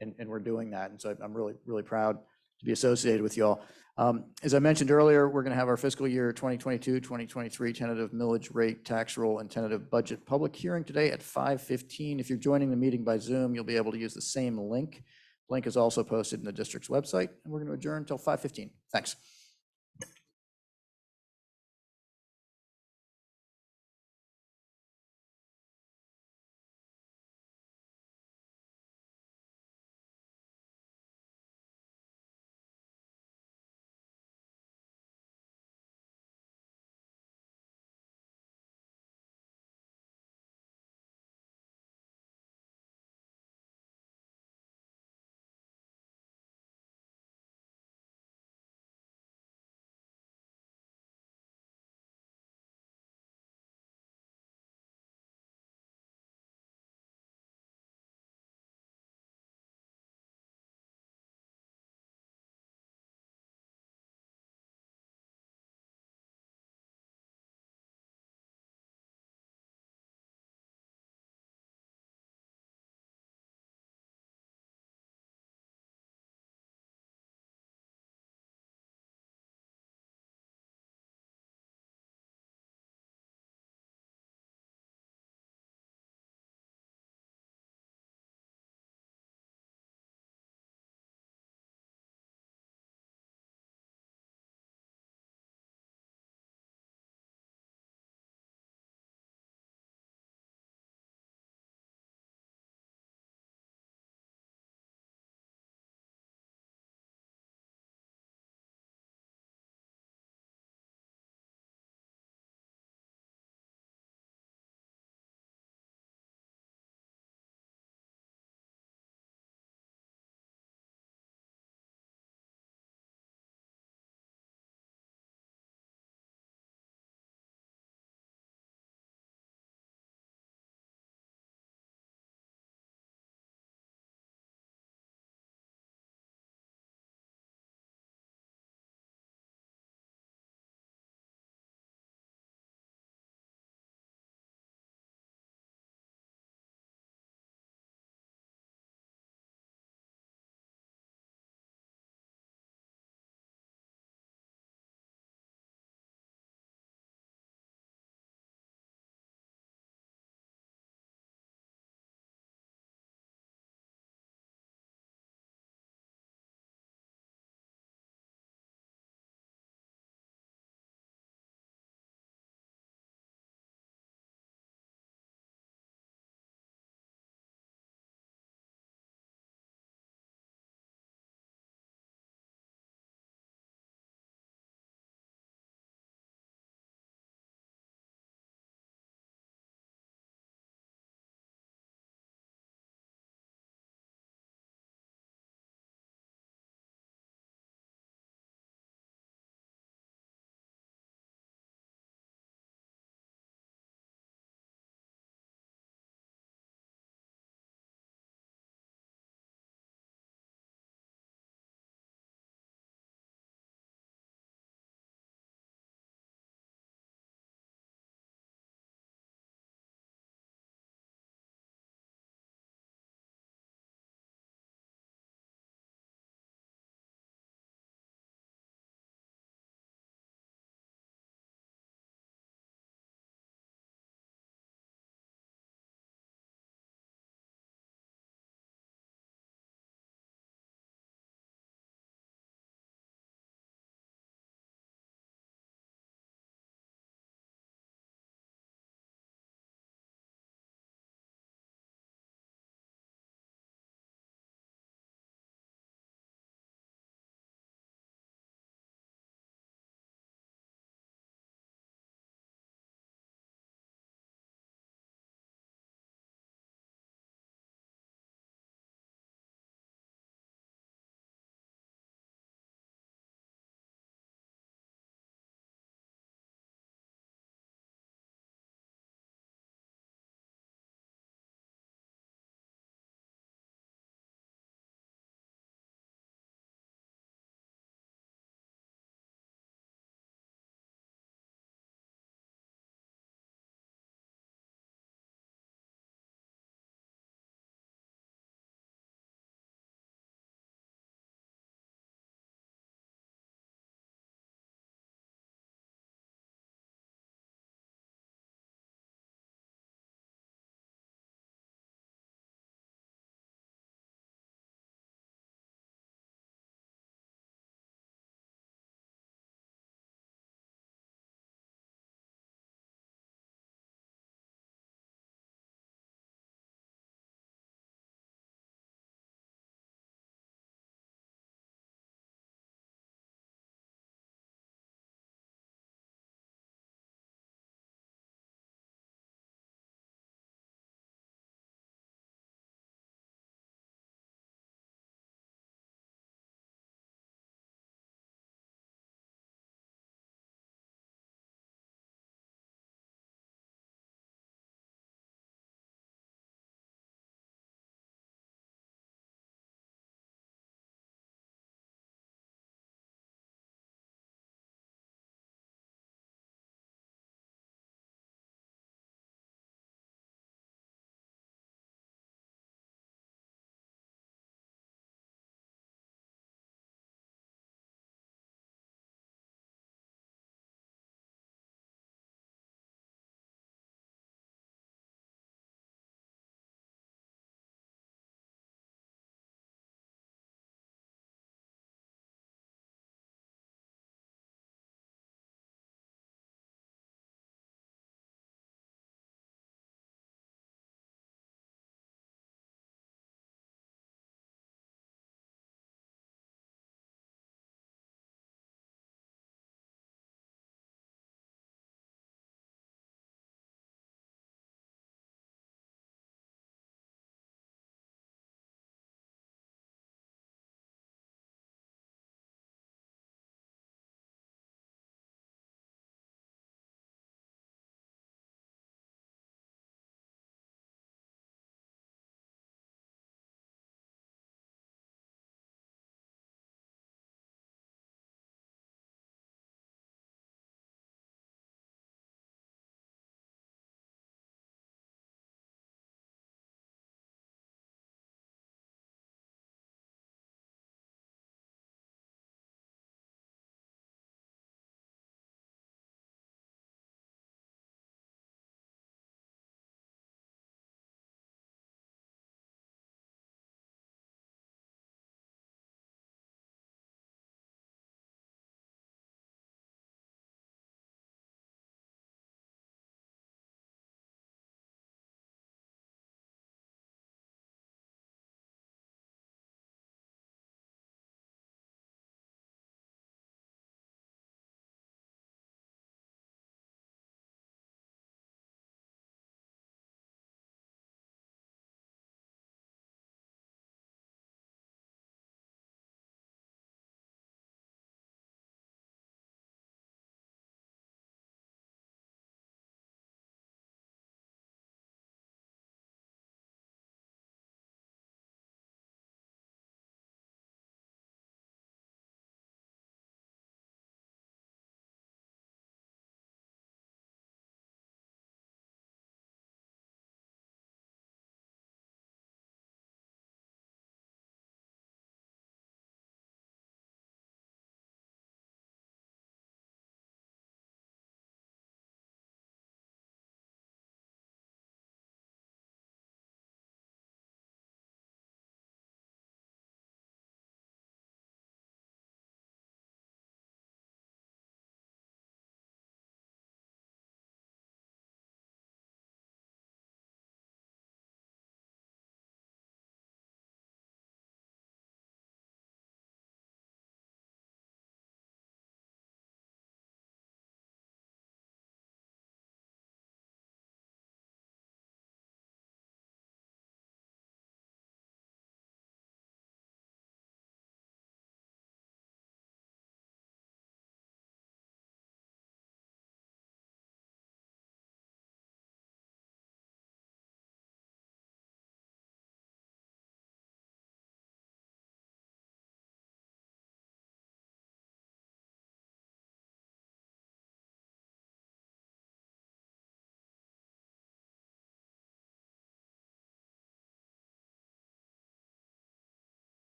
Speaker 12: and we're doing that. And so I'm really, really proud to be associated with you all. As I mentioned earlier, we're going to have our fiscal year 2022-2023 tentative millage rate, tax roll, and tentative budget public hearing today at 5:15. If you're joining the meeting by Zoom, you'll be able to use the same link. Link is also posted in the district's website, and we're going to adjourn until 5:15. Thanks.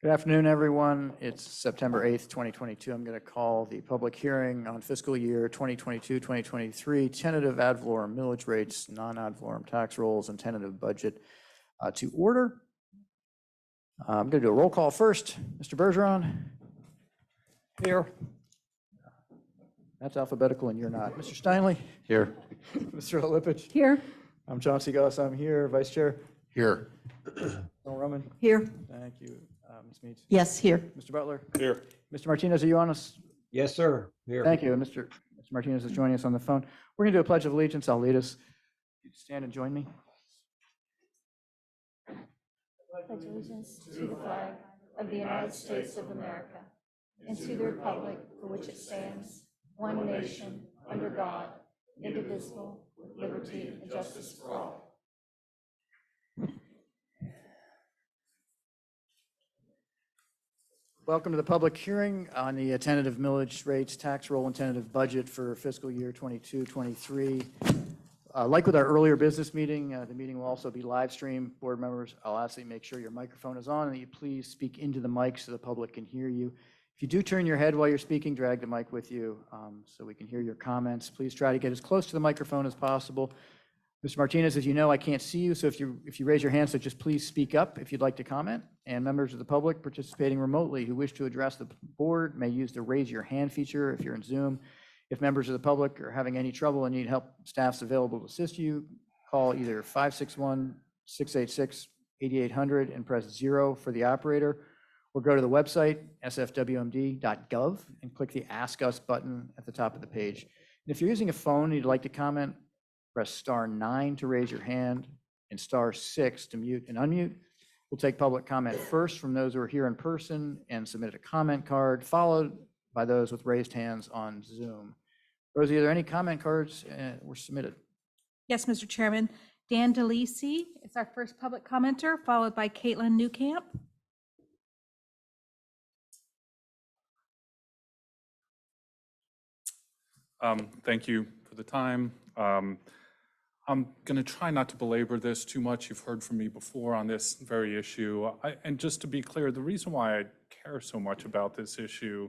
Speaker 12: Good afternoon, everyone. It's September 8th, 2022. I'm going to call the public hearing on fiscal year 2022-2023 tentative ad valorem millage rates, non-ad valorem tax rolls, and tentative budget to order. I'm going to do a roll call first. Mr. Bergeron?
Speaker 23: Here.
Speaker 12: That's alphabetical and you're not. Mr. Steinle?
Speaker 21: Here.
Speaker 12: Mr. Lipich?
Speaker 6: Here.
Speaker 12: I'm Chauncey Goss. I'm here. Vice Chair?
Speaker 13: Here.
Speaker 12: Bill Roman?
Speaker 16: Here.
Speaker 12: Thank you. Ms. Meads?
Speaker 16: Yes, here.
Speaker 12: Mr. Butler?
Speaker 2: Here.
Speaker 12: Mr. Martinez, are you on us?
Speaker 1: Yes, sir. Here.
Speaker 12: Thank you. And Mr. Martinez is joining us on the phone. We're going to do a pledge of allegiance. I'll lead us. Stand and join me.
Speaker 5: Pledge allegiance to the flag of the United States of America and to the republic for which it stands, one nation, under God, indivisible, with liberty and justice for all.
Speaker 12: Welcome to the public hearing on the tentative millage rates, tax roll, and tentative budget for fiscal year 22-23. Like with our earlier business meeting, the meeting will also be live streamed. Board members, I'll ask that you make sure your microphone is on and that you please speak into the mic so the public can hear you. If you do turn your head while you're speaking, drag the mic with you so we can hear your comments. Please try to get as close to the microphone as possible. Mr. Martinez, as you know, I can't see you, so if you raise your hand, so just please speak up if you'd like to comment. And members of the public participating remotely who wish to address the board may use the raise your hand feature if you're in Zoom. If members of the public are having any trouble and need help, staff's available to assist you. Call either 561-686-8800 and press 0 for the operator, or go to the website, sfwmd.gov, and click the Ask Us button at the top of the page. And if you're using a phone and you'd like to comment, press *9 to raise your hand and *6 to mute and unmute. We'll take public comment first from those who are here in person and submit a comment card, followed by those with raised hands on Zoom. Rosie, are there any comment cards were submitted?
Speaker 7: Yes, Mr. Chairman. Dan DeLisi is our first public commenter, followed by Caitlin Newcamp.
Speaker 3: Thank you for the time. I'm going to try not to belabor this too much. You've heard from me before on this very issue. And just to be clear, the reason why I care so much about this issue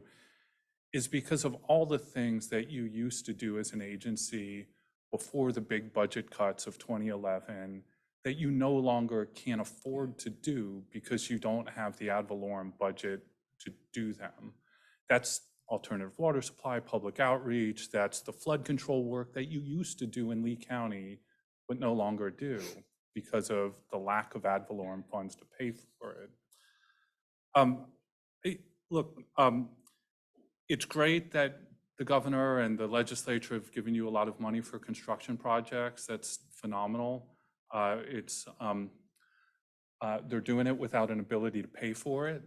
Speaker 3: is because of all the things that you used to do as an agency before the big budget cuts of 2011 that you no longer can afford to do because you don't have the ad valorem budget to do them. That's alternative water supply, public outreach, that's the flood control work that you used to do in Lee County, but no longer do because of the lack of ad valorem funds to pay for it. It's great that the governor and the legislature have given you a lot of money for construction projects. That's phenomenal. They're doing it without an ability to pay for it.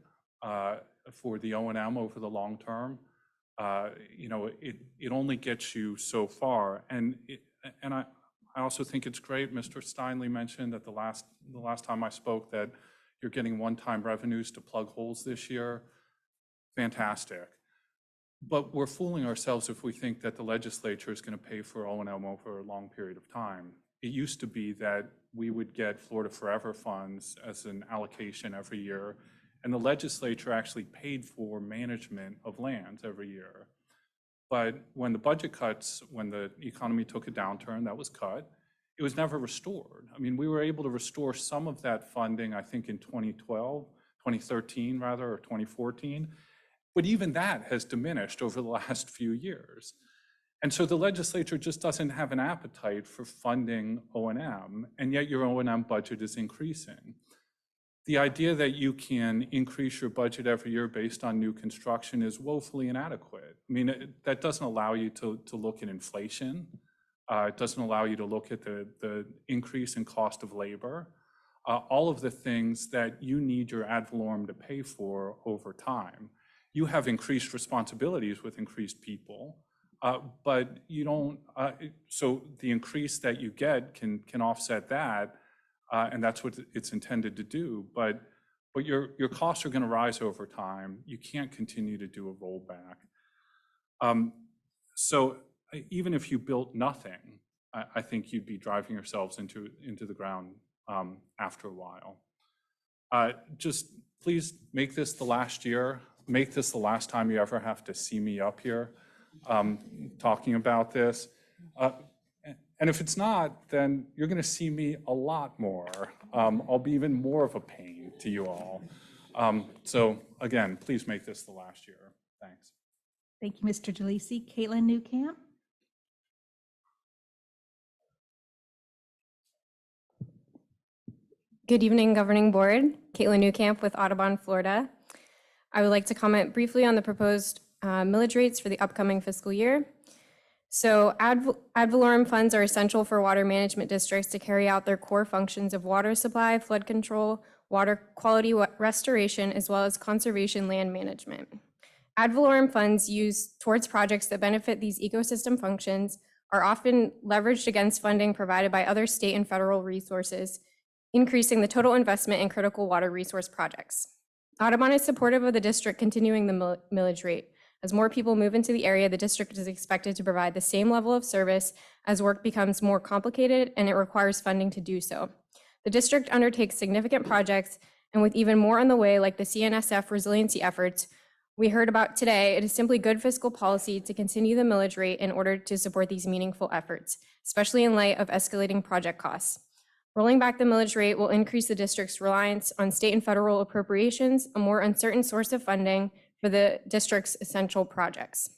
Speaker 3: For the O&M over the long term, it only gets you so far. And I also think it's great. Mr. Steinle mentioned that the last time I spoke that you're getting one-time revenues to plug holes this year. Fantastic. But we're fooling ourselves if we think that the legislature is going to pay for O&M over a long period of time. It used to be that we would get Florida Forever funds as an allocation every year, and the legislature actually paid for management of lands every year. But when the budget cuts, when the economy took a downturn, that was cut. It was never restored. I mean, we were able to restore some of that funding, I think, in 2013 rather, or 2014. But even that has diminished over the last few years. And so the legislature just doesn't have an appetite for funding O&M, and yet your O&M budget is increasing. The idea that you can increase your budget every year based on new construction is woefully inadequate. I mean, that doesn't allow you to look at inflation. It doesn't allow you to look at the increase in cost of labor, all of the things that you need your ad valorem to pay for over time. You have increased responsibilities with increased people, but you don't, so the increase that you get can offset that, and that's what it's intended to do, but your costs are gonna rise over time. You can't continue to do a rollback. So even if you built nothing, I think you'd be driving yourselves into the ground after a while. Just please make this the last year. Make this the last time you ever have to see me up here talking about this. And if it's not, then you're going to see me a lot more. I'll be even more of a pain to you all. So again, please make this the last year. Thanks.
Speaker 7: Thank you, Mr. DeLisi. Caitlin Newcamp.
Speaker 4: Good evening, Governing Board. Caitlin Newcamp with Audubon, Florida. I would like to comment briefly on the proposed millage rates for the upcoming fiscal year. So ad valorem funds are essential for water management districts to carry out their core functions of water supply, flood control, water quality restoration, as well as conservation land management. Ad valorem funds used towards projects that benefit these ecosystem functions are often leveraged against funding provided by other state and federal resources, increasing the total investment in critical water resource projects. Audubon is supportive of the district continuing the millage rate. As more people move into the area, the district is expected to provide the same level of service as work becomes more complicated and it requires funding to do so. The district undertakes significant projects, and with even more on the way, like the CNSF resiliency efforts we heard about today, it is simply good fiscal policy to continue the millage rate in order to support these meaningful efforts, especially in light of escalating project costs. Rolling back the millage rate will increase the district's reliance on state and federal appropriations, a more uncertain source of funding for the district's essential projects.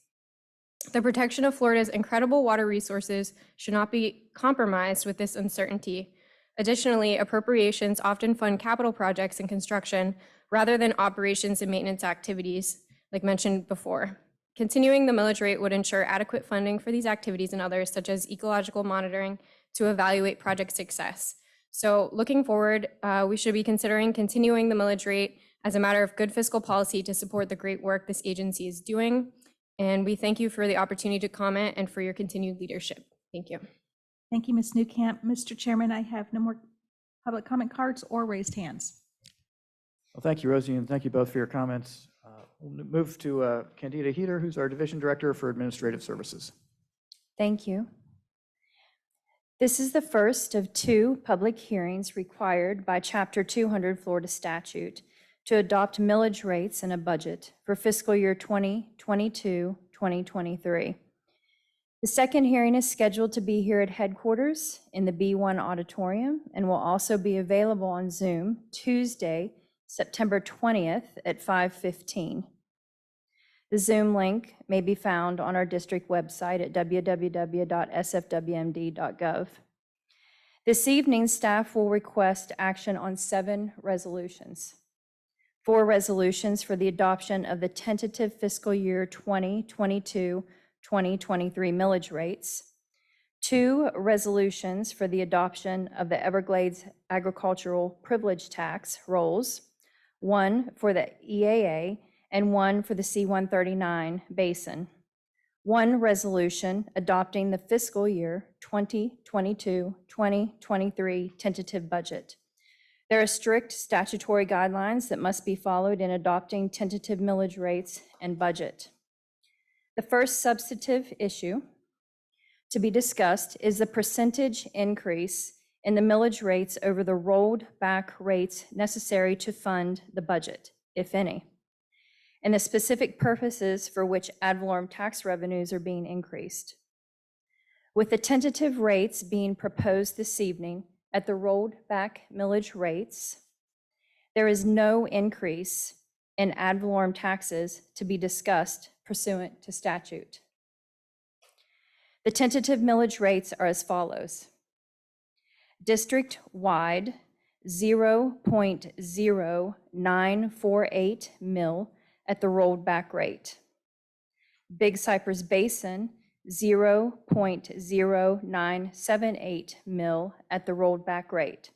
Speaker 4: The protection of Florida's incredible water resources should not be compromised with this uncertainty. Additionally, appropriations often fund capital projects and construction rather than operations and maintenance activities, like mentioned before. Continuing the millage rate would ensure adequate funding for these activities and others, such as ecological monitoring, to evaluate project success. So looking forward, we should be considering continuing the millage rate as a matter of good fiscal policy to support the great work this agency is doing. And we thank you for the opportunity to comment and for your continued leadership. Thank you.
Speaker 7: Thank you, Ms. Newcamp. Mr. Chairman, I have no more public comment cards or raised hands.
Speaker 10: Well, thank you, Rosie, and thank you both for your comments. We'll move to Candida Heater, who's our Division Director for Administrative Services.
Speaker 5: Thank you. This is the first of two public hearings required by Chapter 200 Florida statute to adopt millage rates and a budget for fiscal year 2022-2023. The second hearing is scheduled to be here at headquarters in the B1 auditorium and will also be available on Zoom Tuesday, September 20th at 5:15. The Zoom link may be found on our district website at www.sfwmd.gov. This evening, staff will request action on 7 resolutions. 4 resolutions for the adoption of the tentative fiscal year 2022-2023 millage rates, 2 resolutions for the adoption of the Everglades agricultural privilege tax rolls, 1 for the EAA, and 1 for the C-139 basin, 1 resolution adopting the fiscal year 2022-2023 tentative budget. There are strict statutory guidelines that must be followed in adopting tentative millage rates and budget. The first substantive issue to be discussed is the percentage increase in the millage rates over the rolled back rates necessary to fund the budget, if any, and the specific purposes for which ad valorem tax revenues are being increased. With the tentative rates being proposed this evening at the rolled back millage rates, there is no increase in ad valorem taxes to be discussed pursuant to statute. The tentative millage rates are as follows. District-wide, 0.0948 mil at the rolled back rate. Big Cypress Basin, 0.0978 mil at the rolled back rate.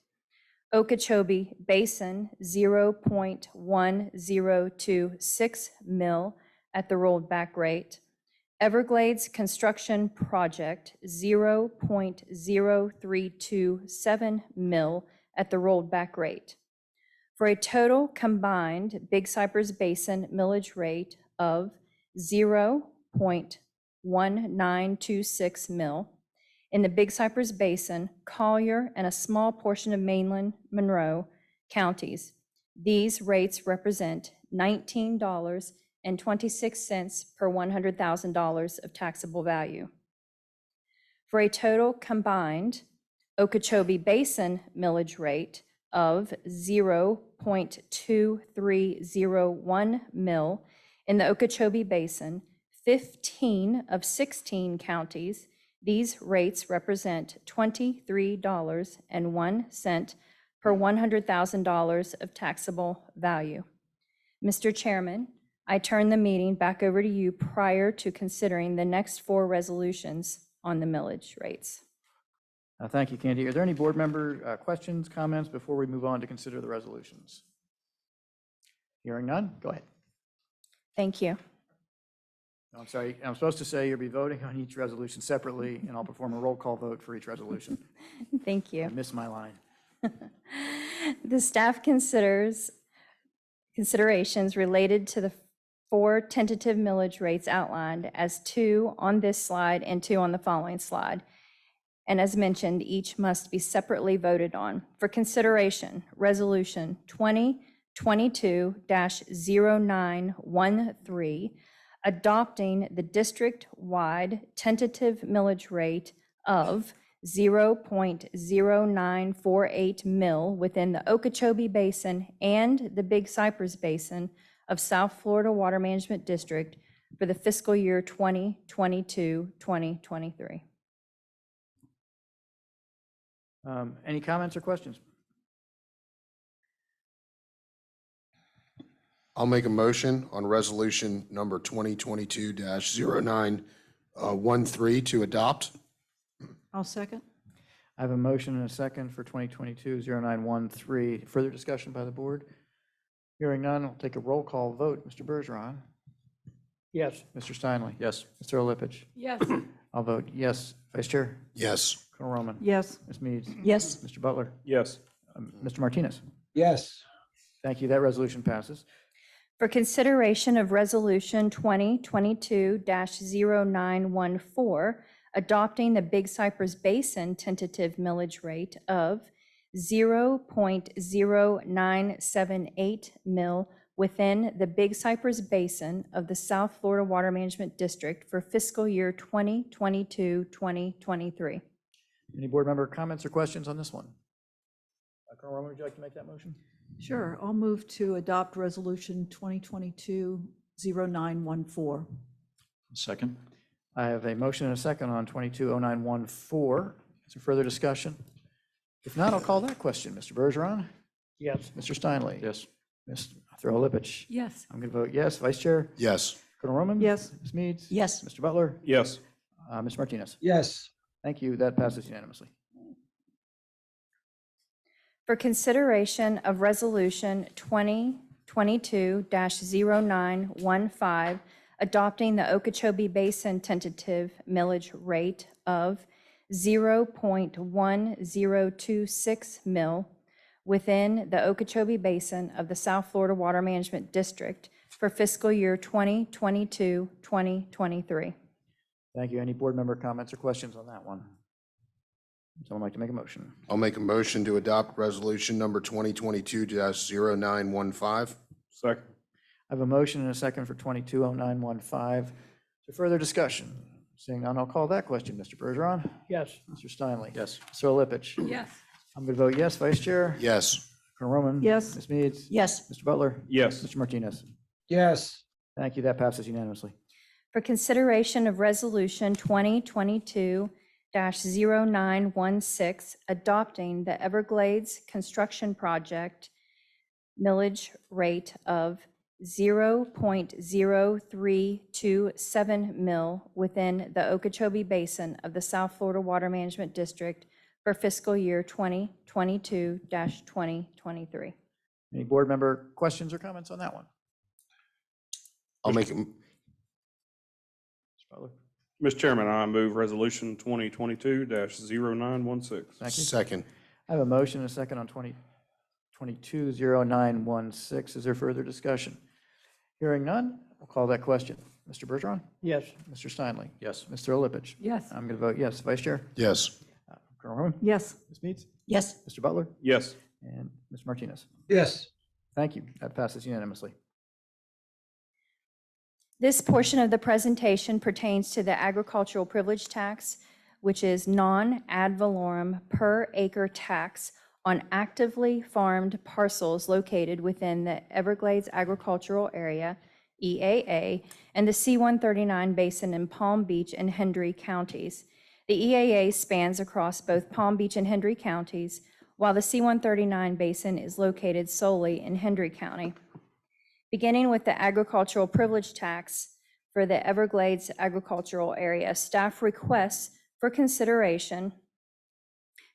Speaker 5: Okeechobee Basin, 0.1026 mil at the rolled back rate. Everglades Construction Project, 0.0327 mil at the rolled back rate, for a total combined Big Cypress Basin millage rate of 0.1926 mil in the Big Cypress Basin, Collier, and a small portion of mainland Monroe counties, These rates represent $19.26 per $100,000 of taxable value. For a total combined Okeechobee Basin millage rate of 0.2301 mil in the Okeechobee Basin, 15 of 16 counties, these rates represent $23.01 per $100,000 of taxable value. Mr. Chairman, I turn the meeting back over to you prior to considering the next 4 resolutions on the millage rates.
Speaker 10: Thank you, Candy. Are there any board member questions, comments before we move on to consider the resolutions? Hearing none, go ahead.
Speaker 5: Thank you.
Speaker 10: I'm sorry, I'm supposed to say you'll be voting on each resolution separately, and I'll perform a roll call vote for each resolution.
Speaker 5: Thank you.
Speaker 10: I missed my line.
Speaker 5: The staff considerations related to the 4 tentative millage rates outlined as 2 on this slide and 2 on the following slide. And as mentioned, each must be separately voted on. For consideration, Resolution 2022-0913, adopting the district-wide tentative millage rate of 0.0948 mil within the Okeechobee Basin and the Big Cypress Basin of South Florida Water Management District for the fiscal year 2022-2023.
Speaker 10: Any comments or questions?
Speaker 13: I'll make a motion on resolution number 2022-0913 to adopt.
Speaker 15: I'll second.
Speaker 10: I have a motion and a second for 2022-0913. Further discussion by the board? Hearing none, I'll take a roll call vote. Mr. Bergeron?
Speaker 23: Yes.
Speaker 10: Mr. Steinle? Yes. Mr. Olipich?
Speaker 6: Yes.
Speaker 10: I'll vote yes. Vice Chair?
Speaker 13: Yes.
Speaker 10: Colonel Roman?
Speaker 15: Yes.
Speaker 10: Ms. Meads?
Speaker 15: Yes.
Speaker 10: Mr. Butler?
Speaker 2: Yes.
Speaker 10: Mr. Martinez?
Speaker 1: Yes.
Speaker 10: Thank you. That resolution passes.
Speaker 5: For consideration of Resolution 2022-0914, adopting the Big Cypress Basin tentative millage rate of 0.0978 mil within the Big Cypress Basin of the South Florida Water Management District for fiscal year 2022-2023.
Speaker 10: Any board member comments or questions on this one? Colonel Roman, would you like to make that motion?
Speaker 15: Sure. I'll move to adopt resolution 2022-0914.
Speaker 21: Second.
Speaker 10: I have a motion and a second on 22-0914. Is there further discussion? If not, I'll call that question. Mr. Bergeron?
Speaker 23: Yes.
Speaker 10: Mr. Steinle?
Speaker 21: Yes.
Speaker 10: Mr. Olipich?
Speaker 6: Yes.
Speaker 10: I'm going to vote yes. Vice Chair?
Speaker 13: Yes.
Speaker 10: Colonel Roman?
Speaker 15: Yes.
Speaker 10: Ms. Meads?
Speaker 15: Yes.
Speaker 10: Mr. Butler?
Speaker 2: Yes.
Speaker 10: Mr. Martinez?
Speaker 1: Yes.
Speaker 10: Thank you. That passes unanimously.
Speaker 5: For consideration of Resolution 2022-0915, adopting the Okeechobee Basin tentative millage rate of 0.1026 mil within the Okeechobee Basin of the South Florida Water Management District for fiscal year 2022-2023.
Speaker 10: Thank you. Any board member comments or questions on that one? Someone like to make a motion?
Speaker 13: I'll make a motion to adopt resolution number 2022-0915.
Speaker 2: Second.
Speaker 10: I have a motion and a second for 22-0915. So further discussion? Seeing none, I'll call that question. Mr. Bergeron?
Speaker 23: Yes.
Speaker 10: Mr. Steinle?
Speaker 21: Yes.
Speaker 10: Mr. Olipich?
Speaker 6: Yes.
Speaker 10: I'm going to vote yes. Vice Chair?
Speaker 13: Yes.
Speaker 10: Colonel Roman?
Speaker 15: Yes.
Speaker 10: Ms. Meads?
Speaker 15: Yes.
Speaker 10: Mr. Butler?
Speaker 2: Yes.
Speaker 10: Mr. Martinez?
Speaker 1: Yes.
Speaker 10: Thank you. That passes unanimously.
Speaker 5: For consideration of Resolution 2022-0916, adopting the Everglades construction project millage rate of 0.0327 mil within the Okeechobee Basin of the South Florida Water Management District for fiscal year 2022-2023.
Speaker 10: Any board member questions or comments on that one?
Speaker 13: I'll make it.
Speaker 10: Mr. Butler?
Speaker 2: Mr. Chairman, I move resolution 2022-0916.
Speaker 10: Thank you.
Speaker 13: Second.
Speaker 10: I have a motion and a second on 2022-0916. Is there further discussion? Hearing none, we'll call that question. Mr. Bergeron?
Speaker 23: Yes.
Speaker 10: Mr. Steinle?
Speaker 21: Yes.
Speaker 10: Mr. Olipich?
Speaker 6: Yes.
Speaker 10: I'm going to vote yes. Vice Chair?
Speaker 13: Yes.
Speaker 10: Colonel Roman?
Speaker 15: Yes.
Speaker 10: Ms. Meads?
Speaker 15: Yes.
Speaker 10: Mr. Butler?
Speaker 2: Yes.
Speaker 10: And Mr. Martinez?
Speaker 1: Yes.
Speaker 10: Thank you. That passes unanimously.
Speaker 5: This portion of the presentation pertains to the agricultural privilege tax, which is non-ad valorem per acre tax on actively farmed parcels located within the Everglades Agricultural Area, EAA, and the C-139 Basin in Palm Beach and Hendry counties. The EAA spans across both Palm Beach and Hendry counties, while the C-139 Basin is located solely in Hendry County. Beginning with the agricultural privilege tax for the Everglades Agricultural Area, staff requests for consideration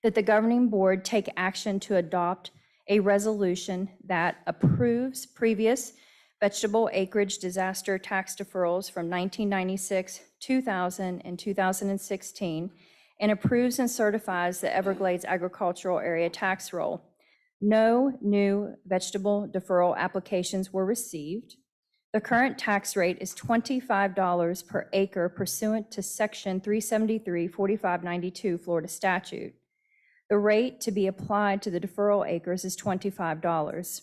Speaker 5: that the governing board take action to adopt a resolution that approves previous vegetable acreage disaster tax deferrals from 1996, 2000, and 2016, and approves and certifies the Everglades Agricultural Area tax roll. No new vegetable deferral applications were received. The current tax rate is $25 per acre pursuant to Section 373-4592 Florida statute. The rate to be applied to the deferral acres is $25.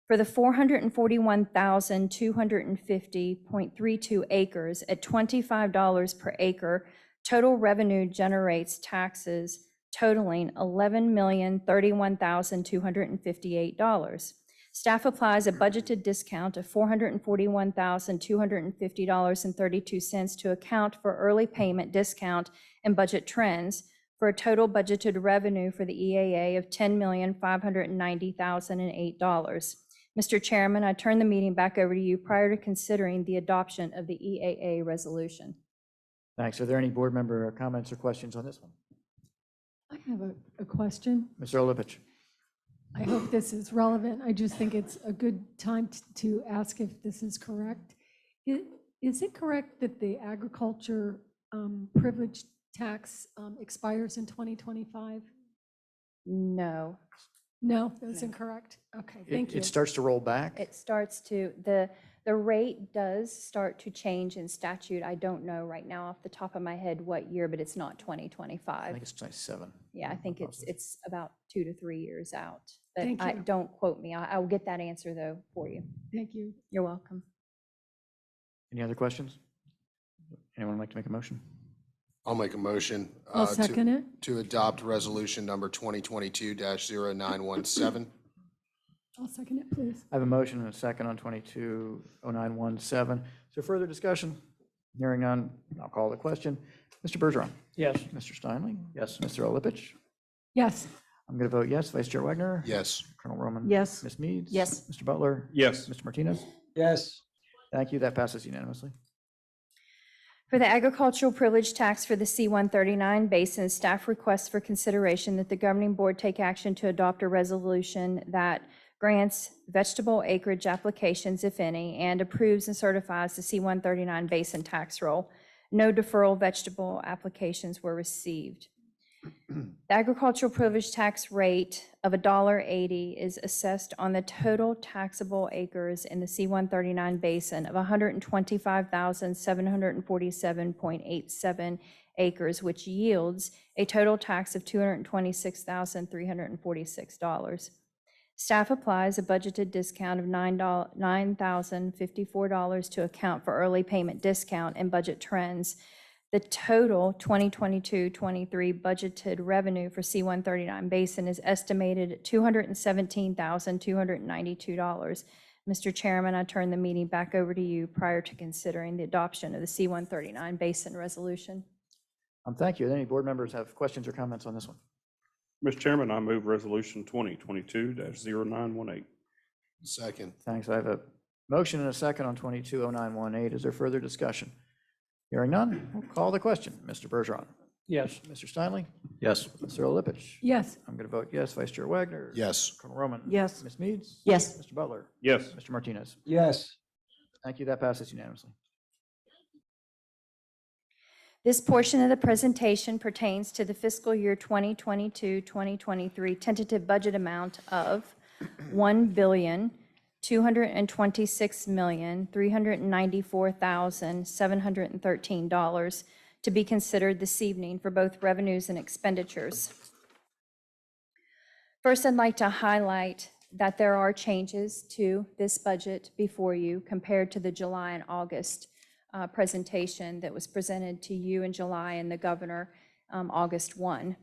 Speaker 5: For the 441,250.32 acres at $25 per acre, total revenue generates taxes totaling $11,031,258. Staff applies a budgeted discount of $441,250.32 to account for early payment discount and budget trends for a total budgeted revenue for the EAA of $10,590,008. Mr. Chairman, I turn the meeting back over to you prior to considering the adoption of the EAA resolution.
Speaker 10: Thanks. Are there any board member comments or questions on this one?
Speaker 6: I have a question.
Speaker 10: Mr. Olipich.
Speaker 6: I hope this is relevant. I just think it's a good time to ask if this is correct. Is it correct that the agriculture privilege tax expires in 2025?
Speaker 5: No.
Speaker 6: No, that's incorrect. Okay, thank you.
Speaker 10: It starts to roll back?
Speaker 5: It starts to, the rate does start to change in statute. I don't know right now off the top of my head what year, but it's not 2025.
Speaker 10: I think it's 27.
Speaker 5: Yeah, I think it's about 2 to 3 years out. But
Speaker 6: Thank you.
Speaker 5: don't quote me. I will get that answer though for you.
Speaker 6: Thank you.
Speaker 5: You're welcome.
Speaker 10: Any other questions? Anyone like to make a motion?
Speaker 13: I'll make a motion.
Speaker 6: I'll second it.
Speaker 13: To adopt resolution number 2022-0917.
Speaker 6: I'll second it, please.
Speaker 10: I have a motion and a second on 220917. Is there further discussion? Hearing none, I'll call the question. Mr. Bergeron?
Speaker 23: Yes.
Speaker 10: Mr. Steinle? Yes. Mr. Olipich?
Speaker 6: Yes.
Speaker 10: I'm going to vote yes. Vice Chair Wagner?
Speaker 13: Yes.
Speaker 10: Colonel Roman?
Speaker 15: Yes.
Speaker 10: Ms. Meads?
Speaker 16: Yes.
Speaker 10: Mr. Butler?
Speaker 2: Yes.
Speaker 10: Mr. Martinez?
Speaker 1: Yes.
Speaker 10: Thank you. That passes unanimously.
Speaker 5: For the agricultural privilege tax for the C-139 Basin, staff requests for consideration that the governing board take action to adopt a resolution that grants vegetable acreage applications, if any, and approves and certifies the C-139 Basin tax roll. No deferral vegetable applications were received. The agricultural privilege tax rate of $1.80 is assessed on the total taxable acres in the C-139 Basin of 125,747.87 acres, which yields a total tax of $226,346. Staff applies a budgeted discount of $9,054 to account for early payment discount and budget trends. The total 2022-23 budgeted revenue for C-139 Basin is estimated at $217,292. Mr. Chairman, I turn the meeting back over to you prior to considering the adoption of the C-139 Basin resolution.
Speaker 10: Thank you. Any board members have questions or comments on this one?
Speaker 2: Mr. Chairman, I move resolution 2022-0918.
Speaker 13: Second.
Speaker 10: Thanks. I have a motion and a second on 220918. Is there further discussion? Hearing none, we'll call the question. Mr. Bergeron?
Speaker 23: Yes.
Speaker 10: Mr. Steinle?
Speaker 21: Yes.
Speaker 10: Mr. Olipich?
Speaker 6: Yes.
Speaker 10: I'm going to vote yes. Vice Chair Wagner?
Speaker 13: Yes.
Speaker 10: Colonel Roman?
Speaker 15: Yes.
Speaker 10: Ms. Meads?
Speaker 16: Yes.
Speaker 10: Mr. Butler?
Speaker 2: Yes.
Speaker 10: Mr. Martinez?
Speaker 1: Yes.
Speaker 10: Thank you. That passes unanimously.
Speaker 5: This portion of the presentation pertains to the fiscal year 2022-2023 tentative budget amount of $1,226,394,713 to be considered this evening for both revenues and expenditures. First, I'd like to highlight that there are changes to this budget before you compared to the July and August presentation that was presented to you in July and the governor August 1.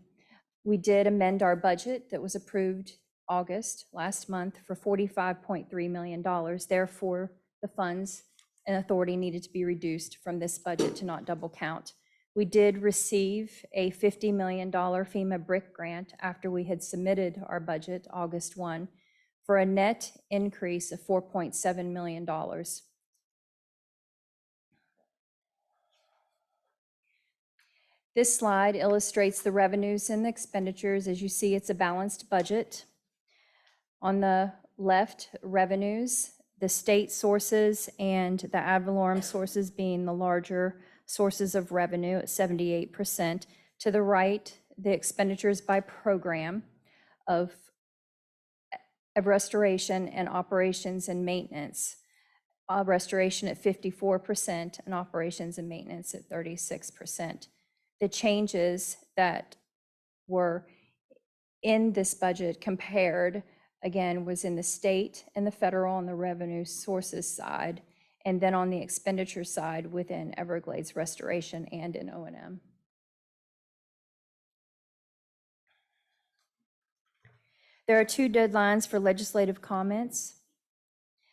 Speaker 5: We did amend our budget that was approved August last month for $45.3 million. Therefore, the funds and authority needed to be reduced from this budget to not double count. We did receive a $50 million FEMA BRIC grant after we had submitted our budget August 1 for a net increase of $4.7 million. This slide illustrates the revenues and the expenditures. As you see, it's a balanced budget. On the left, revenues, the state sources and the ad valorem sources being the larger sources of revenue at 78%. To the right, the expenditures by program of restoration and operations and maintenance. Restoration at 54% and operations and maintenance at 36%. The changes that were in this budget compared, again, was in the state and the federal and the revenue sources side, and then on the expenditure side within Everglades restoration and in O&M. There are 2 deadlines for legislative comments.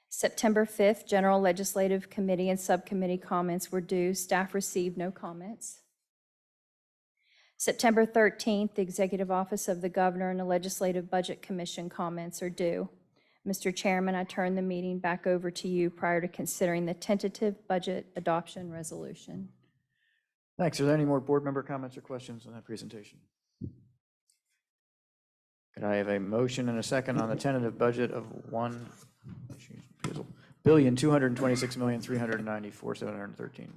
Speaker 5: September 5th, general legislative committee and subcommittee comments were due. Staff received no comments. September 13th, the Executive Office of the Governor and the Legislative Budget Commission comments are due. Mr. Chairman, I turn the meeting back over to you prior to considering the tentative budget adoption resolution.
Speaker 10: Thanks. Are there any more board member comments or questions on that presentation? Could I have a motion and a second on the tentative budget of $1,226,394,713?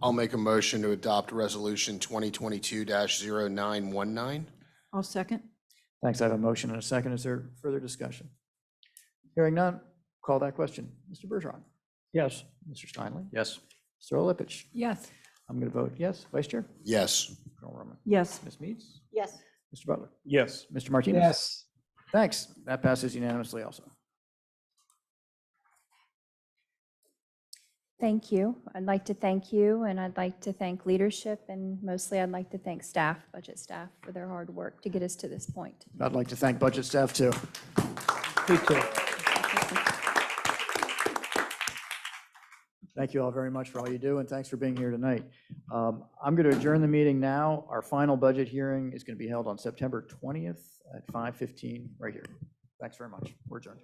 Speaker 13: I'll make a motion to adopt resolution 2022-0919.
Speaker 15: I'll second.
Speaker 10: Thanks. I have a motion and a second. Is there further discussion? Hearing none, call that question. Mr. Bergeron?
Speaker 23: Yes.
Speaker 10: Mr. Steinle?
Speaker 21: Yes.
Speaker 10: Mr. Olepich?
Speaker 6: Yes.
Speaker 10: I'm going to vote yes. Vice Chair?
Speaker 13: Yes.
Speaker 10: Colonel Roman?
Speaker 15: Yes.
Speaker 10: Ms. Meads?
Speaker 16: Yes.
Speaker 10: Mr. Butler?
Speaker 2: Yes.
Speaker 10: Mr. Martinez?
Speaker 1: Yes.
Speaker 10: Thanks. That passes unanimously also.
Speaker 5: Thank you. I'd like to thank you, and I'd like to thank leadership, and mostly I'd like to thank staff, budget staff, for their hard work to get us to this point.
Speaker 10: I'd like to thank budget staff too.
Speaker 23: Me too.
Speaker 10: Thank you all very much for all you do, and thanks for being here tonight. I'm going to adjourn the meeting now. Our final budget hearing is going to be held on September 20th at 5:15 right here. Thanks very much. We're adjourned.